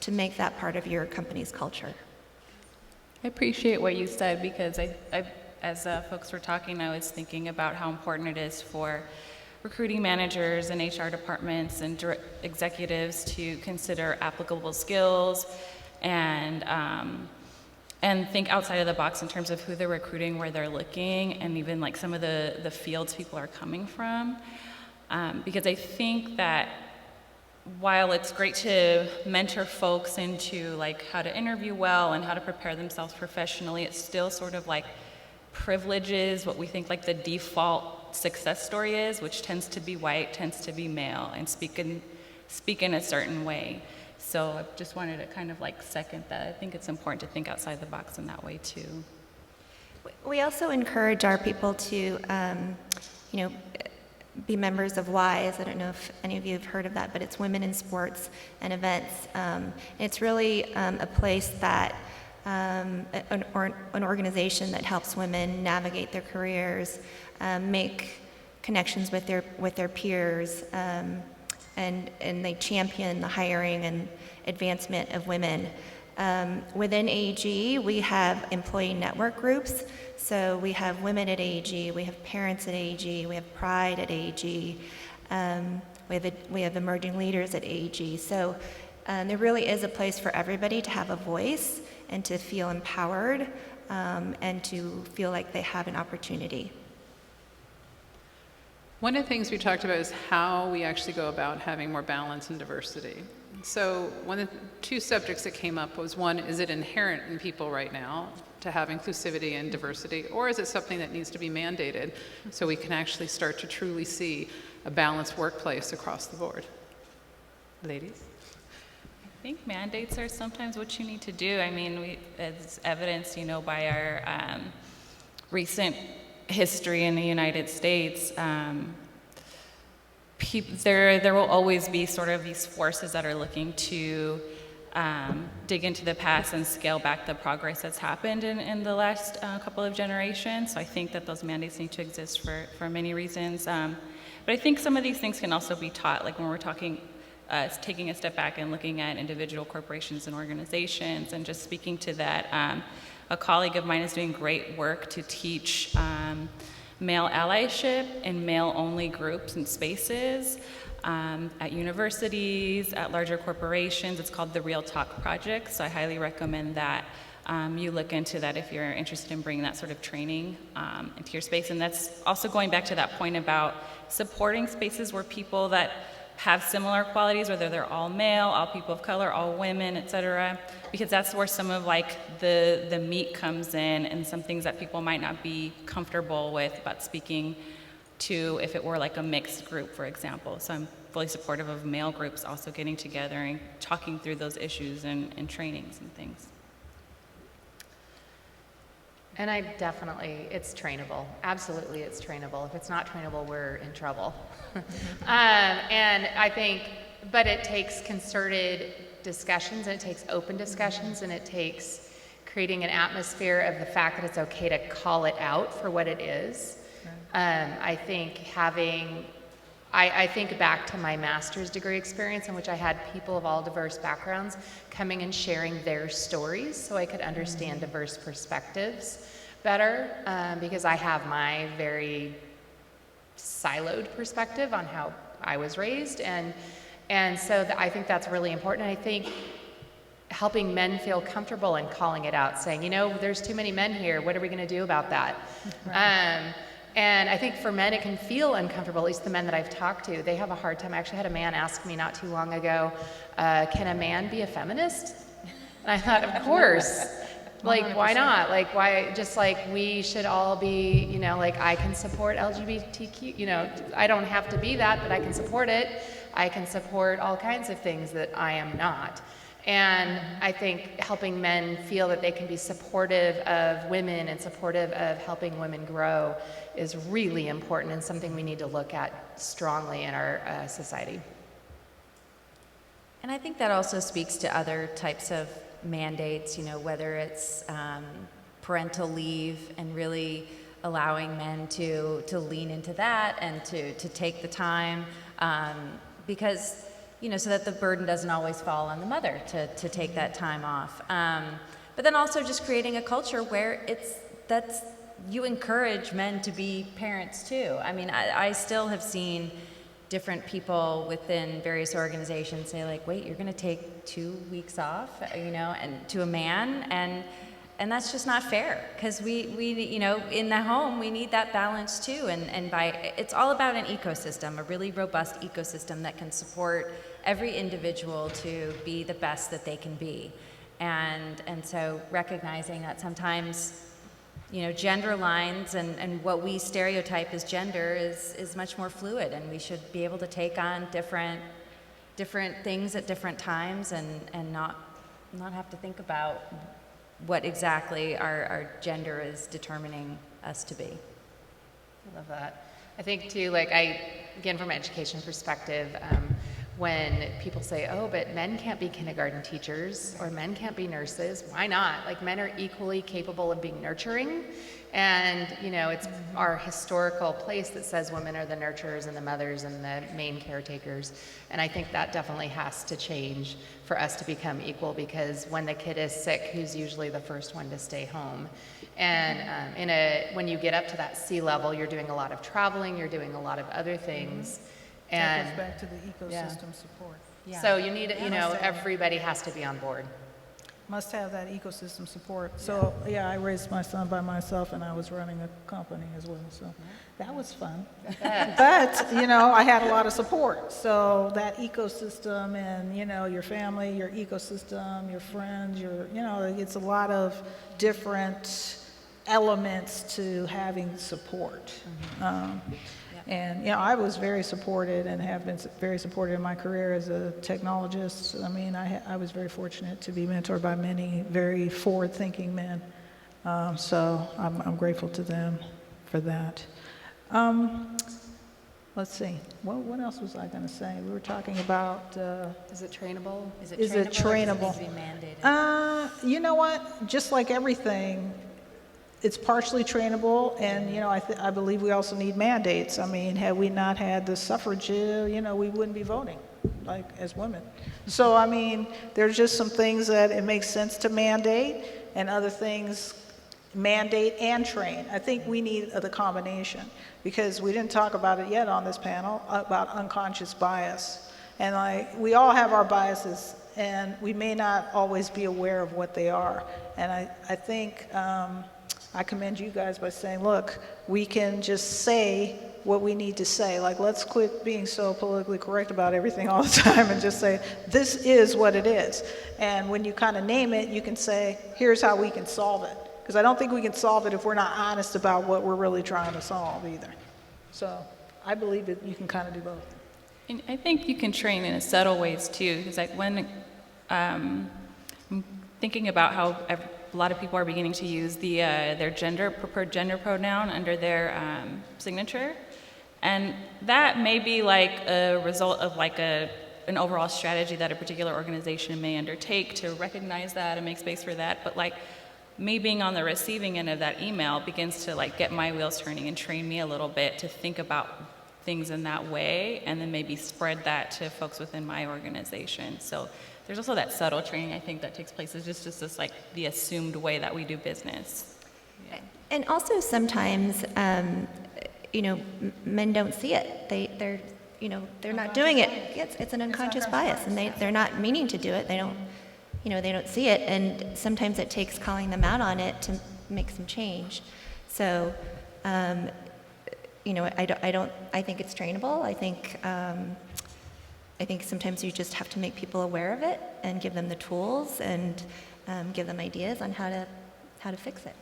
to make that part of your company's culture. I appreciate what you said, because I as folks were talking, I was thinking about how important it is for recruiting managers and HR departments and executives to consider applicable skills and think outside of the box in terms of who they're recruiting, where they're looking, and even like some of the fields people are coming from. Because I think that while it's great to mentor folks into like how to interview well and how to prepare themselves professionally, it still sort of like privileges what we think like the default success story is, which tends to be white, tends to be male, and speak in a certain way. So I just wanted to kind of like second that. I think it's important to think outside the box in that way too. We also encourage our people to, be members of WISE. I don't know if any of you have heard of that, but it's Women in Sports and Events. It's really a place that, an organization that helps women navigate their careers, make connections with their peers, and they champion the hiring and advancement of women. Within AEG, we have employee network groups. So we have women at AEG, we have parents at AEG, we have pride at AEG, we have emerging leaders at AEG. So there really is a place for everybody to have a voice and to feel empowered and to feel like they have an opportunity. One of the things we talked about is how we actually go about having more balance and diversity. So one of the two subjects that came up was, one, is it inherent in people right now to have inclusivity and diversity, or is it something that needs to be mandated so we can actually start to truly see a balanced workplace across the board? Ladies? I think mandates are sometimes what you need to do. I mean, as evidenced, by our recent history in the United States, there will always be sort of these forces that are looking to dig into the past and scale back the progress that's happened in the last couple of generations. So I think that those mandates need to exist for many reasons. But I think some of these things can also be taught, like when we're talking, taking a step back and looking at individual corporations and organizations and just speaking to that. A colleague of mine is doing great work to teach male allyship in male-only groups and spaces at universities, at larger corporations. It's called the Real Talk Project, so I highly recommend that you look into that if you're interested in bringing that sort of training into your space. And that's also going back to that point about supporting spaces where people that have similar qualities, whether they're all male, all people of color, all women, et cetera, because that's where some of like the meat comes in and some things that people might not be comfortable with about speaking to if it were like a mixed group, for example. So I'm fully supportive of male groups also getting together and talking through those issues and trainings and things. And it's trainable. Absolutely, it's trainable. If it's not trainable, we're in trouble. And I think, but it takes concerted discussions, and it takes open discussions, and it takes creating an atmosphere of the fact that it's okay to call it out for what it is. I think I think back to my master's degree experience in which I had people of all diverse backgrounds coming and sharing their stories so I could understand diverse perspectives better, because I have my very siloed perspective on how I was raised, and so I think that's really important. And I think helping men feel comfortable in calling it out, saying, there's too many men here, what are we going to do about that? Right. And I think for men it can feel uncomfortable, at least the men that I've talked to. They have a hard time. I actually had a man ask me not too long ago, can a man be a feminist? And I thought, of course. Like, 100%. Why not? Like, why, just like we should all be, like I can support LGBTQ, I don't have to be that, but I can support it. I can support all kinds of things that I am not. And I think helping men feel that they can be supportive of women and supportive of helping women grow is really important and something we need to look at strongly in our society. And I think that also speaks to other types of mandates, whether it's parental leave and really allowing men to lean into that and to take the time, because so that the burden doesn't always fall on the mother to take that time off. But then also just creating a culture where you encourage men to be parents too. I mean, I still have seen different people within various organizations say like, wait, you're going to take 2 weeks off, you know, and to a man, and that's just not fair, because we you know, in the home we need that balance too, and it's all about an ecosystem, a really robust ecosystem that can support every individual to be the best that they can be, and so recognizing that sometimes, you know, gender lines and what we stereotype as gender is much more fluid, and we should be able to take on different things at different times, and not have to think about what exactly our gender is determining us to be. I love that. I think too, like again, from an education perspective, when people say, oh, but men can't be kindergarten teachers or men can't be nurses, why not? Like, men are equally capable of being nurturing. And, you know, it's our historical place that says women are the nurturers and the mothers and the main caretakers. And I think that definitely has to change for us to become equal, because when the kid is sick, who's usually the first one to stay home? And when you get up to that C level, you're doing a lot of traveling, you're doing a lot of other things. That And goes back to the ecosystem support. yeah. So you need, you know, everybody has to be on board. Must have that ecosystem support. So, yeah, I raised my son by myself, and I was running a company as well, so that was fun. But, you know, I had a lot of support. So that ecosystem and, you know, your family, your ecosystem, your friends, you know, it's a lot of different elements to having support. And, you know, I was very supported and have been very supported in my career as a technologist. I mean, I was very fortunate to be mentored by many very forward-thinking men. So I'm grateful to them for that. Let's see. What else was I going to say? We were talking about... is it trainable? Is it trainable? Or does it need to be mandated? You know what? Just like everything, it's partially trainable, and, you know, I believe we also need mandates. I mean, had we not had the suffrage, you know, we wouldn't be voting, like, as women. So, I mean, there's just some things that it makes sense to mandate, and other things mandate and train. I think we need the combination, because we didn't talk about it yet on this panel, about unconscious bias. And, like, we all have our biases, and we may not always be aware of what they are. And I think... I commend you guys by saying, look, we can just say what we need to say. Like, let's quit being so politically correct about everything all the time and just say, this is what it is. And when you kind of name it, you can say, here's how we can solve it. Because I don't think we can solve it if we're not honest about what we're really trying to solve either. So I believe that you can kind of do both. And I think you can train in subtle ways too, because like when I'm thinking about how a lot of people are beginning to use their preferred gender pronoun under their signature, and that may be like a result of like an overall strategy that a particular organization may undertake to recognize that and make space for that. But like me being on the receiving end of that email begins to like get my wheels turning and train me a little bit to think about things in that way, and then maybe spread that to folks within my organization. So there's also that subtle training, I think, that takes place. It's just this like the assumed way that we do business. Yeah. And also sometimes, you know, men don't see it. They're you know, they're not doing it. It's an unconscious bias, and they're not meaning to do it. They don't, you know, they don't see it, and sometimes it takes calling them out on it to make some change. So, you know, I think it's trainable. I think sometimes you just have to make people aware of it and give them the tools and give them ideas on how to fix it.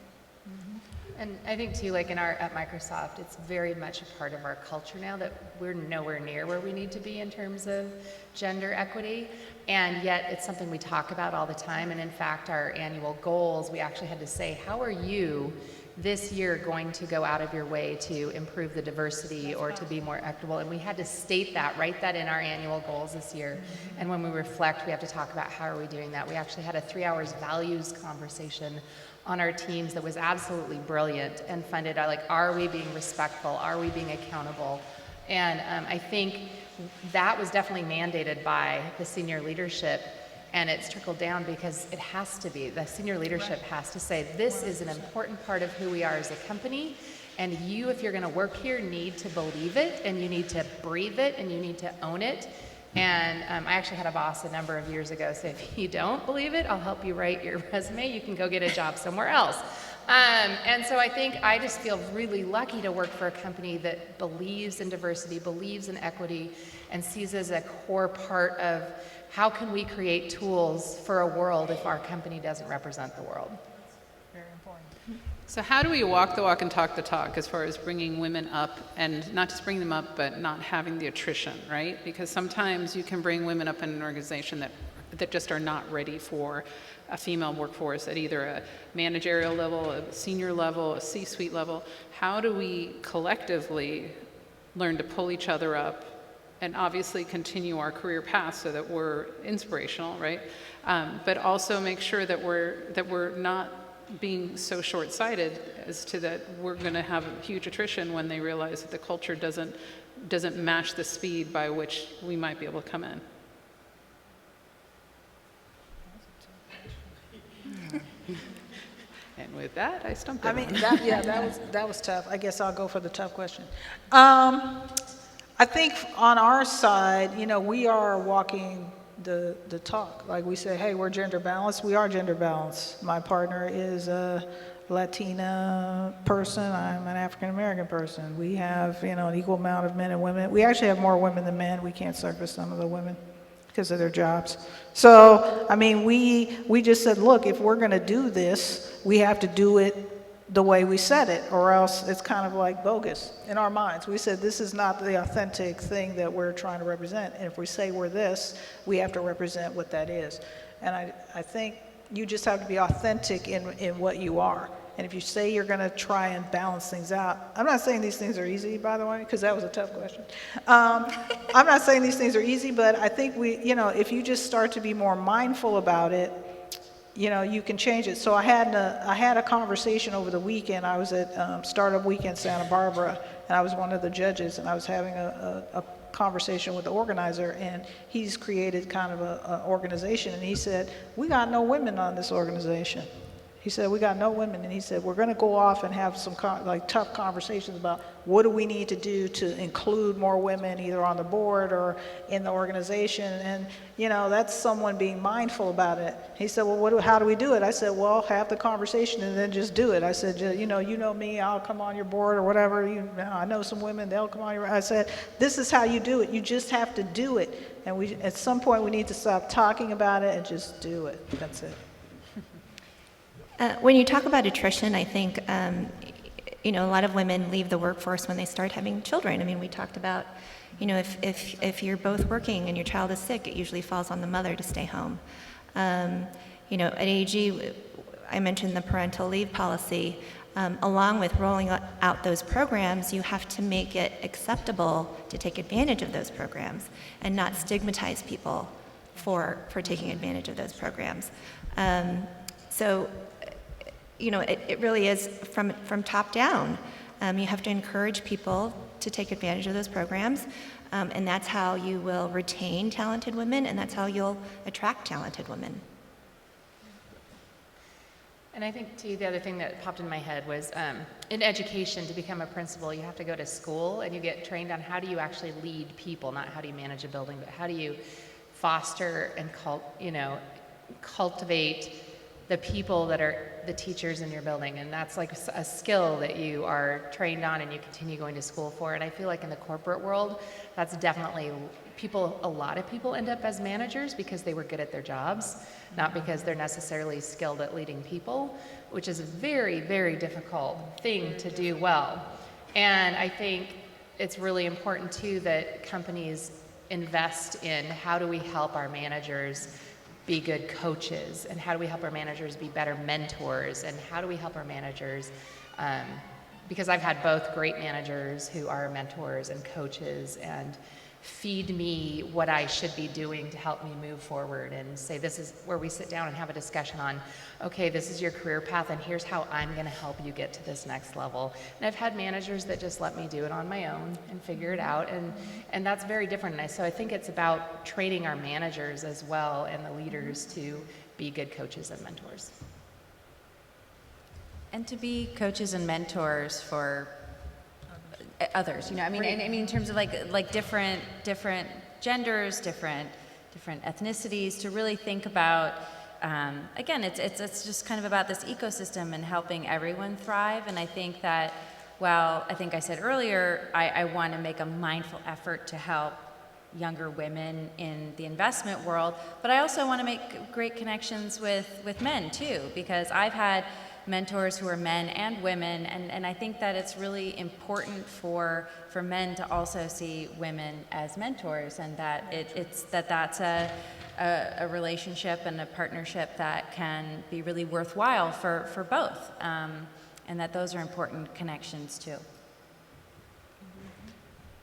And I think too, like at Microsoft, it's very much a part of our culture now that we're nowhere near where we need to be in terms of gender equity, and yet it's something we talk about all the time. And in fact, our annual goals, we actually had to say, how are you this year going to go out of your way to improve the diversity or to be more equitable? And we had to state that, write that in our annual goals this year. And when we reflect, we have to talk about how are we doing that. We actually had a 3 hours values conversation on our teams that was absolutely brilliant and funded. Like, are we being respectful? Are we being accountable? And I think that was definitely mandated by the senior leadership. And it's trickled down because it has to be. The senior leadership has to say, this is an important part of who we are as a company. And you, if you're going to work here, need to believe it, and you need to breathe it, and you need to own it. And I actually had a boss a number of years ago say, if you don't believe it, I'll help you write your resume. You can go get a job somewhere else. And so I think I just feel really lucky to work for a company that believes in diversity, believes in equity, and sees as a core part of how can we create tools for a world if our company doesn't represent the world. Very important. So how do we walk the walk and talk the talk as far as bringing women up, and not just bring them up, but not having the attrition, right? Because sometimes you can bring women up in an organization that just are not ready for a female workforce at either a managerial level, a senior level, a C-suite level. How do we collectively learn to pull each other up and obviously continue our career path so that we're inspirational, right? But also make sure that we're not being so short-sighted as to that we're going to have a huge attrition when they realize that the culture doesn't match the speed by which we might be able to come in. And with that, I stumped I everyone. mean, that was tough. I guess I'll go for the tough question. I think on our side, we are walking the talk. Like we say, hey, we're gender balanced. We are gender balanced. My partner is a Latina person. I'm an African American person. We have, an equal amount of men and women. We actually have more women than men. We can't service some of the women because of their jobs. So, I mean, we just said, look, if we're going to do this, we have to do it the way we said it, or else it's kind of like bogus in our minds. We said this is not the authentic thing that we're trying to represent, and if we say we're this, we have to represent what that is. And I think you just have to be authentic in what you are. And if you say you're going to try and balance things out, I'm not saying these things are easy, by the way, because that was a tough question. I'm not saying these things are easy, but I think if you just start to be more mindful about it, you can change it. So I had a conversation over the weekend. I was at Startup Weekend Santa Barbara, and I was one of the judges, and I was having a conversation with the organizer, and he's created kind of an organization, and he said, we got no women on this organization. He said, we got no women, and he said, we're going to go off and have some tough conversations about what do we need to do to include more women either on the board or in the organization, and that's someone being mindful about it. He said, well, how do we do it? I said, well, have the conversation and then just do it. I said, you know me, I'll come on your board or whatever. I know some women, they'll come on your board. I said, this is how you do it. You just have to do it, and at some point we need to stop talking about it and just do it. That's it. When you talk about attrition, I think, a lot of women leave the workforce when they start having children. I mean, we talked about, if you're both working and your child is sick, it usually falls on the mother to stay home. At AG, I mentioned the parental leave policy. Along with rolling out those programs, you have to make it acceptable to take advantage of those programs and not stigmatize people for taking advantage of those programs. It really is from top down. You have to encourage people to take advantage of those programs, and that's how you will retain talented women, and that's how you'll attract talented women. And I think, too, the other thing that popped in my head was in education, to become a principal, you have to go to school and you get trained on how do you actually lead people, not how do you manage a building, but how do you foster and cultivate the people that are the teachers in your building. And that's like a skill that you are trained on and you continue going to school for. And I feel like in the corporate world, that's definitely a lot of people end up as managers because they were good at their jobs, not because they're necessarily skilled at leading people, which is a very, very difficult thing to do well. And I think it's really important too that companies invest in how do we help our managers be good coaches, and how do we help our managers be better mentors, and how do we help our managers, because I've had both great managers who are mentors and coaches, and feed me what I should be doing to help me move forward, and say, this is where we sit down and have a discussion on, okay, this is your career path and here's how I'm going to help you get to this next level. And I've had managers that just let me do it on my own and figure it out, and that's very different. So I think it's about training our managers as well and the leaders to be good coaches and mentors. And to be coaches and mentors for others, I mean, I mean in terms of like different genders, different ethnicities, to really think about, again, it's just kind of about this ecosystem and helping everyone thrive. And I think that, while I think I said earlier, I want to make a mindful effort to help younger women in the investment world, but I also want to make great connections with men too, because I've had mentors who are men and women, and I think that it's really important for men to also see women as mentors, and that that's a relationship and a partnership that can be really worthwhile for both, and that those are important connections too.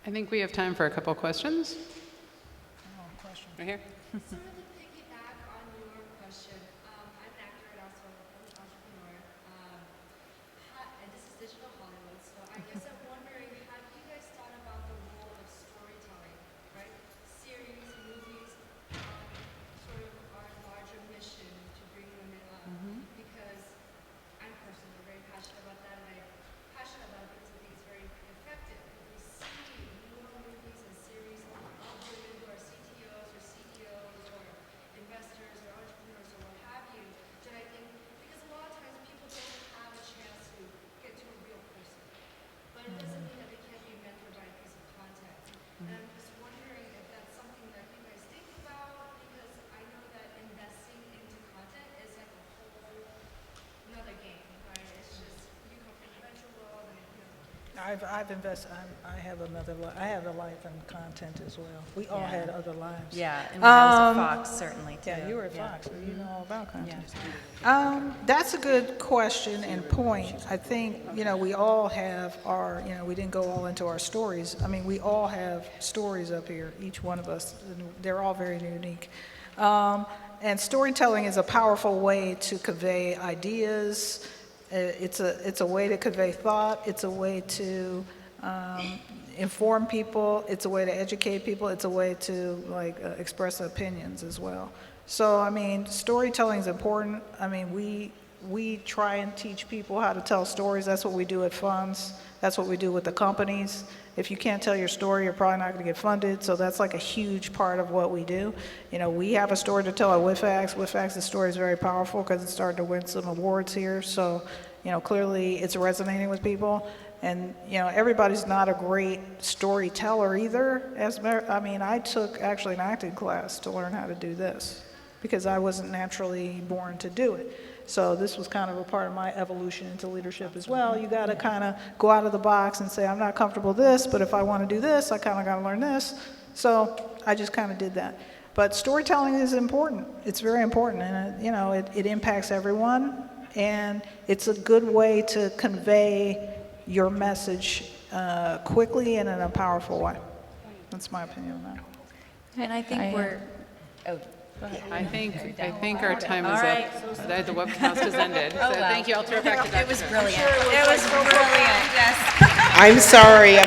I think we have time for a couple questions. Right here. Sort of to piggyback on your question, I'm an actor and also an entrepreneur, and this is digital Hollywood, so I guess I'm wondering, have you guys thought about the role of storytelling, right? Series, movies, sort of our larger mission to bring women up, because I'm personally very passionate about that, and I'm passionate about it because I think it's very effective. If we see more movies and series of women who are CTOs or CEOs or investors or entrepreneurs or what have you, then I think, because a lot of times people don't have a chance to get to a real person, but it doesn't mean that they can't be mentored by a piece of content. And I'm just wondering if that's something that you guys think about, because I know that investing into content is like a whole another game, right? It's just, you come from the venture world and, I've invested. I have I have a life in content as well. We all had other lives. Yeah, and when I was at Fox, certainly too. Yeah, you were at Fox, so you know all about content. That's a good question and point. I think we all have our. We didn't go all into our stories. I mean, we all have stories up here. Each one of us. They're all very unique. And storytelling is a powerful way to convey ideas. It's a way to convey thought. It's a way to inform people. It's a way to educate people. It's a way to express opinions as well. So I mean, storytelling is important. I mean, we try and teach people how to tell stories. That's what we do at funds. That's what we do with the companies. If you can't tell your story, you're probably not going to get funded. So that's like a huge part of what we do. We have a story to tell at WIFAX. WIFAX's story is very powerful because it started to win some awards here. So, clearly it's resonating with people. And, everybody's not a great storyteller either. I took actually an acting class to learn how to do this because I wasn't naturally born to do it. So this was kind of a part of my evolution into leadership as well. You got to kind of go out of the box and say, I'm not comfortable with this, but if I want to do this, I kind of got to learn this. So I just kind of did that. But storytelling is important. It's very important, and it impacts everyone, and it's a good way to convey your message quickly and in a powerful way. That's my opinion on that. And I think we're. Oh. I think our time is right. up. The webcast has ended. So thank you. I'll throw it back to Dr. It was Jones. brilliant. It was brilliant. Yes. I'm sorry.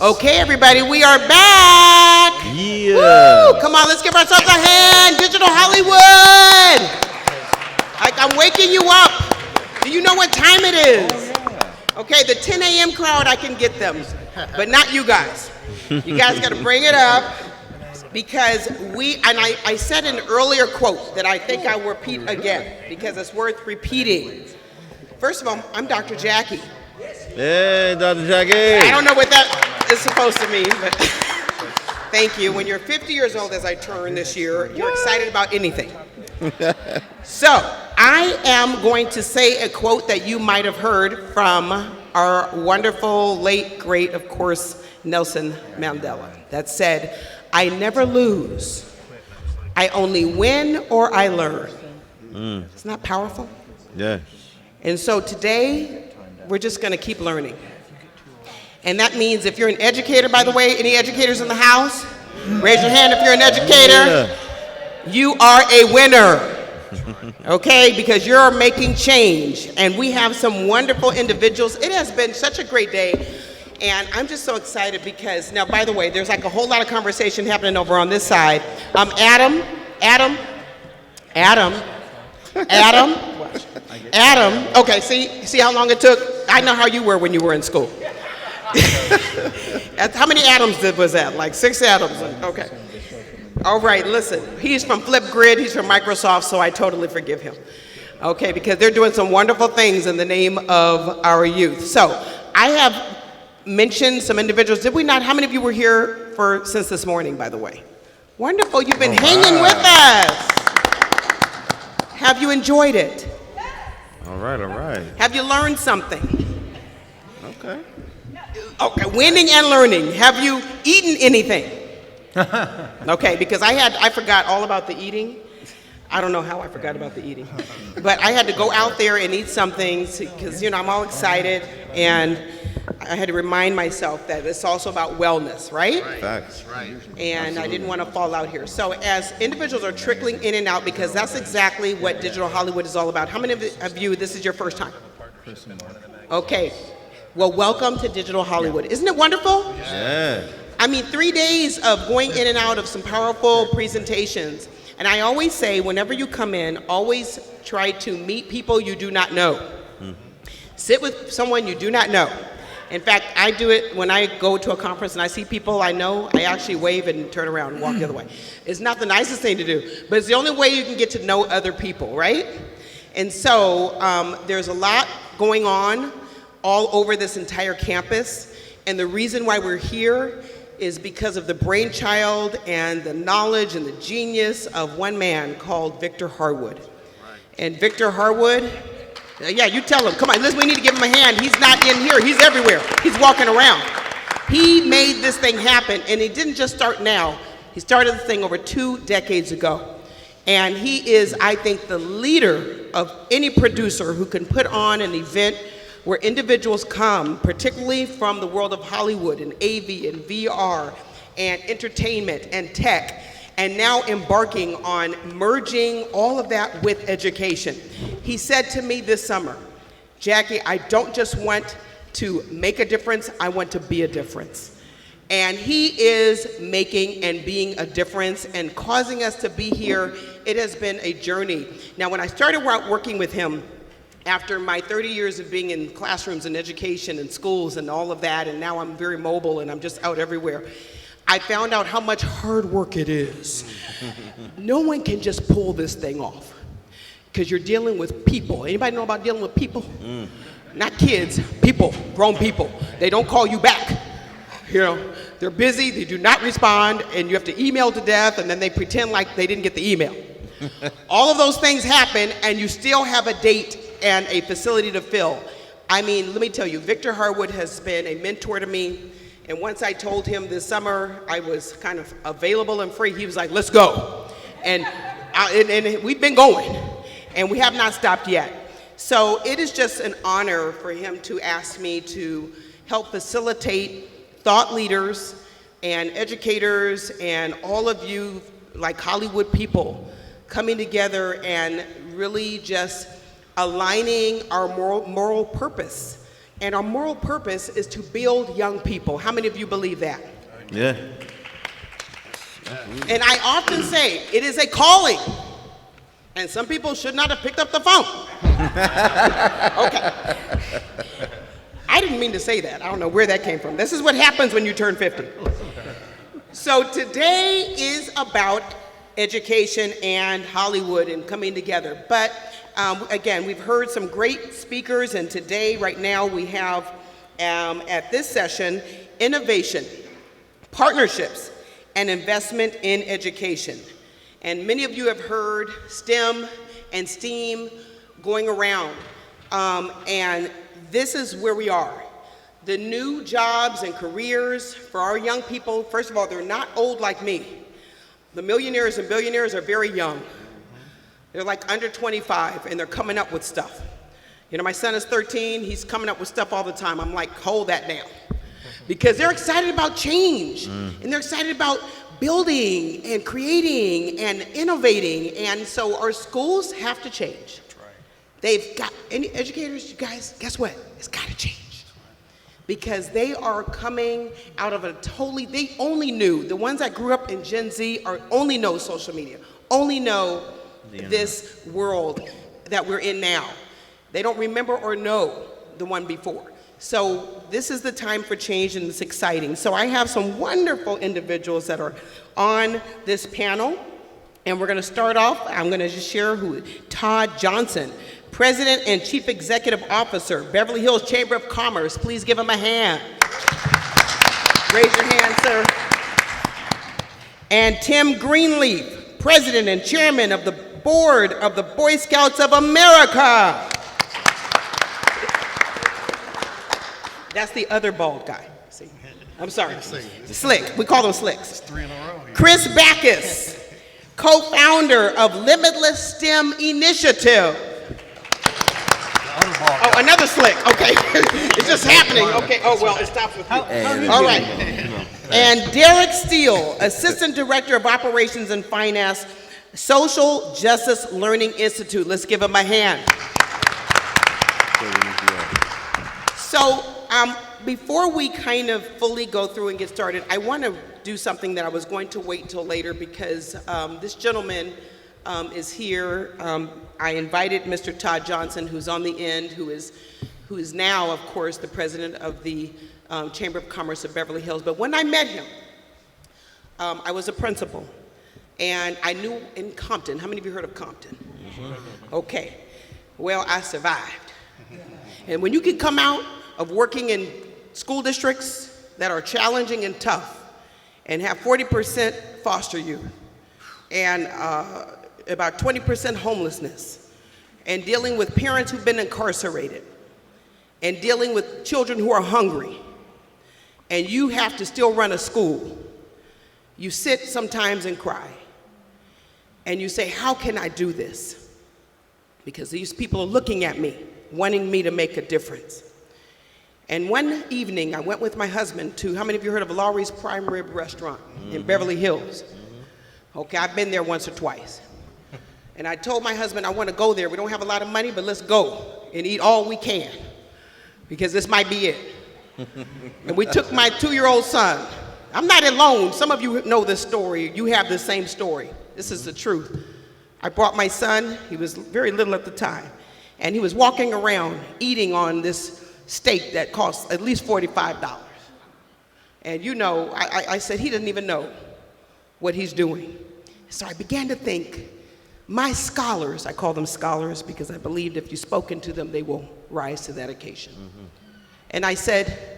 Okay, everybody, we are back. Yeah. Woo! Come on, let's give ourselves a hand. Digital Hollywood. Like I'm waking you up. Do you know what time it is? Okay, the 10 a.m. crowd, I can get them, but not you guys. You guys got to bring it up because I said an earlier quote that I think I will repeat again because it's worth repeating. First of all, I'm Dr. Jackie. Hey, Dr. Jackie. I don't know what that is supposed to mean, but thank you. When you're 50 years old, as I turn this year, you're excited about anything. So I am going to say a quote that you might have heard from our wonderful, late, great, of course, Nelson Mandela, that said, "I never lose. I only win or I learn." Isn't that powerful? Yeah. And so today, we're just going to keep learning. And that means if you're an educator, by the way, any educators in the house, raise your hand if you're an educator. You are a winner. Okay, because you're making change. And we have some wonderful individuals. It has been such a great day. And I'm just so excited because, now, by the way, there's like a whole lot of conversation happening over on this side. Adam. Okay, see how long it took? I know how you were when you were in school. How many Adams was that? Like 6 Adams? Okay. All right, listen, he's from Flipgrid, he's from Microsoft, so I totally forgive him. Okay, because they're doing some wonderful things in the name of our youth. So I have mentioned some individuals, did we not? How many of you were here since this morning, by the way? Wonderful, you've been hanging with us. Have you enjoyed it? All right. Have you learned something? Okay. Okay, winning and learning. Have you eaten anything? Okay, because I forgot all about the eating. I don't know how I forgot about the eating. But I had to go out there and eat something because, I'm all excited. And I had to remind myself that it's also about wellness, right? Facts. And I didn't want to fall out here. So as individuals are trickling in and out, because that's exactly what Digital Hollywood is all about. How many of you, this is your first time? Okay. Well, welcome to Digital Hollywood. Isn't it wonderful? Yeah. I mean, 3 days of going in and out of some powerful presentations. And I always say, whenever you come in, always try to meet people you do not know. Sit with someone you do not know. In fact, I do it when I go to a conference and I see people I know, I actually wave and turn around and walk the other way. It's not the nicest thing to do, but it's the only way you can get to know other people, right? And so there's a lot going on all over this entire campus. And the reason why we're here is because of the brainchild and the knowledge and the genius of one man called Victor Harwood. And Victor Harwood, yeah, you tell him, come on, listen, we need to give him a hand. He's not in here, he's everywhere. He's walking around. He made this thing happen, and he didn't just start now. He started the thing over 2 decades ago. And he is, I think, the leader of any producer who can put on an event where individuals come, particularly from the world of Hollywood and AV and VR and entertainment and tech, and now embarking on merging all of that with education. He said to me this summer, "Jackie, I don't just want to make a difference, I want to be a difference." And he is making and being a difference and causing us to be here. It has been a journey. Now, when I started working with him, after my 30 years of being in classrooms and education and schools and all of that, and now I'm very mobile and I'm just out everywhere, I found out how much hard work it is. No one can just pull this thing off because you're dealing with people. Anybody know about dealing with people? Not kids, people, grown people. They don't call you back. They're busy, they do not respond, and you have to email to death, and then they pretend like they didn't get the email. All of those things happen, and you still have a date and a facility to fill. I mean, let me tell you, Victor Harwood has been a mentor to me. And once I told him this summer I was kind of available and free, he was like, let's go. And we've been going, and we have not stopped yet. So it is just an honor for him to ask me to help facilitate thought leaders and educators and all of you like Hollywood people coming together and really just aligning our moral purpose. And our moral purpose is to build young people. How many of you believe that? Yeah. And I often say, it is a calling. And some people should not have picked up the phone. Okay. I didn't mean to say that. I don't know where that came from. This is what happens when you turn 50. So today is about education and Hollywood and coming together. But again, we've heard some great speakers, and today, right now, we have at this session, innovation, partnerships, and investment in education. And many of you have heard STEM and STEAM going around, and this is where we are. The new jobs and careers for our young people, first of all, they're not old like me. The millionaires and billionaires are very young. They're like under 25, and they're coming up with stuff. You know, my son is 13, he's coming up with stuff all the time. I'm like, hold that down. Because they're excited about change, and they're excited about building and creating and innovating, and so our schools have to change. They've got, any educators, you guys, guess what? It's gotta change. Because they are coming out of a totally, they only knew, the ones that grew up in Gen Z only know social media, only know this world that we're in now. They don't remember or know the one before. So this is the time for change, and it's exciting. So I have some wonderful individuals that are on this panel, and we're gonna start off, I'm gonna just share who, Todd Johnson, President and Chief Executive Officer, Beverly Hills Chamber of Commerce. Please give him a hand. Raise your hand, sir. And Tim Greenleaf, President and Chairman of the Board of the Boy Scouts of America. That's the other bald guy. See? I'm sorry. Slick. We call them Slicks. It's 3 in a row here. Chris Backus, co-founder of Limitless STEM Initiative. Oh, another Slick. Okay. It's just happening. Okay. Oh, well, it stops with you. All right. And Derek Steele, Assistant Director of Operations and Finance, Social Justice Learning Institute. Let's give him a hand. So, before we kind of fully go through and get started, I want to do something that I was going to wait until later, because this gentleman is here. I invited Mr. Todd Johnson, who's on the end, who is now, of course, the president of the Chamber of Commerce of Beverly Hills. But when I met him, I was a principal, and I knew in Compton. How many of you heard of Compton? Okay. Well, I survived. And when you can come out of working in school districts that are challenging and tough, and have 40% foster youth, and about 20% homelessness, and dealing with parents who've been incarcerated, and dealing with children who are hungry, and you have to still run a school, you sit sometimes and cry, and you say, how can I do this? Because these people are looking at me, wanting me to make a difference. And one evening, I went with my husband to, how many of you heard of Laurie's Prime Rib Restaurant in Beverly Hills? Okay, I've been there once or twice. And I told my husband, I want to go there. We don't have a lot of money, but let's go and eat all we can, because this might be it. And we took my 2-year-old son. I'm not alone. Some of you know this story. You have the same story. This is the truth. I brought my son. He was very little at the time. And he was walking around eating on this steak that costs at least $45. And you know, I said, he doesn't even know what he's doing. So I began to think, my scholars, I call them scholars because I believed if you've spoken to them, they will rise to that occasion. And I said,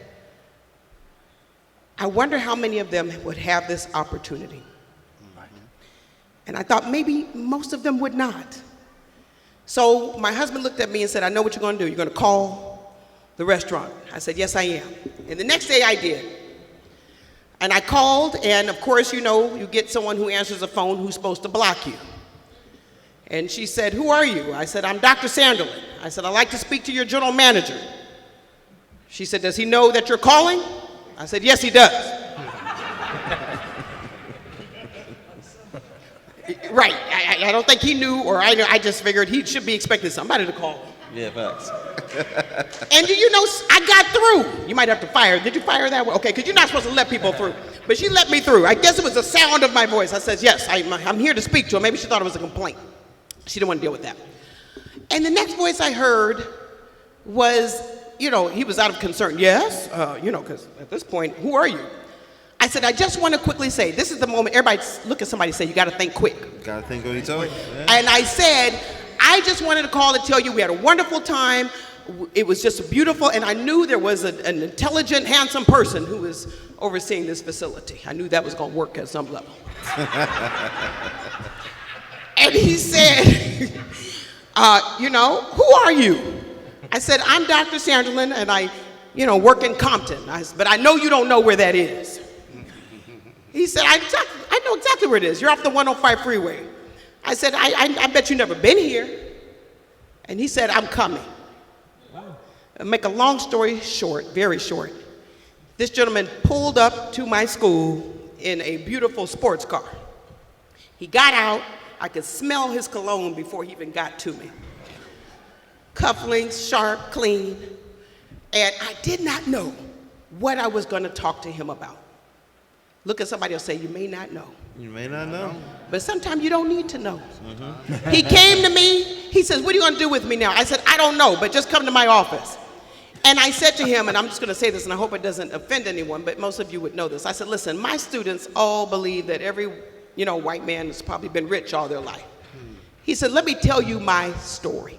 I wonder how many of them would have this opportunity. And I thought maybe most of them would not. So my husband looked at me and said, I know what you're going to do. You're going to call the restaurant. I said, yes, I am. And the next day I did. And I called, and of course, you know, you get someone who answers the phone who's supposed to block you. And she said, who are you? I said, I'm Dr. Sanderlin. I said, I'd like to speak to your general manager. She said, does he know that you're calling? I said, yes, he does. Right, I don't think he knew, or I just figured he should be expecting somebody to call him. Yeah, facts. And do you know, I got through. You might have to fire. Did you fire that way? Okay, because you're not supposed to let people through. But she let me through. I guess it was the sound of my voice. I said, yes, I'm here to speak to her. Maybe she thought it was a complaint. She didn't want to deal with that. And the next voice I heard was, he was out of concern. Yes, because at this point, who are you? I said, I just want to quickly say, this is the moment, everybody look at somebody and say, you got to think quick. Got to think on your toes. Yeah. And I said, I just wanted to call to tell you we had a wonderful time. It was just beautiful, and I knew there was an intelligent, handsome person who was overseeing this facility. I knew that was going to work at some level. And he said, who are you? I said, I'm Dr. Sanderlin, and I, work in Compton. But I know you don't know where that is. He said, I know exactly where it is. You're off the 105 freeway. I said, I bet you've never been here. And he said, I'm coming. Make a long story short, very short. This gentleman pulled up to my school in a beautiful sports car. He got out. I could smell his cologne before he even got to me. Cufflinks, sharp, clean. And I did not know what I was going to talk to him about. Look at somebody else, say, you may not know. You may not know. But sometimes you don't need to know. He came to me. He says, what are you going to do with me now? I said, I don't know, but just come to my office. And I said to him, and I'm just going to say this, and I hope it doesn't offend anyone, but most of you would know this. I said, listen, my students all believe that every, white man has probably been rich all their life. He said, let me tell you my story.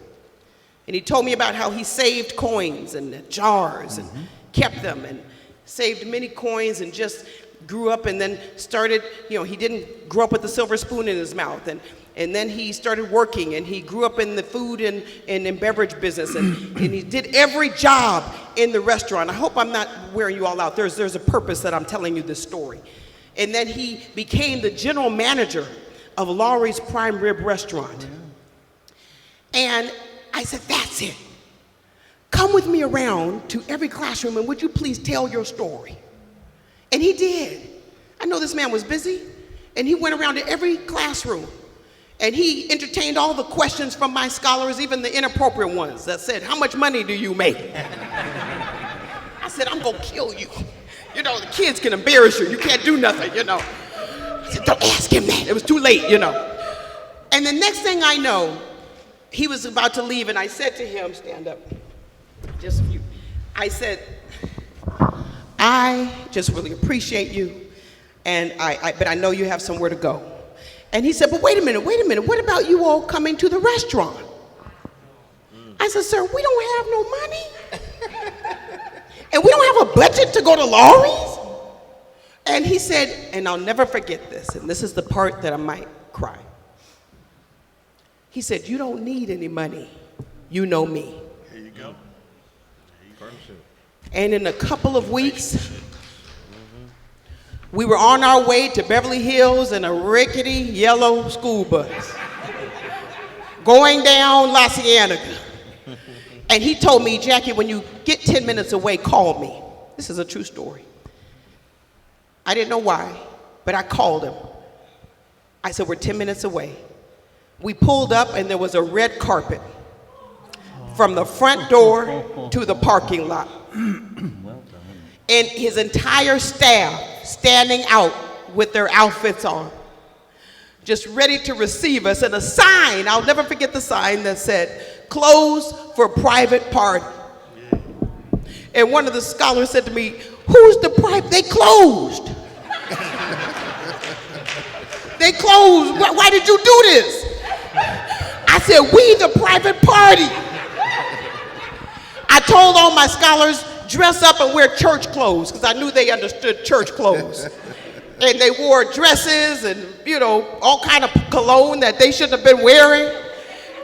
And he told me about how he saved coins and jars and kept them and saved many coins and just grew up and then started, he didn't grow up with a silver spoon in his mouth. And then he started working, and he grew up in the food and beverage business, and he did every job in the restaurant. I hope I'm not wearing you all out. There's a purpose that I'm telling you this story. And then he became the general manager of Laurie's Prime Rib Restaurant. And I said, that's it. Come with me around to every classroom, and would you please tell your story? And he did. I know this man was busy, and he went around to every classroom. And he entertained all the questions from my scholars, even the inappropriate ones that said, how much money do you make? I said, I'm going to kill you. The kids can embarrass you. You can't do nothing, I said, don't ask him that. It was too late, And the next thing I know, he was about to leave, and I said to him, stand up, just a few. I said, I just really appreciate you, and but I know you have somewhere to go. And he said, but wait a minute, what about you all coming to the restaurant? I said, sir, we don't have no money. And we don't have a budget to go to Laurie's. And he said, and I'll never forget this, and this is the part that I might cry. He said, you don't need any money. You know me. Here you go. And in a couple of weeks, we were on our way to Beverly Hills in a rickety yellow school bus, going down La Cienega. And he told me, Jackie, when you get 10 minutes away, call me. This is a true story. I didn't know why, but I called him. I said, we're 10 minutes away. We pulled up, and there was a red carpet from the front door to the parking lot. And his entire staff standing out with their outfits on, just ready to receive us. And a sign, I'll never forget the sign that said, closed for private party. And one of the scholars said to me, who's the private? They closed. They closed. Why did you do this? I said, we the private party. I told all my scholars, dress up and wear church clothes, because I knew they understood church clothes. And they wore dresses and, all kind of cologne that they shouldn't have been wearing.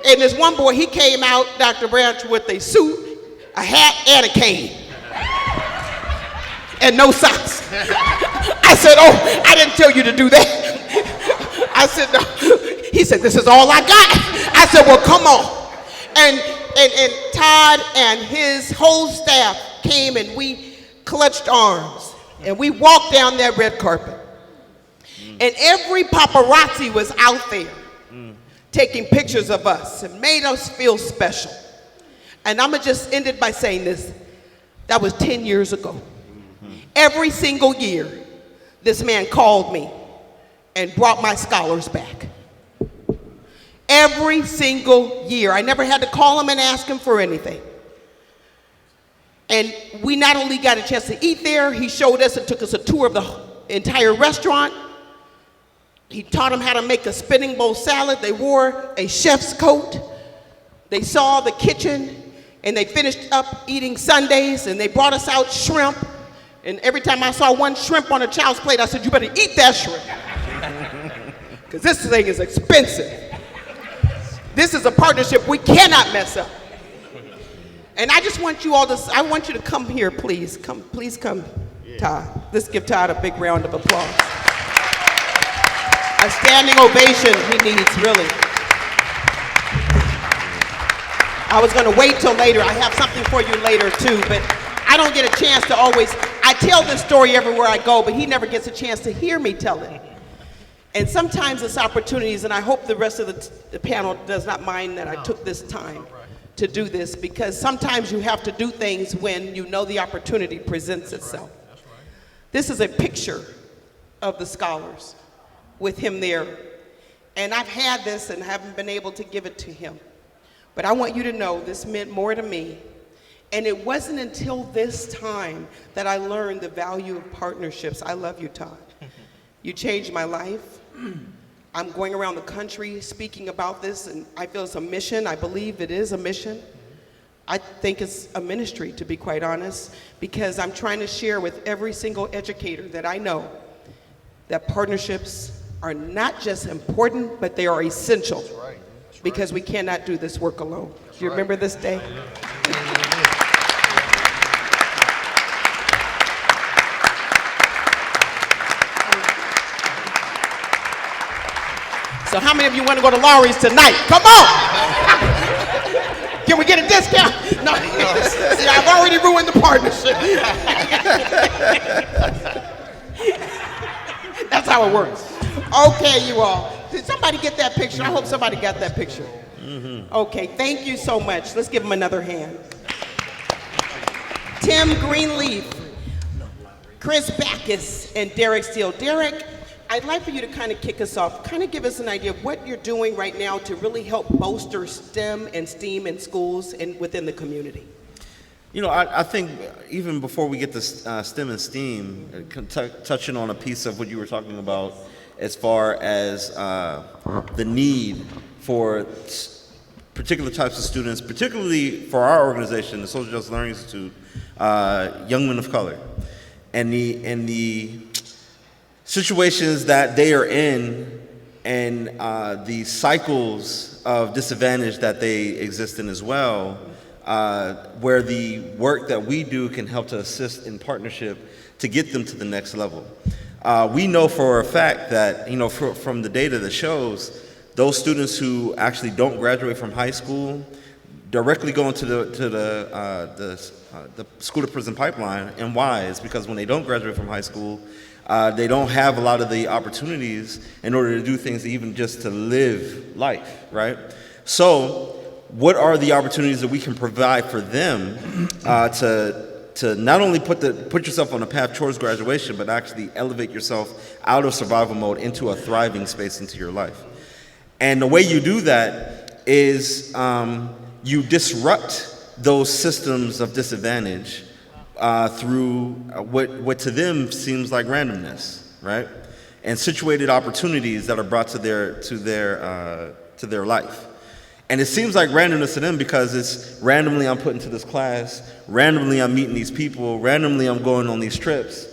And this one boy, he came out, Dr. Branch, with a suit, a hat, and a cane. And no socks. I said, oh, I didn't tell you to do that. I said, no. He said, this is all I got. I said, well, come on. And Todd and his whole staff came, and we clutched arms, and we walked down that red carpet. And every paparazzi was out there taking pictures of us and made us feel special. And I'm going to just end it by saying this. That was 10 years ago. Every single year, this man called me and brought my scholars back. Every single year. I never had to call him and ask him for anything. And we not only got a chance to eat there, he showed us and took us a tour of the entire restaurant. He taught them how to make a spinning bowl salad. They wore a chef's coat. They saw the kitchen, and they finished up eating sundaes, and they brought us out shrimp. And every time I saw one shrimp on a child's plate, I said, you better eat that shrimp. Because this thing is expensive. This is a partnership we cannot mess up. And I just want you all to, I want you to come here, please. Please come, Todd. Let's give Todd a big round of applause. A standing ovation he needs, really. I was gonna wait till later. I have something for you later too, but I don't get a chance to always, I tell this story everywhere I go, but he never gets a chance to hear me tell it. And sometimes it's opportunities, and I hope the rest of the panel does not mind that I took this time to do this, because sometimes you have to do things when you know the opportunity presents itself. This is a picture of the scholars with him there. And I've had this and haven't been able to give it to him. But I want you to know this meant more to me. And it wasn't until this time that I learned the value of partnerships. I love you, Todd. You changed my life. I'm going around the country speaking about this, and I feel it's a mission. I believe it is a mission. I think it's a ministry, to be quite honest, because I'm trying to share with every single educator that I know that partnerships are not just important, but they are essential. That's right. That's because we cannot do this work alone. Do you remember this day? So how many of you want to go to Lowry's tonight? Come on! Can we get a discount? No. See, I've already ruined the partnership. That's how it works. Okay, you all. Did somebody get that picture? I hope somebody got that picture. Okay, thank you so much. Let's give them another hand. Tim Greenleaf, Chris Backus, and Derek Steele. Derek, I'd like for you to kind of kick us off, kind of give us an idea of what you're doing right now to really help bolster STEM and STEAM in schools and within the community. You know, I think even before we get to STEM and STEAM, touching on a piece of what you were talking about as far as the need for particular types of students, particularly for our organization, the Social Justice Learning Institute, young men of color, and the situations that they are in, and the cycles of disadvantage that they exist in as well, where the work that we do can help to assist in partnership to get them to the next level. We know for a fact that, you know, from the data that shows, those students who actually don't graduate from high school directly go into the school to prison pipeline. And why? It's because when they don't graduate from high school, they don't have a lot of the opportunities in order to do things, even just to live life, right? So what are the opportunities that we can provide for them to not only put yourself on a path towards graduation, but actually elevate yourself out of survival mode into a thriving space into your life? And the way you do that is you disrupt those systems of disadvantage through what to them seems like randomness, right? And situated opportunities that are brought to their life. And it seems like randomness to them because it's randomly I'm put into this class, randomly I'm meeting these people, randomly I'm going on these trips.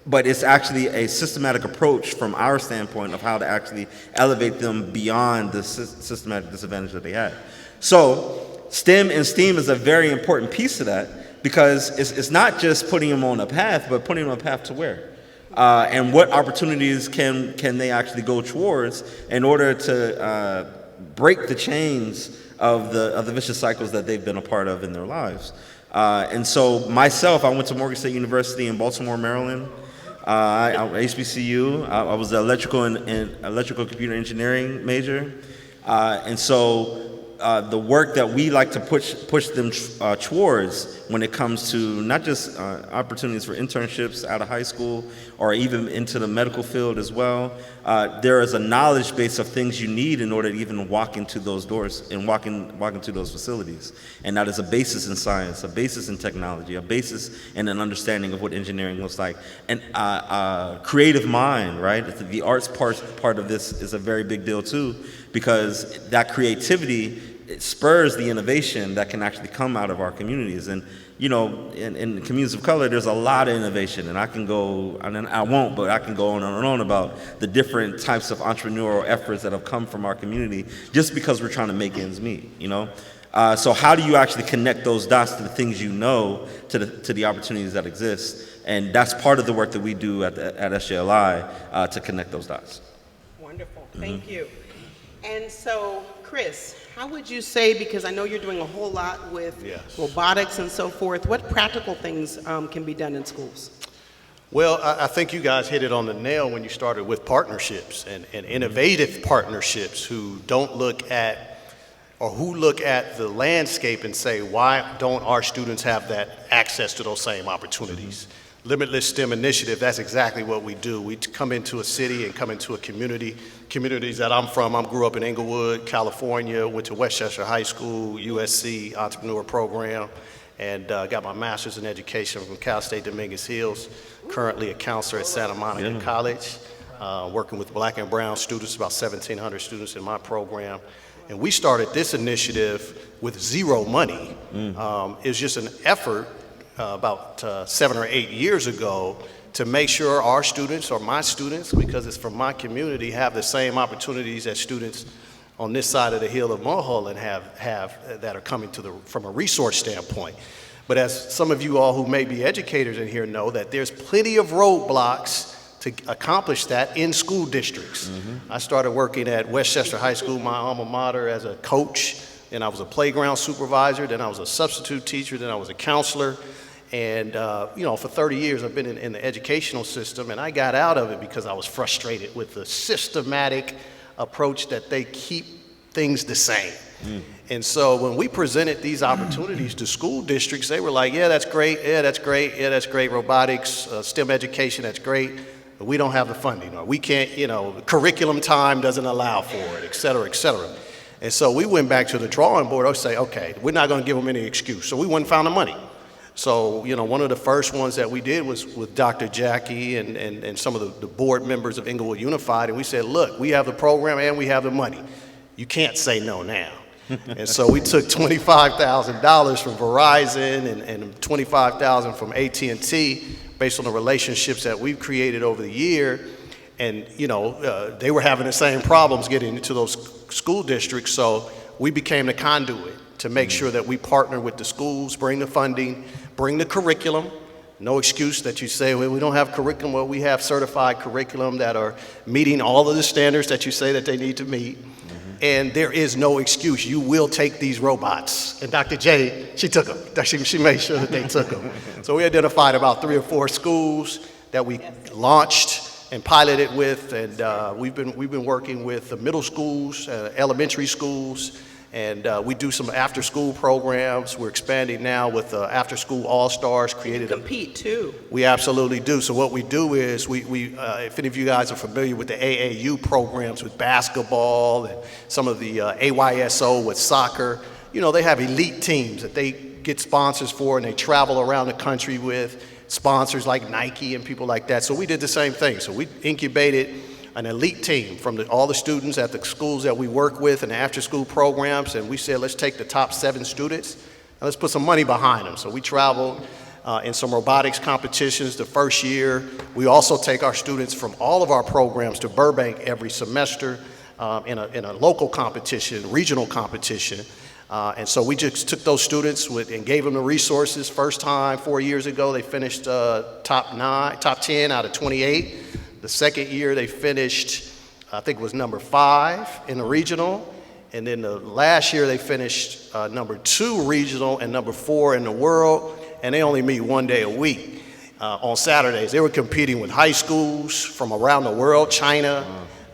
But it's actually a systematic approach from our standpoint of how to actually elevate them beyond the systematic disadvantage that they had. So STEM and STEAM is a very important piece of that, because it's not just putting them on a path, but putting them on a path to where? And what opportunities can they actually go towards in order to break the chains of the vicious cycles that they've been a part of in their lives. And so myself, I went to Morgan State University in Baltimore, Maryland. HBCU. I was an electrical computer engineering major. And so the work that we like to push them towards when it comes to not just opportunities for internships out of high school or even into the medical field as well. There is a knowledge base of things you need in order to even walk into those doors and walk into those facilities. And that is a basis in science, a basis in technology, a basis in an understanding of what engineering looks like. And creative mind, right? The arts part of this is a very big deal too, because that creativity, it spurs the innovation that can actually come out of our communities. And you know, in communities of color, there's a lot of innovation, and I can go, and I won't, but I can go on and on about the different types of entrepreneurial efforts that have come from our community just because we're trying to make ends meet, you know? So how do you actually connect those dots to the things you know, to the opportunities that exist? And that's part of the work that we do at SJLI to connect those dots. Wonderful, thank you. And so, Chris, how would you say, because I know you're doing a whole lot with robotics and so forth, what practical things can be done in schools? Well, I think you guys hit it on the nail when you started with partnerships and innovative partnerships who don't look at, or who look at the landscape and say, why don't our students have that access to those same opportunities? Limitless STEM Initiative, that's exactly what we do. We come into a city and come into a communities that I'm from. I grew up in Inglewood, California, went to Westchester High School, USC Entrepreneur Program, and got my master's in education from Cal State Dominguez Hills. Currently a counselor at Santa Monica College, working with black and brown students, about 1,700 students in my program. And we started this initiative with zero money. It was just an effort about 7 or 8 years ago to make sure our students, or my students, because it's from my community, have the same opportunities that students on this side of the hill of Mulholland have that are coming from a resource standpoint. But as some of you all who may be educators in here know, that there's plenty of roadblocks to accomplish that in school districts. I started working at Westchester High School, my alma mater, as a coach, and I was a playground supervisor, then I was a substitute teacher, then I was a counselor. And you know, for 30 years I've been in the educational system, and I got out of it because I was frustrated with the systematic approach that they keep things the same. And so when we presented these opportunities to school districts, they were like, yeah, that's great, yeah, that's great, yeah, that's great, robotics, STEM education, that's great, but we don't have the funding, or we can't, you know, curriculum time doesn't allow for it, et cetera, et cetera. And so we went back to the drawing board. I say, okay, we're not going to give them any excuse. So we went and found the money. So, you know, one of the first ones that we did was with Dr. Jackie and some of the board members of Inglewood Unified, and we said, look, we have the program and we have the money. You can't say no now. And so we took $25,000 from Verizon and $25,000 from AT&T based on the relationships that we've created over the year. And, you know, they were having the same problems getting into those school districts, so we became the conduit to make sure that we partner with the schools, bring the funding, bring the curriculum. No excuse that you say, well, we don't have curriculum. Well, we have certified curriculum that are meeting all of the standards that you say that they need to meet. And there is no excuse. You will take these robots. And Dr. J, she took them. She made sure that they took them. So we identified about 3 or 4 schools that we launched and piloted with. And we've been working with the middle schools, elementary schools, and we do some after-school programs. We're expanding now with after-school all-stars created. You compete too. We absolutely do. So what we do is if any of you guys are familiar with the AAU programs with basketball and some of the AYSO with soccer, you know, they have elite teams that they get sponsors for, and they travel around the country with sponsors like Nike and people like that. So we did the same thing. So we incubated an elite team from all the students at the schools that we work with and the after-school programs, and we said, let's take the top 7 students and let's put some money behind them. So we traveled in some robotics competitions the first year. We also take our students from all of our programs to Burbank every semester in a local competition, regional competition. And so we just took those students and gave them the resources. First time, 4 years ago, they finished top 10 out of 28. The second year they finished, I think it was number 5 in the regional. And then the last year they finished number 2 regional and number 4 in the world. And they only meet 1 day a week on Saturdays. They were competing with high schools from around the world, China,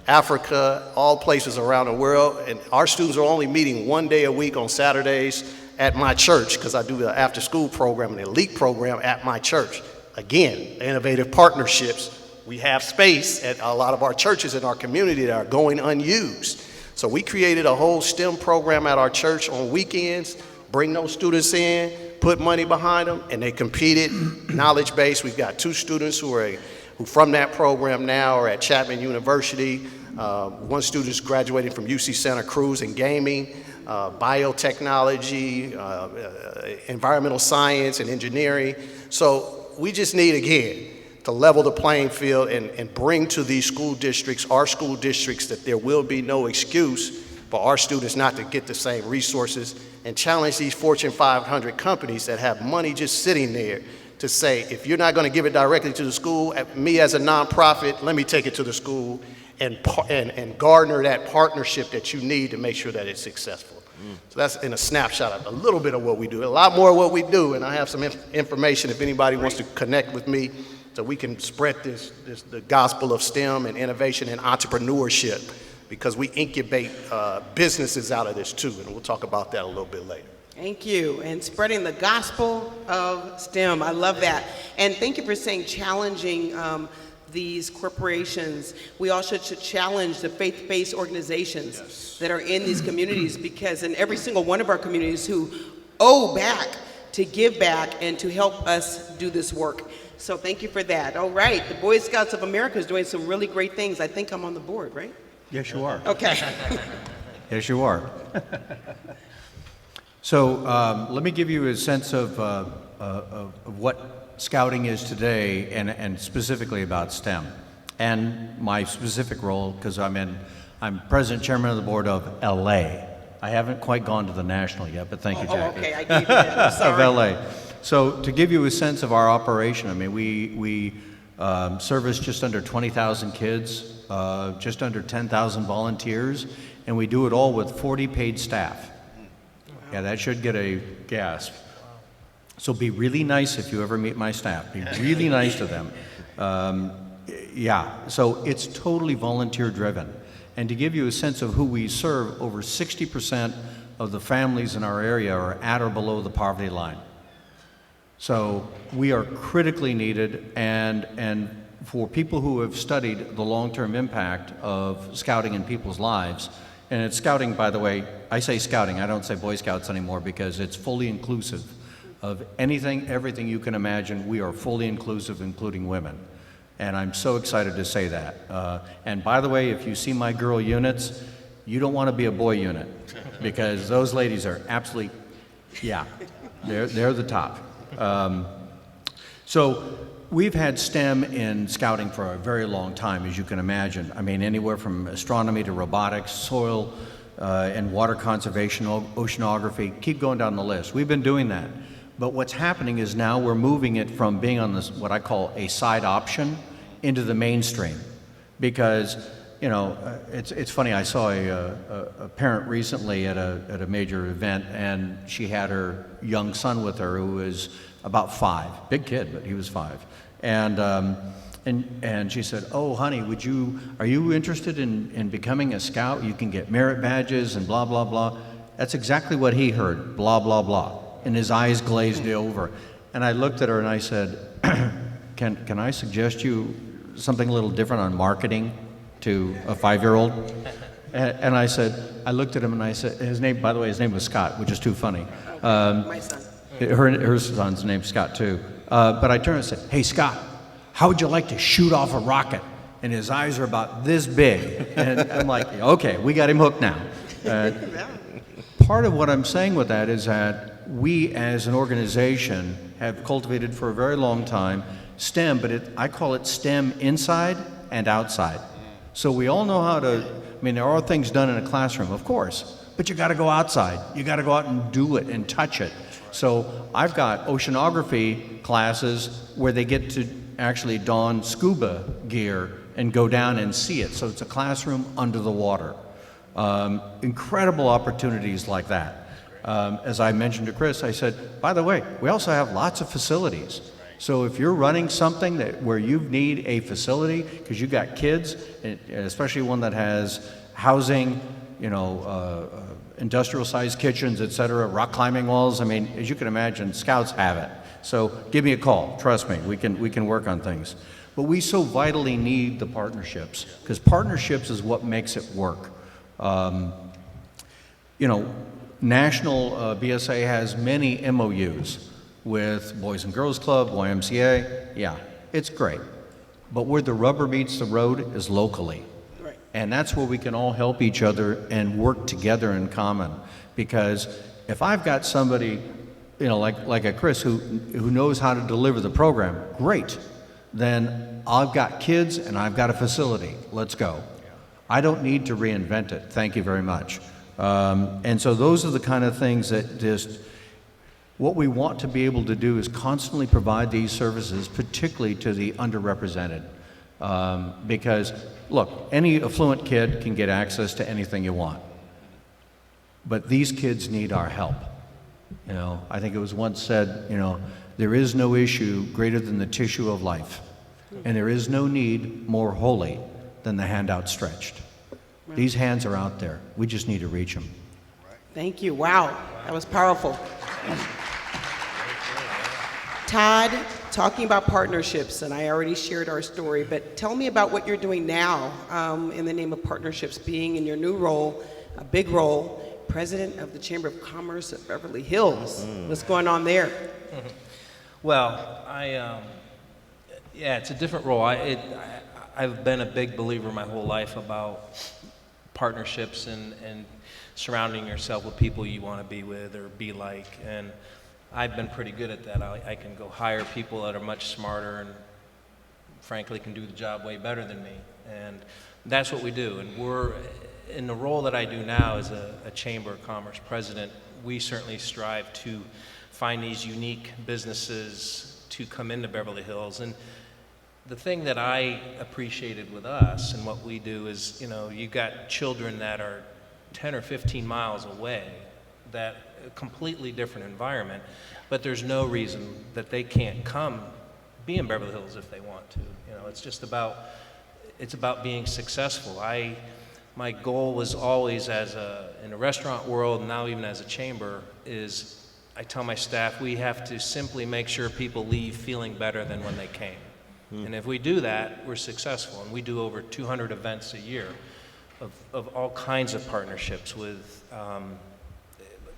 Africa, all places around the world. And our students are only meeting 1 day a week on Saturdays at my church, because I do the after-school program, an elite program at my church. Again, innovative partnerships. We have space at a lot of our churches in our community that are going unused. So we created a whole STEM program at our church on weekends, bring those students in, put money behind them, and they competed, knowledge-based. We've got 2 students who from that program now are at Chapman University. One student's graduating from UC Santa Cruz in gaming, biotechnology, environmental science and engineering. So we just need, again, to level the playing field and bring to these school districts, our school districts, that there will be no excuse for our students not to get the same resources, and challenge these Fortune 500 companies that have money just sitting there to say, if you're not going to give it directly to the school, me as a nonprofit, let me take it to the school and garner that partnership that you need to make sure that it's successful. So that's in a snapshot of a little bit of what we do. A lot more of what we do, and I have some information if anybody wants to connect with me so we can spread the gospel of STEM and innovation and entrepreneurship, because we incubate businesses out of this too, and we'll talk about that a little bit later. Thank you. And spreading the gospel of STEM. I love that. And thank you for saying challenging these corporations. We also should challenge the faith-based organizations that are in these communities, because in every single one of our communities who owe back to give back and to help us do this work. So thank you for that. All right. The Boy Scouts of America is doing some really great things. I think I'm on the board, right? Yes, you are. Okay. Yes, you are. So let me give you a sense of what Scouting is today, and specifically about STEM, and my specific role, because I'm president chairman of the board of LA. I haven't quite gone to the national yet, but thank you, Jackie. Okay, I gave you that. I'm sorry. Of LA. So to give you a sense of our operation, I mean, we service just under 20,000 kids, just under 10,000 volunteers, and we do it all with 40 paid staff. Yeah, that should get a gasp. So be really nice if you ever meet my staff. Be really nice to them. Yeah, so it's totally volunteer driven. And to give you a sense of who we serve, over 60% of the families in our area are at or below the poverty line. So we are critically needed, and for people who have studied the long-term impact of Scouting in people's lives, and it's Scouting, by the way, I say Scouting, I don't say Boy Scouts anymore, because it's fully inclusive of anything, everything you can imagine. We are fully inclusive, including women. And I'm so excited to say that. And by the way, if you see my girl units, you don't want to be a boy unit, because those ladies are absolutely, yeah, they're the top. So we've had STEM in Scouting for a very long time, as you can imagine. I mean, anywhere from astronomy to robotics, soil and water conservation, oceanography, keep going down the list. We've been doing that. But what's happening is now we're moving it from being on this, what I call a side option, into the mainstream. Because, you know, it's funny, I saw a parent recently at a major event, and she had her young son with her who was about 5, big kid, but he was 5. And she said, "Oh, honey, are you interested in becoming a scout? You can get merit badges and blah, blah, blah." That's exactly what he heard, blah, blah, blah. And his eyes glazed over. And I looked at her and I said, can I suggest you something a little different on marketing to a 5-year-old? And I said, I looked at him and I said, his name, by the way, his name was Scott, which is too funny. My son. Her son's name's Scott too. But I turned and said, "Hey, Scott, how would you like to shoot off a rocket?" And his eyes are about this big. And I'm like, okay, we got him hooked now. Part of what I'm saying with that is that we as an organization have cultivated for a very long time STEM, but I call it STEM inside and outside. So we all know how to, I mean, there are things done in a classroom, of course, but you got to go outside. You got to go out and do it and touch it. So I've got oceanography classes where they get to actually don scuba gear and go down and see it. So it's a classroom under the water. Incredible opportunities like that. As I mentioned to Chris, I said, by the way, we also have lots of facilities. So if you're running something where you need a facility, because you got kids, and especially one that has housing, industrial-sized kitchens, et cetera, rock climbing walls, I mean, as you can imagine, scouts have it. So give me a call, trust me, we can work on things. But we so vitally need the partnerships, because partnerships is what makes it work. National BSA has many MOUs with Boys and Girls Club, YMCA. Yeah, it's great. But where the rubber meets the road is locally. Right. And that's where we can all help each other and work together in common. Because if I've got somebody, like a Chris who knows how to deliver the program, great. Then I've got kids and I've got a facility. Let's go. I don't need to reinvent it. Thank you very much. And so those are the kind of things that what we want to be able to do is constantly provide these services, particularly to the underrepresented. Because, look, any affluent kid can get access to anything you want. But these kids need our help. I think it was once said, there is no issue greater than the tissue of life. And there is no need more holy than the hand outstretched. Right. These hands are out there. We just need to reach them. Thank you. Wow, that was powerful. Todd, talking about partnerships, and I already shared our story, but tell me about what you're doing now in the name of partnerships, being in your new role, a big role, President of the Chamber of Commerce of Beverly Hills. What's going on there? Well, it's a different role. I've been a big believer my whole life about partnerships and surrounding yourself with people you want to be with or be like. And I've been pretty good at that. I can go hire people that are much smarter and frankly can do the job way better than me. And that's what we do. And we're, in the role that I do now as a Chamber of Commerce president, we certainly strive to find these unique businesses to come into Beverly Hills. And the thing that I appreciated with us and what we do is, you got children that are 10 or 15 miles away, that a completely different environment, but there's no reason that they can't come be in Beverly Hills if they want to. It's just about, it's about being successful. My goal was always in the restaurant world, and now even as a chamber, is I tell my staff we have to simply make sure people leave feeling better than when they came. And if we do that, we're successful. And we do over 200 events a year of all kinds of partnerships with,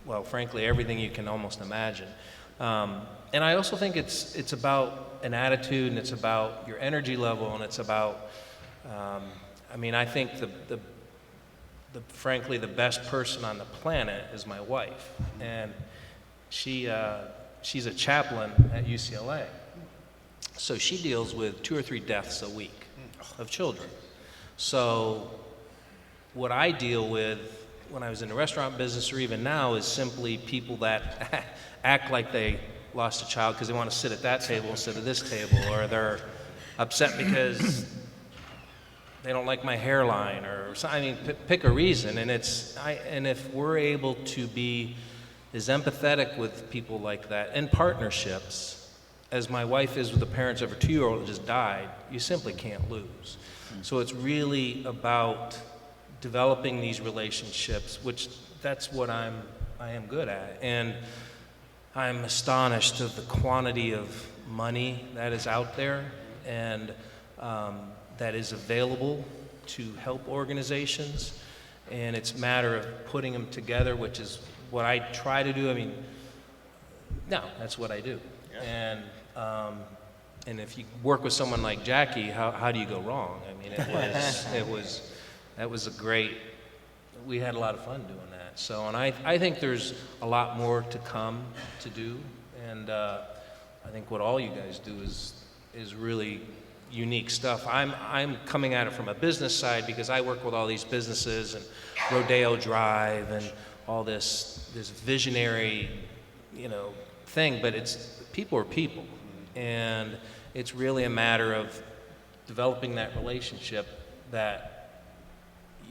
well, frankly, everything you can almost imagine. And I also think it's about an attitude, and it's about your energy level, and it's about, I think frankly, the best person on the planet is my wife. And she's a chaplain at UCLA. So she deals with 2 or 3 deaths a week of children. So what I deal with when I was in the restaurant business or even now is simply people that act like they lost a child because they want to sit at that table instead of this table, or they're upset because they don't like my hairline, or something. Pick a reason. And and if we're able to be as empathetic with people like that in partnerships as my wife is with the parents of her 2-year-old that just died, you simply can't lose. So it's really about developing these relationships, which that's what I am good at. And I'm astonished of the quantity of money that is out there and that is available to help organizations. And it's a matter of putting them together, which is what I try to do. That's what I do. Yeah. And if you work with someone like Jackie, how do you go wrong? That was a great, we had a lot of fun doing that. So, and I think there's a lot more to come to do. And I think what all you guys do is really unique stuff. I'm coming at it from a business side because I work with all these businesses and Rodeo Drive and all this visionary, thing, but people are people. And it's really a matter of developing that relationship that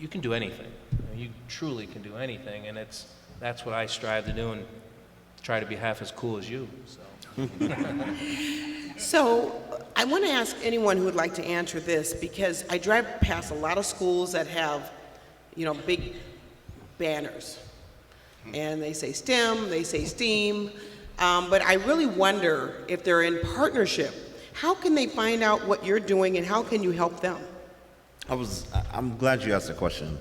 you can do anything. You truly can do anything, and that's what I strive to do and try to be half as cool as you. So. So I want to ask anyone who would like to answer this, because I drive past a lot of schools that have, big banners. And they say STEM, they say STEAM, but I really wonder if they're in partnership. How can they find out what you're doing, and how can you help them? I'm glad you asked the question,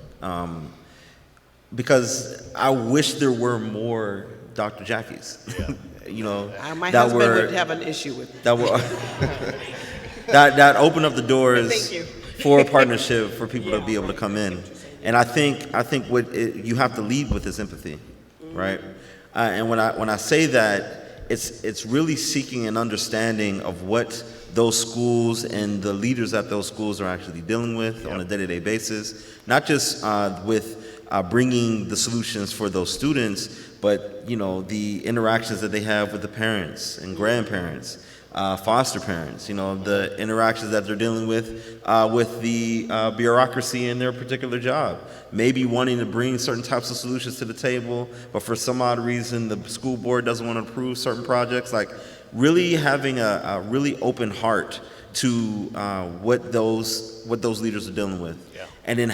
because I wish there were more Dr. Jackies. My that husband would have an issue with that were that open up the doors Thank you. for a partnership for people to be able to come in. And I think what you have to lead with is empathy, right? And when I say that, it's really seeking an understanding of what those schools and the leaders at those schools are actually dealing with on a day-to-day basis, not just with bringing the solutions for those students, but the interactions that they have with the parents and grandparents, foster parents, the interactions that they're dealing with the bureaucracy in their particular job. Maybe wanting to bring certain types of solutions to the table, but for some odd reason the school board doesn't want to approve certain projects. Like really having a really open heart to what those leaders are dealing with. And then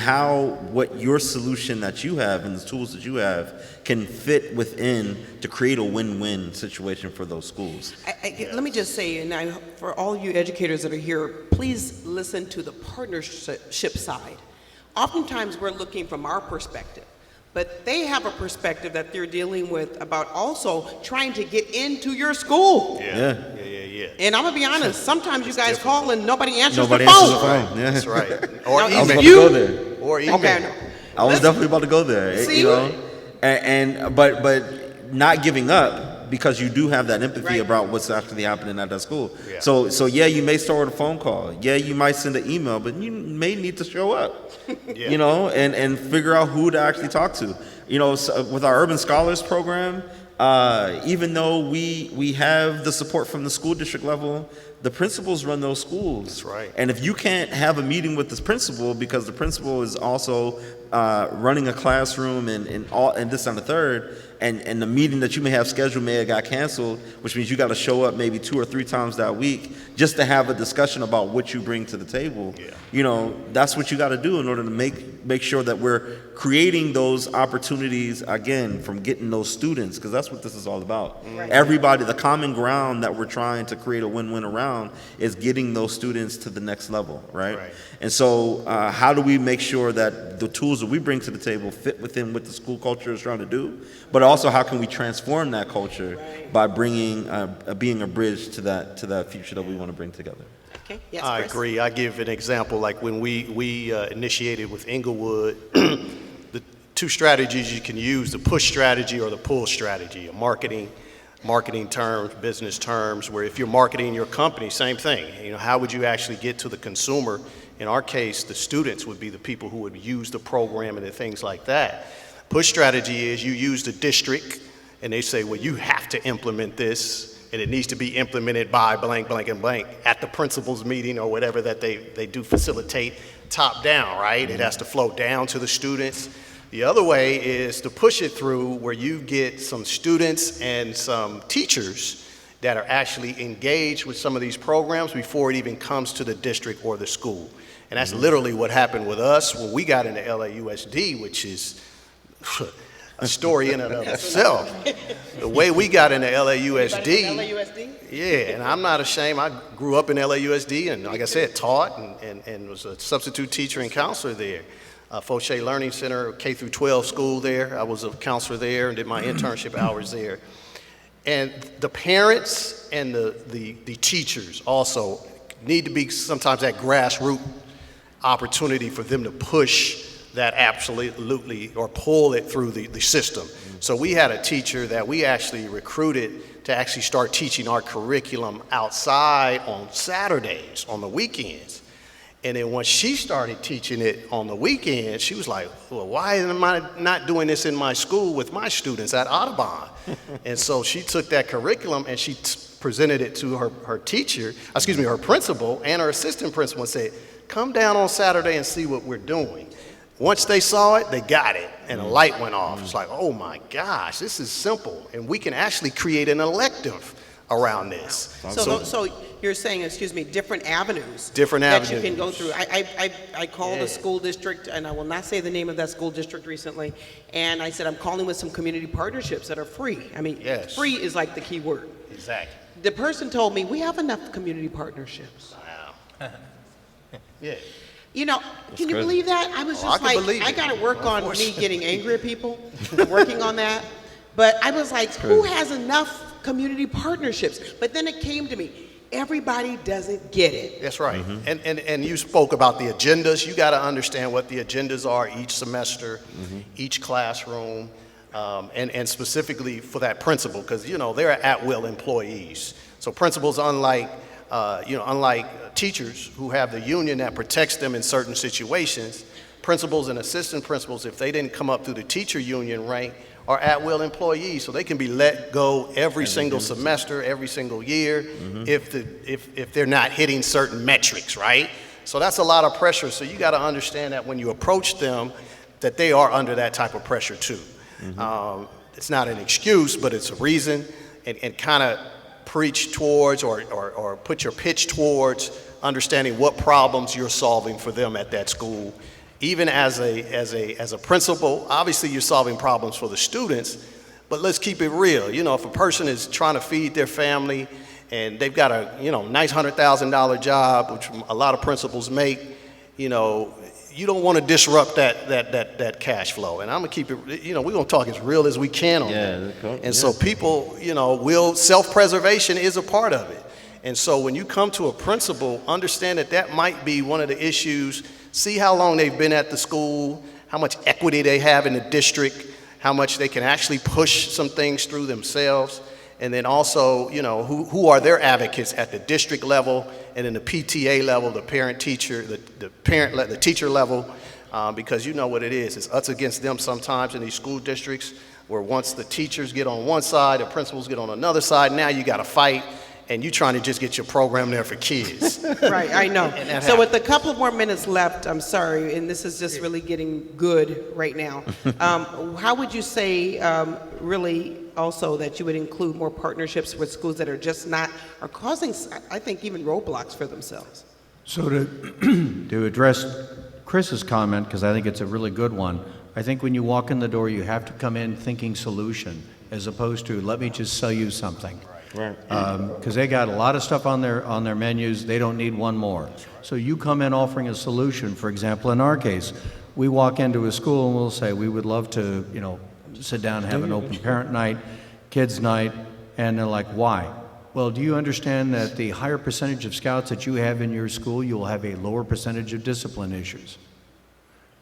what your solution that you have and the tools that you have can fit within to create a win-win situation for those schools. Let me just say, and for all you educators that are here, please listen to the partnership side. Oftentimes we're looking from our perspective, but they have a perspective that they're dealing with about also trying to get into your school. Yeah. And I'm gonna be honest, sometimes you guys call and nobody answers the phone. Yeah. That's right. Or email. I was about to go there. Or email. Okay, I was definitely about to go there. See? But not giving up, because you do have that empathy about what's actually happening at that school. Yeah. So yeah, you may start with a phone call. Yeah, you might send an email, but you may need to show up. And figure out who to actually talk to. So with our Urban Scholars program, even though we have the support from the school district level, the principals run those schools. That's right. And if you can't have a meeting with this principal, because the principal is also running a classroom and this and the third, and the meeting that you may have scheduled may have got canceled, which means you got to show up maybe 2 or 3 times that week just to have a discussion about what you bring to the table. That's what you got to do in order to make sure that we're creating those opportunities, again, from getting those students, because that's what this is all about. Everybody, the common ground that we're trying to create a win-win around is getting those students to the next level, right? And so how do we make sure that the tools that we bring to the table fit within what the school culture is trying to do, but also how can we transform that culture by bringing being a bridge to that future that we want to bring together. Okay. Yes, I Chris? agree. I give an example, like when we initiated with Inglewood, the 2 strategies you can use, the push strategy or the pull strategy, a marketing terms, business terms, where if you're marketing your company, same thing. How would you actually get to the consumer? In our case, the students would be the people who would use the program and things like that. Push strategy is you use the district and they say, well, you have to implement this and it needs to be implemented by blank, blank, and blank at the principal's meeting or whatever that they do facilitate top down, right? It has to flow down to the students. The other way is to push it through where you get some students and some teachers that are actually engaged with some of these programs before it even comes to the district or the school. And that's literally what happened with us when we got into LAUSD, which is a story in and of itself. The way we got into LAUSD, yeah, and I'm not ashamed. I grew up in LAUSD and, like I said, taught and was a substitute teacher and counselor there. Fauché Learning Center, K through 12 school there. I was a counselor there and did my internship hours there. And the parents and the teachers also need to be sometimes that grassroots opportunity for them to push that absolutely or pull it through the system. So we had a teacher that we actually recruited to actually start teaching our curriculum outside on Saturdays, on the weekends. And then once she started teaching it on the weekends, she was like, well, why am I not doing this in my school with my students at Audubon? And so she took that curriculum and she presented it to her teacher, her principal and her assistant principal and said, come down on Saturday and see what we're doing. Once they saw it, they got it, and a light went off. It's like, oh my gosh, this is simple. And we can actually create an elective around this. So you're saying, excuse me, different avenues. Different that you avenues. can go through. I called a school district, and I will not say the name of that school district recently, and I said, I'm calling with some community partnerships that are free. I mean, free is like the key word. Exactly. The person told me, we have enough community partnerships. Wow. Yeah. You know, can you believe that? I was just I can believe I it. got to work on me getting angry at people. I'm working on that. But I was like, who has enough community partnerships? But then it came to me, everybody doesn't get it. That's right. And you spoke about the agendas. You got to understand what the agendas are each semester, each classroom, and specifically for that principal, because, you know, they're at-will employees. So principals, unlike teachers who have the union that protects them in certain situations, principals and assistant principals, if they didn't come up through the teacher union rank, are at-will employees, so they can be let go every single semester, every single year, if they're not hitting certain metrics, right? So that's a lot of pressure. So you got to understand that when you approach them, that they are under that type of pressure too. It's not an excuse, but it's a reason, and kind of preach towards or put your pitch towards understanding what problems you're solving for them at that school. Even as a principal, obviously you're solving problems for the students, but let's keep it real. You know, if a person is trying to feed their family and they've got a, nice $100,000 job, which a lot of principals make, you don't want to disrupt that cash flow. And I'm gonna keep it, we're gonna talk as real as we can on that. And so people, self-preservation is a part of it. And so when you come to a principal, understand that might be one of the issues. See how long they've been at the school, how much equity they have in the district, how much they can actually push some things through themselves. And then also, who are their advocates at the district level and in the PTA level, the parent-teacher, the teacher level, because you know what it is. It's us against them sometimes in these school districts, where once the teachers get on one side, the principals get on another side, now you got to fight, and you're trying to just get your program there for kids. Right, I know. So with a couple more minutes left, I'm sorry, and this is just really getting good right now. How would you say, really, also that you would include more partnerships with schools that are just not, are causing, I think, even roadblocks for themselves? So to address Chris's comment, because I think it's a really good one, I think when you walk in the door, you have to come in thinking solution, as opposed to let me just sell you something. Right. Because they got a lot of stuff on their menus, they don't need one more. So you come in offering a solution. For example, in our case, we walk into a school and we'll say, we would love to, sit down and have an open parent night, kids night, and they're like, why? Well, do you understand that the higher percentage of scouts that you have in your school, you'll have a lower percentage of discipline issues?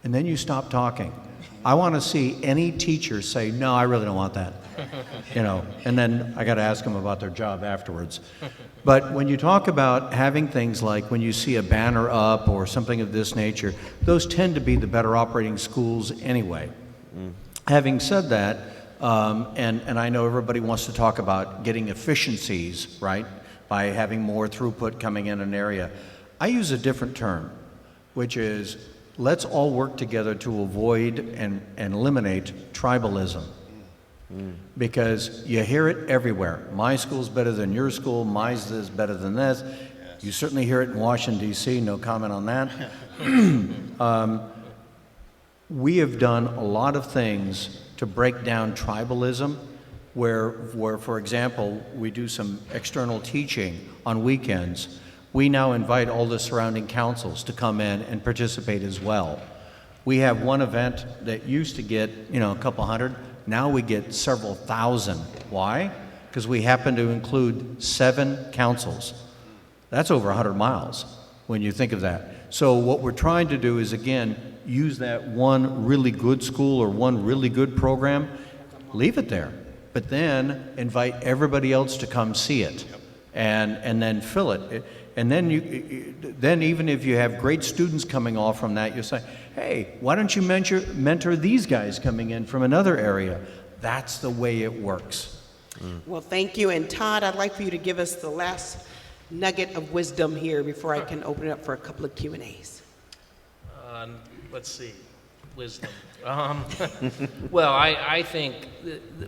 And then you stop talking. I want to see any teacher say, no, I really don't want that. And then I got to ask them about their job afterwards. But when you talk about having things like when you see a banner up or something of this nature, those tend to be the better operating schools anyway. Having said that, and I know everybody wants to talk about getting efficiencies, right, by having more throughput coming in an area. I use a different term, which is let's all work together to avoid and eliminate tribalism. Because you hear it everywhere. My school's better than your school, mine's is better than this. You certainly hear it in Washington, D.C., no comment on that. We have done a lot of things to break down tribalism, where, for example, we do some external teaching on weekends. We now invite all the surrounding councils to come in and participate as well. We have one event that used to get, a couple hundred. Now we get several thousand. Why? Because we happen to include 7 councils. That's over 100 miles when you think of that. So what we're trying to do is, again, use that one really good school or one really good program, leave it there, but then invite everybody else to come see it and then fill it. And then even if you have great students coming off from that, you say, hey, why don't you mentor these guys coming in from another area? That's the way it works. Well, thank you. And Todd, I'd like for you to give us the last nugget of wisdom here before I can open it up for a couple of Q&As. Let's see, wisdom. Well, I think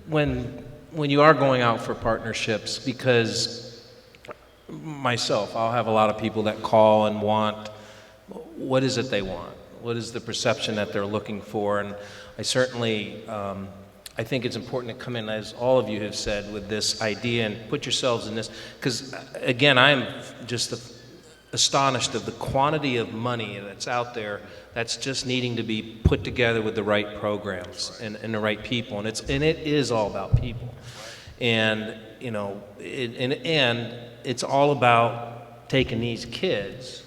when when you are going out for partnerships, because myself, I'll have a lot of people that call and want, what is it they want? What is the perception that they're looking for? And I certainly, I think it's important to come in, as all of you have said, with this idea and put yourselves in this, because again, I'm just astonished of the quantity of money that's out there that's just needing to be put together with the right programs and the right people, and it is all about people, and you know, and it's all about taking these kids,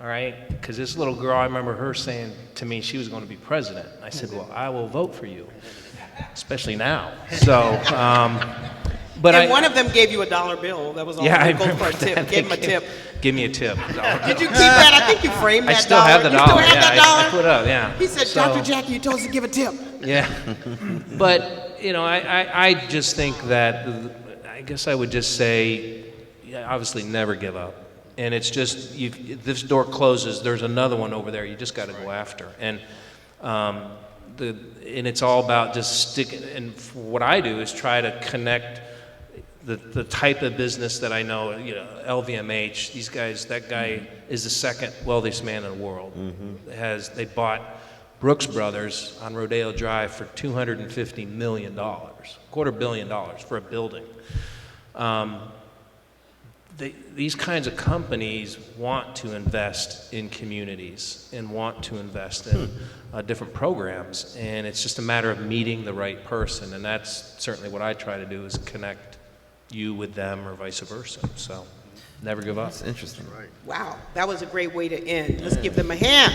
all right, because this little girl, I remember her saying to me she was going to be president. I said, well, I will vote for you, especially now. So. But one of them gave you a $1 bill. That was all. Yeah, I go for a tip. Give him a tip. Give me a tip. Did you keep that? I think you framed that. I still have the dollar. You still have that dollar? I put up. Yeah. He said, So- Dr. Jackie, you told us to give a tip. Yeah. But you know, I just think that I guess I would just say, yeah, obviously never give up. And it's just if this door closes, there's another one over there. You just got to go after. And and it's all about just sticking. And what I do is try to connect the type of business that I know, you know, LVMH, these guys, that guy is the second wealthiest man in the world. They bought Brooks Brothers on Rodeo Drive for $250 million, $250 million for a building. These kinds of companies want to invest in communities and want to invest in different programs, and it's just a matter of meeting the right person, and that's certainly what I try to do, is connect you with them or vice versa. So never give up. That's interesting. Right. Wow, that was a great way to end. Let's give them a hand.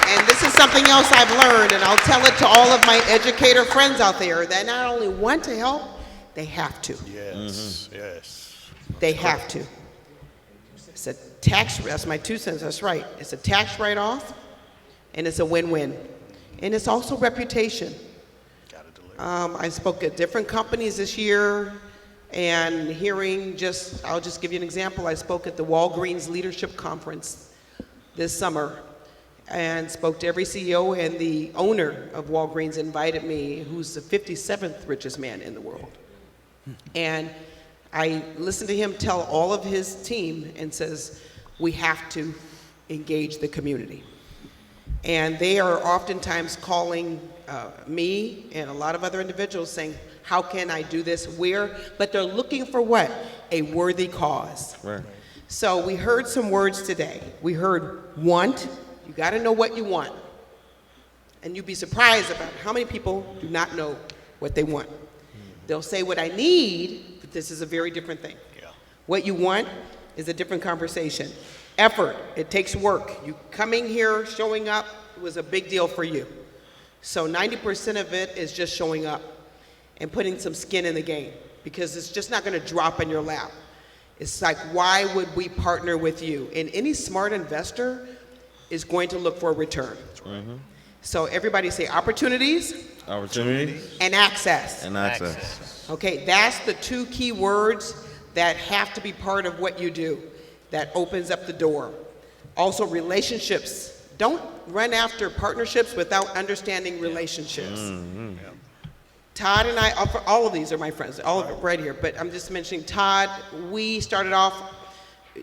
And this is something else I've learned, and I'll tell it to all of my educator friends out there, that not only want to help, they have to. Yes, yes. They have to. It's a tax, that's my 2 cents, that's right. It's a tax write-off, and it's a win-win. And it's also reputation. I spoke at different companies this year, and I'll just give you an example. I spoke at the Walgreens Leadership Conference this summer, and spoke to every CEO, and the owner of Walgreens invited me, who's the 57th richest man in the world. And I listened to him tell all of his team and says, we have to engage the community. And they are oftentimes calling me and a lot of other individuals saying, how can I do this? Where? But they're looking for what? A worthy cause. Right. So we heard some words today. We heard want. You got to know what you want. And you'd be surprised about how many people do not know what they want. They'll say what I need, but this is a very different thing. Yeah. What you want is a different conversation. Effort, it takes work. You coming here, showing up, was a big deal for you. So 90% of it is just showing up and putting some skin in the game, because it's just not going to drop in your lap. It's like, why would we partner with you? And any smart investor is going to look for a return. So everybody say opportunities. Opportunities. And access. And access. Okay, that's the 2 key words that have to be part of what you do. That opens up the door. Also, relationships. Don't run after partnerships without understanding relationships. Todd and I, all of these are my friends, all of them right here, but I'm just mentioning Todd. We started off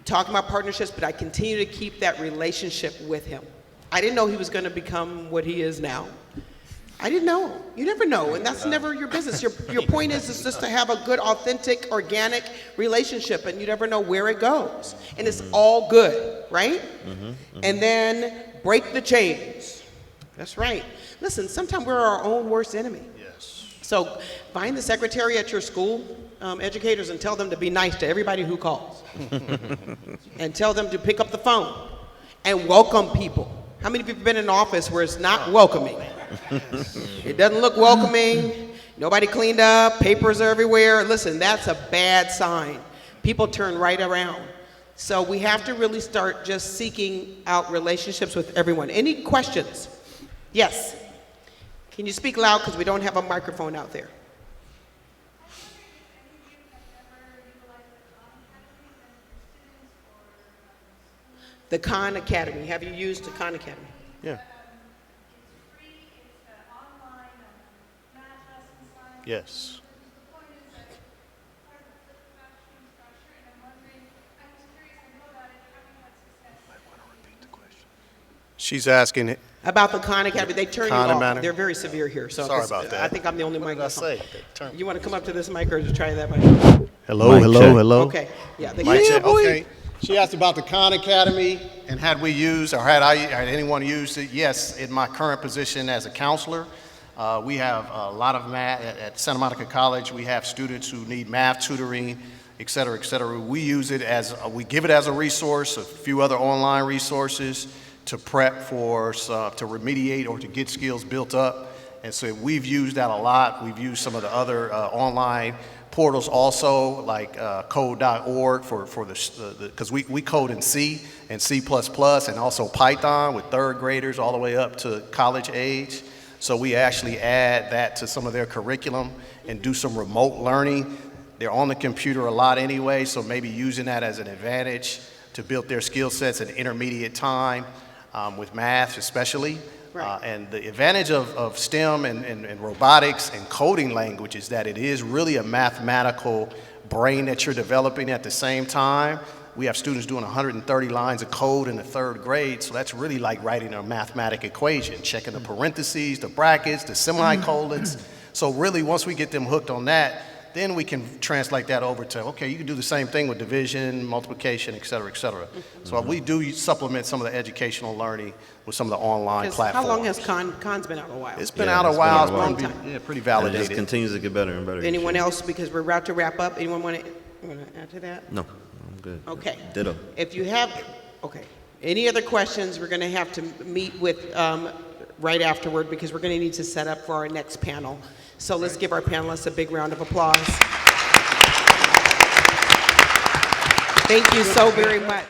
talking about partnerships, but I continue to keep that relationship with him. I didn't know he was going to become what he is now. I didn't know. You never know, and that's never your business. Your point is just to have a good, authentic, organic relationship, and you never know where it goes. And it's all good, right? And then break the chains. That's right. Listen, sometimes we're our own worst enemy. Yes. So find the secretary at your school, educators, and tell them to be nice to everybody who calls. And tell them to pick up the phone and welcome people. How many people have been in an office where it's not welcoming? It doesn't look welcoming. Nobody cleaned up. Papers are everywhere. Listen, that's a bad sign. People turn right around. So we have to really start just seeking out relationships with everyone. Any questions? Yes. Can you speak loud, because we don't have a microphone out there? The Khan Academy. Have you used the Khan Academy? Yeah. Yes. She's asking About the Khan Academy, they turn you Khan off. Manor. They're very severe here. So Sorry 'cause about that. I think I'm the only What mic did I that's on. say? You want to come up to this mic or just try that mic? Hello, Mic hello, check. hello. Okay. Yeah. They Mic yeah, check. boy. Okay. She asked about the Khan Academy and had we used or had anyone used it? Yes, in my current position as a counselor, we have a lot of math at Santa Monica College. We have students who need math tutoring, et cetera, et cetera. We use it as we give it as a resource, a few other online resources to prep for to remediate or to get skills built up. And so we've used that a lot. We've used some of the other online portals also, like code.org for the because we code in C and C++ and also Python with third graders all the way up to college age. So we actually add that to some of their curriculum and do some remote learning. They're on the computer a lot anyway, so maybe using that as an advantage to build their skill sets at intermediate time with math especially. And the advantage of STEM and robotics and coding language is that it is really a mathematical brain that you're developing at the same time. We have students doing 130 lines of code in the third grade, so that's really like writing a mathematical equation, checking the parentheses, the brackets, the semicolons. So really, once we get them hooked on that, then we can translate that over to, okay, you can do the same thing with division, multiplication, et cetera, et cetera. So we do supplement some of the educational learning with some of the online platforms. How long has Khan's been out? A while. It's been out a while. It's long been time. pretty And it validated. just continues to get better and better. each Anyone year. else? Because we're about to wrap up. Anyone want to add to that? No, I'm good. Okay. Ditto. If you have, okay. Any other questions, we're going to have to meet with right afterward because we're going to need to set up for our next panel. So let's give our panelists a big round of applause. Thank you so very much.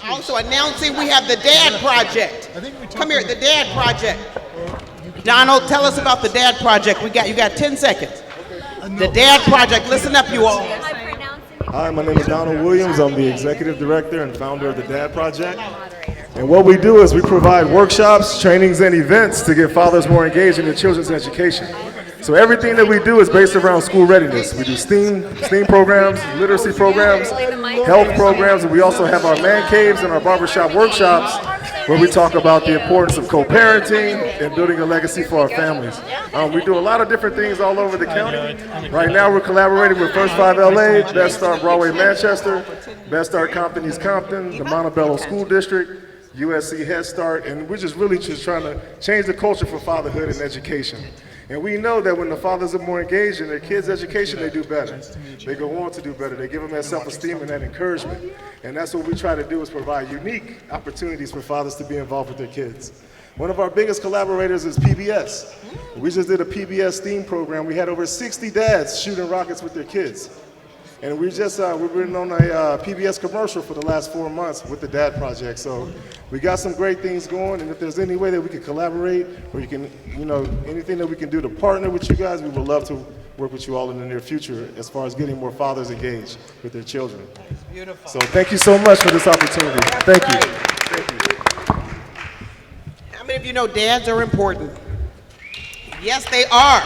Also announcing we have the Dad Project. Come here, the Dad Project. Donald, tell us about the Dad Project. You got 10 seconds. The Dad Project, listen up you all. Hi, my name is Donald Williams. I'm the Executive Director and founder of the Dad Project. And what we do is we provide workshops, trainings, and events to get fathers more engaged in their children's education. So everything that we do is based around school readiness. We do STEAM programs, literacy programs, health programs, and we also have our man caves and our barbershop workshops where we talk about the importance of co-parenting and building a legacy for our families. We do a lot of different things all over the county. Right now we're collaborating with First 5 LA, Best Start Broadway Manchester, Best Start Compton East Compton, the Montebello School District, USC Head Start, and we're just really trying to change the culture for fatherhood and education. And we know that when the fathers are more engaged in their kids' education, they do better. They go on to do better. They give them that self-esteem and that encouragement. And that's what we try to do, is provide unique opportunities for fathers to be involved with their kids. One of our biggest collaborators is PBS. We just did a PBS STEAM program. We had over 60 dads shooting rockets with their kids. And we've been on a PBS commercial for the last 4 months with the Dad Project. So we got some great things going, and if there's any way that we can collaborate, or you can, anything that we can do to partner with you guys, we would love to work with you all in the near future as far as getting more fathers engaged with their children. Beautiful. So thank you so much for this opportunity. Thank you. Thank you. How many of you know dads are important? Yes, they are.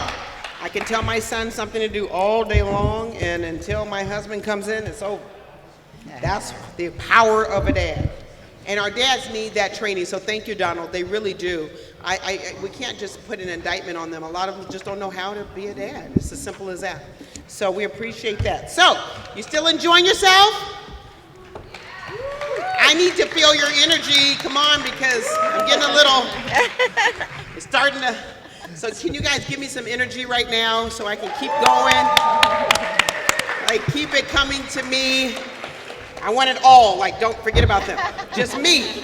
I can tell my son something to do all day long, and until my husband comes in, it's over. That's the power of a dad. And our dads need that training, so thank you, Donald. They really do. We can't just put an indictment on them. A lot of them just don't know how to be a dad. It's as simple as that. So we appreciate that. So, you still enjoying yourself? I need to feel your energy. Come on, because I'm getting a little, it's starting to. So can you guys give me some energy right now so I can keep going? Like, keep it coming to me. I want it all. Like, don't forget about them. Just me.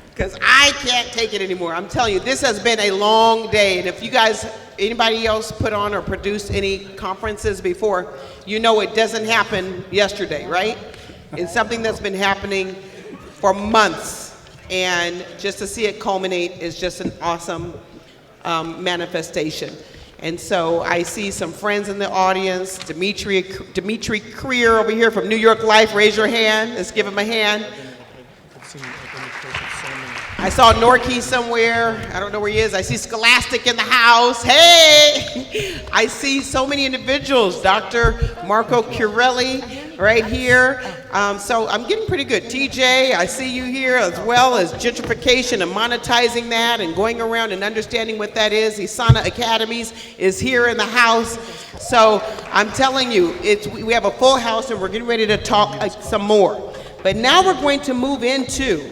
Because I can't take it anymore. I'm telling you, this has been a long day. And if you guys, anybody else put on or produced any conferences before, you know it doesn't happen yesterday, right? It's something that's been happening for months. And just to see it culminate is just an awesome manifestation. And so I see some friends in the audience. Dimitri Creer over here from New York Life, raise your hand. Let's give him a hand. I saw Norkey somewhere. I don't know where he is. I see Scholastic in the house. Hey! I see so many individuals. Dr. Marco Curelli right here. So I'm getting pretty good. TJ, I see you here, as well as gentrification and monetizing that and going around and understanding what that is. Isana Academies is here in the house. So I'm telling you, we have a full house, and we're getting ready to talk some more. But now we're going to move into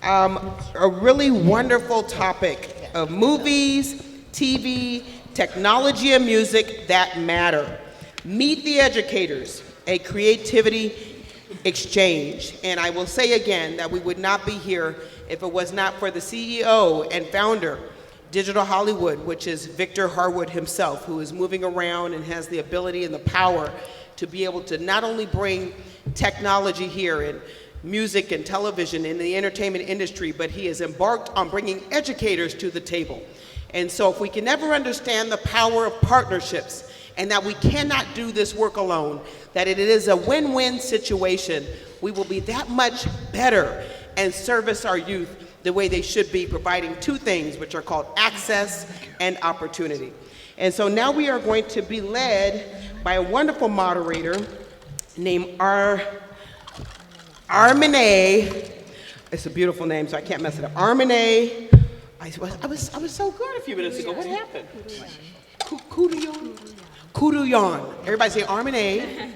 a really wonderful topic of movies, TV, technology, and music that matter. Meet the Educators, a creativity exchange. And I will say again that we would not be here if it was not for the CEO and founder, Digital Hollywood, which is Victor Harwood himself, who is moving around and has the ability and the power to be able to not only bring technology here and music and television in the entertainment industry, but he has embarked on bringing educators to the table. And so if we can ever understand the power of partnerships, and that we cannot do this work alone, that it is a win-win situation, we will be that much better and service our youth the way they should be, providing two things, which are called access and opportunity. And so now we are going to be led by a wonderful moderator named Armine. It's a beautiful name, so I can't mess it up. Armine. I was so good a few minutes ago. What happened? Kuduyan. Everybody say Armine.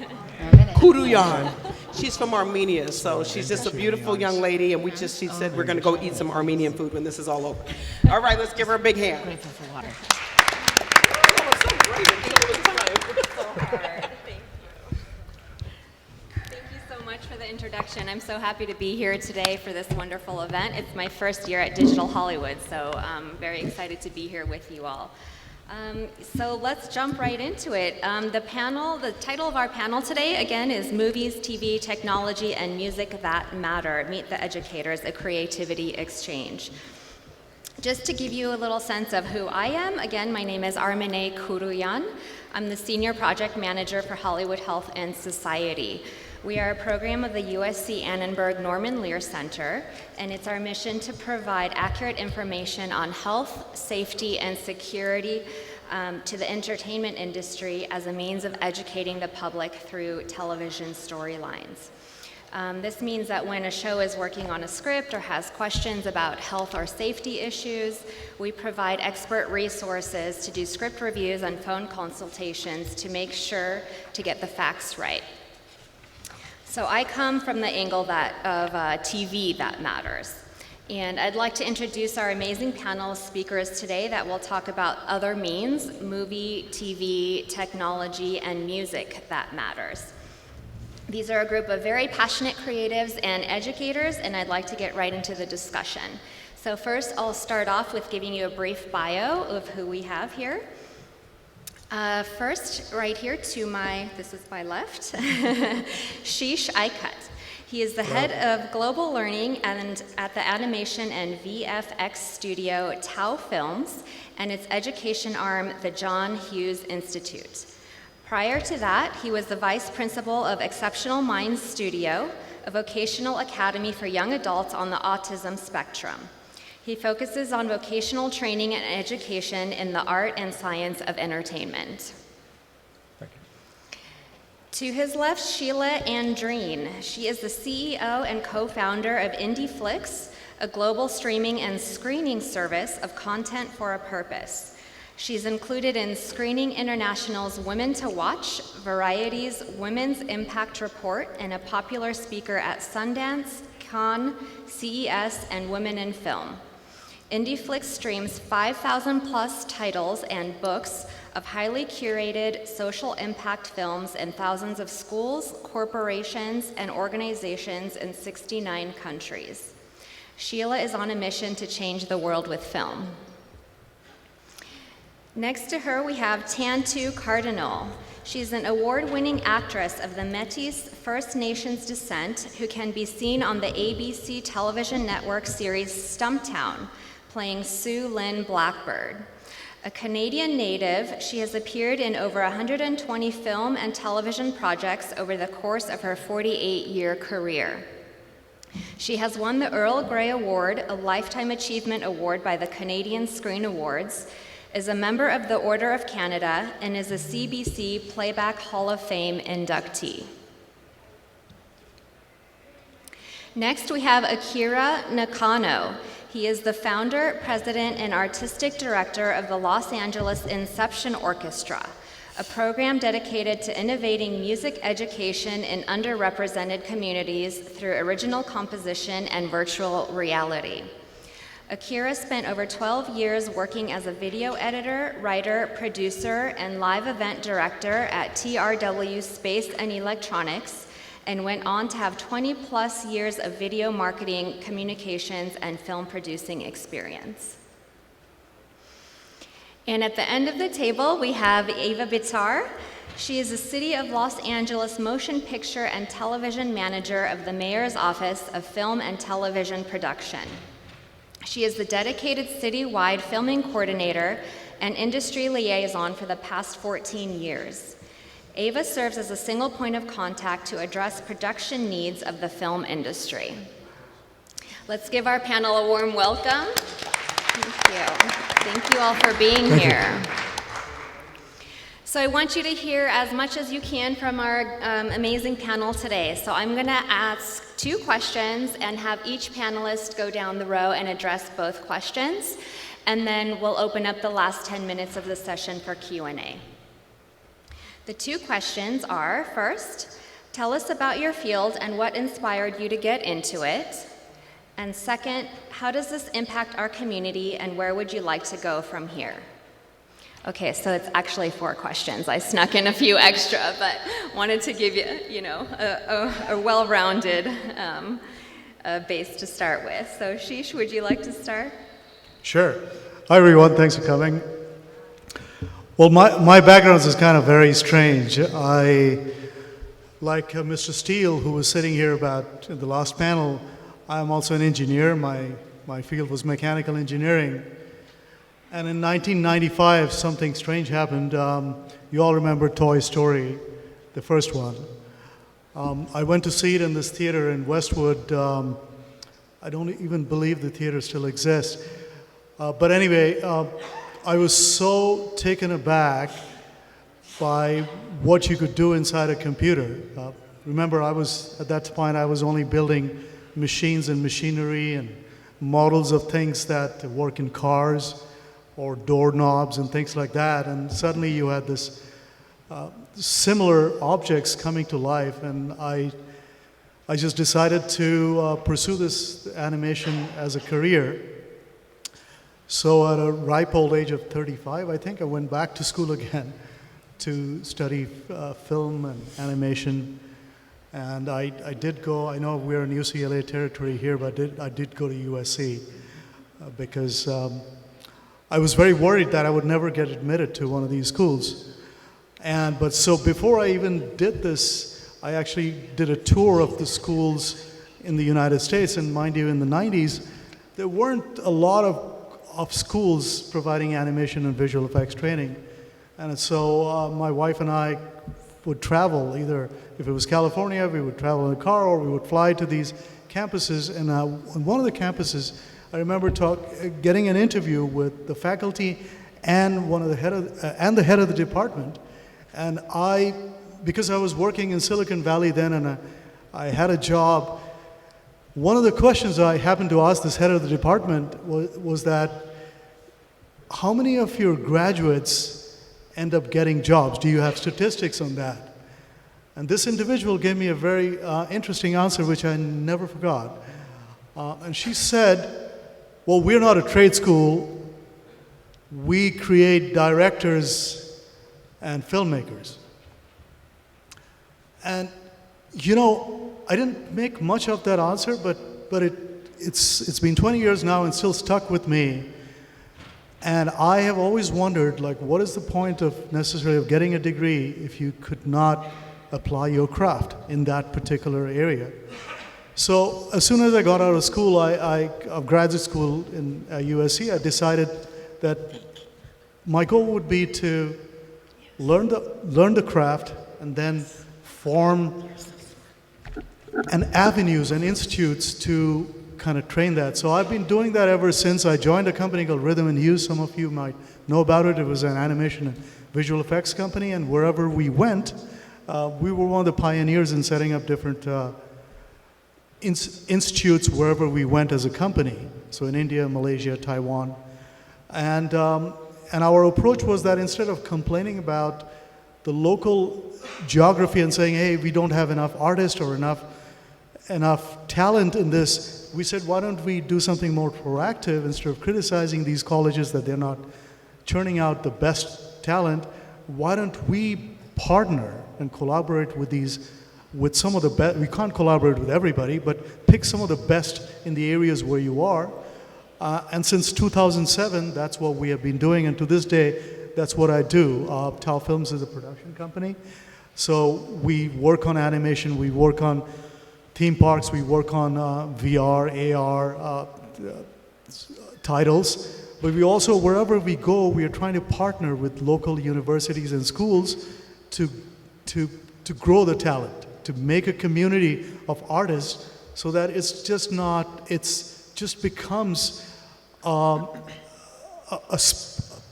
Kuduyan. She's from Armenia, so she's just a beautiful young lady, and she said we're going to go eat some Armenian food when this is all over. All right, let's give her a big hand. For the introduction. I'm so happy to be here today for this wonderful event. It's my first year at Digital Hollywood, so I'm very excited to be here with you all. So let's jump right into it. The title of our panel today, again, is Movies, TV, Technology, and Music That Matter. Meet the Educators, a Creativity Exchange. Just to give you a little sense of who I am, again, my name is Armine Kuruyan. I'm the Senior Project Manager for Hollywood Health and Society. We are a program of the USC Annenberg Norman Lear Center, and it's our mission to provide accurate information on health, safety, and security to the entertainment industry as a means of educating the public through television storylines. This means that when a show is working on a script or has questions about health or safety issues, we provide expert resources to do script reviews and phone consultations to make sure to get the facts right. So I come from the angle of TV that matters. And I'd like to introduce our amazing panel of speakers today that will talk about other means, movie, TV, technology, and music that matters. These are a group of very passionate creatives and educators, and I'd like to get right into the discussion. So first, I'll start off with giving you a brief bio of who we have here. First, right here to this is my left, Sheesh Ikat. He is the head of global learning at the animation and VFX studio Tau Films and its education arm, the John Hughes Institute. Prior to that, he was the vice principal of Exceptional Minds Studio, a vocational academy for young adults on the autism spectrum. He focuses on vocational training and education in the art and science of entertainment. To his left, Sheila Andreen. She is the CEO and co-founder of IndieFlix, a global streaming and screening service of content for a purpose. She's included in Screening International's Women to Watch, Variety's Women's Impact Report, and a popular speaker at Sundance, Cannes, CES, and Women in Film. IndieFlix streams 5,000 plus titles and books of highly curated social impact films in thousands of schools, corporations, and organizations in 69 countries. Sheila is on a mission to change the world with film. Next to her, we have Tantu Cardinal. She's an award-winning actress of the Métis First Nations descent who can be seen on the ABC television network series Stumptown, playing Sue Lynn Blackbird. A Canadian native, she has appeared in over 120 film and television projects over the course of her 48-year career. She has won the Earl Grey Award, a Lifetime Achievement Award by the Canadian Screen Awards, is a member of the Order of Canada, and is a CBC Playback Hall of Fame inductee. Next, we have Akira Nakano. He is the founder, president, and artistic director of the Los Angeles Inception Orchestra, a program dedicated to innovating music education in underrepresented communities through original composition and virtual reality. Akira spent over 12 years working as a video editor, writer, producer, and live event director at TRW Space and Electronics, and went on to have 20-plus years of video marketing, communications, and film producing experience. And at the end of the table, we have Ava Bitar. She is the City of Los Angeles motion picture and television manager of the Mayor's Office of Film and Television Production. She is the dedicated citywide filming coordinator and industry liaison for the past 14 years. Ava serves as a single point of contact to address production needs of the film industry. Let's give our panel a warm welcome. Thank you. Thank you all for being here. So I want you to hear as much as you can from our amazing panel today. So I'm going to ask 2 questions and have each panelist go down the row and address both questions. And then we'll open up the last 10 minutes of the session for Q&A. The 2 questions are, first, tell us about your field and what inspired you to get into it. And second, how does this impact our community and where would you like to go from here? Okay, so it's actually 4 questions. I snuck in a few extra, but wanted to give you, a well-rounded base to start with. So Sheesh, would you like to start? Sure. Hi, everyone. Thanks for coming. Well, my background is kind of very strange. Like Mr. Steele, who was sitting here about in the last panel, I'm also an engineer. My field was mechanical engineering. And in 1995, something strange happened. You all remember Toy Story, the first one. I went to see it in this theater in Westwood. I don't even believe the theater still exists. But anyway, I was so taken aback by what you could do inside a computer. Remember, at that point, I was only building machines and machinery and models of things that work in cars or doorknobs and things like that. And suddenly you had this similar objects coming to life, and I just decided to pursue this animation as a career. So at a ripe old age of 35, I think I went back to school again to study film and animation. And I did go, I know we're in UCLA territory here, but I did go to USC because I was very worried that I would never get admitted to one of these schools. But so before I even did this, I actually did a tour of the schools in the United States. And mind you, in the 90s, there weren't a lot of schools providing animation and visual effects training. And so my wife and I would travel, either if it was California, we would travel in a car, or we would fly to these campuses. And on one of the campuses, I remember getting an interview with the faculty and the head of the department. And because I was working in Silicon Valley then, and I had a job, one of the questions I happened to ask this head of the department was that, how many of your graduates end up getting jobs? Do you have statistics on that? And this individual gave me a very interesting answer, which I never forgot. And she said, well, we're not a trade school. We create directors and filmmakers. And, I didn't make much of that answer, but it's been 20 years now and still stuck with me. And I have always wondered, what is the point necessarily of getting a degree if you could not apply your craft in that particular area? So as soon as I got out of school, of graduate school in USC, I decided that my goal would be to learn the craft and then form avenues and institutes to kind of train that. So I've been doing that ever since. I joined a company called Rhythm and Hues. Some of you might know about it. It was an animation and visual effects company, and wherever we went, we were one of the pioneers in setting up different institutes wherever we went as a company. So in India, Malaysia, Taiwan. And our approach was that instead of complaining about the local geography and saying, hey, we don't have enough artists or enough talent in this, we said, why don't we do something more proactive? Instead of criticizing these colleges that they're not churning out the best talent, why don't we partner and collaborate with some of the best? We can't collaborate with everybody, but pick some of the best in the areas where you are. And since 2007, that's what we have been doing, and to this day, that's what I do. Tau Films is a production company. So we work on animation, we work on theme parks, we work on VR, AR titles, but we also, wherever we go, we are trying to partner with local universities and schools to grow the talent, to make a community of artists so that it's just becomes a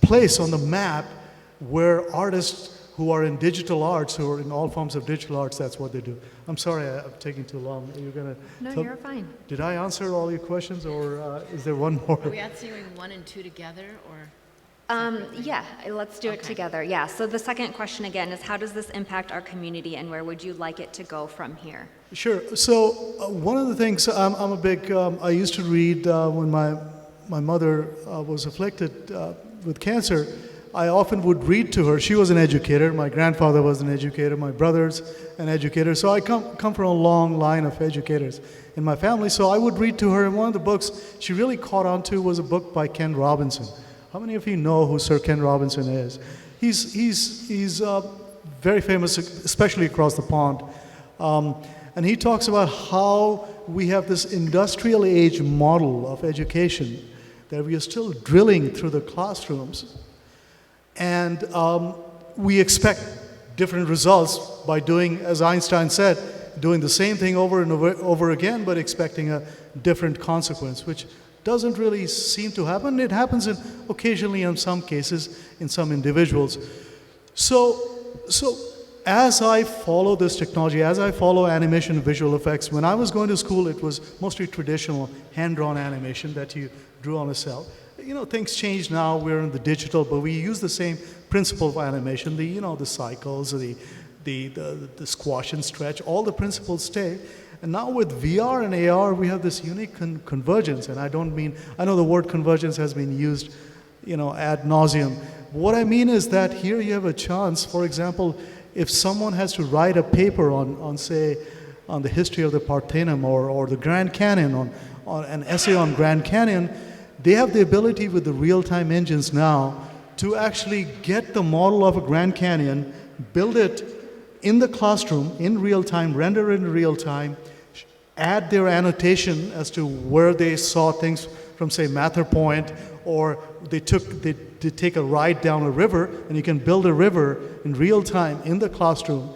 place on the map where artists who are in digital arts, who are in all forms of digital arts, that's what they do. I'm sorry, I'm taking too long. Are you gonna? No, you're fine. Did I answer all your questions, or is there one more? Are we answering 1 and 2 together, or? Yeah, let's do it together. Yeah, so the second question again is, how does this impact our community, and where would you like it to go from here? Sure. So one of the things, I'm a big, I used to read when my mother was afflicted with cancer. I often would read to her. She was an educator. My grandfather was an educator. My brother's an educator. So I come from a long line of educators in my family. So I would read to her, and one of the books she really caught on to was a book by Ken Robinson. How many of you know who Sir Ken Robinson is? He's very famous, especially across the pond. And he talks about how we have this industrial age model of education that we are still drilling through the classrooms. And we expect different results by doing, as Einstein said, doing the same thing over and over again, but expecting a different consequence, which doesn't really seem to happen. It happens occasionally in some cases, in some individuals. So as I follow this technology, as I follow animation and visual effects, when I was going to school, it was mostly traditional hand-drawn animation that you drew on a cell. You know, things change now, we're in the digital, but we use the same principle of animation, the cycles, the squash and stretch, all the principles stay. And now with VR and AR, we have this unique convergence. And I know the word convergence has been used, ad nauseum. What I mean is that here you have a chance, for example, if someone has to write a paper on the history of the Parthenon or the Grand Canyon, on an essay on Grand Canyon, they have the ability with the real-time engines now to actually get the model of a Grand Canyon, build it in the classroom in real time, render it in real time, add their annotation as to where they saw things from, say, Mather Point, or they take a ride down a river, and you can build a river in real time in the classroom.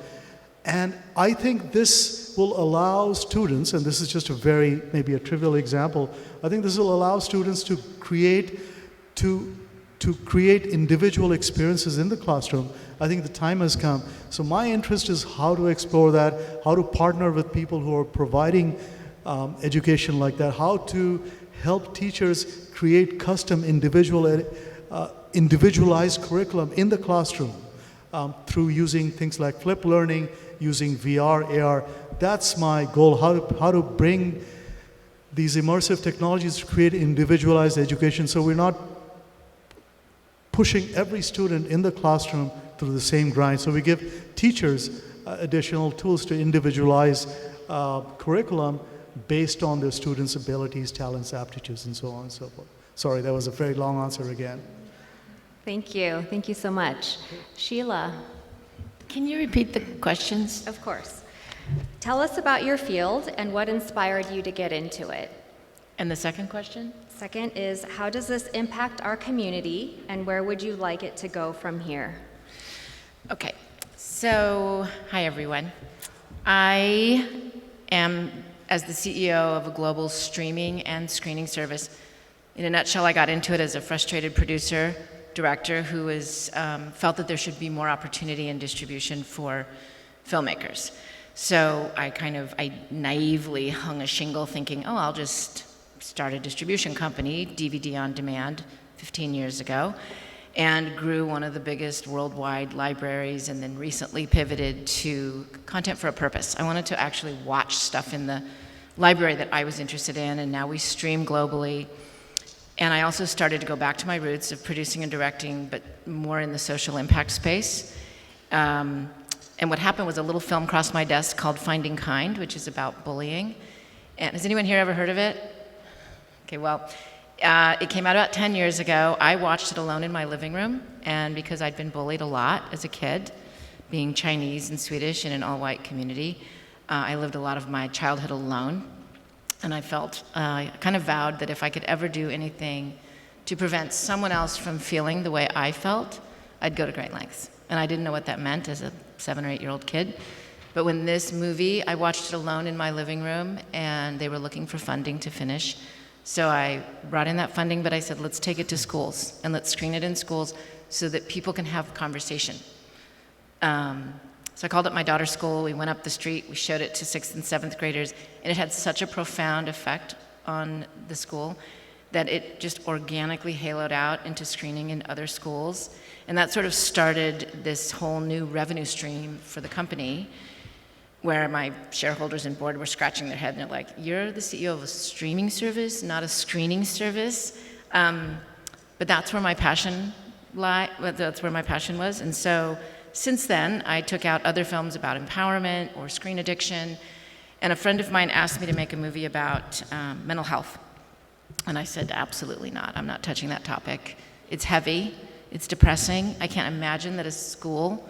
And I think this will allow students, and this is just maybe a trivial example, I think this will allow students to create individual experiences in the classroom. I think the time has come. So my interest is how to explore that, how to partner with people who are providing education like that, how to help teachers create custom individualized curriculum in the classroom through using things like flipped learning, using VR, AR. That's my goal, how to bring these immersive technologies to create individualized education, so we're not pushing every student in the classroom through the same grind. So we give teachers additional tools to individualize curriculum based on their students' abilities, talents, aptitudes, and so on and so forth. Sorry, that was a very long answer again. Thank you. Thank you so much. Sheila. Can you repeat the questions? Of course. Tell us about your field and what inspired you to get into it. And the second question? Second is, how does this impact our community, and where would you like it to go from here? Okay, so hi everyone. I am, as the CEO of a global streaming and screening service. In a nutshell, I got into it as a frustrated producer, director who felt that there should be more opportunity and distribution for filmmakers. So I naively hung a shingle thinking, I'll just start a distribution company, DVD on demand, 15 years ago, and grew one of the biggest worldwide libraries, and then recently pivoted to content for a purpose. I wanted to actually watch stuff in the library that I was interested in, and now we stream globally. And I also started to go back to my roots of producing and directing, but more in the social impact space. And what happened was a little film crossed my desk called Finding Kind, which is about bullying. And has anyone here ever heard of it? Okay, well, it came out about 10 years ago. I watched it alone in my living room, and because I'd been bullied a lot as a kid, being Chinese and Swedish in an all-white community, I lived a lot of my childhood alone. And I kind of vowed that if I could ever do anything to prevent someone else from feeling the way I felt, I'd go to great lengths. And I didn't know what that meant as a 7 or 8-year-old kid. But when this movie, I watched it alone in my living room, and they were looking for funding to finish. So I brought in that funding, but I said, let's take it to schools, and let's screen it in schools so that people can have conversation. So I called up my daughter's school, we went up the street, we showed it to 6th and 7th graders, and it had such a profound effect on the school that it just organically haloed out into screening in other schools. And that sort of started this whole new revenue stream for the company, where my shareholders and board were scratching their head and they're like, you're the CEO of a streaming service, not a screening service. But that's where my passion that's where my passion was. And so since then, I took out other films about empowerment or screen addiction, and a friend of mine asked me to make a movie about mental health. And I said, absolutely not. I'm not touching that topic. It's heavy. It's depressing. I can't imagine that a school,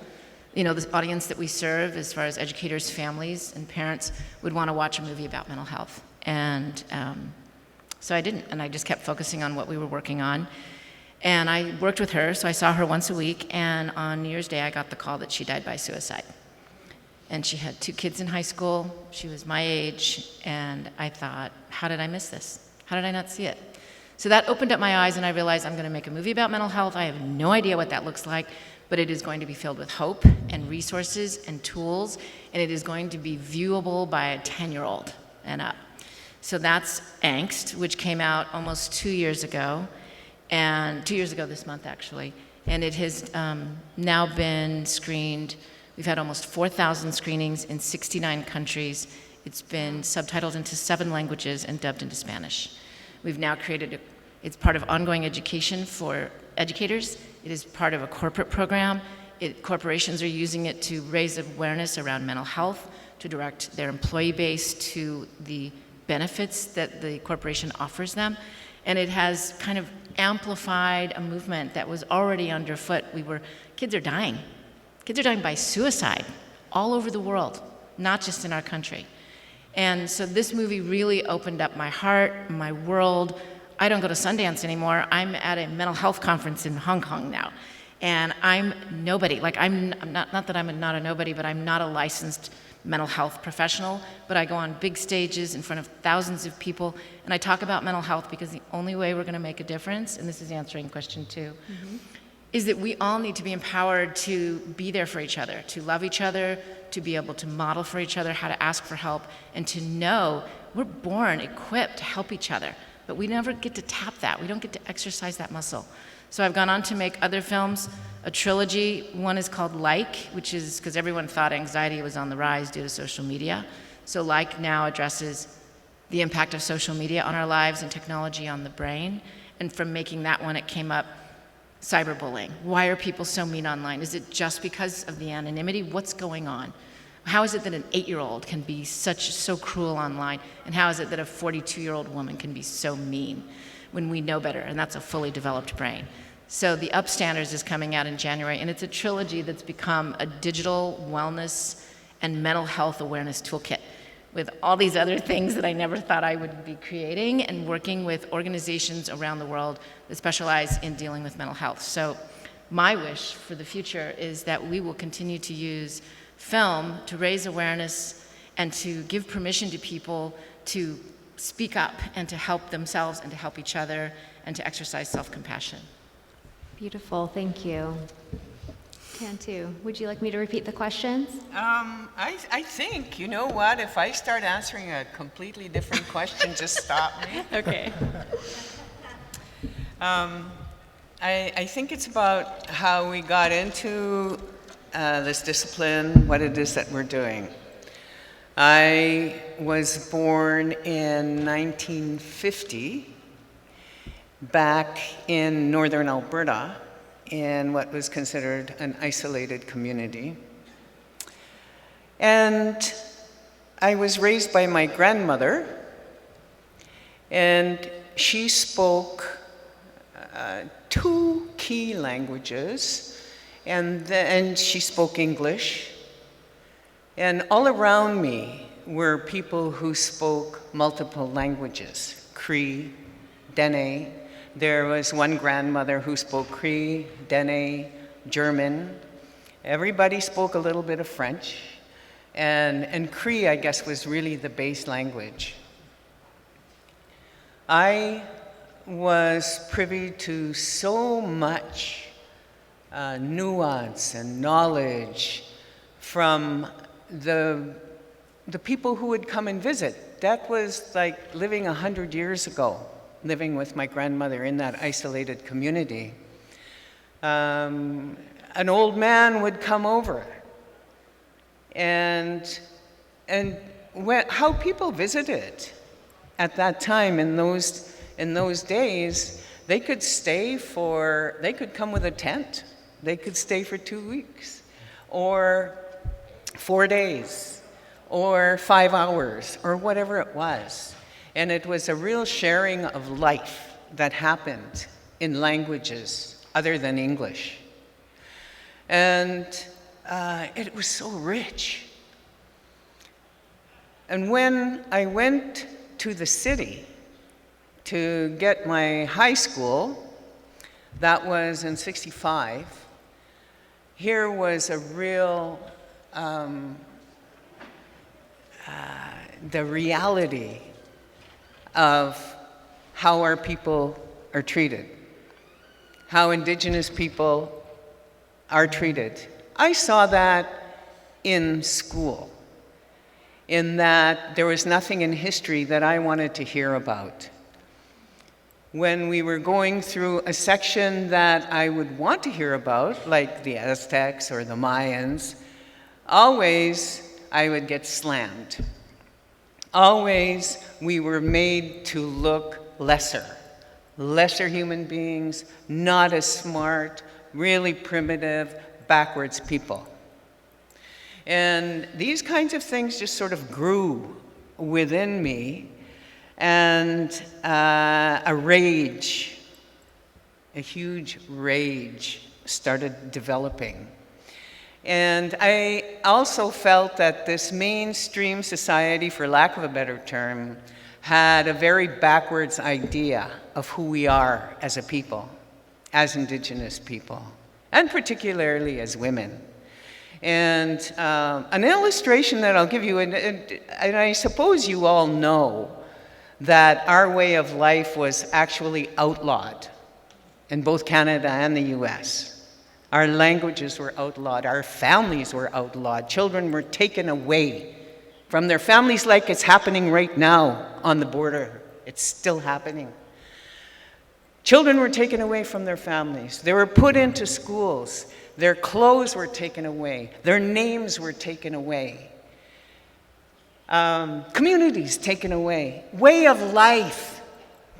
you know, the audience that we serve as far as educators, families, and parents would want to watch a movie about mental health. And so I didn't, and I just kept focusing on what we were working on. And I worked with her, so I saw her once a week, and on New Year's Day I got the call that she died by suicide. And she had 2 kids in high school, she was my age, and I thought, how did I miss this? How did I not see it? So that opened up my eyes, and I realized I'm gonna make a movie about mental health. I have no idea what that looks like, but it is going to be filled with hope and resources and tools, and it is going to be viewable by a 10-year-old and up. So that's Angst, which came out almost 2 years ago, and 2 years ago this month actually, and it has now been screened. We've had almost 4,000 screenings in 69 countries. It's been subtitled into 7 languages and dubbed into Spanish. We've now created, it's part of ongoing education for educators. It is part of a corporate program. Corporations are using it to raise awareness around mental health, to direct their employee base to the benefits that the corporation offers them. And it has kind of amplified a movement that was already underfoot. Kids are dying. Kids are dying by suicide all over the world, not just in our country. And so this movie really opened up my heart, my world. I don't go to Sundance anymore. I'm at a mental health conference in Hong Kong now. And I'm nobody. Like, I'm not that I'm not a nobody, but I'm not a licensed mental health professional, but I go on big stages in front of thousands of people, and I talk about mental health because the only way we're gonna make a difference, and this is answering question 2, is that we all need to be empowered to be there for each other, to love each other, to be able to model for each other how to ask for help, and to know we're born equipped to help each other, but we never get to tap that. We don't get to exercise that muscle. So I've gone on to make other films, a trilogy. One is called Like, which is because everyone thought anxiety was on the rise due to social media. So Like now addresses the impact of social media on our lives and technology on the brain. And from making that one, it came up cyberbullying. Why are people so mean online? Is it just because of the anonymity? What's going on? How is it that an 8-year-old can be so cruel online? And how is it that a 42-year-old woman can be so mean when we know better? And that's a fully developed brain. So The Upstanders is coming out in January, and it's a trilogy that's become a digital wellness and mental health awareness toolkit with all these other things that I never thought I would be creating, and working with organizations around the world that specialize in dealing with mental health. So my wish for the future is that we will continue to use film to raise awareness and to give permission to people to speak up and to help themselves and to help each other and to exercise self-compassion. Beautiful, thank you. Cantu, would you like me to repeat the questions? I think, you know what, if I start answering a completely different question, just stop me. Okay. I think it's about how we got into this discipline, what it is that we're doing. I was born in 1950, back in northern Alberta, in what was considered an isolated community. And I was raised by my grandmother, and she spoke 2 key languages, and she spoke English. And all around me were people who spoke multiple languages, Cree, Dene. There was one grandmother who spoke Cree, Dene, German. Everybody spoke a little bit of French. And Cree, I guess, was really the base language. I was privy to so much nuance and knowledge from the people who would come and visit. That was like living 100 years ago, living with my grandmother in that isolated community. An old man would come over, and how people visited at that time in those days, they could come with a tent. They could stay for 2 weeks, or 4 days, or 5 hours, or whatever it was. And it was a real sharing of life that happened in languages other than English. And it was so rich. And when I went to the city to get my high school, that was in '65, here was a real, the reality of how our people are treated, how Indigenous people are treated. I saw that in school, in that there was nothing in history that I wanted to hear about. When we were going through a section that I would want to hear about, like the Aztecs or the Mayans, always I would get slammed. Always we were made to look lesser human beings, not as smart, really primitive, backwards people. And these kinds of things just sort of grew within me, and a rage, a huge rage started developing. And I also felt that this mainstream society, for lack of a better term, had a very backwards idea of who we are as a people, as Indigenous people, and particularly as women. And an illustration that I'll give you, and I suppose you all know that our way of life was actually outlawed in both Canada and the US. Our languages were outlawed, our families were outlawed, children were taken away from their families like it's happening right now on the border. It's still happening. Children were taken away from their families. They were put into schools. Their clothes were taken away. Their names were taken away. Communities taken away. Way of life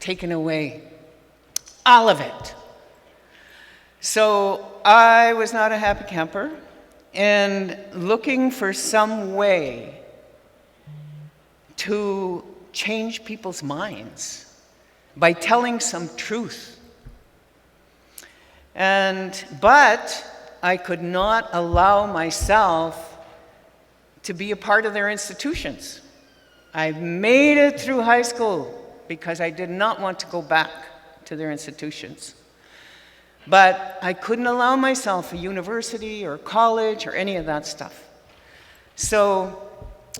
taken away. All of it. So I was not a happy camper, and looking for some way to change people's minds by telling some truth. But I could not allow myself to be a part of their institutions. I made it through high school because I did not want to go back to their institutions. But I couldn't allow myself a university or college or any of that stuff. So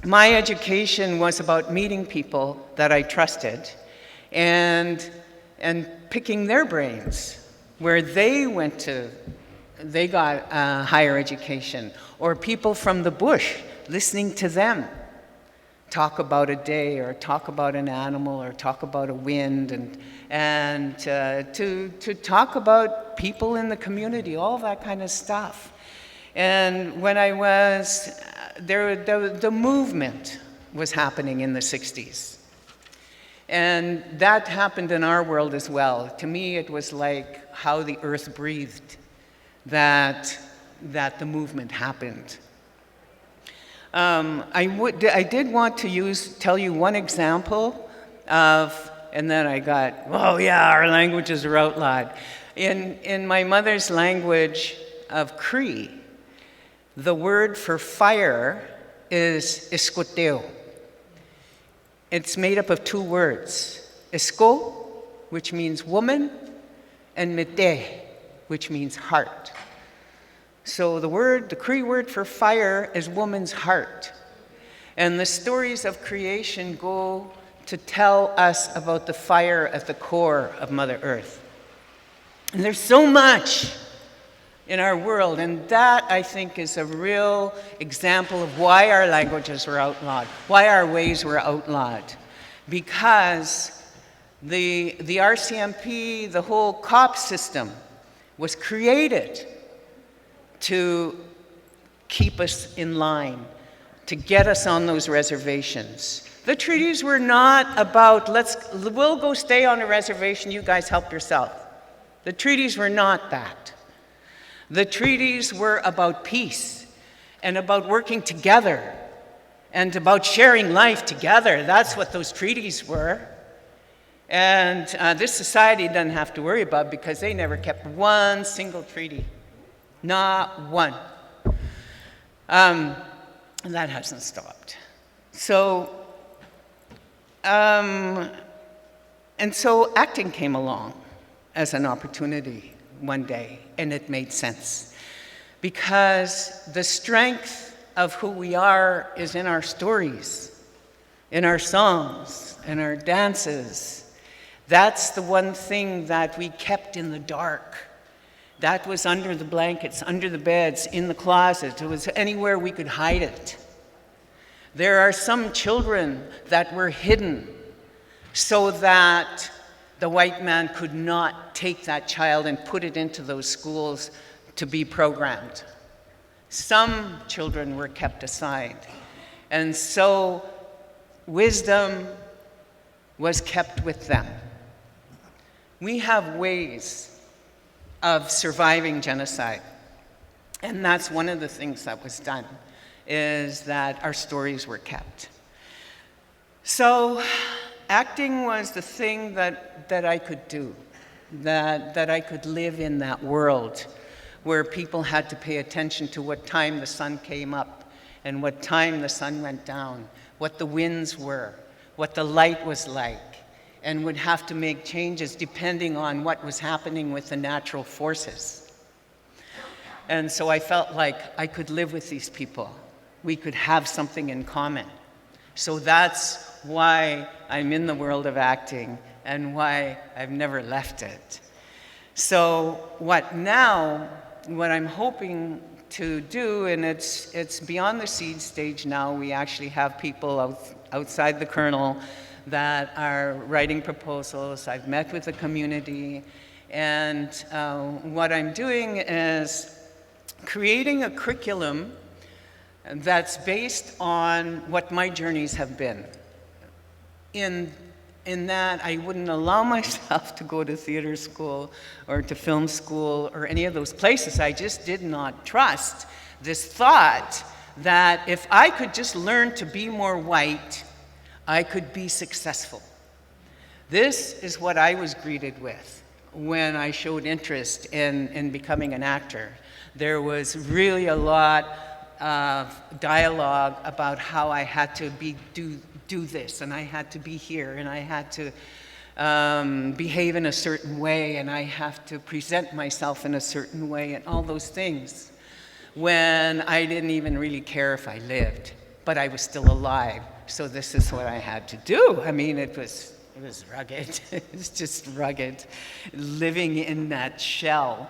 my education was about meeting people that I trusted and picking their brains where they went to, they got higher education, or people from the bush, listening to them talk about a day or talk about an animal or talk about a wind, and to talk about people in the community, all that kind of stuff. And when I was there, the movement was happening in the 60s. And that happened in our world as well. To me, it was like how the earth breathed, that the movement happened. I did want to tell you one example of, and then I got, oh yeah, our languages are outlawed. In my mother's language of Cree, the word for fire is iskoteo. It's made up of two words, isko, which means woman, and mete, which means heart. So the Cree word for fire is woman's heart. And the stories of creation go to tell us about the fire at the core of Mother Earth. And there's so much in our world, and that, I think, is a real example of why our languages were outlawed, why our ways were outlawed. Because the RCMP, the whole COP system, was created to keep us in line, to get us on those reservations. The treaties were not about, we'll go stay on a reservation, you guys help yourself. The treaties were not that. The treaties were about peace and about working together and about sharing life together. That's what those treaties were. And this society doesn't have to worry about because they never kept one single treaty. Not one. And that hasn't stopped. So, and so acting came along as an opportunity one day, and it made sense. Because the strength of who we are is in our stories, in our songs, in our dances. That's the one thing that we kept in the dark. That was under the blankets, under the beds, in the closet. It was anywhere we could hide it. There are some children that were hidden so that the white man could not take that child and put it into those schools to be programmed. Some children were kept aside. And so wisdom was kept with them. We have ways of surviving genocide. And that's one of the things that was done, is that our stories were kept. So acting was the thing that I could do, that I could live in that world where people had to pay attention to what time the sun came up and what time the sun went down, what the winds were, what the light was like, and would have to make changes depending on what was happening with the natural forces. And so I felt like I could live with these people. We could have something in common. So that's why I'm in the world of acting and why I've never left it. So what I'm hoping to do, and it's beyond the seed stage now, we actually have people outside the kernel that are writing proposals. I've met with the community, and what I'm doing is creating a curriculum that's based on what my journeys have been. In that I wouldn't allow myself to go to theater school or to film school or any of those places. I just did not trust this thought that if I could just learn to be more white, I could be successful. This is what I was greeted with when I showed interest in becoming an actor. There was really a lot of dialogue about how I had to do this, and I had to be here, and I had to behave in a certain way, and I have to present myself in a certain way, and all those things, when I didn't even really care if I lived, but I was still alive. So this is what I had to do. I mean, it was rugged. It was just rugged, living in that shell.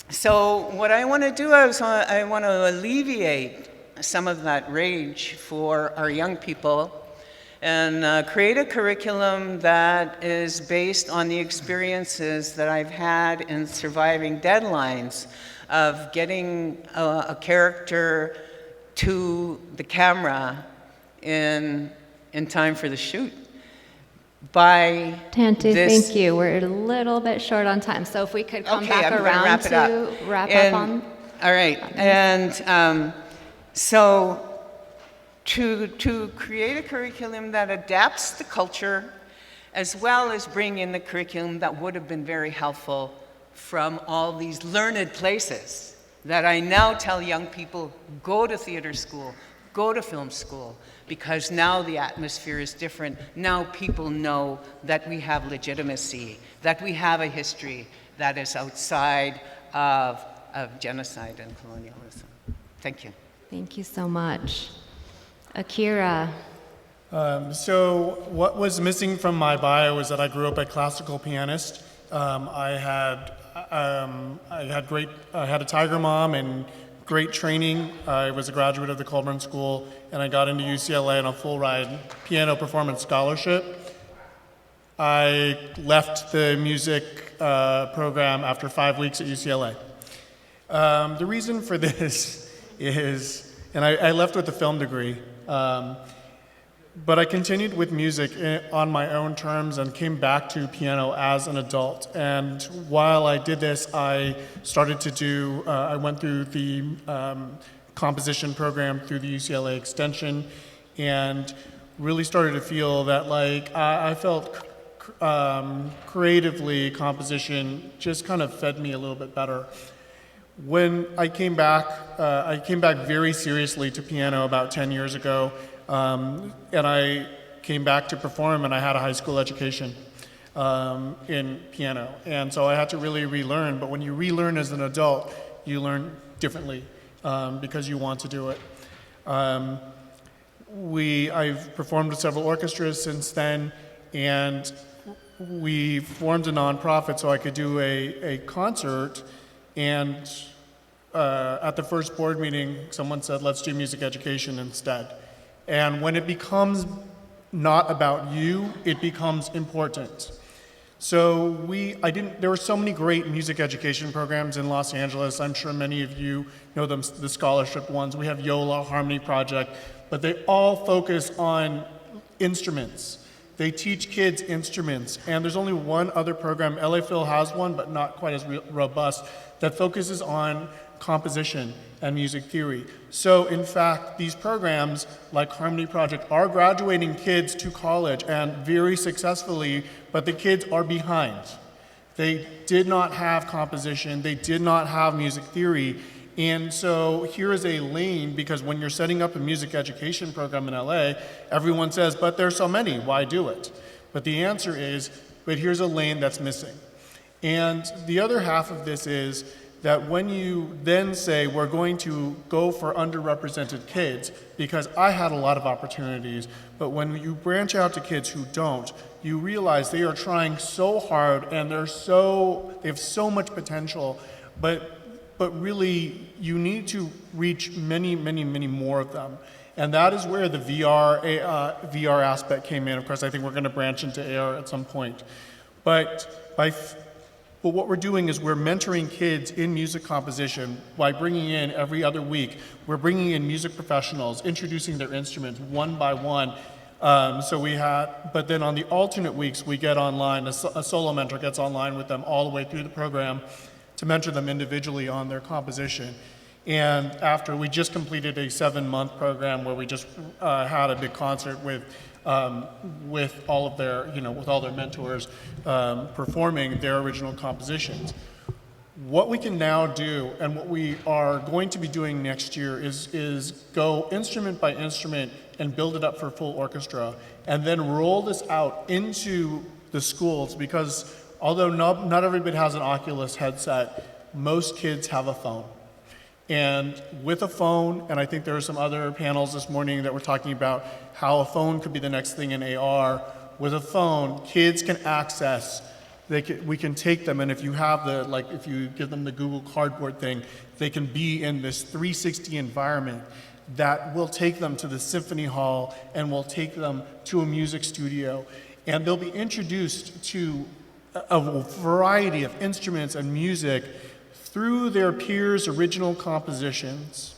So what I want to do is I want to alleviate some of that rage for our young people and create a curriculum that is based on the experiences that I've had in surviving deadlines of getting a character to the camera in time for the shoot. By Tantu, this, thank you. We're a little bit short on time, so if we could come okay, back I'm around wrap it up. to wrap up on. All right, and so to create a curriculum that adapts the culture, as well as bring in the curriculum that would have been very helpful from all these learned places that I now tell young people, go to theater school, go to film school, because now the atmosphere is different. Now people know that we have legitimacy, that we have a history that is outside of genocide and colonialism. Thank you. Thank you so much. Akira. So what was missing from my bio was that I grew up a classical pianist. I had a Tiger mom and great training. I was a graduate of the Colburn School, and I got into UCLA on a full-ride piano performance scholarship. I left the music program after 5 weeks at UCLA. The reason for this is, and I left with a film degree, but I continued with music on my own terms and came back to piano as an adult. And while I did this, I started to do, I went through the composition program through the UCLA Extension and really started to feel that I felt creatively, composition just kind of fed me a little bit better. When I came back very seriously to piano about 10 years ago, and I came back to perform, and I had a high school education in piano. And so I had to really relearn, but when you relearn as an adult, you learn differently because you want to do it. I've performed with several orchestras since then, and we formed a nonprofit so I could do a concert, and at the first board meeting, someone said, let's do music education instead. And when it becomes not about you, it becomes important. So there were so many great music education programs in Los Angeles. I'm sure many of you know them, the scholarship ones. We have YOLA, Harmony Project, but they all focus on instruments. They teach kids instruments, and there's only one other program, LA Phil has one, but not quite as robust, that focuses on composition and music theory. So in fact, these programs like Harmony Project are graduating kids to college, and very successfully, but the kids are behind. They did not have composition, they did not have music theory, and so here is a lane, because when you're setting up a music education program in LA, everyone says, but there's so many, why do it? But the answer is, but here's a lane that's missing. And the other half of this is that when you then say, we're going to go for underrepresented kids, because I had a lot of opportunities, but when you branch out to kids who don't, you realize they are trying so hard and they have so much potential, but really you need to reach many, many, many more of them. And that is where the VR aspect came in. Of course, I think we're going to branch into AR at some point. But what we're doing is we're mentoring kids in music composition by bringing in every other week. We're bringing in music professionals, introducing their instruments one by one. But then on the alternate weeks, we get online, a solo mentor gets online with them all the way through the program to mentor them individually on their composition. And after we just completed a 7-month program where we just had a big concert with all of their, with all their mentors performing their original compositions. What we can now do, and what we are going to be doing next year, is go instrument by instrument and build it up for full orchestra, and then roll this out into the schools, because although not everybody has an Oculus headset, most kids have a phone. And with a phone, and I think there are some other panels this morning that were talking about how a phone could be the next thing in AR. With a phone, kids can access, we can take them, and if you have if you give them the Google Cardboard thing, they can be in this 360 environment that will take them to the symphony hall and will take them to a music studio. And they'll be introduced to a variety of instruments and music through their peers' original compositions.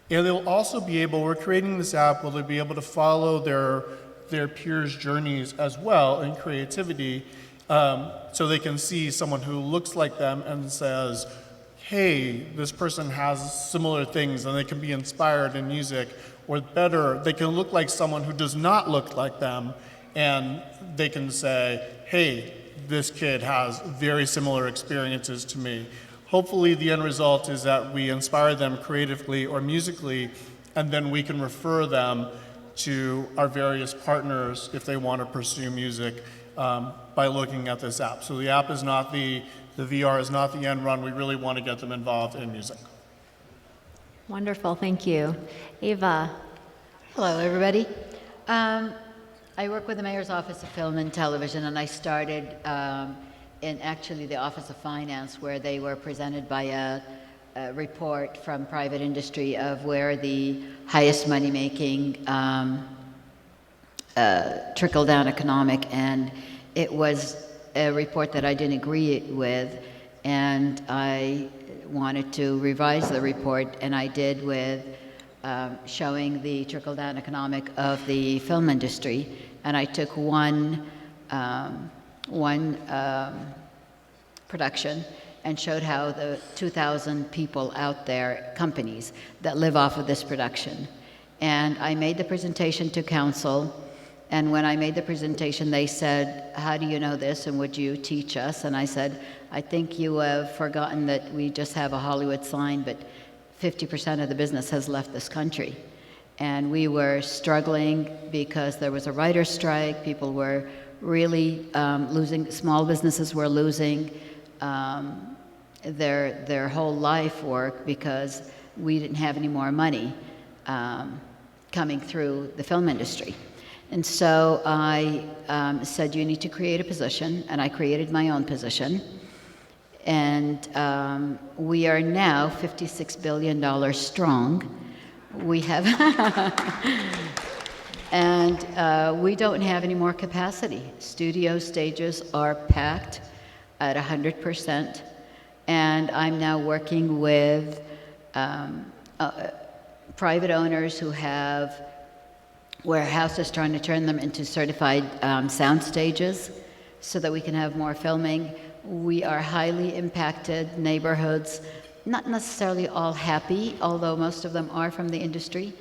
And they'll also be able, we're creating this app where they'll be able to follow their peers' journeys as well in creativity, so they can see someone who looks like them and says, hey, this person has similar things, and they can be inspired in music. Or better, they can look like someone who does not look like them, and they can say, hey, this kid has very similar experiences to me. Hopefully the end result is that we inspire them creatively or musically, and then we can refer them to our various partners if they want to pursue music by looking at this app. So the app is not the VR is not the end run. We really want to get them involved in music. Wonderful, thank you. Ava. Hello, everybody. I work with the Mayor's Office of Film and Television, and I started in actually the Office of Finance, where they were presented by a report from private industry of where the highest money-making trickle-down economic, and it was a report that I didn't agree with, and I wanted to revise the report, and I did with showing the trickle-down economic of the film industry, and I took one production and showed how the 2,000 people out there, companies, that live off of this production. And I made the presentation to council, And when I made the presentation, they said, how do you know this and would you teach us? And I said, I think you have forgotten that we just have a Hollywood sign, but 50% of the business has left this country. And we were struggling because there was a writer's strike. People were really losing, small businesses were losing their whole life work because we didn't have any more money coming through the film industry. And so I said, you need to create a position, and I created my own position. And we are now $56 billion strong. We have, and we don't have any more capacity. Studio stages are packed at 100%. And I'm now working with private owners who have warehouses, trying to turn them into certified sound stages so that we can have more filming. We are highly impacted neighborhoods, not necessarily all happy, although most of them are from the industry,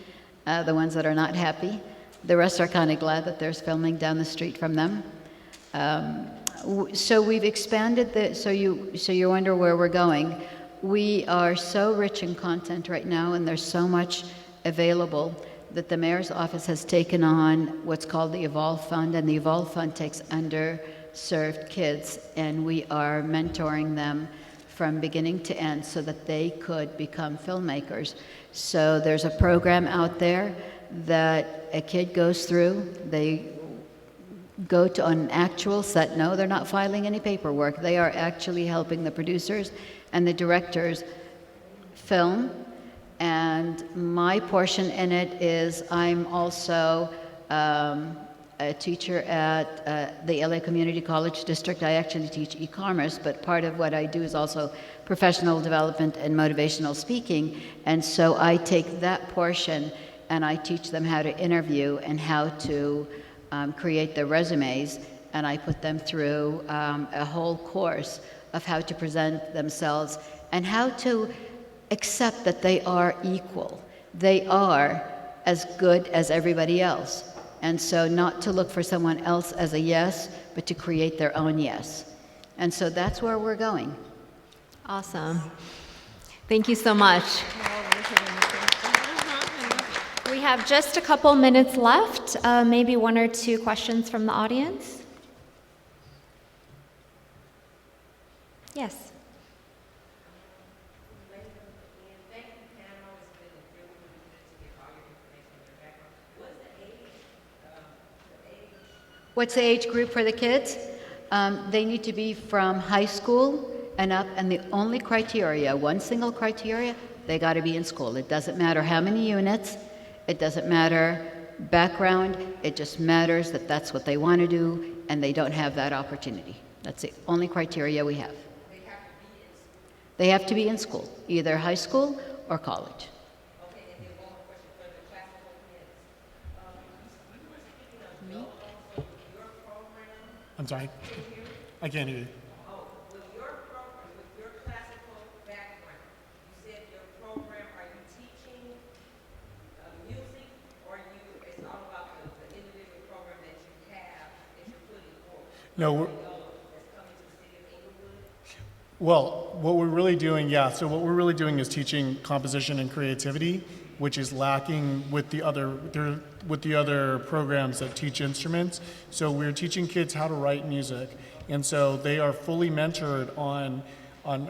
the ones that are not happy. The rest are kind of glad that there's filming down the street from them. So we've expanded so you wonder where we're going. We are so rich in content right now, and there's so much available that the mayor's office has taken on what's called the Evolve Fund, and the Evolve Fund takes underserved kids, and we are mentoring them from beginning to end so that they could become filmmakers. So there's a program out there that a kid goes through. They go to an actual set. No, they're not filing any paperwork. They are actually helping the producers and the directors film. And my portion in it is I'm also a teacher at the LA Community College District. I actually teach e-commerce, but part of what I do is also professional development and motivational speaking. And so I take that portion and I teach them how to interview and how to create their resumes, and I put them through a whole course of how to present themselves and how to accept that they are equal. They are as good as everybody else. And so not to look for someone else as a yes, but to create their own yes. And so that's where we're going. Awesome. Thank you so much. We have just a couple minutes left, maybe one or two questions from the audience. Yes. What's the age group for the kids? They need to be from high school and up, and the only criteria, one single criteria, they got to be in school. It doesn't matter how many units, it doesn't matter background, it just matters that that's what they want to do, and they don't have that opportunity. That's the only criteria we have. They have to be in school, either high school or college. I'm sorry, I can't hear you. No, well, what we're really doing, so what we're really doing is teaching composition and creativity, which is lacking with the other programs that teach instruments. So we're teaching kids how to write music, and so they are fully mentored on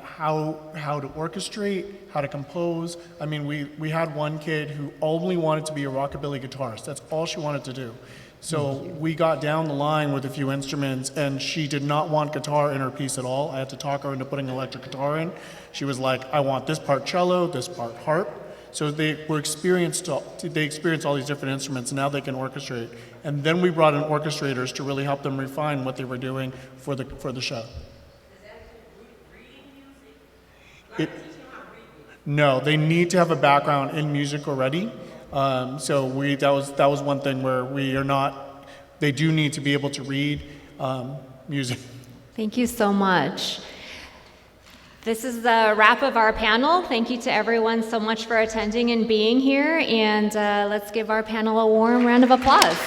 how to orchestrate, how to compose. I mean, we had one kid who only wanted to be a rockabilly guitarist. That's all she wanted to do. So we got down the line with a few instruments, and she did not want guitar in her piece at all. I had to talk her into putting electric guitar in. She was like, I want this part cello, this part harp. So they experienced all these different instruments, and now they can orchestrate. And then we brought in orchestrators to really help them refine what they were doing for the show. No, they need to have a background in music already. So that was one thing where they do need to be able to read music. Thank you so much. This is the wrap of our panel. Thank you to everyone so much for attending and being here, and let's give our panel a warm round of applause.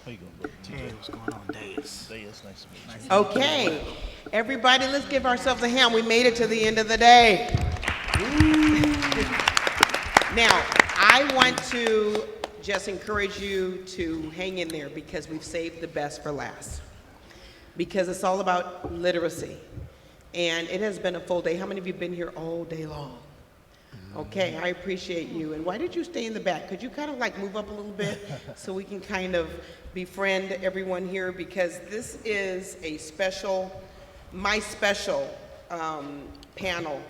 What's going on, Deus? Nice to meet you. Okay, everybody, let's give ourselves a hand. We made it to the end of the day. Now, I want to just encourage you to hang in there because we've saved the best for last. Because it's all about literacy. And it has been a full day. How many of you have been here all day long? Okay, I appreciate you. And why did you stay in the back? Could you kind of like move up a little bit so we can kind of befriend everyone here? Because this is a special, my special panel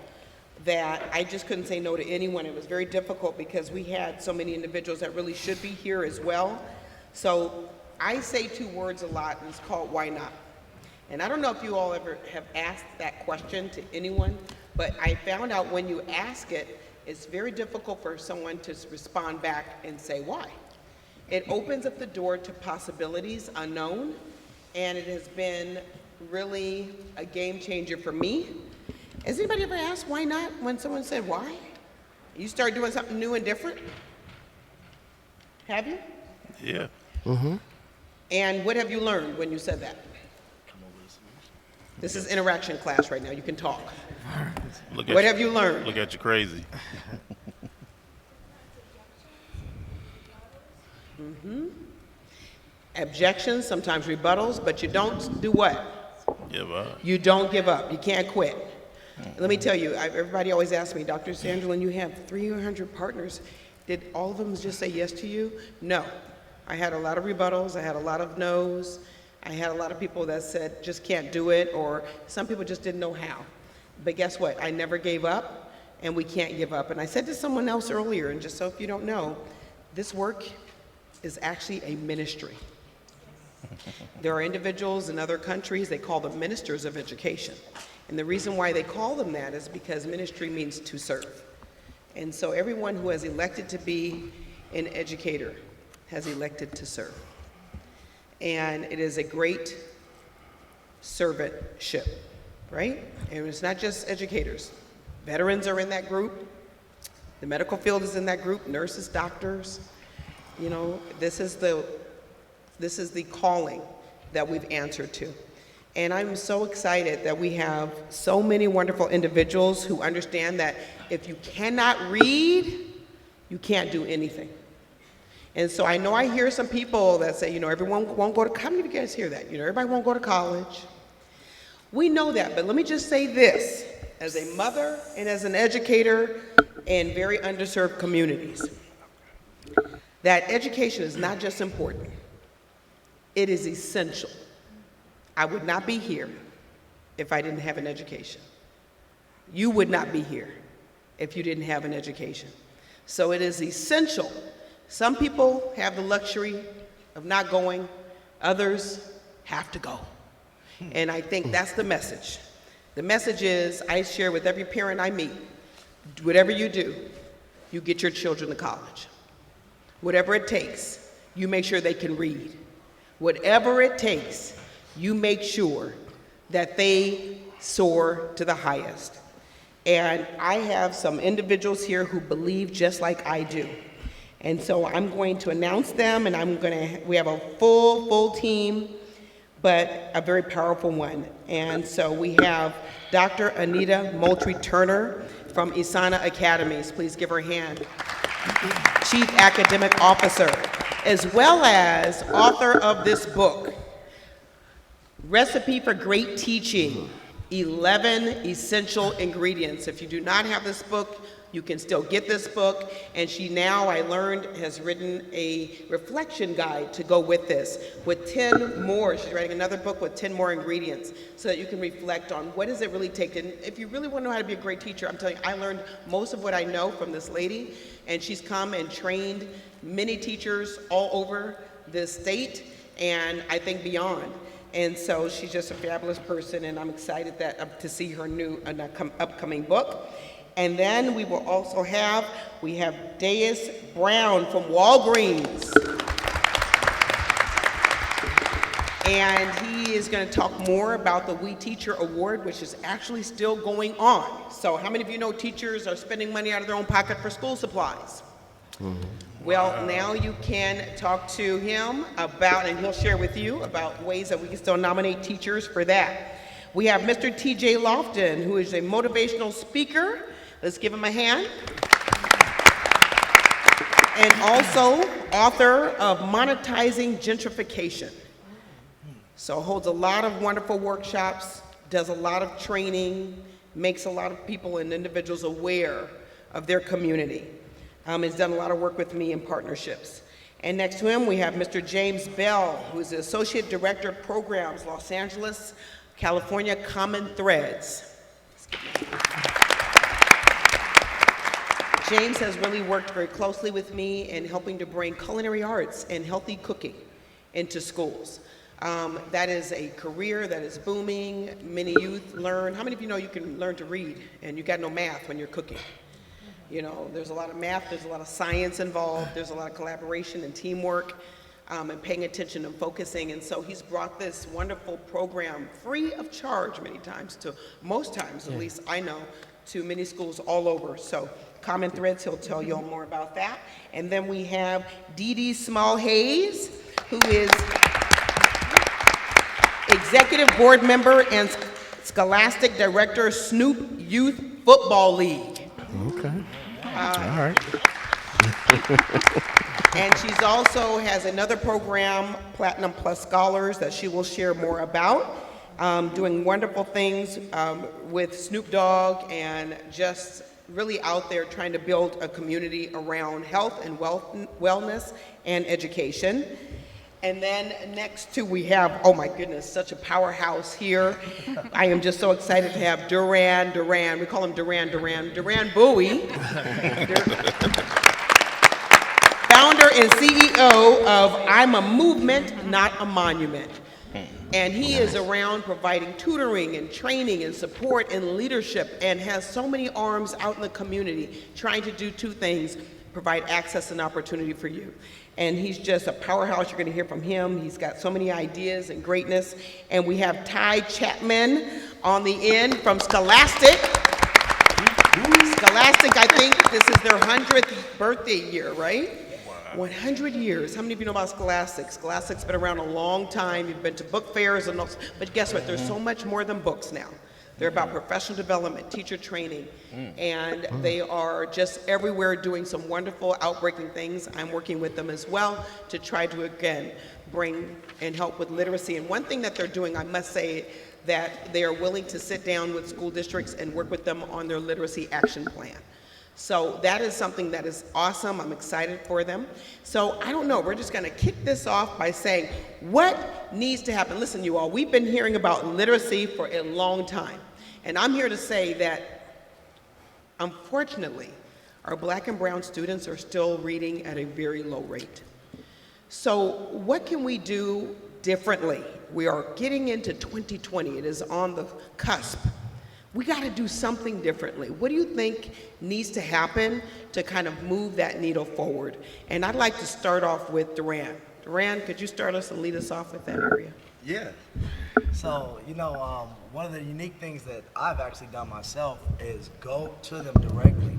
that I just couldn't say no to anyone. It was very difficult because we had so many individuals that really should be here as well. So I say two words a lot, and it's called why not? And I don't know if you all ever have asked that question to anyone, but I found out when you ask it, it's very difficult for someone to respond back and say why. It opens up the door to possibilities unknown, and it has been really a game changer for me. Has anybody ever asked why not when someone said why? You start doing something new and different? Have you? Yeah. Mm-hmm. And what have you learned when you said that? This is interaction class right now. You can talk. What have you learned? Look at you crazy. Mm-hmm. Objections, sometimes rebuttals, but you don't do what? Give up. You don't give up. You can't quit. Let me tell you, everybody always asks me, Dr. Sandra, you have 300 partners. Did all of them just say yes to you? No. I had a lot of rebuttals. I had a lot of no's. I had a lot of people that said, just can't do it, or some people just didn't know how. But guess what? I never gave up, and we can't give up. And I said to someone else earlier, and just so if you don't know, this work is actually a ministry. There are individuals in other countries, they call them ministers of education. And the reason why they call them that is because ministry means to serve. And so everyone who has elected to be an educator has elected to serve. And it is a great servantship, right? And it's not just educators. Veterans are in that group. The medical field is in that group, nurses, doctors. You know, this is the calling that we've answered to. And I'm so excited that we have so many wonderful individuals who understand that if you cannot read, you can't do anything. And so I know I hear some people that say, you know, everyone won't go to, how many of you guys hear that? You know, everybody won't go to college. We know that, but let me just say this, as a mother and as an educator in very underserved communities, that education is not just important, it is essential. I would not be here if I didn't have an education. You would not be here if you didn't have an education. So it is essential. Some people have the luxury of not going, others have to go. And I think that's the message. The message is, I share with every parent I meet, whatever you do, you get your children to college. Whatever it takes, you make sure they can read. Whatever it takes, you make sure that they soar to the highest. And I have some individuals here who believe just like I do. And so I'm going to announce them, and we have a full team, but a very powerful one. And so we have Dr. Anita Moultrie-Turner from Isana Academies. Please give her a hand. Chief Academic Officer, as well as author of this book, Recipe for Great Teaching, 11 Essential Ingredients. If you do not have this book, you can still get this book. And she now, I learned, has written a reflection guide to go with this, with 10 more. She's writing another book with 10 more ingredients so that you can reflect on what does it really take. And if you really want to know how to be a great teacher, I'm telling you, I learned most of what I know from this lady, and she's come and trained many teachers all over this state, and I think beyond. And so she's just a fabulous person, and I'm excited to see her new upcoming book. And then we will also have, Deus Brown from Walgreens. And he is going to talk more about the We Teacher Award, which is actually still going on. So how many of you know teachers are spending money out of their own pocket for school supplies? Mm-hmm. Well, now you can talk to him about, and he'll share with you about ways that we can still nominate teachers for that. We have Mr. TJ Lofton, who is a motivational speaker. Let's give him a hand. And also author of Monetizing Gentrification. So holds a lot of wonderful workshops, does a lot of training, makes a lot of people and individuals aware of their community. Has done a lot of work with me in partnerships. And next to him, we have Mr. James Bell, who is the Associate Director of Programs, Los Angeles, California Common Threads. James has really worked very closely with me in helping to bring culinary arts and healthy cooking into schools. That is a career that is booming. Many youth learn. How many of you know you can learn to read and you got no math when you're cooking? You know, there's a lot of math, there's a lot of science involved, there's a lot of collaboration and teamwork, and paying attention and focusing. And so he's brought this wonderful program free of charge many times to, most times at least I know, to many schools all over. So Common Threads, he'll tell you all more about that. And then we have Dee Dee Small-Hayes, who is Executive Board Member and Scholastic Director, Snoop Youth Football League. Okay. All right. And she's also has another program, Platinum Plus Scholars, that she will share more about. Doing wonderful things with Snoop Dogg and just really out there trying to build a community around health and wellness and education. And then next to we have, oh my goodness, such a powerhouse here. I am just so excited to have Duran. We call him Duran Bowie. Founder and CEO of I'm a Movement, Not a Monument. And he is around providing tutoring and training and support and leadership and has so many arms out in the community trying to do two things, provide access and opportunity for you. And he's just a powerhouse. You're going to hear from him. He's got so many ideas and greatness. And we have Ty Chapman on the end from Scholastic. Scholastic, I think this is their 100th birthday year, right? 100 years. How many of you know about Scholastic? Scholastic's been around a long time. You've been to book fairs, and but guess what? There's so much more than books now. They're about professional development, teacher training, and they are just everywhere doing some wonderful, outbreaking things. I'm working with them as well to try to, again, bring and help with literacy. And one thing that they're doing, I must say, that they are willing to sit down with school districts and work with them on their literacy action plan. So that is something that is awesome. I'm excited for them. So I don't know, we're just gonna kick this off by saying what needs to happen. Listen, you all, we've been hearing about literacy for a long time. And I'm here to say that, unfortunately, our Black and brown students are still reading at a very low rate. So what can we do differently? We are getting into 2020. It is on the cusp. We got to do something differently. What do you think needs to happen to kind of move that needle forward? And I'd like to start off with Duran. Duran, could you start us and lead us off with that area? Yeah. So, you know, one of the unique things that I've actually done myself is go to them directly.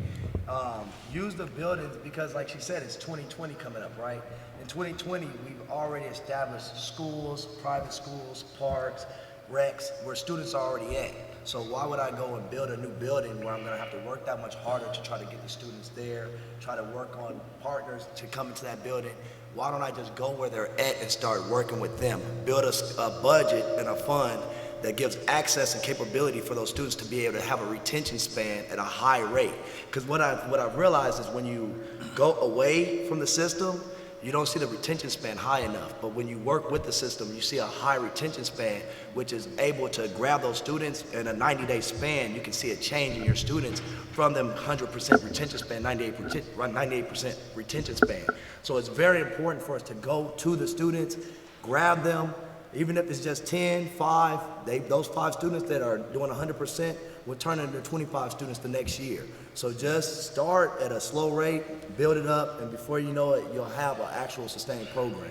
Use the buildings because, like she said, it's 2020 coming up, right? In 2020, we've already established schools, private schools, parks, recs, where students are already at. So why would I go and build a new building where I'm gonna have to work that much harder to try to get the students there, try to work on partners to come into that building? Why don't I just go where they're at and start working with them? Build a budget and a fund that gives access and capability for those students to be able to have a retention span at a high rate. Because what I've realized is when you go away from the system, you don't see the retention span high enough. But when you work with the system, you see a high retention span, which is able to grab those students in a 90-day span. You can see a change in your students from them 100% retention span, 98% retention span. So it's very important for us to go to the students, grab them, even if it's just 10, 5, those 5 students that are doing 100% will turn into 25 students the next year. So just start at a slow rate, build it up, and before you know it, you'll have an actual sustained program.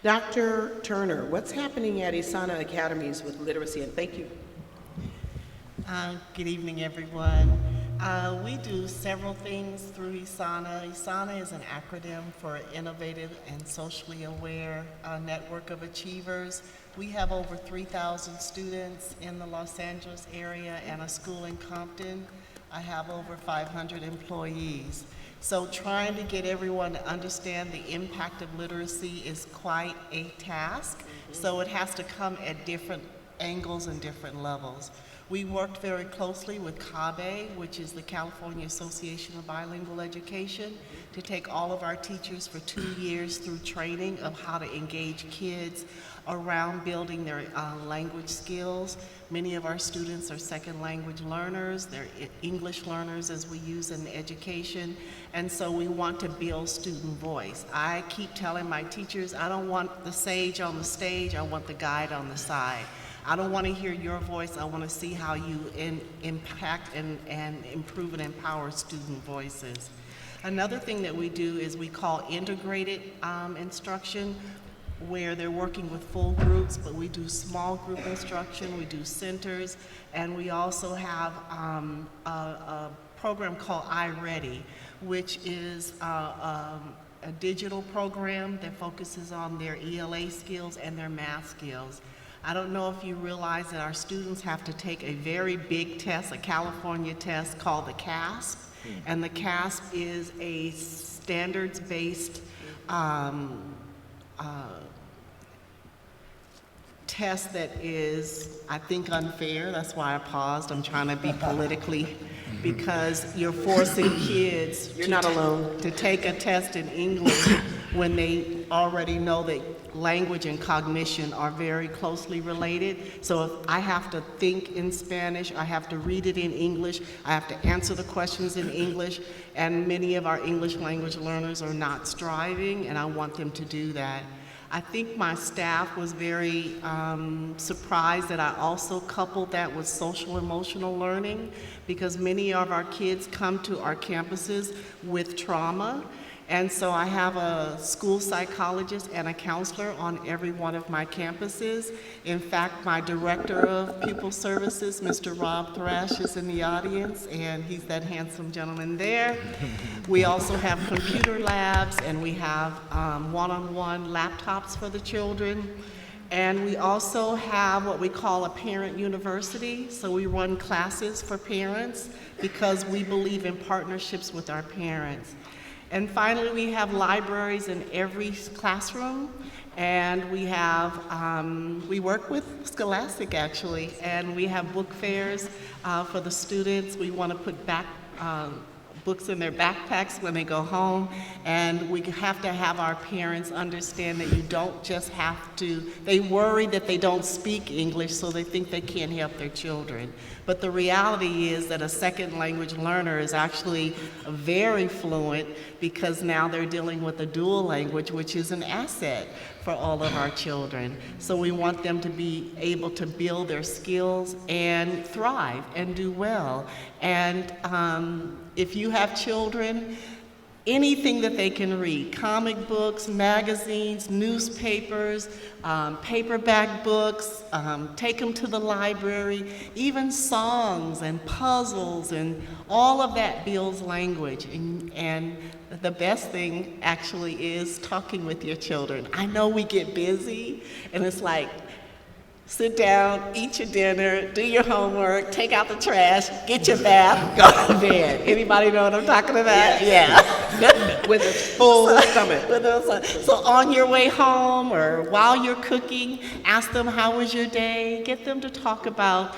Dr. Turner, what's happening at Isana Academies with literacy? And thank you. Good evening, everyone. We do several things through ISANA. ISANA is an acronym for Innovative and Socially Aware Network of Achievers. We have over 3,000 students in the Los Angeles area and a school in Compton. I have over 500 employees. So trying to get everyone to understand the impact of literacy is quite a task. So it has to come at different angles and different levels. We worked very closely with CABE, which is the California Association of Bilingual Education, to take all of our teachers for 2 years through training of how to engage kids around building their language skills. Many of our students are second language learners. They're English learners as we use in education. And so we want to build student voice. I keep telling my teachers, I don't want the sage on the stage, I want the guide on the side. I don't want to hear your voice, I want to see how you impact and improve and empower student voices. Another thing that we do is we call integrated instruction, where they're working with full groups, but we do small group instruction, we do centers, and we also have a program called iReady, which is a digital program that focuses on their ELA skills and their math skills. I don't know if you realize that our students have to take a very big test, a California test called the CASP, and the CASP is a standards-based test that is, I think, unfair. That's why I paused. I'm trying to be politically, because you're forcing kids You're not alone. to take a test in English when they already know that language and cognition are very closely related. So if I have to think in Spanish, I have to read it in English, I have to answer the questions in English, and many of our English language learners are not striving, and I want them to do that. I think my staff was very surprised that I also coupled that with social emotional learning, because many of our kids come to our campuses with trauma. And so I have a school psychologist and a counselor on every one of my campuses. In fact, my director of pupil services, Mr. Rob Thrash, is in the audience, and he's that handsome gentleman there. We also have computer labs, and we have one-on-one laptops for the children. And we also have what we call a parent university. So we run classes for parents because we believe in partnerships with our parents. And finally, we have libraries in every classroom, and we have, we work with Scholastic actually, and we have book fairs for the students. We want to put books in their backpacks when they go home, and we have to have our parents understand that you don't just have to, they worry that they don't speak English, so they think they can't help their children. But the reality is that a second language learner is actually very fluent, because now they're dealing with a dual language, which is an asset for all of our children. So we want them to be able to build their skills and thrive and do well. And if you have children, anything that they can read, comic books, magazines, newspapers, paperback books, take them to the library, even songs and puzzles, and all of that builds language. And the best thing actually is talking with your children. I know we get busy, and it's like, sit down, eat your dinner, do your homework, take out the trash, get your bath, go to bed. Anybody know what I'm talking about? Yes. Yeah. With a full stomach. So on your way home or while you're cooking, ask them, how was your day? Get them to talk about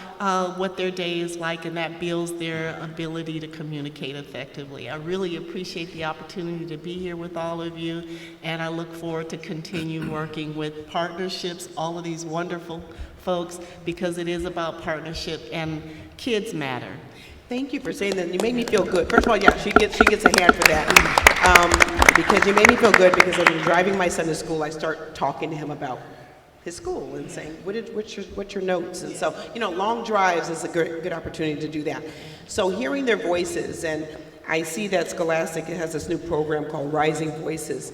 what their day is like, and that builds their ability to communicate effectively. I really appreciate the opportunity to be here with all of you, and I look forward to continue working with partnerships, all of these wonderful folks, because it is about partnership, and kids matter. Thank you for saying that. You made me feel good. First of all, yeah, she gets a hand for that. Because you made me feel good, because as I'm driving my son to school, I start talking to him about his school and saying, what's your notes? And so, long drives is a good opportunity to do that. So hearing their voices, and I see that Scholastic has this new program called Rising Voices.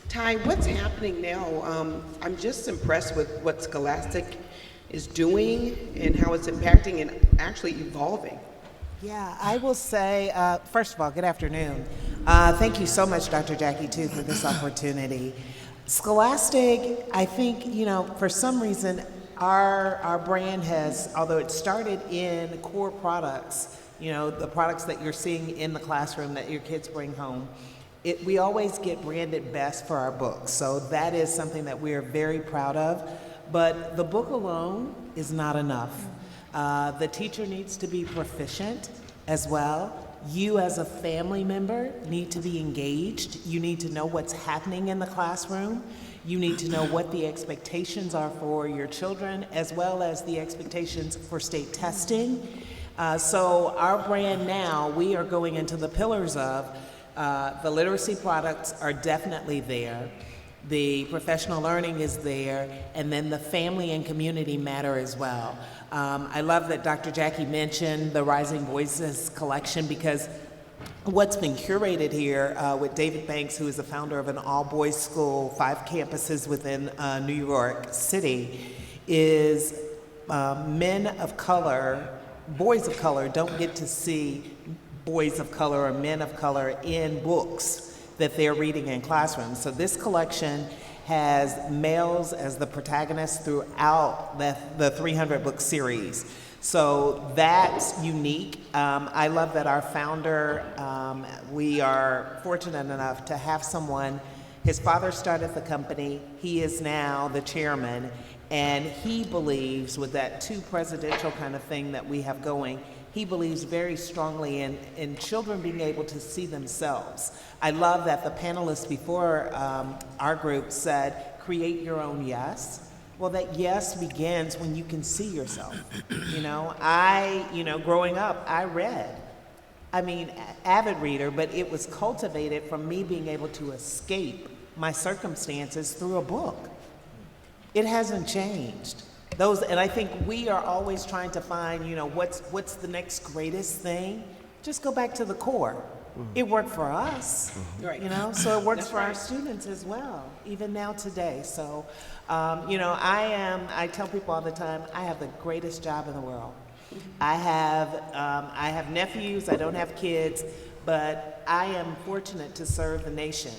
Ty, what's happening now? I'm just impressed with what Scholastic is doing and how it's impacting and actually evolving. Yeah, I will say, first of all, good afternoon. Thank you so much, Dr. Jackie, too, for this opportunity. Scholastic, I think, for some reason, our brand has, although it started in core products, the products that you're seeing in the classroom that your kids bring home, we always get branded best for our books. So that is something that we are very proud of. But the book alone is not enough. The teacher needs to be proficient as well. You as a family member need to be engaged. You need to know what's happening in the classroom. You need to know what the expectations are for your children, as well as the expectations for state testing. So our brand now, we are going into the pillars of the literacy products are definitely there. The professional learning is there, and then the family and community matter as well. I love that Dr. Jackie mentioned the Rising Voices collection, because what's been curated here with David Banks, who is the founder of an all-boys school, 5 campuses within New York City, is men of color, boys of color don't get to see boys of color or men of color in books that they're reading in classrooms. So this collection has males as the protagonists throughout the 300 book series. So that's unique. I love that our founder, we are fortunate enough to have someone, his father started the company, he is now the chairman, and he believes with that 2 presidential kind of thing that we have going, he believes very strongly in children being able to see themselves. I love that the panelists before our group said, create your own yes. Well, that yes begins when you can see yourself. Growing up, I read. Avid reader, but it was cultivated from me being able to escape my circumstances through a book. It hasn't changed. And I think we are always trying to find, what's the next greatest thing? Just go back to the core. It worked for us, so it works for our students as well, even now today. So, I tell people all the time, I have the greatest job in the world. I have nephews, I don't have kids, but I am fortunate to serve the nation.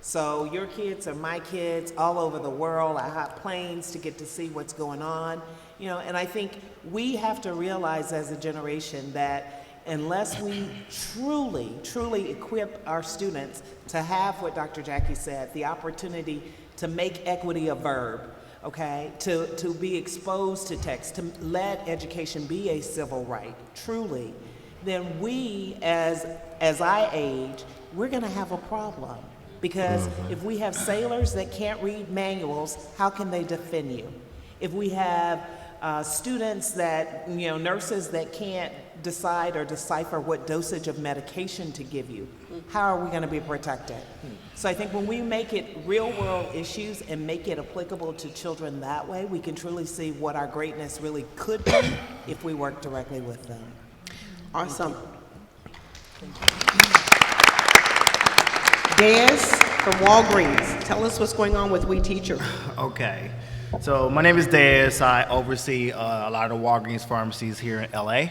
So your kids are my kids all over the world. I hop planes to get to see what's going on. And I think we have to realize as a generation that unless we truly equip our students to have what Dr. Jackie said, the opportunity to make equity a verb, okay, to be exposed to text, to let education be a civil right, truly, then we, as I age, we're gonna have a problem. Because if we have sailors that can't read manuals, how can they defend you? If we have students that, nurses that can't decide or decipher what dosage of medication to give you, how are we gonna be protected? So I think when we make it real world issues and make it applicable to children that way, we can truly see what our greatness really could be if we work directly with them. Awesome. Des from Walgreens, tell us what's going on with We Teacher. Okay, so my name is Des. I oversee a lot of the Walgreens pharmacies here in LA.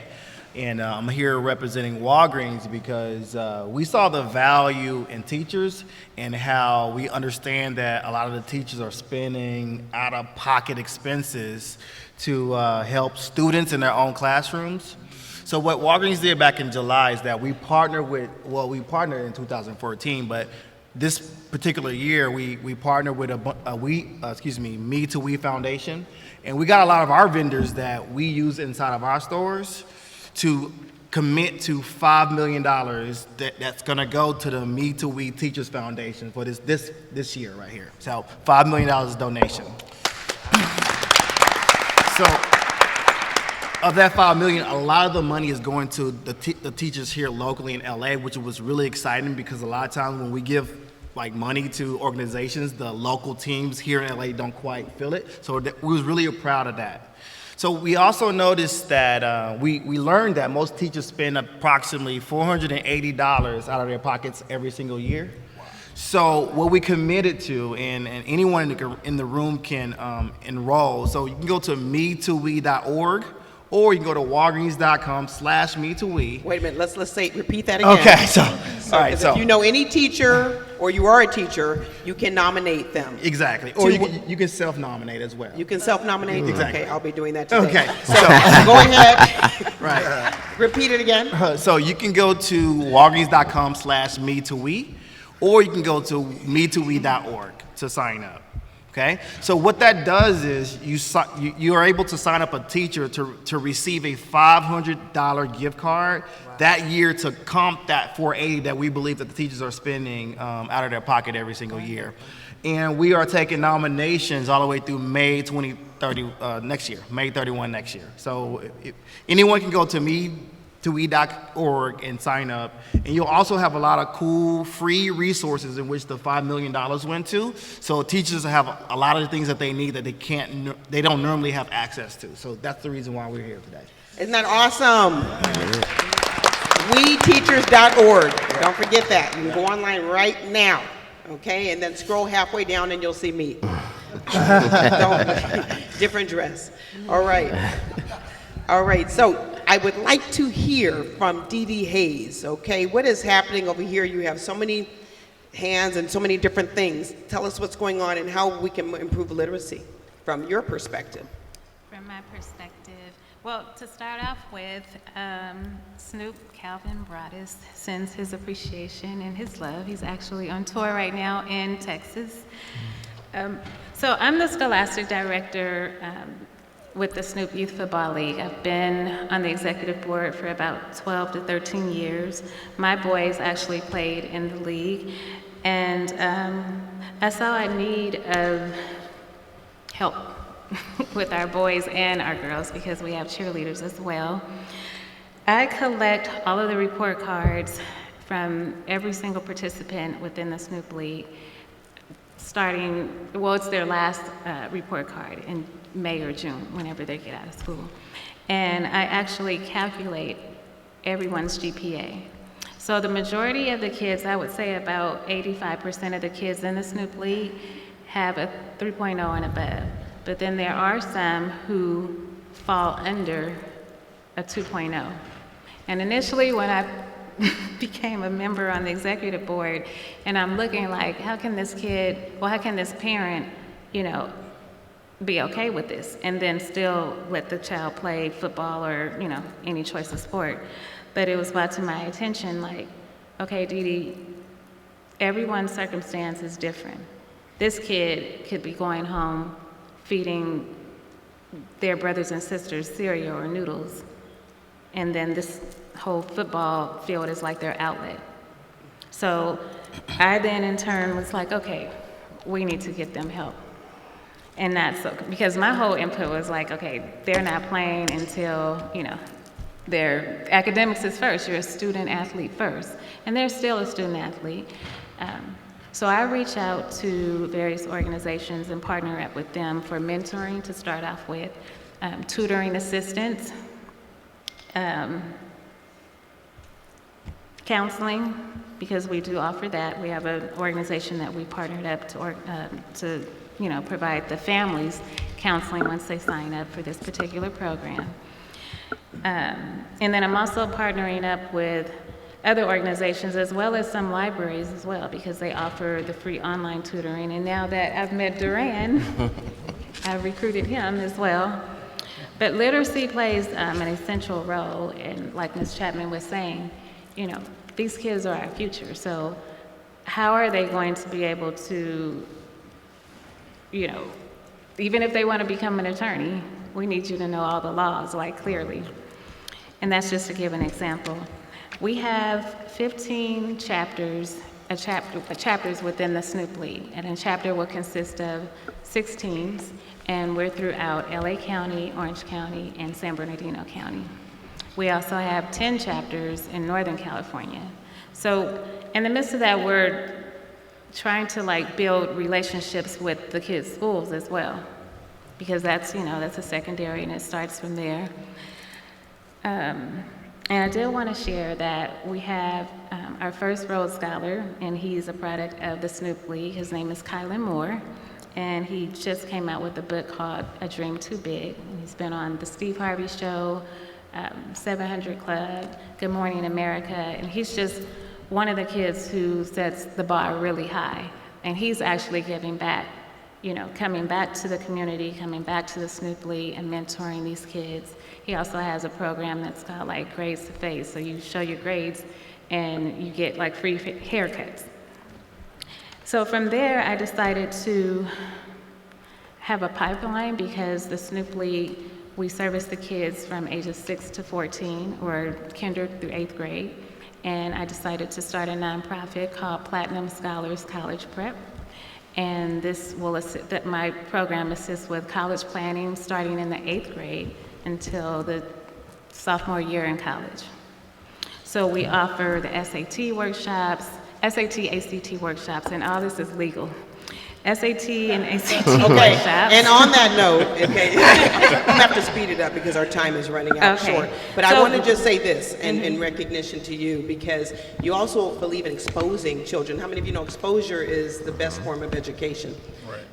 And I'm here representing Walgreens because we saw the value in teachers and how we understand that a lot of the teachers are spending out-of-pocket expenses to help students in their own classrooms. So what Walgreens did back in July is that we partnered in 2014, but this particular year we partnered with Me to We Foundation, and we got a lot of our vendors that we use inside of our stores to commit to $5 million that's going to go to the Me to We Teachers Foundation for this year right here. So $5 million donation. So of that $5 million, a lot of the money is going to the teachers here locally in LA, which was really exciting because a lot of times when we give money to organizations, the local teams here in LA don't quite feel it. So we was really proud of that. So we also noticed that we learned that most teachers spend approximately $480 out of their pockets every single year. So what we committed to, and anyone in the room can enroll, so you can go to me2we.org or you can go to walgreens.com/me2we. Wait a minute, let's repeat that again. Okay, so all right, if you know any teacher or you are a teacher, you can nominate them. Exactly. Or you can self-nominate as well. You can self-nominate? Exactly. Okay, I'll be doing that today. Okay. So go ahead. Right. Repeat it again. So you can go to walgreens.com/me2we, or you can go to me2we.org to sign up. Okay. So what that does is you are able to sign up a teacher to receive a $500 gift card that year to comp that $480 that we believe that the teachers are spending out of their pocket every single year. And we are taking nominations all the way through May 2030 next year, May 31 next year. So if anyone can go to me2we.org and sign up. And you'll also have a lot of cool free resources in which the $5 million went to. So teachers have a lot of the things that they need that they don't normally have access to. So that's the reason why we're here today. Isn't that awesome? WeTeachers.org. Don't forget that. You can go online right now. Okay, and then scroll halfway down and you'll see me. Different dress. All right. All right, so I would like to hear from Dee Dee Hayes, okay? What is happening over here? You have so many hands and so many different things. Tell us what's going on and how we can improve literacy from your perspective. From my perspective, well, to start off with, Snoop Calvin Broadus sends his appreciation and his love. He's actually on tour right now in Texas. So I'm the scholastic director with the Snoop Youth Football League. I've been on the executive board for about 12 to 13 years. My boys actually played in the league, and I saw a need of help with our boys and our girls because we have cheerleaders as well. I collect all of the report cards from every single participant within the Snoop League, starting, well, it's their last report card in May or June, whenever they get out of school. And I actually calculate everyone's GPA. So the majority of the kids, I would say about 85% of the kids in the Snoop League have a 3.0 and above. But then there are some who fall under a 2.0. And initially when I became a member on the executive board, and I'm looking like, how can this parent, be okay with this and then still let the child play football or, any choice of sport. But it was brought to my attention like, okay, Dee Dee, everyone's circumstance is different. This kid could be going home feeding their brothers and sisters cereal or noodles, and then this whole football field is like their outlet. So I then in turn was like, okay, we need to get them help. And that's because my whole input was like, okay, they're not playing until, their academics is first. You're a student athlete first. And they're still a student athlete. So I reach out to various organizations and partner up with them for mentoring to start off with, tutoring assistance, counseling, because we do offer that. We have an organization that we partnered up to provide the families counseling once they sign up for this particular program. And then I'm also partnering up with other organizations as well as some libraries as well, because they offer the free online tutoring. And now that I've met Duran, I've recruited him as well. But literacy plays an essential role, and like Ms. Chapman was saying, these kids are our future. So how are they going to be able to, even if they want to become an attorney, we need you to know all the laws, like clearly. And that's just to give an example. We have 15 chapters within the Snoop League, and a chapter will consist of 6 teams, and we're throughout LA County, Orange County, and San Bernardino County. We also have 10 chapters in Northern California. So in the midst of that, we're trying to build relationships with the kids' schools as well, because that's a secondary and it starts from there. And I did want to share that we have our first Rhodes Scholar, and he's a product of the Snoop League. His name is Kylan Moore, and he just came out with a book called A Dream Too Big. And he's been on The Steve Harvey Show, 700 Club, Good Morning America, and he's just one of the kids who sets the bar really high. And he's actually giving back, you know, coming back to the community, coming back to the Snoop League and mentoring these kids. He also has a program that's called like Grades to Face. So you show your grades and you get like free haircuts. So from there, I decided to have a pipeline because the Snoop League, we service the kids from ages 6 to 14 or kinder through 8th grade. And I decided to start a nonprofit called Platinum Scholars College Prep. And this will assist, that my program assists with college planning starting in the 8th grade until the sophomore year in college. So we offer the SAT workshops, SAT, ACT workshops, and all this is legal. SAT and ACT workshops. And on that note, okay, we have to speed it up because our time is running out short. But I want to just say this in recognition to you, because you also believe in exposing children. How many of you know exposure is the best form of education?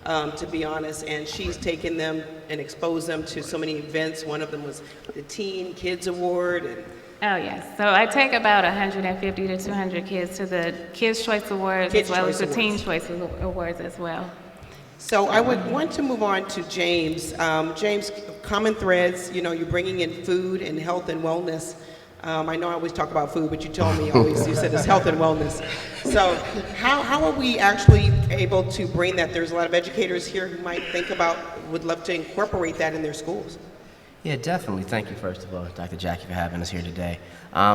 To be honest, and she's taken them and exposed them to so many events. One of them was the Teen Kids Award. And oh, yes. So I take about 150 to 200 kids to the Kids' Choice Awards as well as the Teen Choice Awards as well. So I would want to move on to James. James, common threads, you know, you're bringing in food and health and wellness. I know I always talk about food, but you told me always, you said it's health and wellness. So how are we actually able to bring that? There's a lot of educators here who might think about, would love to incorporate that in their schools. Yeah, definitely. Thank you, first of all, Dr. Jackie, for having us here today.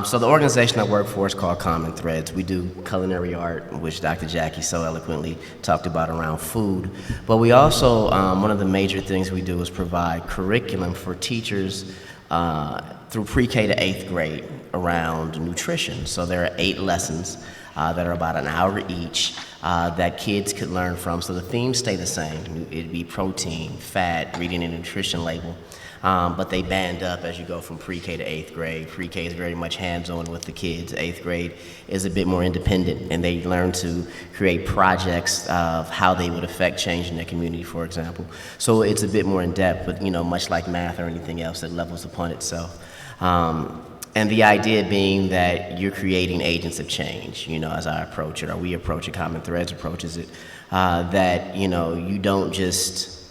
So the organization I work for is called Common Threads. We do culinary art, which Dr. Jackie so eloquently talked about around food. But we also, one of the major things we do is provide curriculum for teachers through pre-K to 8th grade around nutrition. So there are 8 lessons that are about an hour each that kids could learn from. So the themes stay the same. It'd be protein, fat, reading a nutrition label. But they band up as you go from pre-K to 8th grade. Pre-K is very much hands-on with the kids. 8th grade is a bit more independent, and they learn to create projects of how they would affect change in their community, for example. So it's a bit more in-depth, but, you know, much like math or anything else, that levels upon itself. And the idea being that you're creating agents of change, you know, as I approach it, or we approach it, Common Threads approaches it, that, you know, you don't just...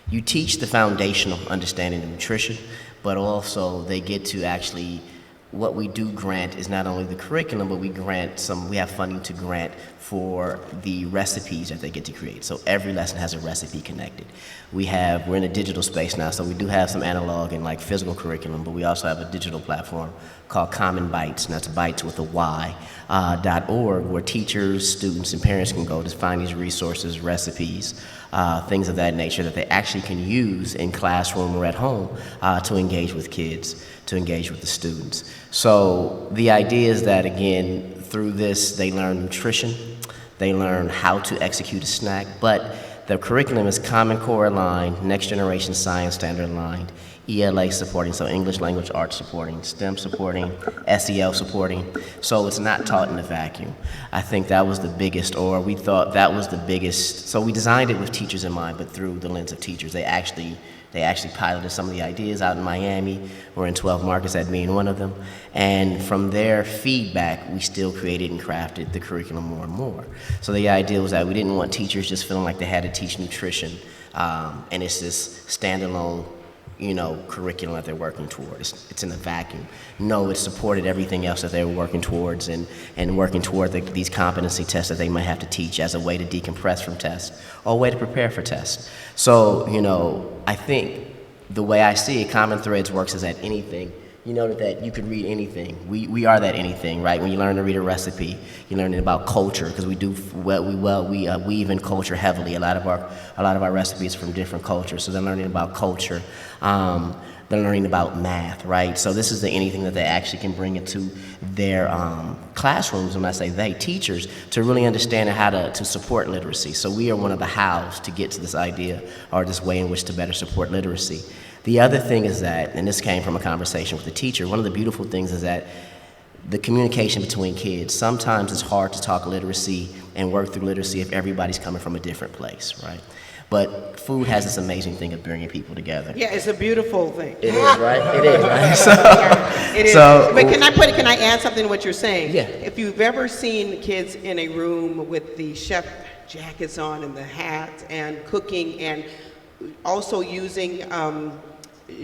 You teach the foundational understanding of nutrition, but also they get to actually, what we do grant is not only the curriculum, but we have funding to grant for the recipes that they get to create. So every lesson has a recipe connected. We're in a digital space now, so we do have some analog and like physical curriculum, but we also have a digital platform called Common Bites, and that's Bites with a Y, .org, where teachers, students, and parents can go to find these resources, recipes, things of that nature that they actually can use in classroom or at home to engage with kids, to engage with the students. So the idea is that, again, through this, they learn nutrition, they learn how to execute a snack, but the curriculum is Common Core aligned, Next Generation Science Standard aligned, ELA supporting, so English Language Arts supporting, STEM supporting, SEL supporting, so it's not taught in a vacuum. I think that was the biggest, or we thought that was the biggest, so we designed it with teachers in mind, but through the lens of teachers. They actually piloted some of the ideas out in Miami. We're in 12 markets, that being one of them. And from their feedback, we still created and crafted the curriculum more and more. So the idea was that we didn't want teachers just feeling like they had to teach nutrition, and it's this standalone, you know, curriculum that they're working toward. It's in a vacuum. No, it supported everything else that they were working towards and working toward these competency tests that they might have to teach as a way to decompress from tests or a way to prepare for tests. So, you know, I think the way I see it, Common Threads works as that anything. You know that you can read anything. We are that anything, right? When you learn to read a recipe, you're learning about culture, because we weave in culture heavily. A lot of our recipes from different cultures, so they're learning about culture. They're learning about math, right? So this is the anything that they actually can bring into their classrooms. When I say they, teachers, to really understand how to support literacy. So we are one of the hows to get to this idea, or this way in which to better support literacy. The other thing is that, and this came from a conversation with the teacher, one of the beautiful things is that the communication between kids. Sometimes it's hard to talk literacy and work through literacy if everybody's coming from a different place, right? But food has this amazing thing of bringing people together. Yeah, it's a beautiful thing. It is, right? It is, right? So, It is. so- But can I add something to what you're saying? Yeah. If you've ever seen kids in a room with the chef jackets on and the hats and cooking and also using,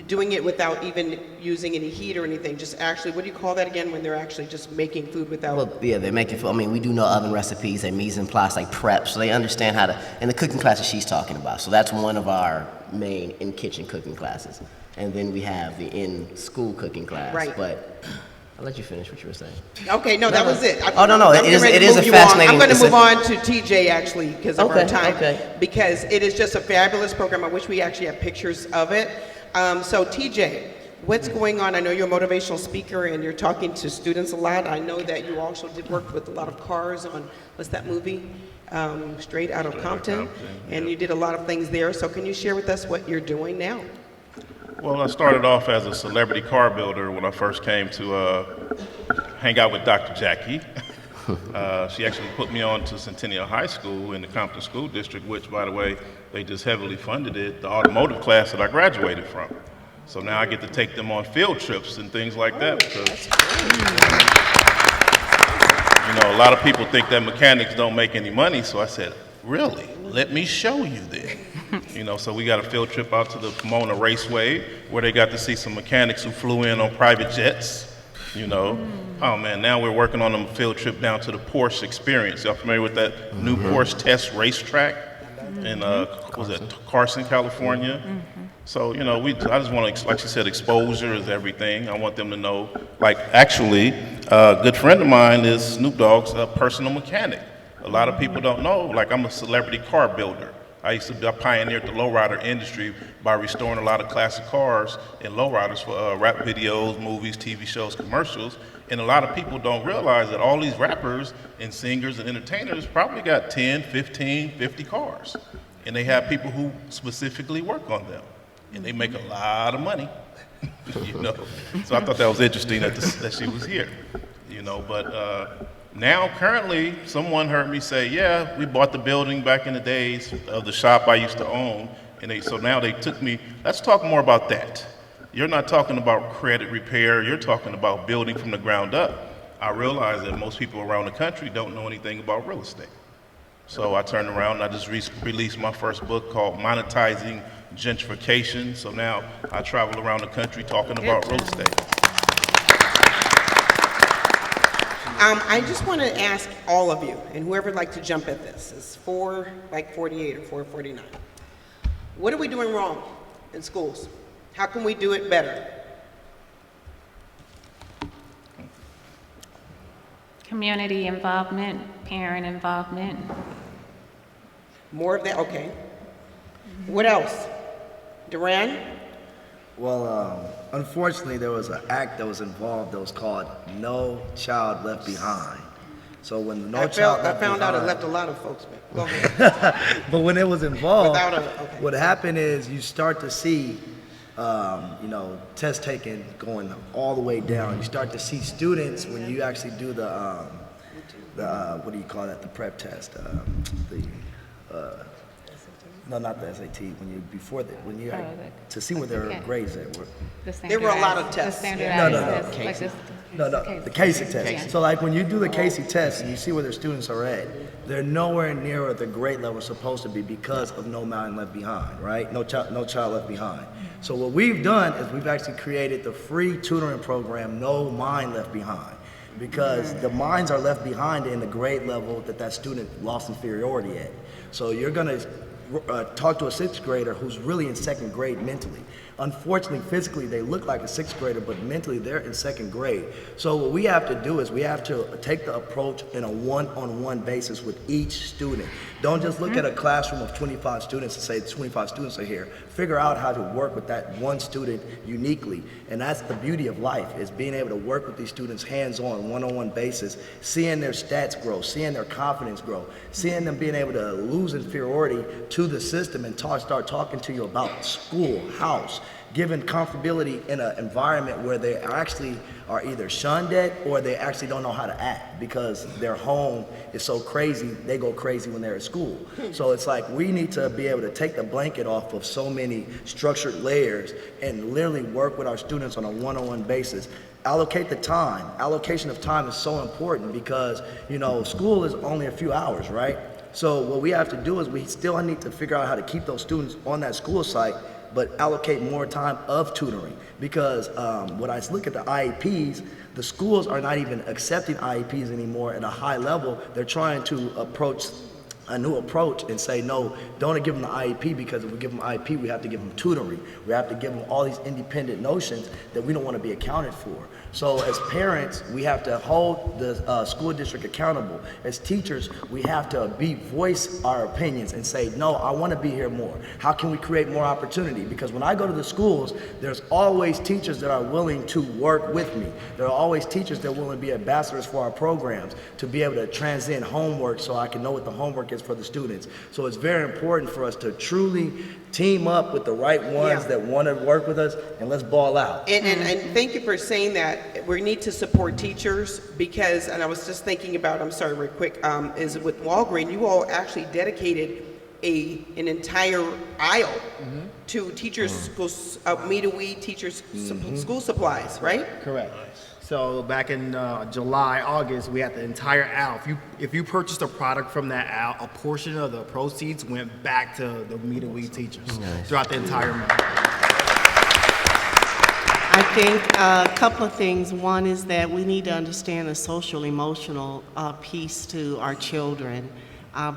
doing it without even using any heat or anything, just actually, what do you call that again when they're actually just making food without? Well, yeah, they're making food. I mean, we do know oven recipes and mise en place, like prep, so they understand how to, and the cooking classes she's talking about. So that's one of our main in-kitchen cooking classes. And then we have the in-school cooking class. Right. But I'll let you finish what you were saying. Okay, no, that was it. No, it is a fascinating. I'm going to move on to TJ actually because of our time. Okay. Because it is just a fabulous program. I wish we actually had pictures of it. So TJ, what's going on? I know you're a motivational speaker and you're talking to students a lot. I know that you also did work with a lot of cars on, what's that movie? Straight Outta Compton. And you did a lot of things there. So can you share with us what you're doing now? Well, I started off as a celebrity car builder when I first came to hang out with Dr. Jackie. She actually put me on to Centennial High School in the Compton School District, which, by the way, they just heavily funded it, the automotive class that I graduated from. So now I get to take them on field trips and things like that. Because, you know, a lot of people think that mechanics don't make any money, so I said, really? Let me show you then. You know, so we got a field trip out to the Pomona Raceway where they got to see some mechanics who flew in on private jets, you know. Oh man, now we're working on a field trip down to the Porsche Experience. Y'all familiar with that new Porsche test racetrack in, was it Carson, California? So, you know, I just want to, like she said, exposure is everything. I want them to know, like actually, a good friend of mine is Snoop Dogg's personal mechanic. A lot of people don't know, like I'm a celebrity car builder. I pioneered the lowrider industry by restoring a lot of classic cars and lowriders for rap videos, movies, TV shows, commercials. And a lot of people don't realize that all these rappers and singers and entertainers probably got 10, 15, 50 cars. And they have people who specifically work on them. And they make a lot of money, you know. So I thought that was interesting that she was here, you know. But now, currently, someone heard me say, yeah, we bought the building back in the days of the shop I used to own. And so now they took me, let's talk more about that. You're not talking about credit repair, you're talking about building from the ground up. I realize that most people around the country don't know anything about real estate. So I turned around and I just released my first book called Monetizing Gentrification. So now I travel around the country talking about real estate. I just want to ask all of you, and whoever would like to jump at this, it's 4:48 or 4:49. What are we doing wrong in schools? How can we do it better? Community involvement, parent involvement. More of that, okay. What else? Duran? Well, unfortunately, there was an act that was involved that was called No Child Left Behind. So when the I found out it left a lot of folks, man. Go ahead. But when it was involved, okay. what happened is you start to see, you know, test taking going all the way down. You start to see students when you actually do the what do you call that? The prep test, no, not the SAT. To see where their grades at were. There were a lot of tests. No. The CASE test. Yeah. So like when you do the CASE test and you see where their students are at, they're nowhere near the grade level supposed to be because of no mind left behind, right? No child left behind. So what we've done is we've actually created the free tutoring program, No Mind Left Behind, because the minds are left behind in the grade level that student lost inferiority at. So you're gonna talk to a sixth grader who's really in second grade mentally. Unfortunately, physically, they look like a sixth grader, but mentally, they're in second grade. So what we have to do is we have to take the approach in a one-on-one basis with each student. Don't just look at a classroom of 25 students and say 25 students are here. Figure out how to work with that one student uniquely. And that's the beauty of life, is being able to work with these students hands-on, one-on-one basis, seeing their stats grow, seeing their confidence grow, seeing them being able to lose inferiority to the system and start talking to you about school, house, given comfortability in an environment where they actually are either shunned at or they actually don't know how to act because their home is so crazy, they go crazy when they're at school. So it's like we need to be able to take the blanket off of so many structured layers and literally work with our students on a one-on-one basis. Allocate the time. Allocation of time is so important because, you know, school is only a few hours, right? So what we have to do is we still need to figure out how to keep those students on that school site, but allocate more time of tutoring. Because when I look at the IEPs, the schools are not even accepting IEPs anymore at a high level. They're trying to approach a new approach and say, no, don't give them the IEP, because if we give them IEP, we have to give them tutoring. We have to give them all these independent notions that we don't want to be accounted for. So as parents, we have to hold the school district accountable. As teachers, we have to voice our opinions and say, no, I want to be here more. How can we create more opportunity? Because when I go to the schools, there's always teachers that are willing to work with me. There are always teachers that are willing to be ambassadors for our programs, to be able to transcend homework so I can know what the homework is for the students. So it's very important for us to truly team up with the right ones that want to work with us, and let's ball out. And thank you for saying that. We need to support teachers because, and I was just thinking about, I'm sorry, real quick, is with Walgreens, you all actually dedicated an entire aisle to teachers' schools, me-to-we teachers' school supplies, right? Correct. So back in July, August, we had the entire aisle. If you purchased a product from that aisle, a portion of the proceeds went back to the me-to-we teachers throughout the entire month. I think a couple of things. One is that we need to understand the social emotional piece to our children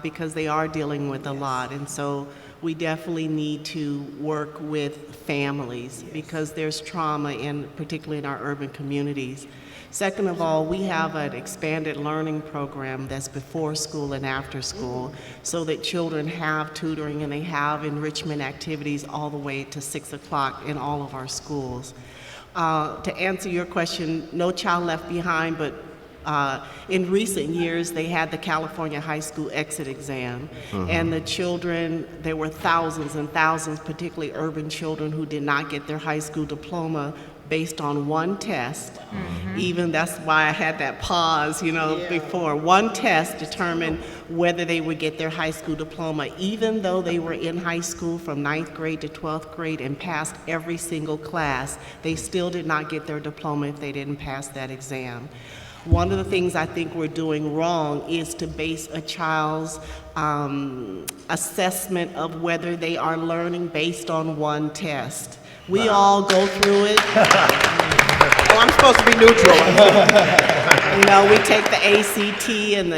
because they are dealing with a lot. And so we definitely need to work with families because there's trauma, particularly in our urban communities. Second of all, we have an expanded learning program that's before school and after school so that children have tutoring and they have enrichment activities all the way to 6 o'clock in all of our schools. To answer your question, No Child Left Behind, but in recent years, they had the California high school exit exam, and the children, there were thousands and thousands, particularly urban children, who did not get their high school diploma based on one test. Even that's why I had that pause, before. One test determined whether they would get their high school diploma, even though they were in high school from 9th grade to 12th grade and passed every single class. They still did not get their diploma if they didn't pass that exam. One of the things I think we're doing wrong is to base a child's assessment of whether they are learning based on one test. We all go through it. Oh, I'm supposed to be neutral. We take the ACT and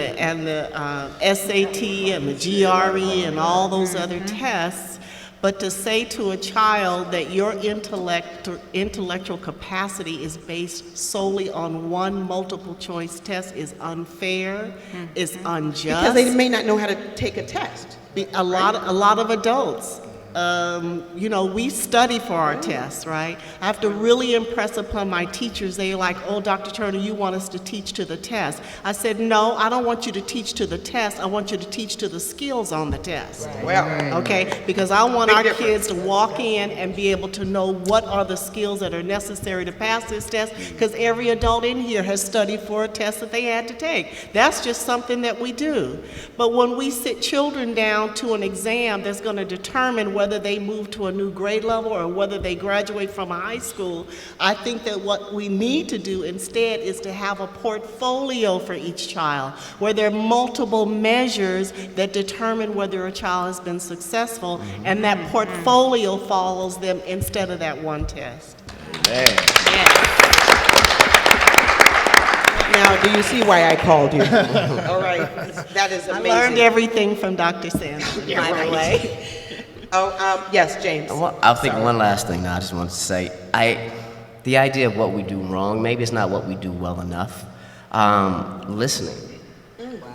the SAT and the GRE and all those other tests. But to say to a child that your intellectual capacity is based solely on one multiple choice test is unfair, is unjust. Because they may not know how to take a test. A lot of adults. We study for our tests, right? I have to really impress upon my teachers. They're like, oh, Dr. Turner, you want us to teach to the test. I said, no, I don't want you to teach to the test. I want you to teach to the skills on the test. Okay? Because I want our kids to walk in and be able to know what are the skills that are necessary to pass this test, because every adult in here has studied for a test that they had to take. That's just something that we do. But when we sit children down to an exam that's going to determine whether they move to a new grade level or whether they graduate from a high school, I think that what we need to do instead is to have a portfolio for each child, where there are multiple measures that determine whether a child has been successful, and that portfolio follows them instead of that one test. Now, do you see why I called you? All right, that is amazing. I learned everything from Dr. Sanders, by the way. Yes, James. I'll think one last thing now. I just want to say, the idea of what we do wrong, maybe it's not what we do well enough. Listening.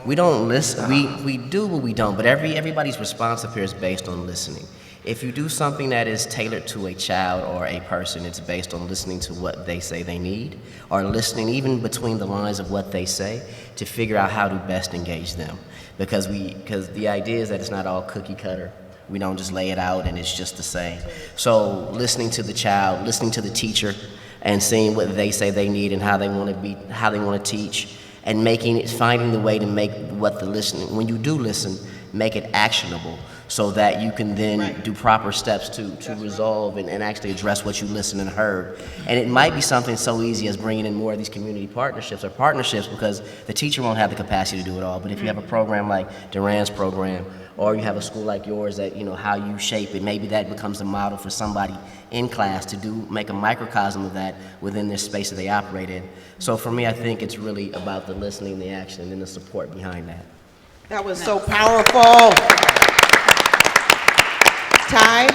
We don't listen. We do, but we don't. But everybody's response up here is based on listening. If you do something that is tailored to a child or a person, it's based on listening to what they say they need, or listening even between the lines of what they say to figure out how to best engage them. Because the idea is that it's not all cookie cutter. We don't just lay it out and it's just the same. So listening to the child, listening to the teacher, and seeing what they say they need and how they want to teach, and finding the way to make what the listening, when you do listen, make it actionable, so that you can then do proper steps to resolve and actually address what you listened and heard. And it might be something so easy as bringing in more of these community partnerships, because the teacher won't have the capacity to do it all. But if you have a program like Duran's program, or you have a school like yours that, how you shape it, maybe that becomes a model for somebody in class to make a microcosm of that within this space that they operate in. So for me, I think it's really about the listening, the action, and the support behind that. That was so powerful. Ty?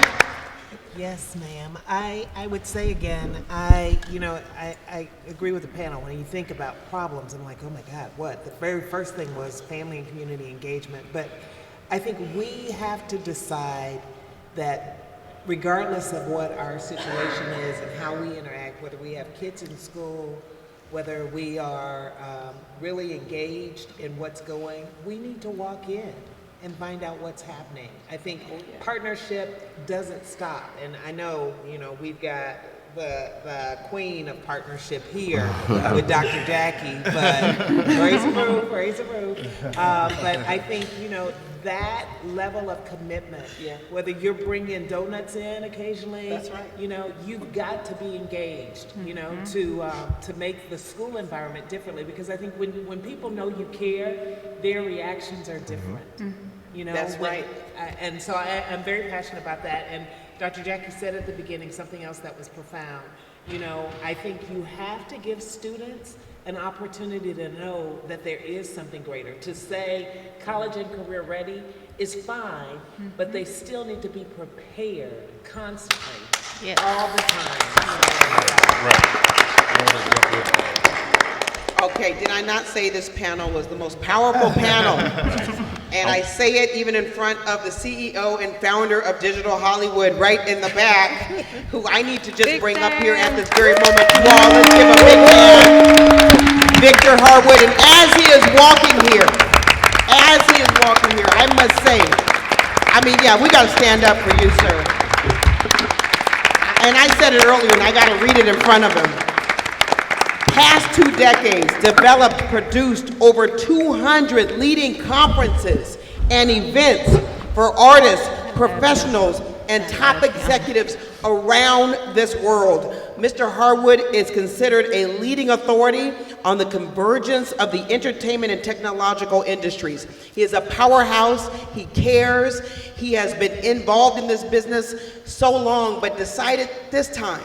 Yes, ma'am. I would say again, I agree with the panel. When you think about problems, I'm like, oh my God, what? The very first thing was family and community engagement. But I think we have to decide that regardless of what our situation is and how we interact, whether we have kids in school, whether we are really engaged in what's going, we need to walk in and find out what's happening. I think partnership doesn't stop. And I know, we've got the queen of partnership here with Dr. Jackie, but praise the roof. But I think, that level of commitment, whether you're bringing donuts in occasionally, that's right. You've got to be engaged, to make the school environment differently, because I think when people know you care, their reactions are different. That's right. And so I'm very passionate about that. And Dr. Jackie said at the beginning something else that was profound. I think you have to give students an opportunity to know that there is something greater. To say college and career ready is fine, but they still need to be prepared constantly, all the time. Okay, did I not say this panel was the most powerful panel? And I say it even in front of the CEO and founder of Digital Hollywood right in the back, who I need to just bring up here at this very moment. You all, let's give a big hand. Victor Harwood, and as he is walking here, I must say, we gotta stand up for you, sir. And I said it earlier, and I gotta read it in front of him. Past 2 decades, developed, produced over 200 leading conferences and events for artists, professionals, and top executives around this world. Mr. Harwood is considered a leading authority on the convergence of the entertainment and technological industries. He is a powerhouse, he cares, he has been involved in this business so long, but decided this time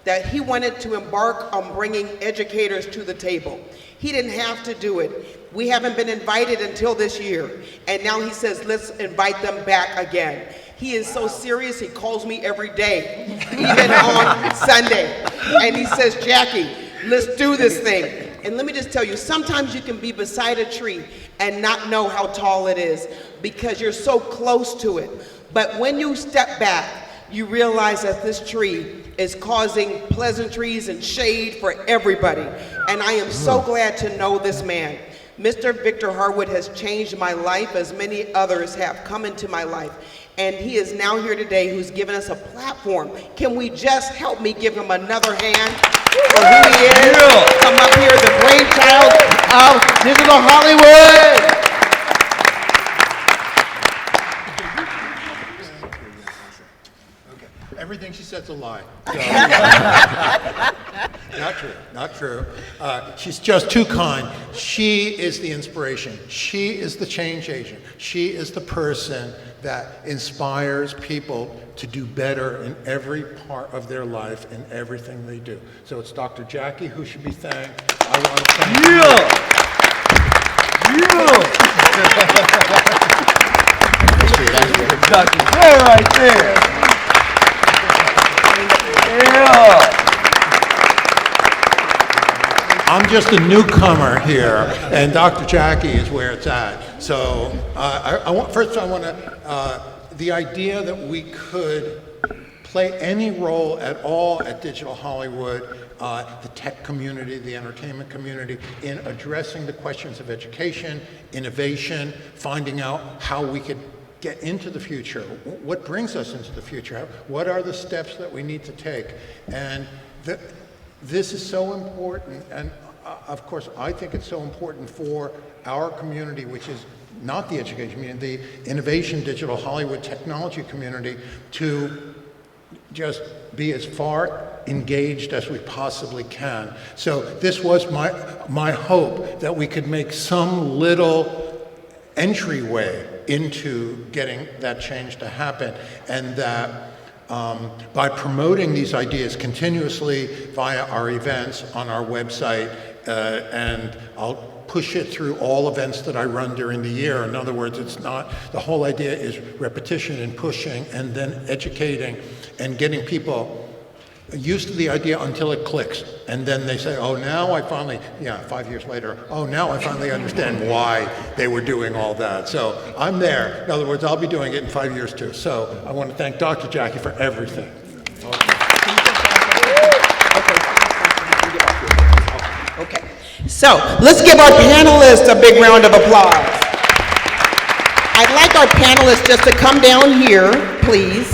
that he wanted to embark on bringing educators to the table. He didn't have to do it. We haven't been invited until this year, and now he says, let's invite them back again. He is so serious, he calls me every day, even on Sunday, and he says, Jackie, let's do this thing. And let me just tell you, sometimes you can be beside a tree and not know how tall it is because you're so close to it. But when you step back, you realize that this tree is causing pleasantries and shade for everybody. And I am so glad to know this man. Mr. Victor Harwood has changed my life, as many others have come into my life. And he is now here today, who's given us a platform. Can we just help me give him another hand for who he is? Come up here, the brainchild of Digital Hollywood. Everything she said's a lie. Not true. She's just too kind. She is the inspiration. She is the change agent. She is the person that inspires people to do better in every part of their life and everything they do. So it's Dr. Jackie who should be thanked. I want to thank you. Dr. J right there. I'm just a newcomer here, and Dr. Jackie is where it's at. So the idea that we could play any role at all at Digital Hollywood, the tech community, the entertainment community, in addressing the questions of education, innovation, finding out how we could get into the future. What brings us into the future? What are the steps that we need to take? And this is so important, and of course, I think it's so important for our community, which is not the education community, the innovation, digital Hollywood technology community, to just be as far engaged as we possibly can. So this was my hope, that we could make some little entryway into getting that change to happen, and that by promoting these ideas continuously via our events on our website, and I'll push it through all events that I run during the year. In other words, it's not, the whole idea is repetition and pushing and then educating and getting people used to the idea until it clicks. And then they say, oh, now I finally, 5 years later, oh, now I finally understand why they were doing all that. So I'm there. In other words, I'll be doing it in 5 years too. So I want to thank Dr. Jackie for everything. Okay, so let's give our panelists a big round of applause. I'd like our panelists just to come down here, please.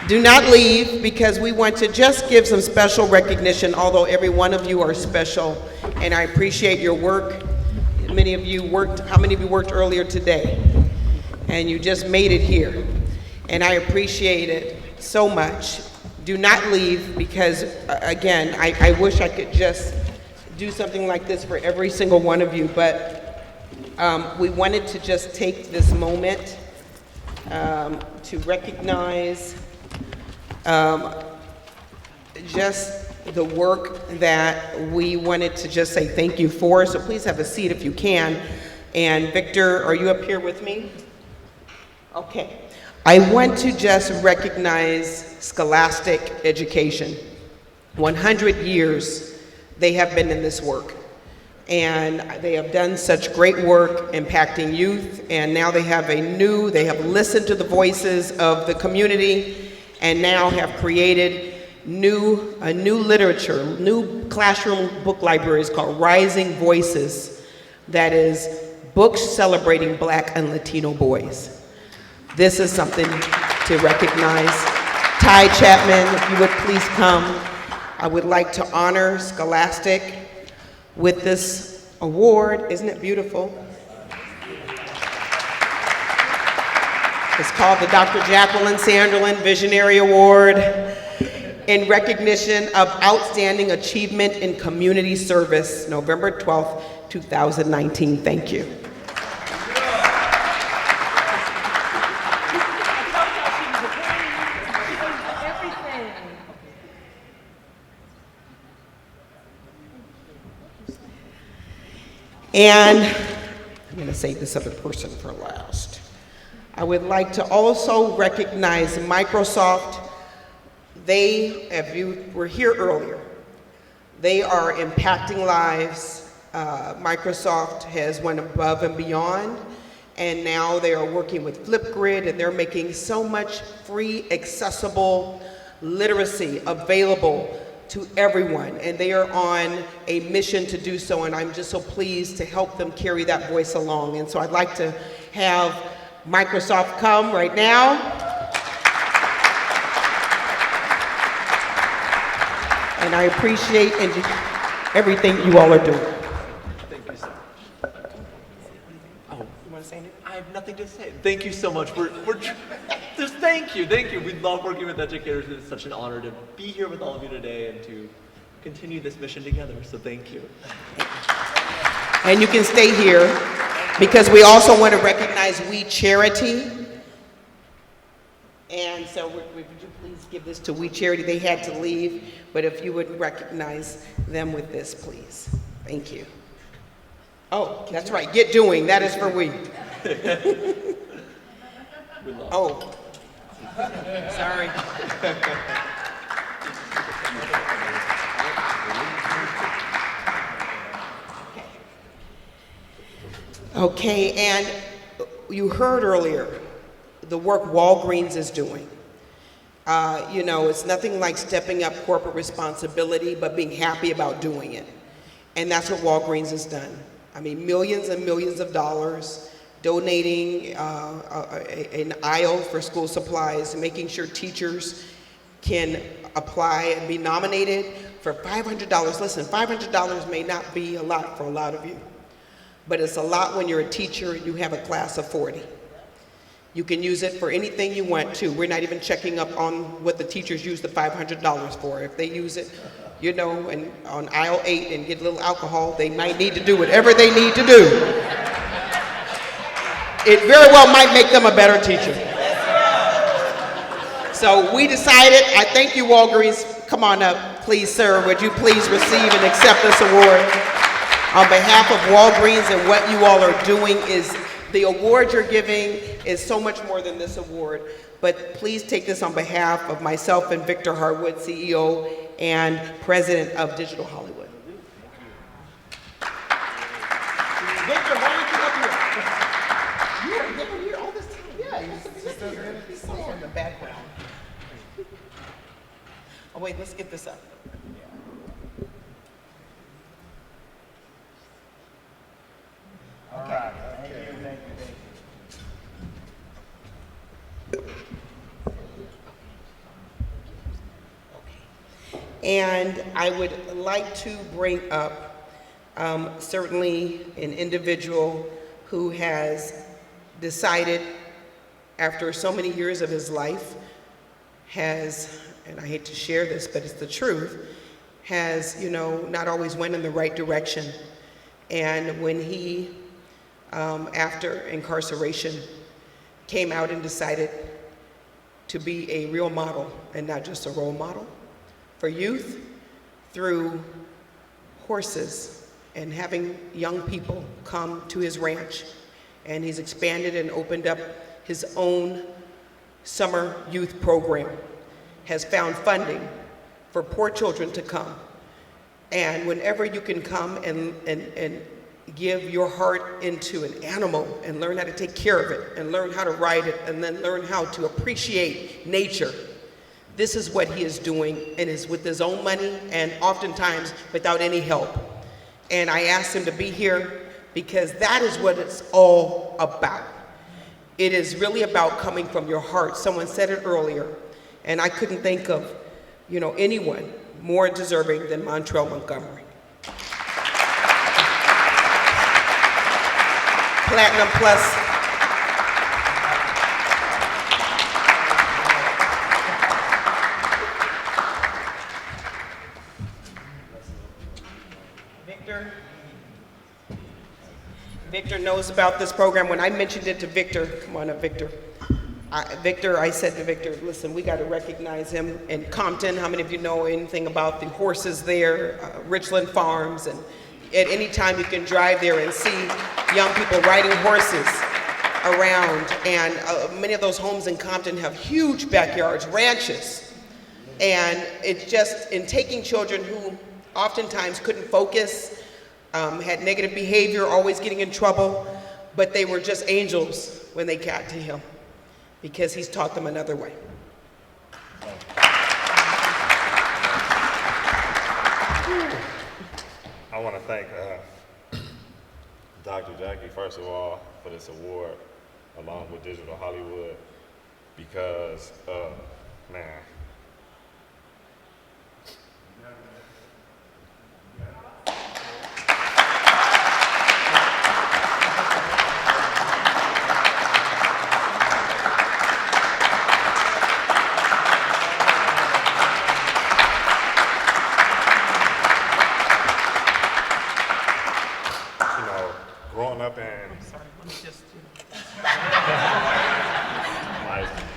Do not leave, because we want to just give some special recognition, although every one of you are special, and I appreciate your work. Many of you worked, how many of you worked earlier today? And you just made it here. And I appreciate it so much. Do not leave, because again, I wish I could just do something like this for every single one of you, but we wanted to just take this moment to recognize just the work that we wanted to just say thank you for. So please have a seat if you can. And Victor, are you up here with me? Okay. I want to just recognize Scholastic Education. 100 years they have been in this work. And they have done such great work impacting youth, and now they have listened to the voices of the community, and now have created a new literature, new classroom book libraries called Rising Voices, that is books celebrating Black and Latino boys. This is something to recognize. Ty Chapman, if you would please come. I would like to honor Scholastic with this award. Isn't it beautiful? It's called the Dr. Jacqueline Sanderlin Visionary Award in recognition of outstanding achievement in community service, November 12th, 2019. Thank you. And I'm going to save this other person for last. I would like to also recognize Microsoft. They, if you were here earlier, they are impacting lives. Microsoft has went above and beyond, and now they are working with Flipgrid, and they're making so much free, accessible literacy available to everyone, and they are on a mission to do so, and I'm just so pleased to help them carry that voice along. And so I'd like to have Microsoft come right now. And I appreciate everything you all are doing. Thank you so much. Oh, you want to say anything? I have nothing to say. Thank you so much. We're just thank you. We love working with educators. It's such an honor to be here with all of you today and to continue this mission together. So thank you. And you can stay here because we also want to recognize We Charity. And so would you please give this to We Charity? They had to leave, but if you would recognize them with this, please. Thank you. Oh, that's right. Get doing. That is for we. Oh. Sorry. Okay, and you heard earlier the work Walgreens is doing. You know, it's nothing like stepping up corporate responsibility, but being happy about doing it. And that's what Walgreens has done. I mean, millions and millions of dollars donating an aisle for school supplies, making sure teachers can apply and be nominated for $500. Listen, $500 may not be a lot for a lot of you, but it's a lot when you're a teacher and you have a class of 40. You can use it for anything you want to. We're not even checking up on what the teachers use the $500 for. If they use it, you know, and on aisle 8 and get a little alcohol, they might need to do whatever they need to do. It very well might make them a better teacher. So we decided, I thank you, Walgreens. Come on up, please, sir. Would you please receive and accept this award? On behalf of Walgreens, and what you all are doing is, the award you're giving is so much more than this award. But please take this on behalf of myself and Victor Harwood, CEO and President of Digital Hollywood. Victor, why don't you up here? You have been here all this time. Yeah, he's somewhere in the background. Oh wait, let's get this up. All right. Thank you. And I would like to bring up certainly an individual who has decided, after so many years of his life, has, and I hate to share this, but it's the truth, has, you know, not always went in the right direction. And when he, after incarceration, came out and decided to be a real model and not just a role model for youth through horses and having young people come to his ranch. And he's expanded and opened up his own summer youth program, has found funding for poor children to come. And whenever you can come and give your heart into an animal and learn how to take care of it and learn how to ride it and then learn how to appreciate nature, this is what he is doing, and is with his own money and oftentimes without any help. And I asked him to be here because that is what it's all about. It is really about coming from your heart. Someone said it earlier, and I couldn't think of, you know, anyone more deserving than Montrell Montgomery. Platinum Plus. Victor knows about this program. When I mentioned it to Victor, come on up, Victor. I said to Victor, listen, we got to recognize him in Compton. How many of you know anything about the horses there, Richland Farms, and at any time you can drive there and see young people riding horses around. And many of those homes in Compton have huge backyards, ranches. And it's just in taking children who oftentimes couldn't focus, had negative behavior, always getting in trouble, but they were just angels when they got to him because he's taught them another way. I want to thank Dr. Jackie, first of all, for this award, along with Digital Hollywood, because, man,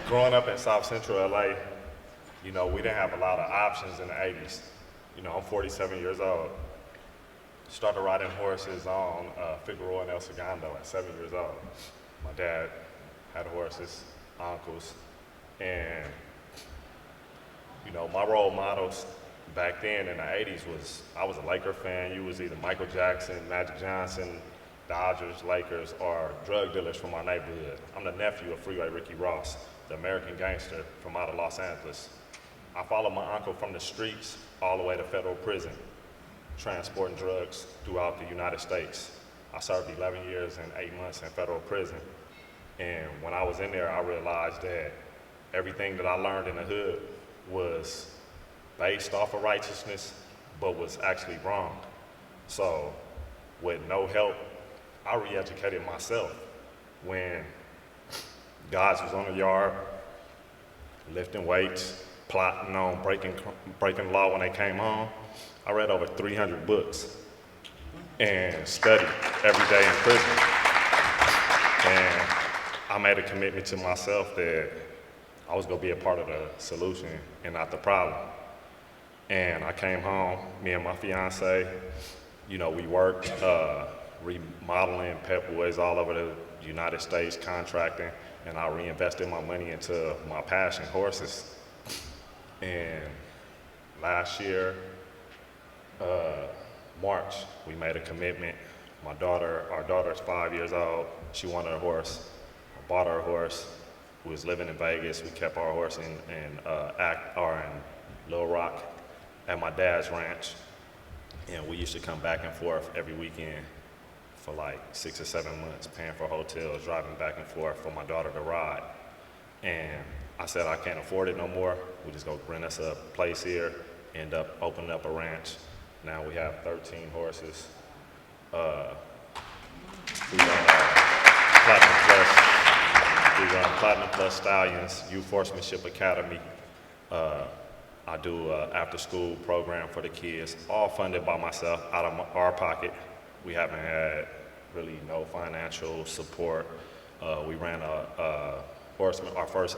growing up in South Central LA, you know, we didn't have a lot of options in the 80s. You know, I'm 47 years old. Started riding horses on Figueroa and El Segundo at 7 years old. My dad had horses, uncles, and, you know, my role models back then in the 80s was, I was a Laker fan. You was either Michael Jackson, Magic Johnson, Dodgers, Lakers, or drug dealers from our neighborhood. I'm the nephew of Freeway Ricky Ross, the American gangster from out of Los Angeles. I followed my uncle from the streets all the way to federal prison, transporting drugs throughout the United States. I served 11 years and 8 months in federal prison. And when I was in there, I realized that everything that I learned in the hood was based off of righteousness, but was actually wrong. So with no help, I re-educated myself. When guys was on the yard, lifting weights, plotting on breaking law when they came home, I read over 300 books and studied every day in prison. And I made a commitment to myself that I was gonna be a part of the solution and not the problem. And I came home, me and my fiance, we worked remodeling Pep Boys all over the United States, contracting, and I reinvested my money into my passion, horses. And last year, March, we made a commitment. Our daughter's 5 years old. She wanted a horse. I bought her a horse. We was living in Vegas. We kept our horse in Little Rock at my dad's ranch. And we used to come back and forth every weekend for like 6 or 7 months, paying for hotels, driving back and forth for my daughter to ride. And I said, I can't afford it no more. We just go rent us a place here, end up opening up a ranch. Now we have 13 horses. We run Platinum Plus Stallions, Youth Horsemanship Academy. I do an after-school program for the kids, all funded by myself out of our pocket. We haven't had really no financial support. We ran our first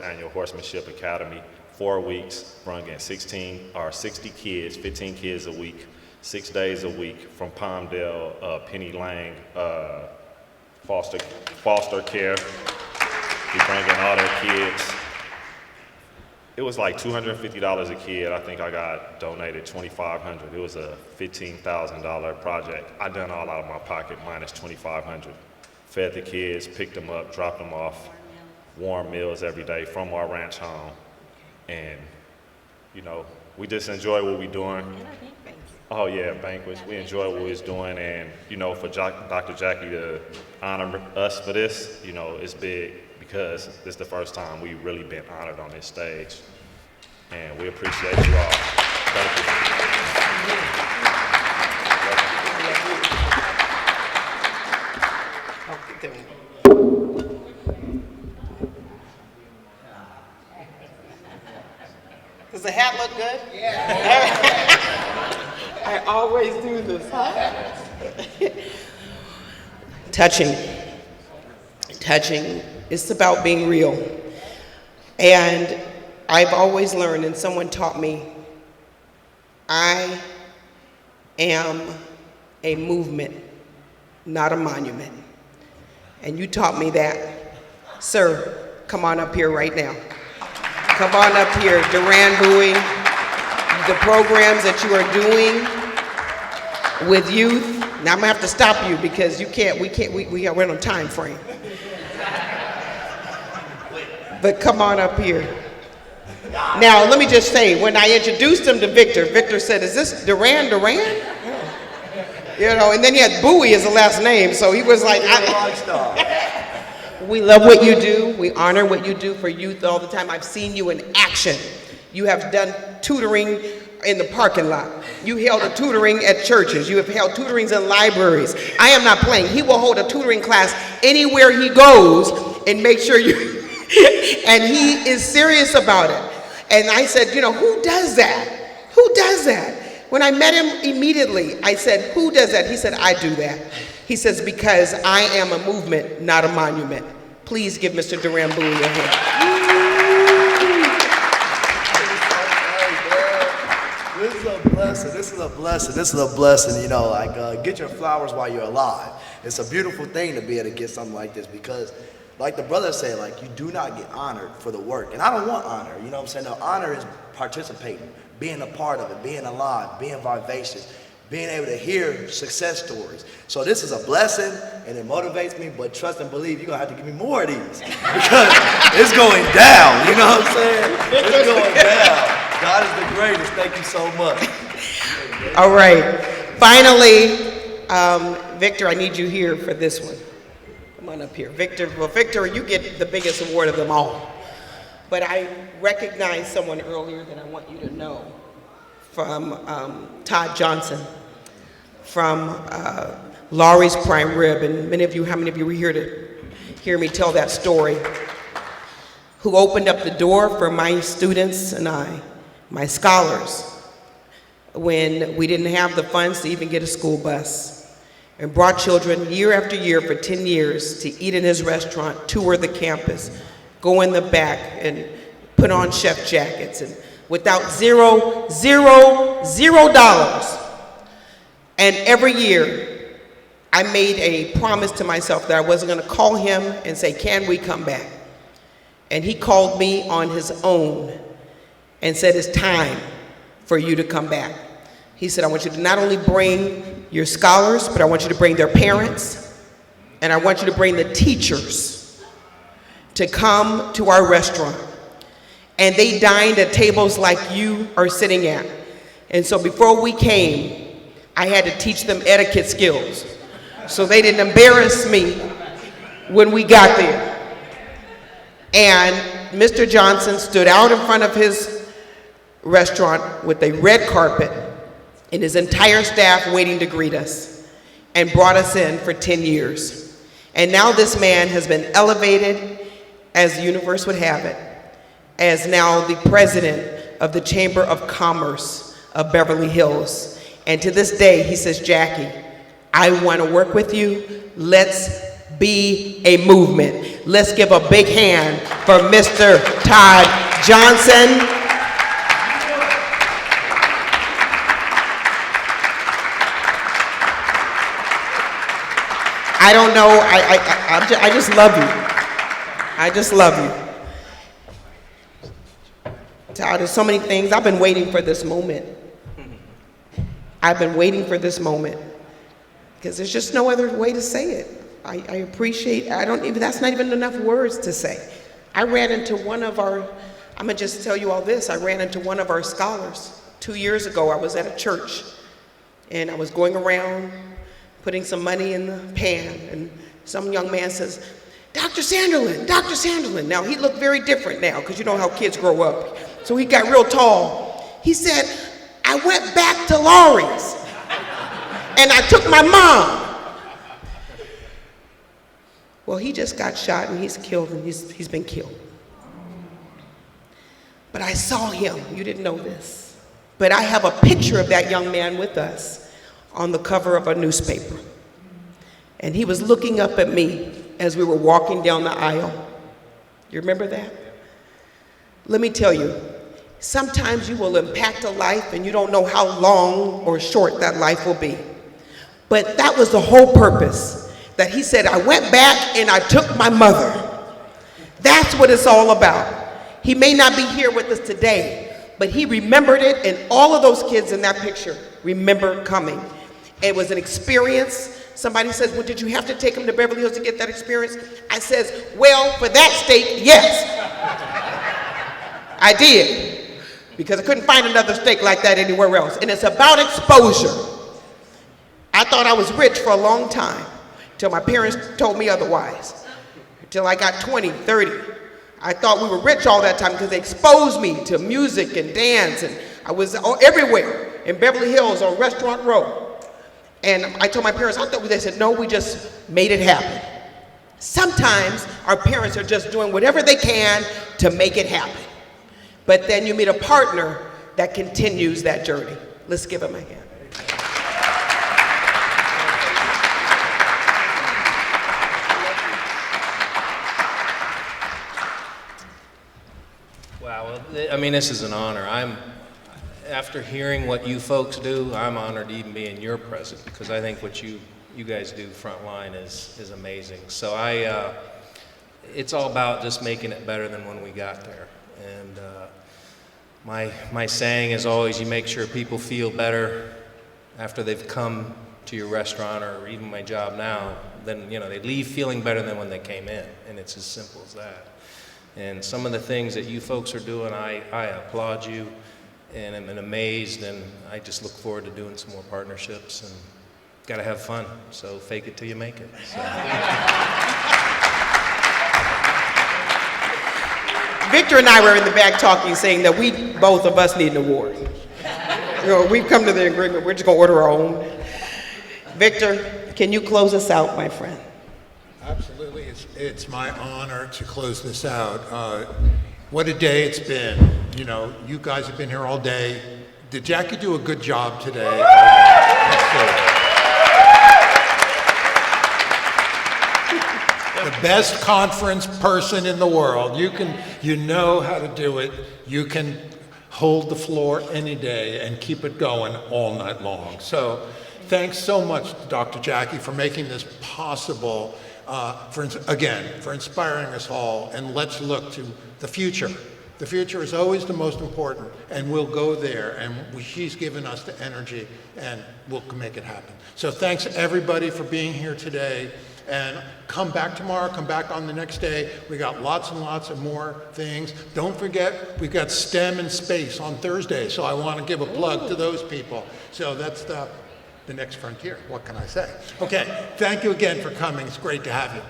annual Horsemanship Academy, 4 weeks, brung in 60 kids, 15 kids a week, 6 days a week from Palmdale, Penny Lang, foster care. We bring in all their kids. It was like $250 a kid. I think I got donated $2,500. It was a $15,000 project. I done all out of my pocket, minus $2,500. Fed the kids, picked them up, dropped them off, warm meals every day from our ranch home. And, we just enjoy what we're doing. Oh yeah, banquets. We enjoy what we're doing, and for Dr. Jackie to honor us for this, it's big because this is the first time we've really been honored on this stage, and we appreciate you all. Thank you. Does the hat look good? Yeah. I always do this, huh? Touching. It's about being real. And I've always learned, and someone taught me, I am a movement, not a monument. And you taught me that. Sir, come on up here right now. Come on up here, Duran Bowie, the programs that you are doing with youth. Now I'm gonna have to stop you because we are on a time frame. But come on up here. Now let me just say, when I introduced him to Victor, Victor said, "Is this Duran?" And then he had Bowie as the last name, so he was like, we love what you do. We honor what you do for youth all the time. I've seen you in action. You have done tutoring in the parking lot. You held a tutoring at churches. You have held tutorings in libraries. I am not playing. He will hold a tutoring class anywhere he goes and make sure you, and he is serious about it. And I said, who does that? Who does that? When I met him immediately, I said, who does that? He said, I do that. He says, because I am a movement, not a monument. Please give Mr. Duran Bowie a hand. This is a blessing. Get your flowers while you're alive. It's a beautiful thing to be able to get something like this because, like the brother said, you do not get honored for the work. And I don't want honor, you know what I'm saying? No, honor is participating, being a part of it, being alive, being vivacious, being able to hear success stories. So this is a blessing and it motivates me, but trust and believe you're gonna have to give me more of these because it's going down, you know what I'm saying? It's going down. God is the greatest, thank you so much. All right, finally, Victor, I need you here for this one. Come on up here. Victor, well, Victor, you get the biggest award of them all. But I recognized someone earlier that I want you to know from Todd Johnson, from Laurie's Prime Rib. And how many of you were here to hear me tell that story? Who opened up the door for my students and my scholars, when we didn't have the funds to even get a school bus, and brought children year after year for 10 years to eat in his restaurant, tour the campus, go in the back and put on chef jackets, and without $0. And every year, I made a promise to myself that I wasn't gonna call him and say, can we come back? And he called me on his own and said, it's time for you to come back. He said, I want you to not only bring your scholars, but I want you to bring their parents, and I want you to bring the teachers to come to our restaurant. And they dined at tables like you are sitting at. And so before we came, I had to teach them etiquette skills so they didn't embarrass me when we got there. And Mr. Johnson stood out in front of his restaurant with a red carpet and his entire staff waiting to greet us, and brought us in for 10 years. And now this man has been elevated, as the universe would have it, as now the president of the Chamber of Commerce of Beverly Hills. And to this day, he says, Jackie, I want to work with you. Let's be a movement. Let's give a big hand for Mr. Todd Johnson. I don't know, I just love you. I just love you. Todd, there's so many things. I've been waiting for this moment. I've been waiting for this moment because there's just no other way to say it. I appreciate, that's not even enough words to say. I ran into one of our, I'm gonna just tell you all this, I ran into one of our scholars 2 years ago. I was at a church and I was going around putting some money in the pan, and some young man says, Dr. Sanderlin, Dr. Sanderlin. Now he looked very different now, because you know how kids grow up. So he got real tall. He said, I went back to Laurie's and I took my mom. Well, he just got shot and he's killed, and he's been killed. But I saw him, you didn't know this, but I have a picture of that young man with us on the cover of a newspaper. And he was looking up at me as we were walking down the aisle. You remember that? Let me tell you, sometimes you will impact a life and you don't know how long or short that life will be. But that was the whole purpose, that he said, I went back and I took my mother. That's what it's all about. He may not be here with us today, but he remembered it, and all of those kids in that picture remember coming. It was an experience. Somebody says, well, did you have to take him to Beverly Hills to get that experience? I says, well, for that steak, yes. I did, because I couldn't find another steak like that anywhere else. And it's about exposure. I thought I was rich for a long time, till my parents told me otherwise. Till I got 20, 30. I thought we were rich all that time because they exposed me to music and dance, and I was everywhere in Beverly Hills on Restaurant Row. And I told my parents, they said, no, we just made it happen. Sometimes our parents are just doing whatever they can to make it happen. But then you meet a partner that continues that journey. Let's give him a hand. Wow, well, I mean, this is an honor. After hearing what you folks do, I'm honored to even be in your presence, because I think what you guys do frontline is amazing. So it's all about just making it better than when we got there. And my saying is always, you make sure people feel better after they've come to your restaurant, or even my job now, then they leave feeling better than when they came in, and it's as simple as that. And some of the things that you folks are doing, I applaud you, and I'm amazed, and I just look forward to doing some more partnerships. gotta have fun. So fake it till you make it. So. Victor and I were in the back talking, saying that we, both of us, need an award. You know, we've come to the agreement, we're just gonna order our own. Victor, can you close us out, my friend? Absolutely, it's my honor to close this out. What a day it's been. You know, you guys have been here all day. Did Jackie do a good job today? The best conference person in the world. You know how to do it. You can hold the floor any day and keep it going all night long. So thanks so much, Dr. Jackie, for making this possible, for inspiring us all. And let's look to the future. The future is always the most important, and we'll go there. And she's given us the energy, and we'll make it happen. So thanks, everybody, for being here today. And come back tomorrow, come back on the next day. We got lots and lots of more things. Don't forget, we've got STEM and space on Thursday, so I want to give a plug to those people. So that's the next frontier. What can I say? Okay, thank you again for coming. It's great to have you.